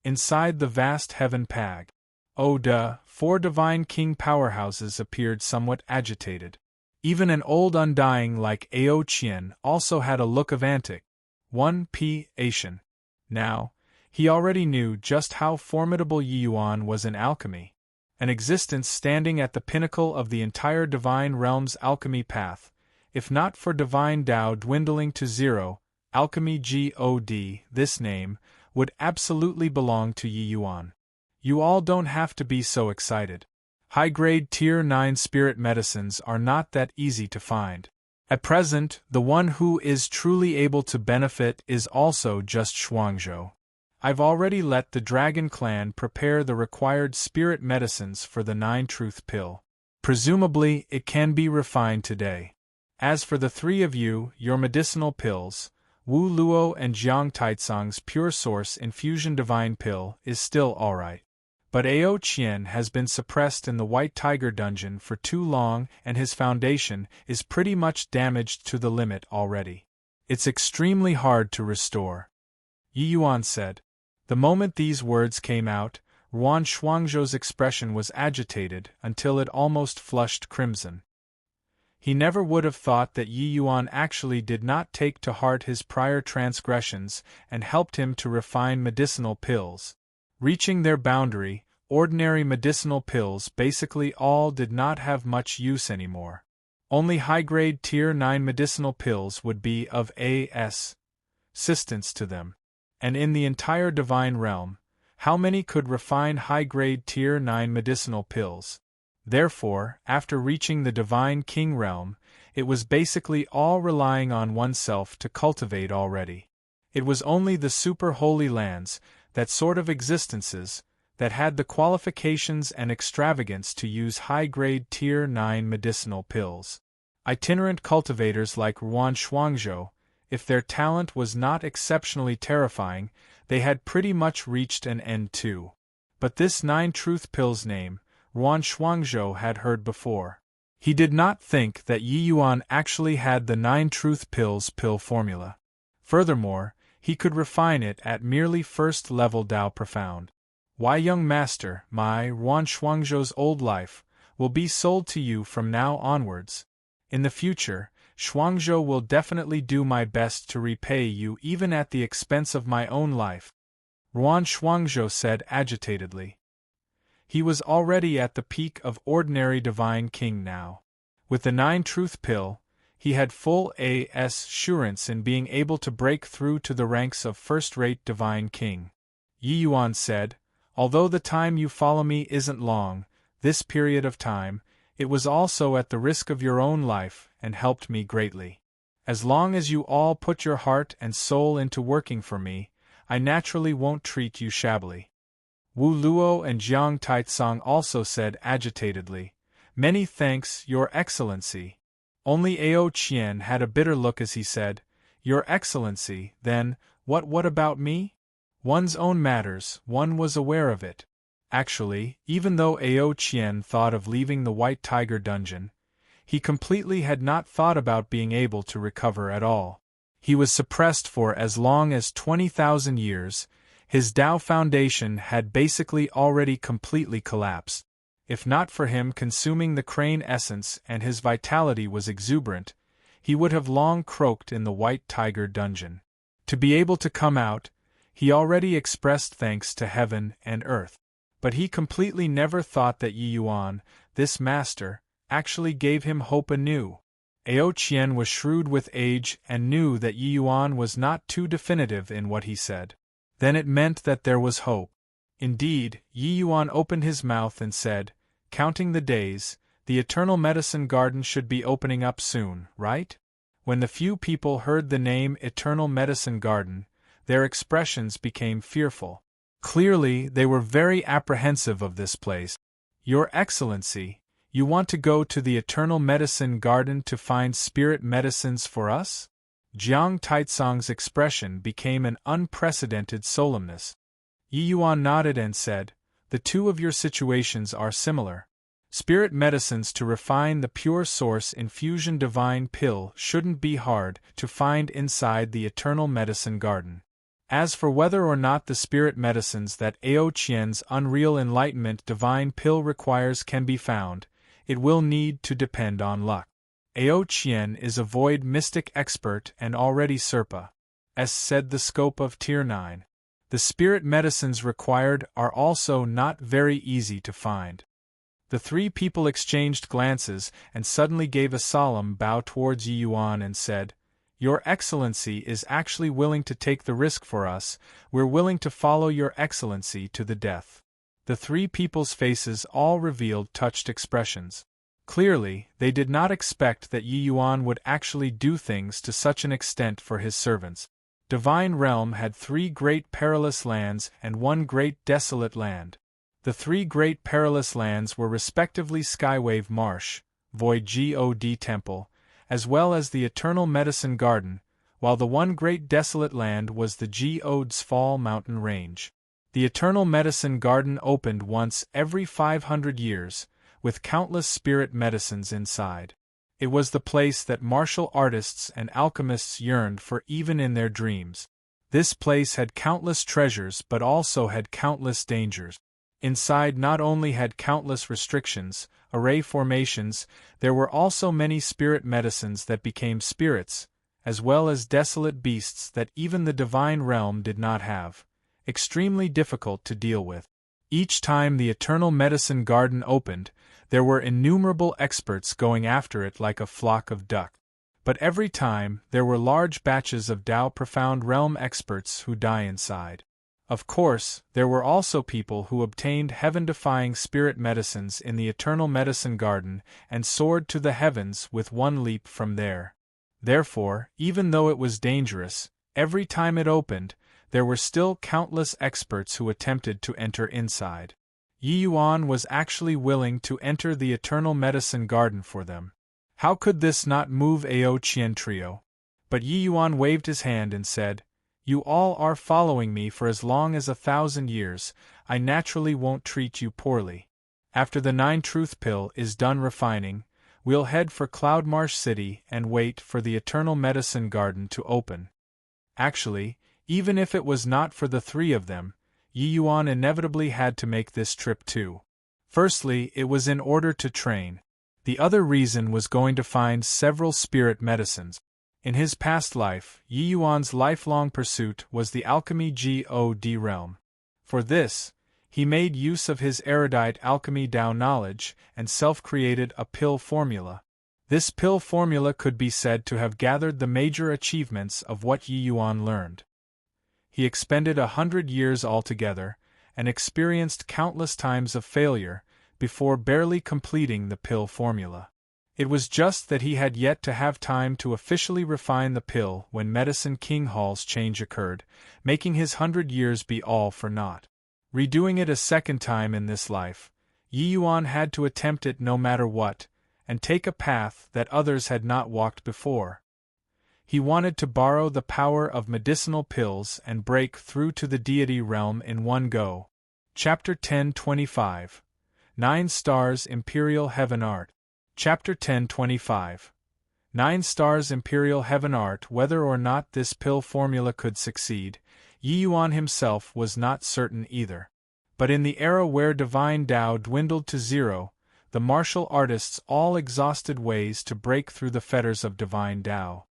Inside the vast heaven pag. Oh duh, 4 divine king powerhouses appeared somewhat agitated. Even an old undying like Ao Qian also had a look of antic. 1p Asian. Now, he already knew just how formidable Yi Yuan was in alchemy. An existence standing at the pinnacle of the entire divine realm's alchemy path. If not for divine Tao dwindling to zero, alchemy God, this name, would absolutely belong to Yi Yuan. You all don't have to be so excited. High-grade Tier 9 spirit medicines are not that easy to find. At present, the one who is truly able to benefit is also just Shuangzhou. I've already let the Dragon Clan prepare the required spirit medicines for the 9-truth pill. Presumably, it can be refined today. As for the 3 of you, your medicinal pills, Wu Luo and Jiang Taitsang's pure source infusion divine pill is still alright. But Ao Qian has been suppressed in the White Tiger dungeon for too long and his foundation is pretty much damaged to the limit already. It's extremely hard to restore. Yi Yuan said. The moment these words came out, Ruan Shuangzhou's expression was agitated until it almost flushed crimson. He never would have thought that Yi Yuan actually did not take to heart his prior transgressions and helped him to refine medicinal pills. Reaching their boundary, ordinary medicinal pills basically all did not have much use anymore. Only high-grade Tier 9 medicinal pills would be of assistance to them. And in the entire divine realm, how many could refine high-grade Tier 9 medicinal pills? Therefore, after reaching the divine king realm, it was basically all relying on oneself to cultivate already. It was only the super holy lands, that sort of existences, that had the qualifications and extravagance to use high-grade Tier 9 medicinal pills. Itinerant cultivators like Ruan Shuangzhou, if their talent was not exceptionally terrifying, they had pretty much reached an end too. But this 9 truth pills name, Ruan Shuangzhou had heard before. He did not think that Yi Yuan actually had the 9 truth pills pill formula. Furthermore, he could refine it at merely first-level Dao Profound. Why, young master, my Ruan Shuangzhou's old life will be sold to you from now onwards. In the future, Shuangzhou will definitely do my best to repay you even at the expense of my own life, Ruan Shuangzhou said agitatedly. He was already at the peak of ordinary divine king now. With the 9 truth pill, he had full assurance in being able to break through to the ranks of first-rate divine king. Yi Yuan said, although the time you follow me isn't long, this period of time, it was also at the risk of your own life and helped me greatly. As long as you all put your heart and soul into working for me, I naturally won't treat you shabbily. Wu Luo and Jiang Taitsong also said agitatedly, many thanks, Your Excellency. Only Ao Qian had a bitter look as he said, Your Excellency, then, what about me? One's own matters, one was aware of it. Actually, even though Ao Qian thought of leaving the White Tiger dungeon, he completely had not thought about being able to recover at all. He was suppressed for as long as 20,000 years, his Dao foundation had basically already completely collapsed. If not for him consuming the crane essence and his vitality was exuberant, he would have long croaked in the White Tiger dungeon. To be able to come out, he already expressed thanks to heaven and earth. But he completely never thought that Yi Yuan, this master, actually gave him hope anew. Ao Qian was shrewd with age and knew that Yi Yuan was not too definitive in what he said. Then it meant that there was hope. Indeed, Yi Yuan opened his mouth and said, counting the days, the Eternal Medicine Garden should be opening up soon, right? When the few people heard the name Eternal Medicine Garden, their expressions became fearful. Clearly, they were very apprehensive of this place. Your Excellency, you want to go to the Eternal Medicine Garden to find spirit medicines for us? Jiang Taitsong's expression became an unprecedented solemnness. Yi Yuan nodded and said, the two of your situations are similar. Spirit medicines to refine the pure source infusion divine pill shouldn't be hard to find inside the Eternal Medicine Garden. As for whether or not the spirit medicines that Ao Qian's Unreal Enlightenment divine pill requires can be found, it will need to depend on luck. Ao Qian is a void mystic expert and already Serpa, as said the scope of Tier 9. The spirit medicines required are also not very easy to find. The 3 people exchanged glances and suddenly gave a solemn bow towards Yi Yuan and said, Your Excellency is actually willing to take the risk for us, we're willing to follow Your Excellency to the death. The 3 people's faces all revealed touched expressions. Clearly, they did not expect that Yi Yuan would actually do things to such an extent for his servants. Divine Realm had 3 great perilous lands and 1 great desolate land. The 3 great perilous lands were respectively Skywave Marsh, Void God Temple, as well as the Eternal Medicine Garden, while the 1 great desolate land was the God's Fall mountain range. The Eternal Medicine Garden opened once every 500 years, with countless spirit medicines inside. It was the place that martial artists and alchemists yearned for even in their dreams. This place had countless treasures but also had countless dangers. Inside not only had countless restrictions, array formations, there were also many spirit medicines that became spirits, as well as desolate beasts that even the divine realm did not have, extremely difficult to deal with. Each time the eternal medicine garden opened, there were innumerable experts going after it like a flock of ducks. But every time, there were large batches of Tao Profound Realm experts who die inside. Of course, there were also people who obtained heaven-defying spirit medicines in the eternal medicine garden and soared to the heavens with one leap from there. Therefore, even though it was dangerous, every time it opened, there were still countless experts who attempted to enter inside. Yi Yuan was actually willing to enter the eternal medicine garden for them. How could this not move Ao Qian Trio? But Yi Yuan waved his hand and said, "You all are following me for as long as 1,000 years, I naturally won't treat you poorly. After the 9 Truth Pill is done refining, we'll head for Cloudmarsh City and wait for the Eternal Medicine Garden to open." Actually, even if it was not for the 3 of them, Yi Yuan inevitably had to make this trip too. Firstly, it was in order to train. The other reason was going to find several spirit medicines. In his past life, Yi Yuan's lifelong pursuit was the alchemy God realm. For this, he made use of his erudite alchemy Tao knowledge and self-created a pill formula. This pill formula could be said to have gathered the major achievements of what Yi Yuan learned. He expended 100 years altogether, and experienced countless times of failure, before barely completing the pill formula. It was just that he had yet to have time to officially refine the pill when Medicine King Hall's change occurred, making his 100 years be all for naught. Redoing it a second time in this life, Yi Yuan had to attempt it no matter what, and take a path that others had not walked before. He wanted to borrow the power of medicinal pills and break through to the deity realm in one go. Chapter 10:25. 9 Stars Imperial Heaven Art. Chapter 10:25. 9 Stars Imperial Heaven Art. Whether or not this pill formula could succeed, Yi Yuan himself was not certain either. But in the era where divine Tao dwindled to zero, the martial artists all exhausted ways to break through the fetters of divine Tao.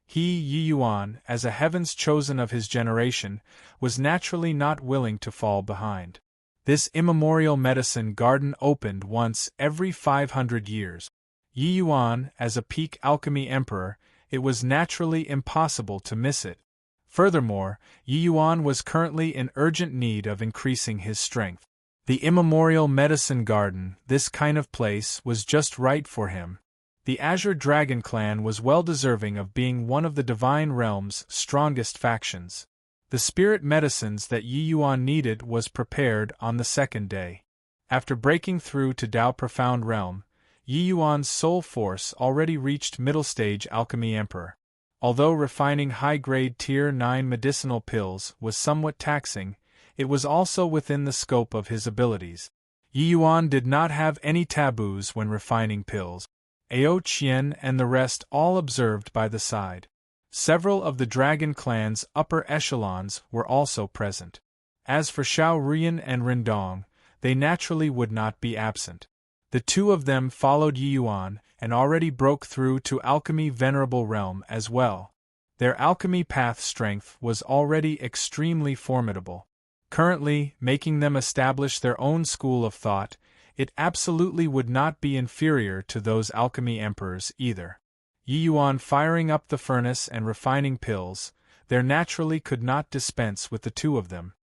He, Yi Yuan, as a heaven's chosen of his generation, was naturally not willing to fall behind. This immemorial medicine garden opened once every 500 years. Yi Yuan, as a peak alchemy emperor, it was naturally impossible to miss it. Furthermore, Yi Yuan was currently in urgent need of increasing his strength. The immemorial medicine garden, this kind of place, was just right for him. The Azure Dragon clan was well deserving of being one of the divine realm's strongest factions. The spirit medicines that Yi Yuan needed was prepared on the second day. After breaking through to Tao Profound Realm, Yi Yuan's soul force already reached middle stage alchemy emperor. Although refining high-grade Tier 9 medicinal pills was somewhat taxing, it was also within the scope of his abilities. Yi Yuan did not have any taboos when refining pills. Ao Qian and the rest all observed by the side. Several of the dragon clan's upper echelons were also present. As for Xiao Rian and Rindong, they naturally would not be absent. The 2 of them followed Yi Yuan and already broke through to alchemy venerable realm as well. Their alchemy path strength was already extremely formidable. Currently, making them establish their own school of thought, it absolutely would not be inferior to those alchemy emperors either. Yi Yuan firing up the furnace and refining pills, there naturally could not dispense with the 2 of them.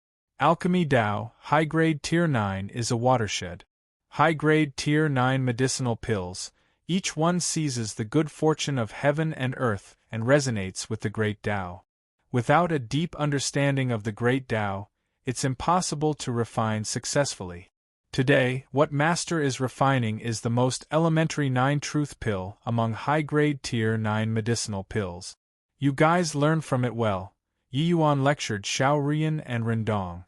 Alchemy Tao, high-grade Tier 9 is a watershed. High-grade Tier 9 medicinal pills, each one seizes the good fortune of heaven and earth and resonates with the great Tao. Without a deep understanding of the great Tao, it's impossible to refine successfully. Today, what Master is refining is the most elementary 9 Truth Pill among high-grade Tier 9 medicinal pills. You guys learn from it well, Yi Yuan lectured Xiao Rian and Rindong.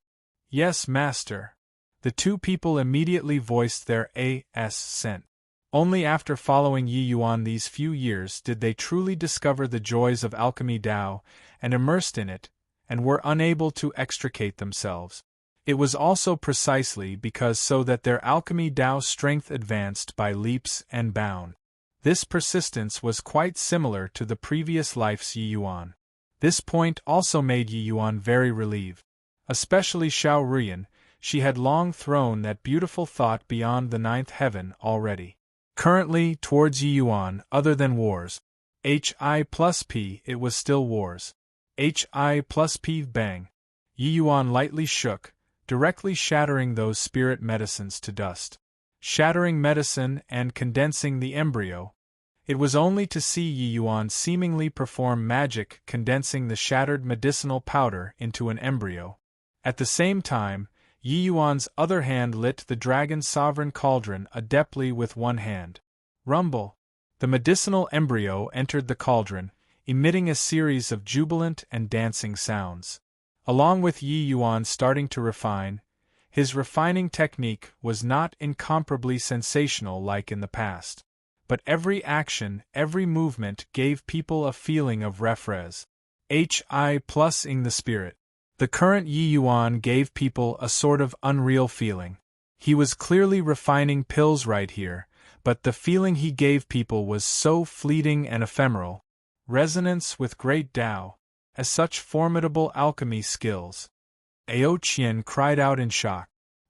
Yes, Master. The 2 people immediately voiced their assent. Only after following Yi Yuan these few years did they truly discover the joys of alchemy Tao, and immersed in it, and were unable to extricate themselves. It was also precisely because so that their alchemy Tao strength advanced by leaps and bounds. This persistence was quite similar to the previous life's Yi Yuan. This point also made Yi Yuan very relieved. Especially Xiao Ruyan, she had long thrown that beautiful thought beyond the ninth heaven already. Currently, towards Yi Yuan, other than wars, HI plus P, it was still wars. HI plus P bang. Yi Yuan lightly shook, directly shattering those spirit medicines to dust. Shattering medicine and condensing the embryo. It was only to see Yi Yuan seemingly perform magic condensing the shattered medicinal powder into an embryo. At the same time, Yi Yuan's other hand lit the dragon's sovereign cauldron adeptly with one hand. Rumble! The medicinal embryo entered the cauldron, emitting a series of jubilant and dancing sounds. Along with Yi Yuan starting to refine, his refining technique was not incomparably sensational like in the past. But every action, every movement gave people a feeling of refres. HI plus-ing the spirit. The current Yi Yuan gave people a sort of unreal feeling. He was clearly refining pills right here, but the feeling he gave people was so fleeting and ephemeral. Resonance with great Tao, as such formidable alchemy skills. Ao Qian cried out in shock.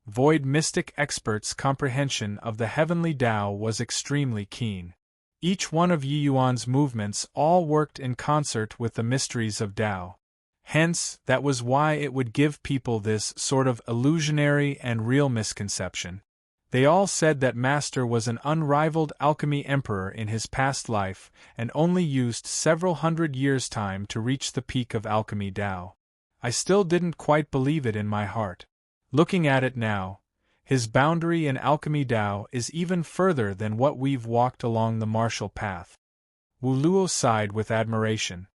Void mystic experts' comprehension of the heavenly Tao was extremely keen. Each one of Yi Yuan's movements all worked in concert with the mysteries of Tao. Hence, that was why it would give people this sort of illusionary and real misconception. They all said that Master was an unrivaled alchemy emperor in his past life and only used several hundred years' time to reach the peak of alchemy Tao. I still didn't quite believe it in my heart. Looking at it now, his boundary in alchemy Tao is even further than what we've walked along the martial path. Wu Luo sighed with admiration.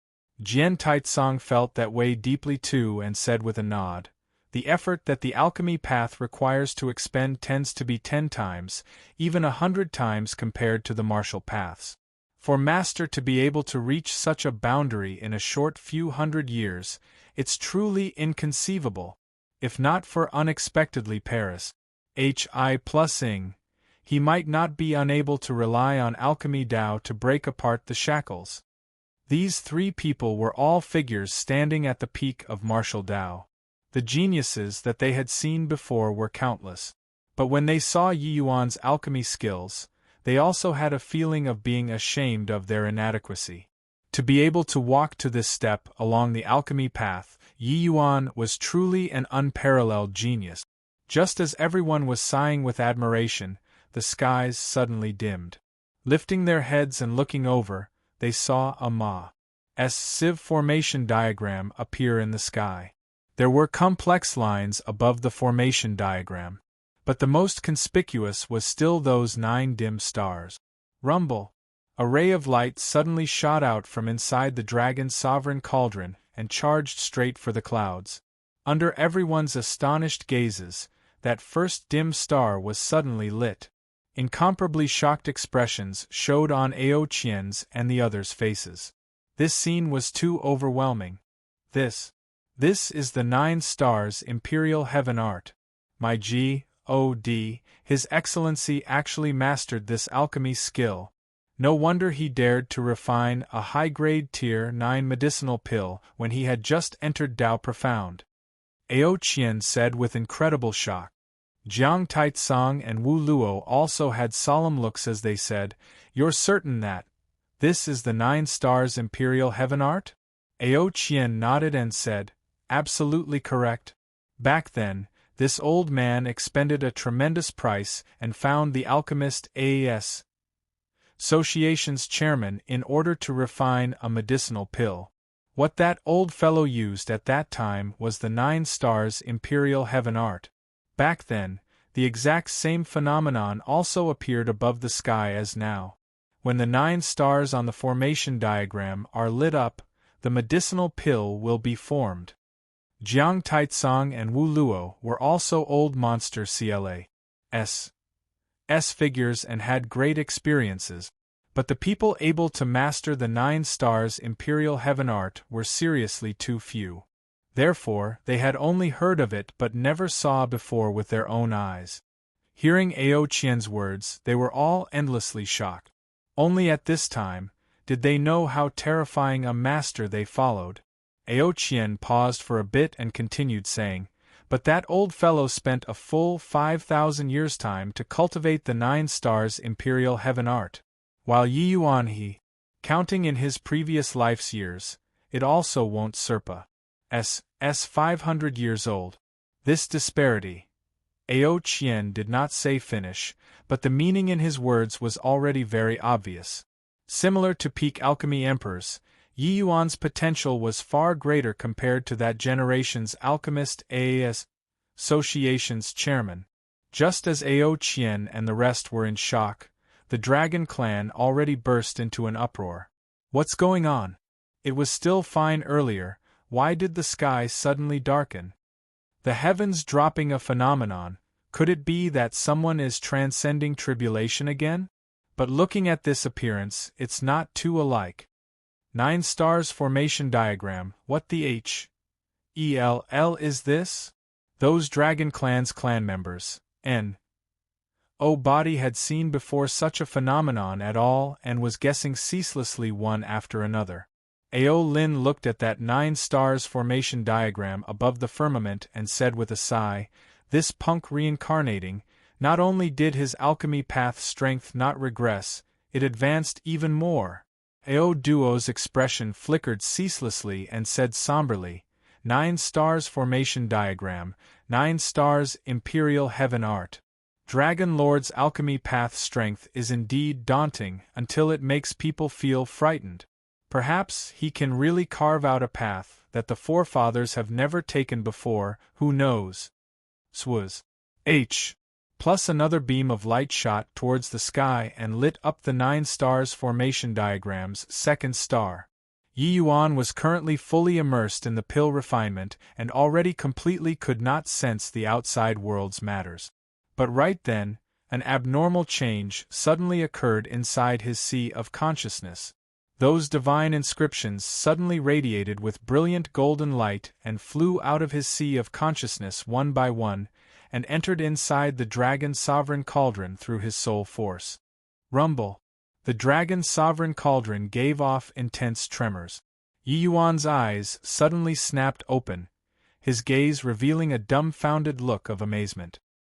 Jian Taitsong felt that way deeply too and said with a nod, the effort that the alchemy path requires to expend tends to be 10 times, even 100 times compared to the martial paths. For Master to be able to reach such a boundary in a short few hundred years, it's truly inconceivable. If not for unexpectedly Paris, HI plus-ing, he might not be unable to rely on alchemy Tao to break apart the shackles. These three people were all figures standing at the peak of martial Tao. The geniuses that they had seen before were countless. But when they saw Yi Yuan's alchemy skills, they also had a feeling of being ashamed of their inadequacy. To be able to walk to this step along the alchemy path, Yi Yuan was truly an unparalleled genius. Just as everyone was sighing with admiration, the skies suddenly dimmed. Lifting their heads and looking over, they saw a Ma's sieve formation diagram appear in the sky. There were complex lines above the formation diagram, but the most conspicuous was still those 9 dim stars. Rumble! A ray of light suddenly shot out from inside the dragon's sovereign cauldron and charged straight for the clouds. Under everyone's astonished gazes, that first dim star was suddenly lit. Incomparably shocked expressions showed on Ao Qian's and the others' faces. This scene was too overwhelming. This is the 9 stars Imperial Heaven Art. My G.O.D., His Excellency actually mastered this alchemy skill. No wonder he dared to refine a high-grade Tier 9 medicinal pill when he had just entered Tao Profound. Ao Qian said with incredible shock. Jiang Taitsong and Wu Luo also had solemn looks as they said, "You're certain that this is the 9 stars Imperial Heaven Art?" Ao Qian nodded and said, "Absolutely correct. Back then, this old man expended a tremendous price and found the alchemist A.S. Association's chairman in order to refine a medicinal pill. What that old fellow used at that time was the 9 stars Imperial Heaven Art. Back then, the exact same phenomenon also appeared above the sky as now. When the 9 stars on the formation diagram are lit up, the medicinal pill will be formed." Jiang Taitsong and Wu Luo were also old monster CLA's figures and had great experiences, but the people able to master the 9 stars Imperial Heaven Art were seriously too few. Therefore, they had only heard of it but never saw before with their own eyes. Hearing Ao Qian's words, they were all endlessly shocked. Only at this time did they know how terrifying a master they followed. Ao Qian paused for a bit and continued saying, "But that old fellow spent a full 5,000 years' time to cultivate the 9 stars imperial heaven art. While Yi Yuan he, counting in his previous life's years, it also won't surpa. S 500 years old. This disparity." Ao Qian did not say finish, but the meaning in his words was already very obvious. Similar to peak alchemy emperors, Yi Yuan's potential was far greater compared to that generation's alchemist AAS Association's chairman. Just as Ao Qian and the rest were in shock, the Dragon Clan already burst into an uproar. What's going on? It was still fine earlier, why did the sky suddenly darken? The heavens dropping a phenomenon, could it be that someone is transcending tribulation again? But looking at this appearance, it's not too alike. 9 stars formation diagram, what the H.E.L.L. is this? Those Dragon Clan's clan members, N.O. Body had seen before such a phenomenon at all and was guessing ceaselessly one after another. Ao Lin looked at that 9 stars formation diagram above the firmament and said with a sigh, "This punk reincarnating, not only did his alchemy path strength not regress, it advanced even more." Ao Duo's expression flickered ceaselessly and said somberly, 9 stars formation diagram, 9 stars imperial heaven art. Dragon Lord's alchemy path strength is indeed daunting until it makes people feel frightened. Perhaps he can really carve out a path that the forefathers have never taken before, who knows? Swaz. H. Plus another beam of light shot towards the sky and lit up the 9 stars formation diagram's second star. Yi Yuan was currently fully immersed in the pill refinement and already completely could not sense the outside world's matters. But right then, an abnormal change suddenly occurred inside his sea of consciousness. Those divine inscriptions suddenly radiated with brilliant golden light and flew out of his sea of consciousness one by one, and entered inside the Dragon Sovereign Cauldron through his soul force. Rumble. The Dragon Sovereign Cauldron gave off intense tremors. Yi Yuan's eyes suddenly snapped open, his gaze revealing a dumbfounded look of amazement.